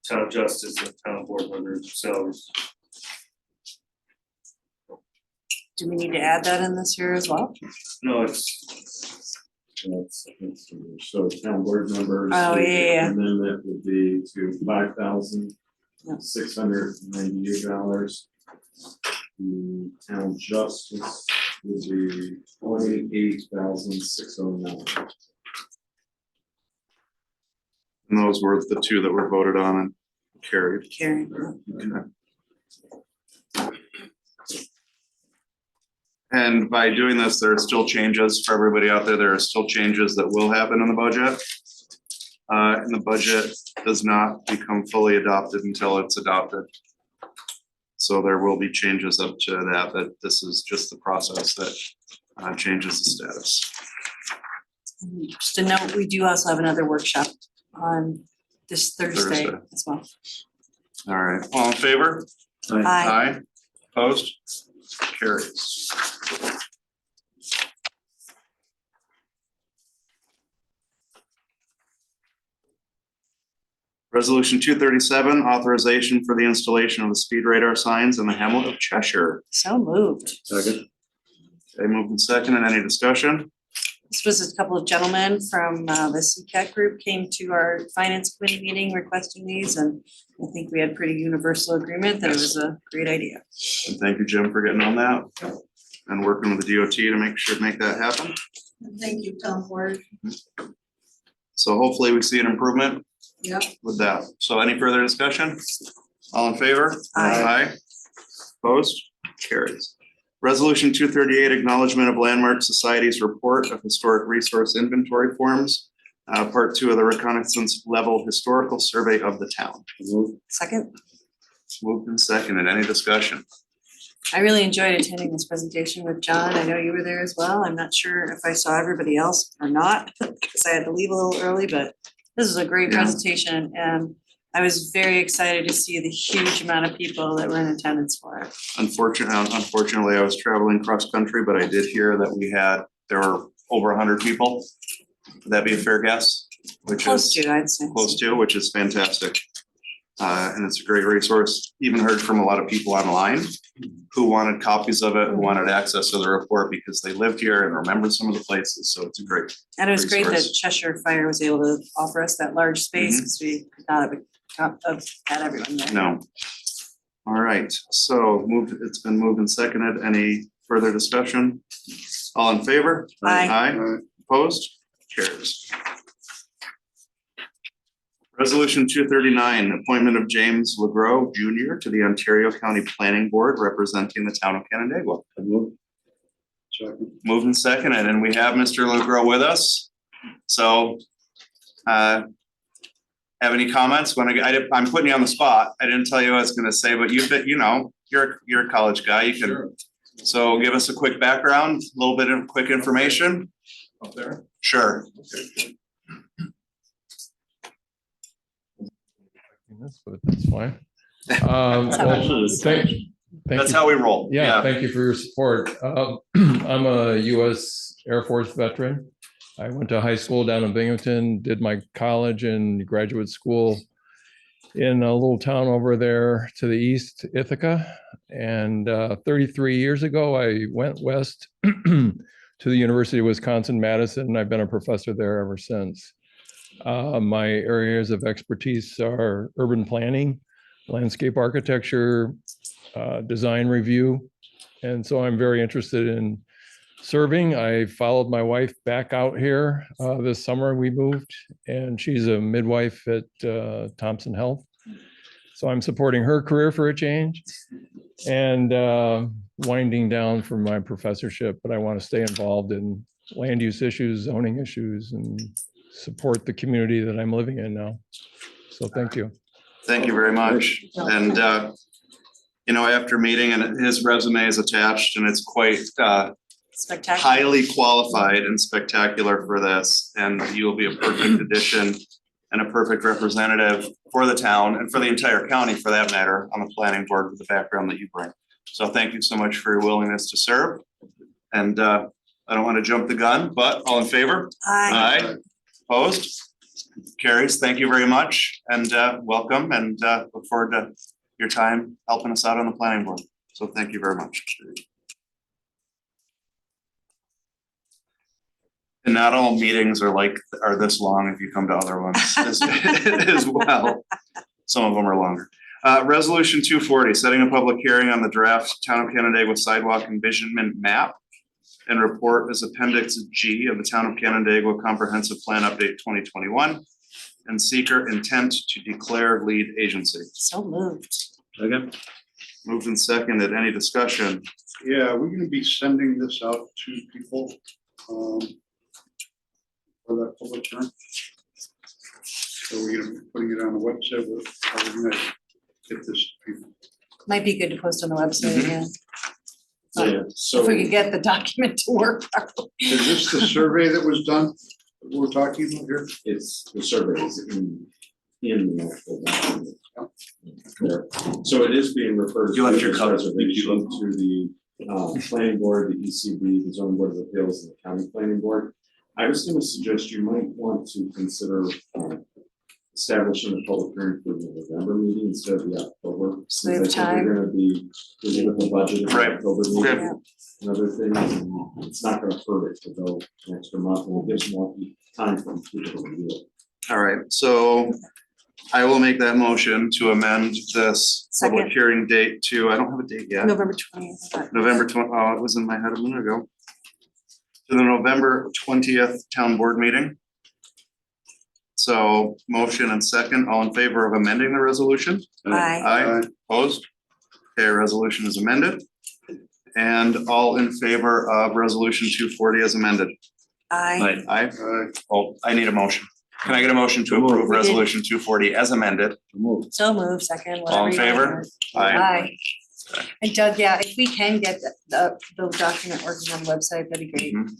town justice and town board members' salaries. Do we need to add that in this year as well? No, it's. So town board members. Oh, yeah. And then that would be to $5,698. The town justice would be 28,609. And those were the two that were voted on and carried. Carried. Okay. And by doing this, there are still changes for everybody out there. There are still changes that will happen in the budget. And the budget does not become fully adopted until it's adopted. So there will be changes up to that, but this is just the process that changes the status. Just a note, we do also have another workshop on this Thursday as well. All right, all in favor? Aye. Opposed? Carries. Resolution 237, authorization for the installation of the speed radar signs in the hamlet of Cheshire. So moved. Second. Okay, moved and second, and any discussion? This was a couple of gentlemen from the CCAT group came to our finance committee meeting requesting these, and I think we had pretty universal agreement that it was a great idea. And thank you, Jim, for getting on that and working with the DOT to make that happen. Thank you, Tom Ford. So hopefully we see an improvement Yep. with that. So any further discussion? All in favor? Aye. Opposed? Carries. Resolution 238, acknowledgement of Landmark Society's report of historic resource inventory forms, part 2 of the reconnaissance level historical survey of the town. Second. Moved and seconded. Any discussion? I really enjoyed attending this presentation with John. I know you were there as well. I'm not sure if I saw everybody else or not, because I had to leave a little early, but this is a great presentation, and I was very excited to see the huge amount of people that were in attendance for it. Unfortunately, I was traveling cross country, but I did hear that there were over 100 people. Would that be a fair guess? Close to, I'd say. Close to, which is fantastic. And it's a great resource. Even heard from a lot of people online who wanted copies of it, who wanted access to the report because they lived here and remembered some of the places. So it's a great And it was great that resource. Cheshire Fire was able to offer us that large space, because we could not have had everyone there. No. All right, so it's been moved and seconded. Any further discussion? All in favor? Aye. Aye. Opposed? Carries. Resolution 239, appointment of James LeGros Jr. to the Ontario County Planning Board representing the town of Canandaigua. Moved and seconded, and we have Mr. LeGros with us. So, have any comments? I'm putting you on the spot. I didn't tell you what I was going to say, but you're a college guy. You can, so give us a quick background, a little bit of quick information. Up there? Sure. That's fine. That's how we roll. Yeah, thank you for your support. I'm a U.S. Air Force veteran. I went to high school down in Binghamton, did my college and graduate school in a little town over there to the east, Ithaca. And 33 years ago, I went west to the University of Wisconsin-Madison, and I've been a professor there ever since. My areas of expertise are urban planning, landscape architecture, design review. And so I'm very interested in serving. I followed my wife back out here this summer. We moved, and she's a midwife at Thompson Health. So I'm supporting her career for a change and winding down from my professorship, but I want to stay involved in land use issues, zoning issues, and support the community that I'm living in now. So thank you. Thank you very much. And, after meeting, and his resume is attached, and it's quite Spectacular. highly qualified and spectacular for this. And you will be a perfect addition and a perfect representative for the town and for the entire county, for that matter, on the planning board with the background that you bring. So thank you so much for your willingness to serve. And I don't want to jump the gun, but all in favor? Aye. Opposed? Carries. Thank you very much, and welcome, and look forward to your time helping us out on the planning board. So thank you very much. And not all meetings are this long if you come to other ones as well. Some of them are longer. Resolution 240, setting a public hearing on the draft Town of Canandaigua sidewalk envisionment map and report as Appendix G of the Town of Canandaigua Comprehensive Plan Update 2021, and seeker intent to declare lead agency. So moved. Okay. Moved and seconded. Any discussion? Yeah, we're gonna be sending this out to people, for that public hearing. So we're gonna be putting it on the website, we're gonna get this to people. Might be good to post on the website Mhm. again. Yeah, so If we could get the document to work properly. Is this the survey that was done, that we're talking about here? it's, the survey is in the actual document. There. So it is being referred to You left as your a colors. reservation to the planning board, the ECB, the zoning board of appeals, and the county planning board. I was gonna suggest you might want to consider establishing a public hearing for the November meeting instead of the October. Save Because I think time. We're gonna be dealing with the budget in the Right. October Okay. meeting and other things, and it's not gonna hurt it to go an extra month, and it gives more time for people to review it. All right, so I will make that motion to amend this public Second. hearing date to, I don't have a date yet. November 20th. November 20, oh, it was in my head a minute ago. To the November 20th town board meeting. So motion and second, all in favor of amending the resolution? Aye. Aye, opposed? Okay, resolution is amended. And all in favor of resolution 240 as amended? Aye. Aye. Oh, I need a motion. Can I get a motion to approve We did. resolution 240 as amended? So moved, second. All whatever in you favor? want. Aye. Aye. And Doug, yeah, if we can get the document working on the website, that'd be great. Mhm.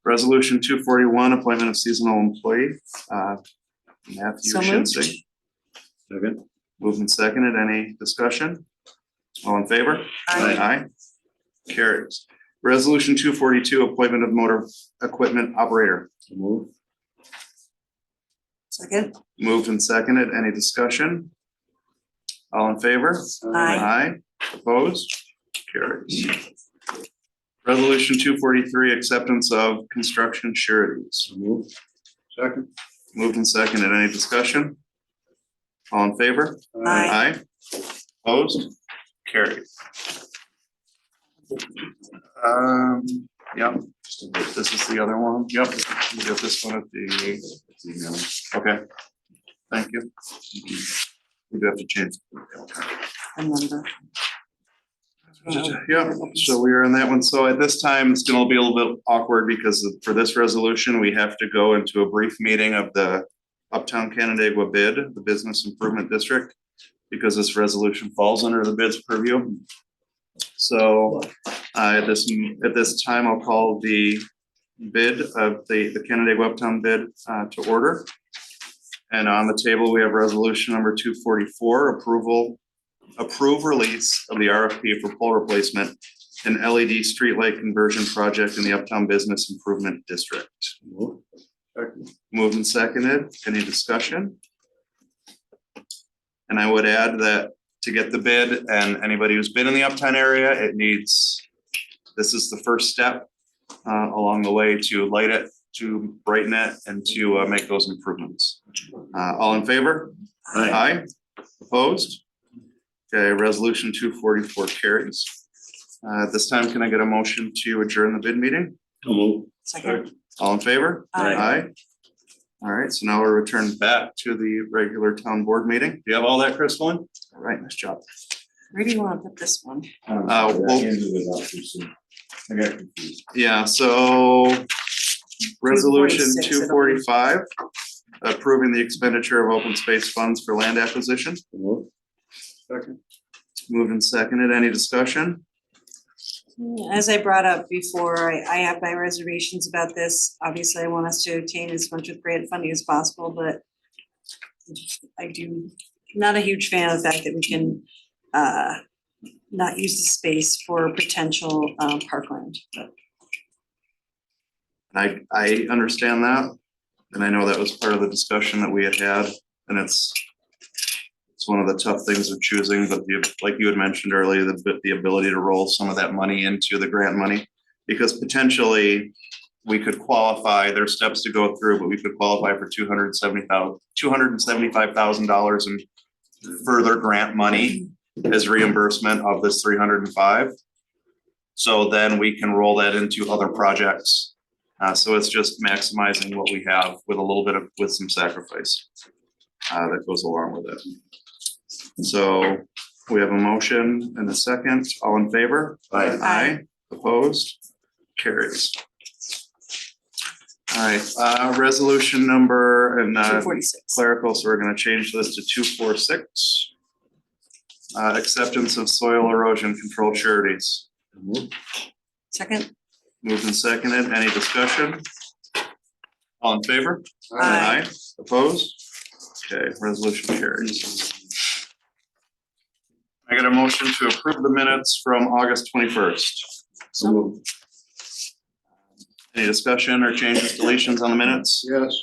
Resolution 241, appointment of seasonal employee, Matthew So moved. Shinsey. Second. Moved and seconded. Any discussion? All in favor? Aye. Aye. Carries. Resolution 242, appointment of motor equipment operator. Second. Moved and seconded. Any discussion? All in favor? Aye. Aye. Opposed? Carries. Resolution 243, acceptance of construction sureties. Second. Moved and seconded. Any discussion? All in favor? Aye. Aye. Opposed? Carried. Yep, this is the other one. Yep, we got this one at the, okay. Thank you. We do have to change. Remember. Yep, so we are in that one. So at this time, it's gonna be a little bit awkward because for this resolution, we have to go into a brief meeting of the Uptown Canandaigua bid, the Business Improvement District, because this resolution falls under the bids purview. So at this time, I'll call the bid of the Canandaigua Uptown bid to order. And on the table, we have resolution number 244, approve release of the RFP for pole replacement and LED streetlight conversion project in the Uptown Business Improvement District. Moved and seconded. Any discussion? And I would add that to get the bid, and anybody who's been in the Uptown area, this is the first step along the way to light it, to brighten it, and to make those improvements. All in favor? Aye. Opposed? Okay, resolution 244 carries. At this time, can I get a motion to adjourn the bid meeting? Second. All in favor? Aye. All right, so now we're returned back to the regular town board meeting. Do you have all that, Chris, one? All right, nice job. Where do you want to put this one? Yeah, so resolution 246, 245, approving the expenditure of open space funds for land acquisition. Second. Moved and seconded. Any discussion? As I brought up before, I have my reservations about this. Obviously, I want us to obtain as much of grant funding as possible, but not a huge fan of the fact that we can not use the space for potential parkland. I understand that, and I know that was part of the discussion that we had, and it's one of the tough things of choosing, but like you had mentioned earlier, the ability to roll some of that money into the grant money, because potentially we could qualify, there's steps to go through, but we could qualify for $275,000 in further grant money as reimbursement of this 305. So then we can roll that into other projects. So it's just maximizing what we have with a little bit of, with some sacrifice that goes along with it. So we have a motion and a second. All in favor? Aye. Aye. Opposed? Carries. All right, resolution number and 246. clerical, so we're gonna change this to 246. Acceptance of soil erosion control sureties. Second. Moved and seconded. Any discussion? All in favor? Aye. Opposed? Okay, resolution carries. I got a motion to approve the minutes from August 21st. So moved. Any discussion or changes, deletions on the minutes? Yes,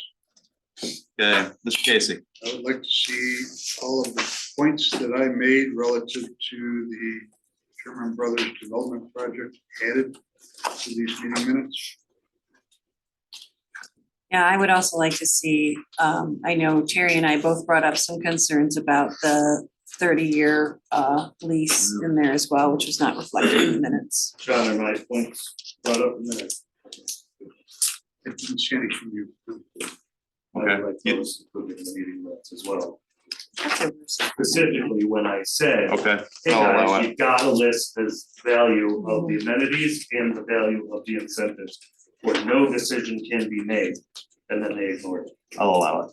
Okay, Mr. Casey. I would like to see all of the points that I made relative to the Sherman Brothers Development Project added to these meeting minutes. Yeah, I would also like to see, I know Terry and I both brought up some concerns about the 30-year lease in there as well, which was not reflected in the minutes. John and my points brought up in minutes. I didn't see any from you. Okay. Like those included in the meeting minutes as well. Specifically, when I said, Okay, hey I'll allow guys, it. you've got to list this value of the amenities and the value of the incentives, where no decision can be made, and then they ignore it. I'll allow it.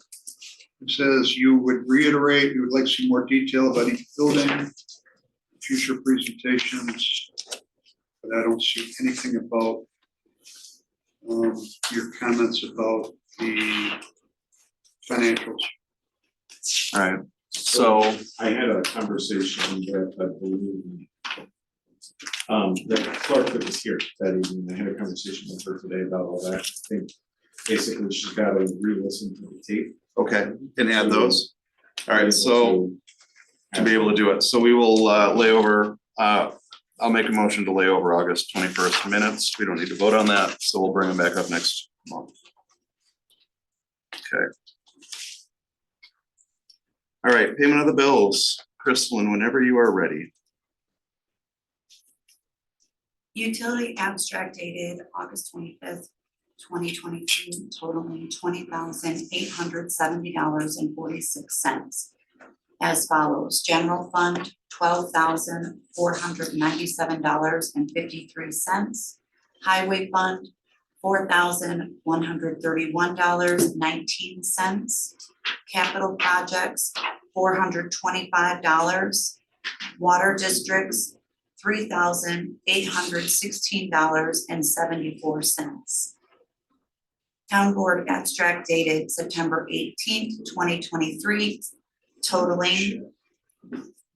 It says you would reiterate, you would like to see more detail about each building, future presentations. But I don't see anything about your comments about the financials. All right, so I had a conversation that I believe the clerk that was here that evening. I had a conversation with her today about all that. I think basically she's got to re-listen to the tape. okay, and add those. All right, so to be able to do it, so we will lay over. I'll make a motion to lay over August 21st minutes. We don't need to vote on that, so we'll bring them back up next month. Okay. All right, payment of the bills. Crystalline, whenever you are ready. Utility abstract dated August 25th, 2022, totaling $20,870.46. As follows: general fund, $12,497.53. Highway fund, $4,131.19. Capital projects, $425. Water districts, $3,816.74. Town board abstract dated September 18th, 2023, totaling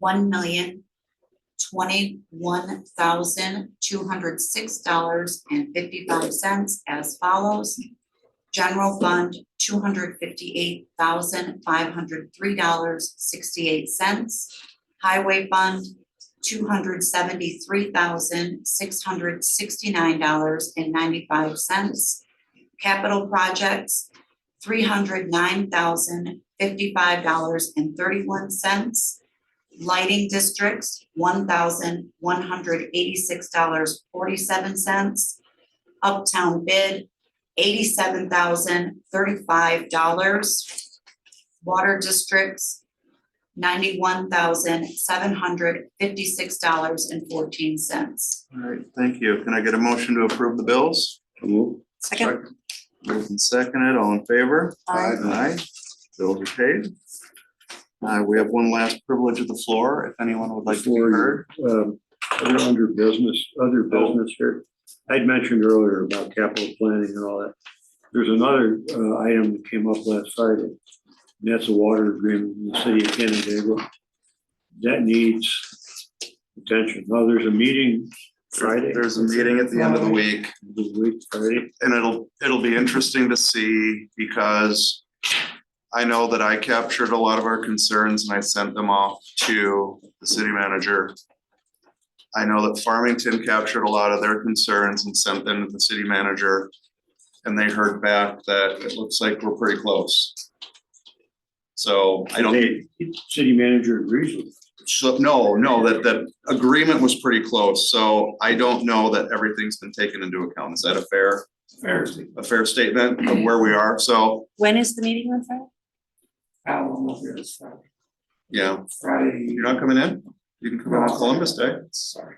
$1,021,206.55 as follows: general fund, $258,503.68. Highway fund, $273,669.95. Capital projects, $309,055.31. Lighting districts, $1,186.47. Uptown bid, $87,035. Water districts, $91,756.14. All right, thank you. Can I get a motion to approve the bills? Second. Moved and seconded, all in favor? Aye. Aye. Bills are paid. We have one last privilege of the floor, if anyone would like to be heard. Under business, other business here. I'd mentioned earlier about capital planning and all that. There's another item that came up last Friday. And that's a water agreement in the city of Canandaigua. That needs attention. Now, there's a meeting Friday. There's a meeting at the end of the week. Friday. And it'll be interesting to see, because I know that I captured a lot of our concerns and I sent them off to the city manager. I know that Farmington captured a lot of their concerns and sent them to the city manager. And they heard back that it looks like we're pretty close. So I don't. City manager agrees with. So, no, that agreement was pretty close, so I don't know that everything's been taken into account. Is that a fair statement of where we are? So, When is the meeting on Friday? yeah, Friday. you're not coming in? You can come in on Columbus Day. Sorry.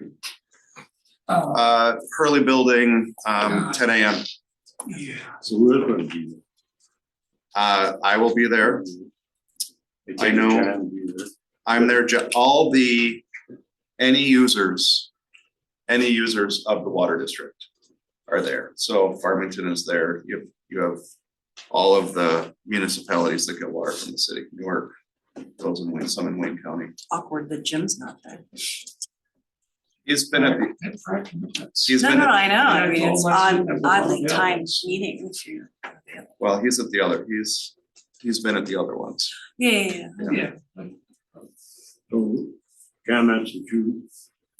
Hurley Building, 10 a.m. Yeah. So we're gonna be. I will be there. I know. I'm there, all any users of the water district are there. So Farmington is there. You have all of the municipalities that get water from the city, Newark, those in Wayne, some in Wayne County. Awkward that Jim's not there. He's been at No, I know. I mean, it's oddly timed meeting if you're. well, he's at the other, he's been at the other ones. Yeah. So comments that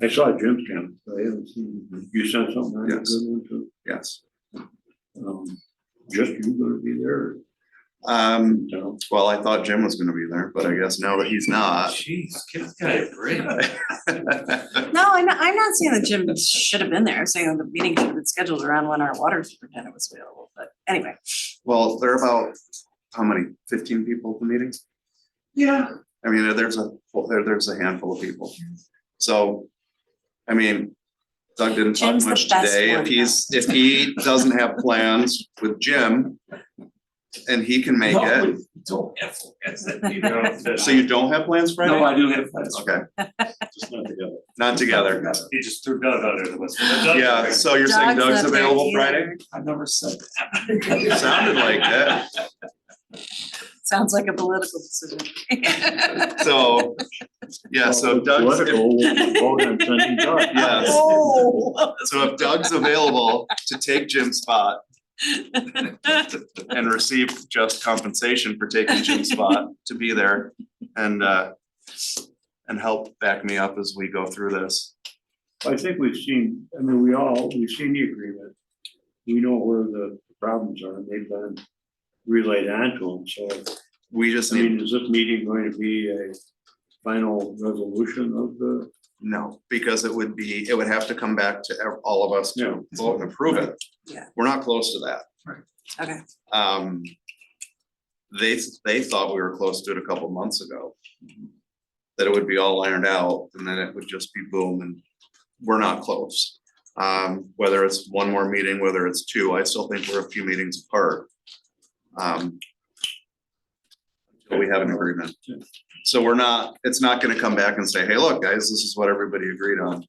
I saw Jim's comments, but I haven't seen, you sent something, right? Yes. Good one too. Yes. Just you gonna be there? Well, I thought Jim was gonna be there, but I guess now that he's not. Jeez, give this guy a break. No, I'm not saying that Jim should have been there. I'm saying that the meeting should have been scheduled around when our water superintendent was available, but anyway. Well, there are about, how many, 15 people at the meeting? Yeah. I mean, there's a handful of people. So, I mean, Doug didn't talk Jim's the much best today. one, If he doesn't have plans with Jim and he can make it. Don't have plans. So you don't have plans, Friday? No, I do have plans. Okay, Just not together. not together. He just threw Doug under the bus. Yeah, so you're saying Doug's Doug's not there available either. Friday? I never said that. It sounded like that. Sounds like a political decision. So, yeah, so Doug's. Political, we'll vote on sending Doug. Yes. Oh. So if Doug's available to take Jim's spot and receive just compensation for taking Jim's spot to be there and help back me up as we go through this. I think we've seen, I mean, we've seen the agreement. We know where the problems are and they've been relayed on to them, so. We just I mean, need, is this meeting going to be a final resolution of the? no, because it would have to come back to all of us Yeah. to vote and approve it. Yeah. We're not close to that. Okay. They thought we were close to it a couple months ago. That it would be all ironed out and then it would just be boom, and we're not close. Whether it's one more meeting, whether it's two, I still think we're a few meetings apart. Until we have an agreement. So it's not gonna come back and say, hey, look, guys, this is what everybody agreed on.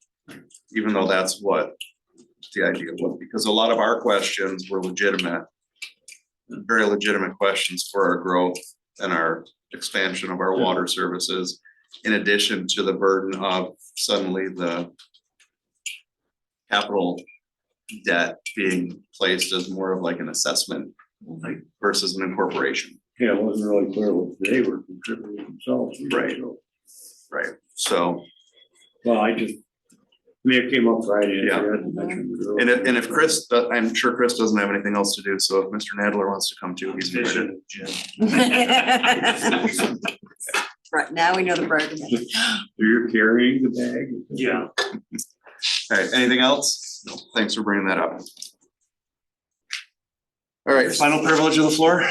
Even though that's what the idea was, because a lot of our questions were legitimate. Very legitimate questions for our growth and our expansion of our water services. In addition to the burden of suddenly the capital debt being placed as more of like an assessment, like versus an incorporation. Yeah, it wasn't really clear what they were contributing themselves. Right. So, Right, so, well, I mean, it came up Friday. Yeah. I forgot to mention it earlier. and if Chris, I'm sure Chris doesn't have anything else to do, so if Mr. Nadler wants to come too, he's invited. Right, now we know the argument. So you're carrying the bag? Yeah. All right, anything else? No, thanks for bringing that up. All right, final privilege of the floor.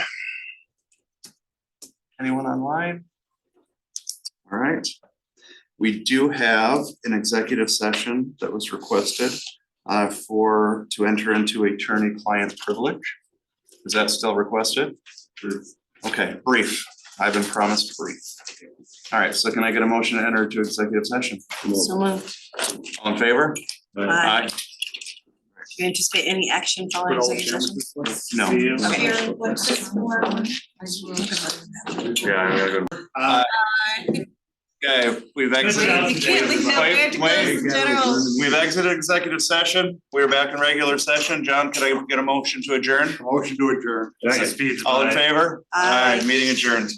Anyone online? All right. We do have an executive session that was requested to enter into attorney-client privilege. Is that still requested? Okay, brief. I've been promised brief. All right, so can I get a motion to enter into executive session? So moved. All in favor? Aye. Do you anticipate any action following executive session? No. Okay. Yeah, I gotta go. Okay, we've exited. You can't leave now, we have to close the general. We've exited executive session. We're back in regular session. John, could I get a motion to adjourn? Motion to adjourn. All in favor? Aye. Meeting adjourned.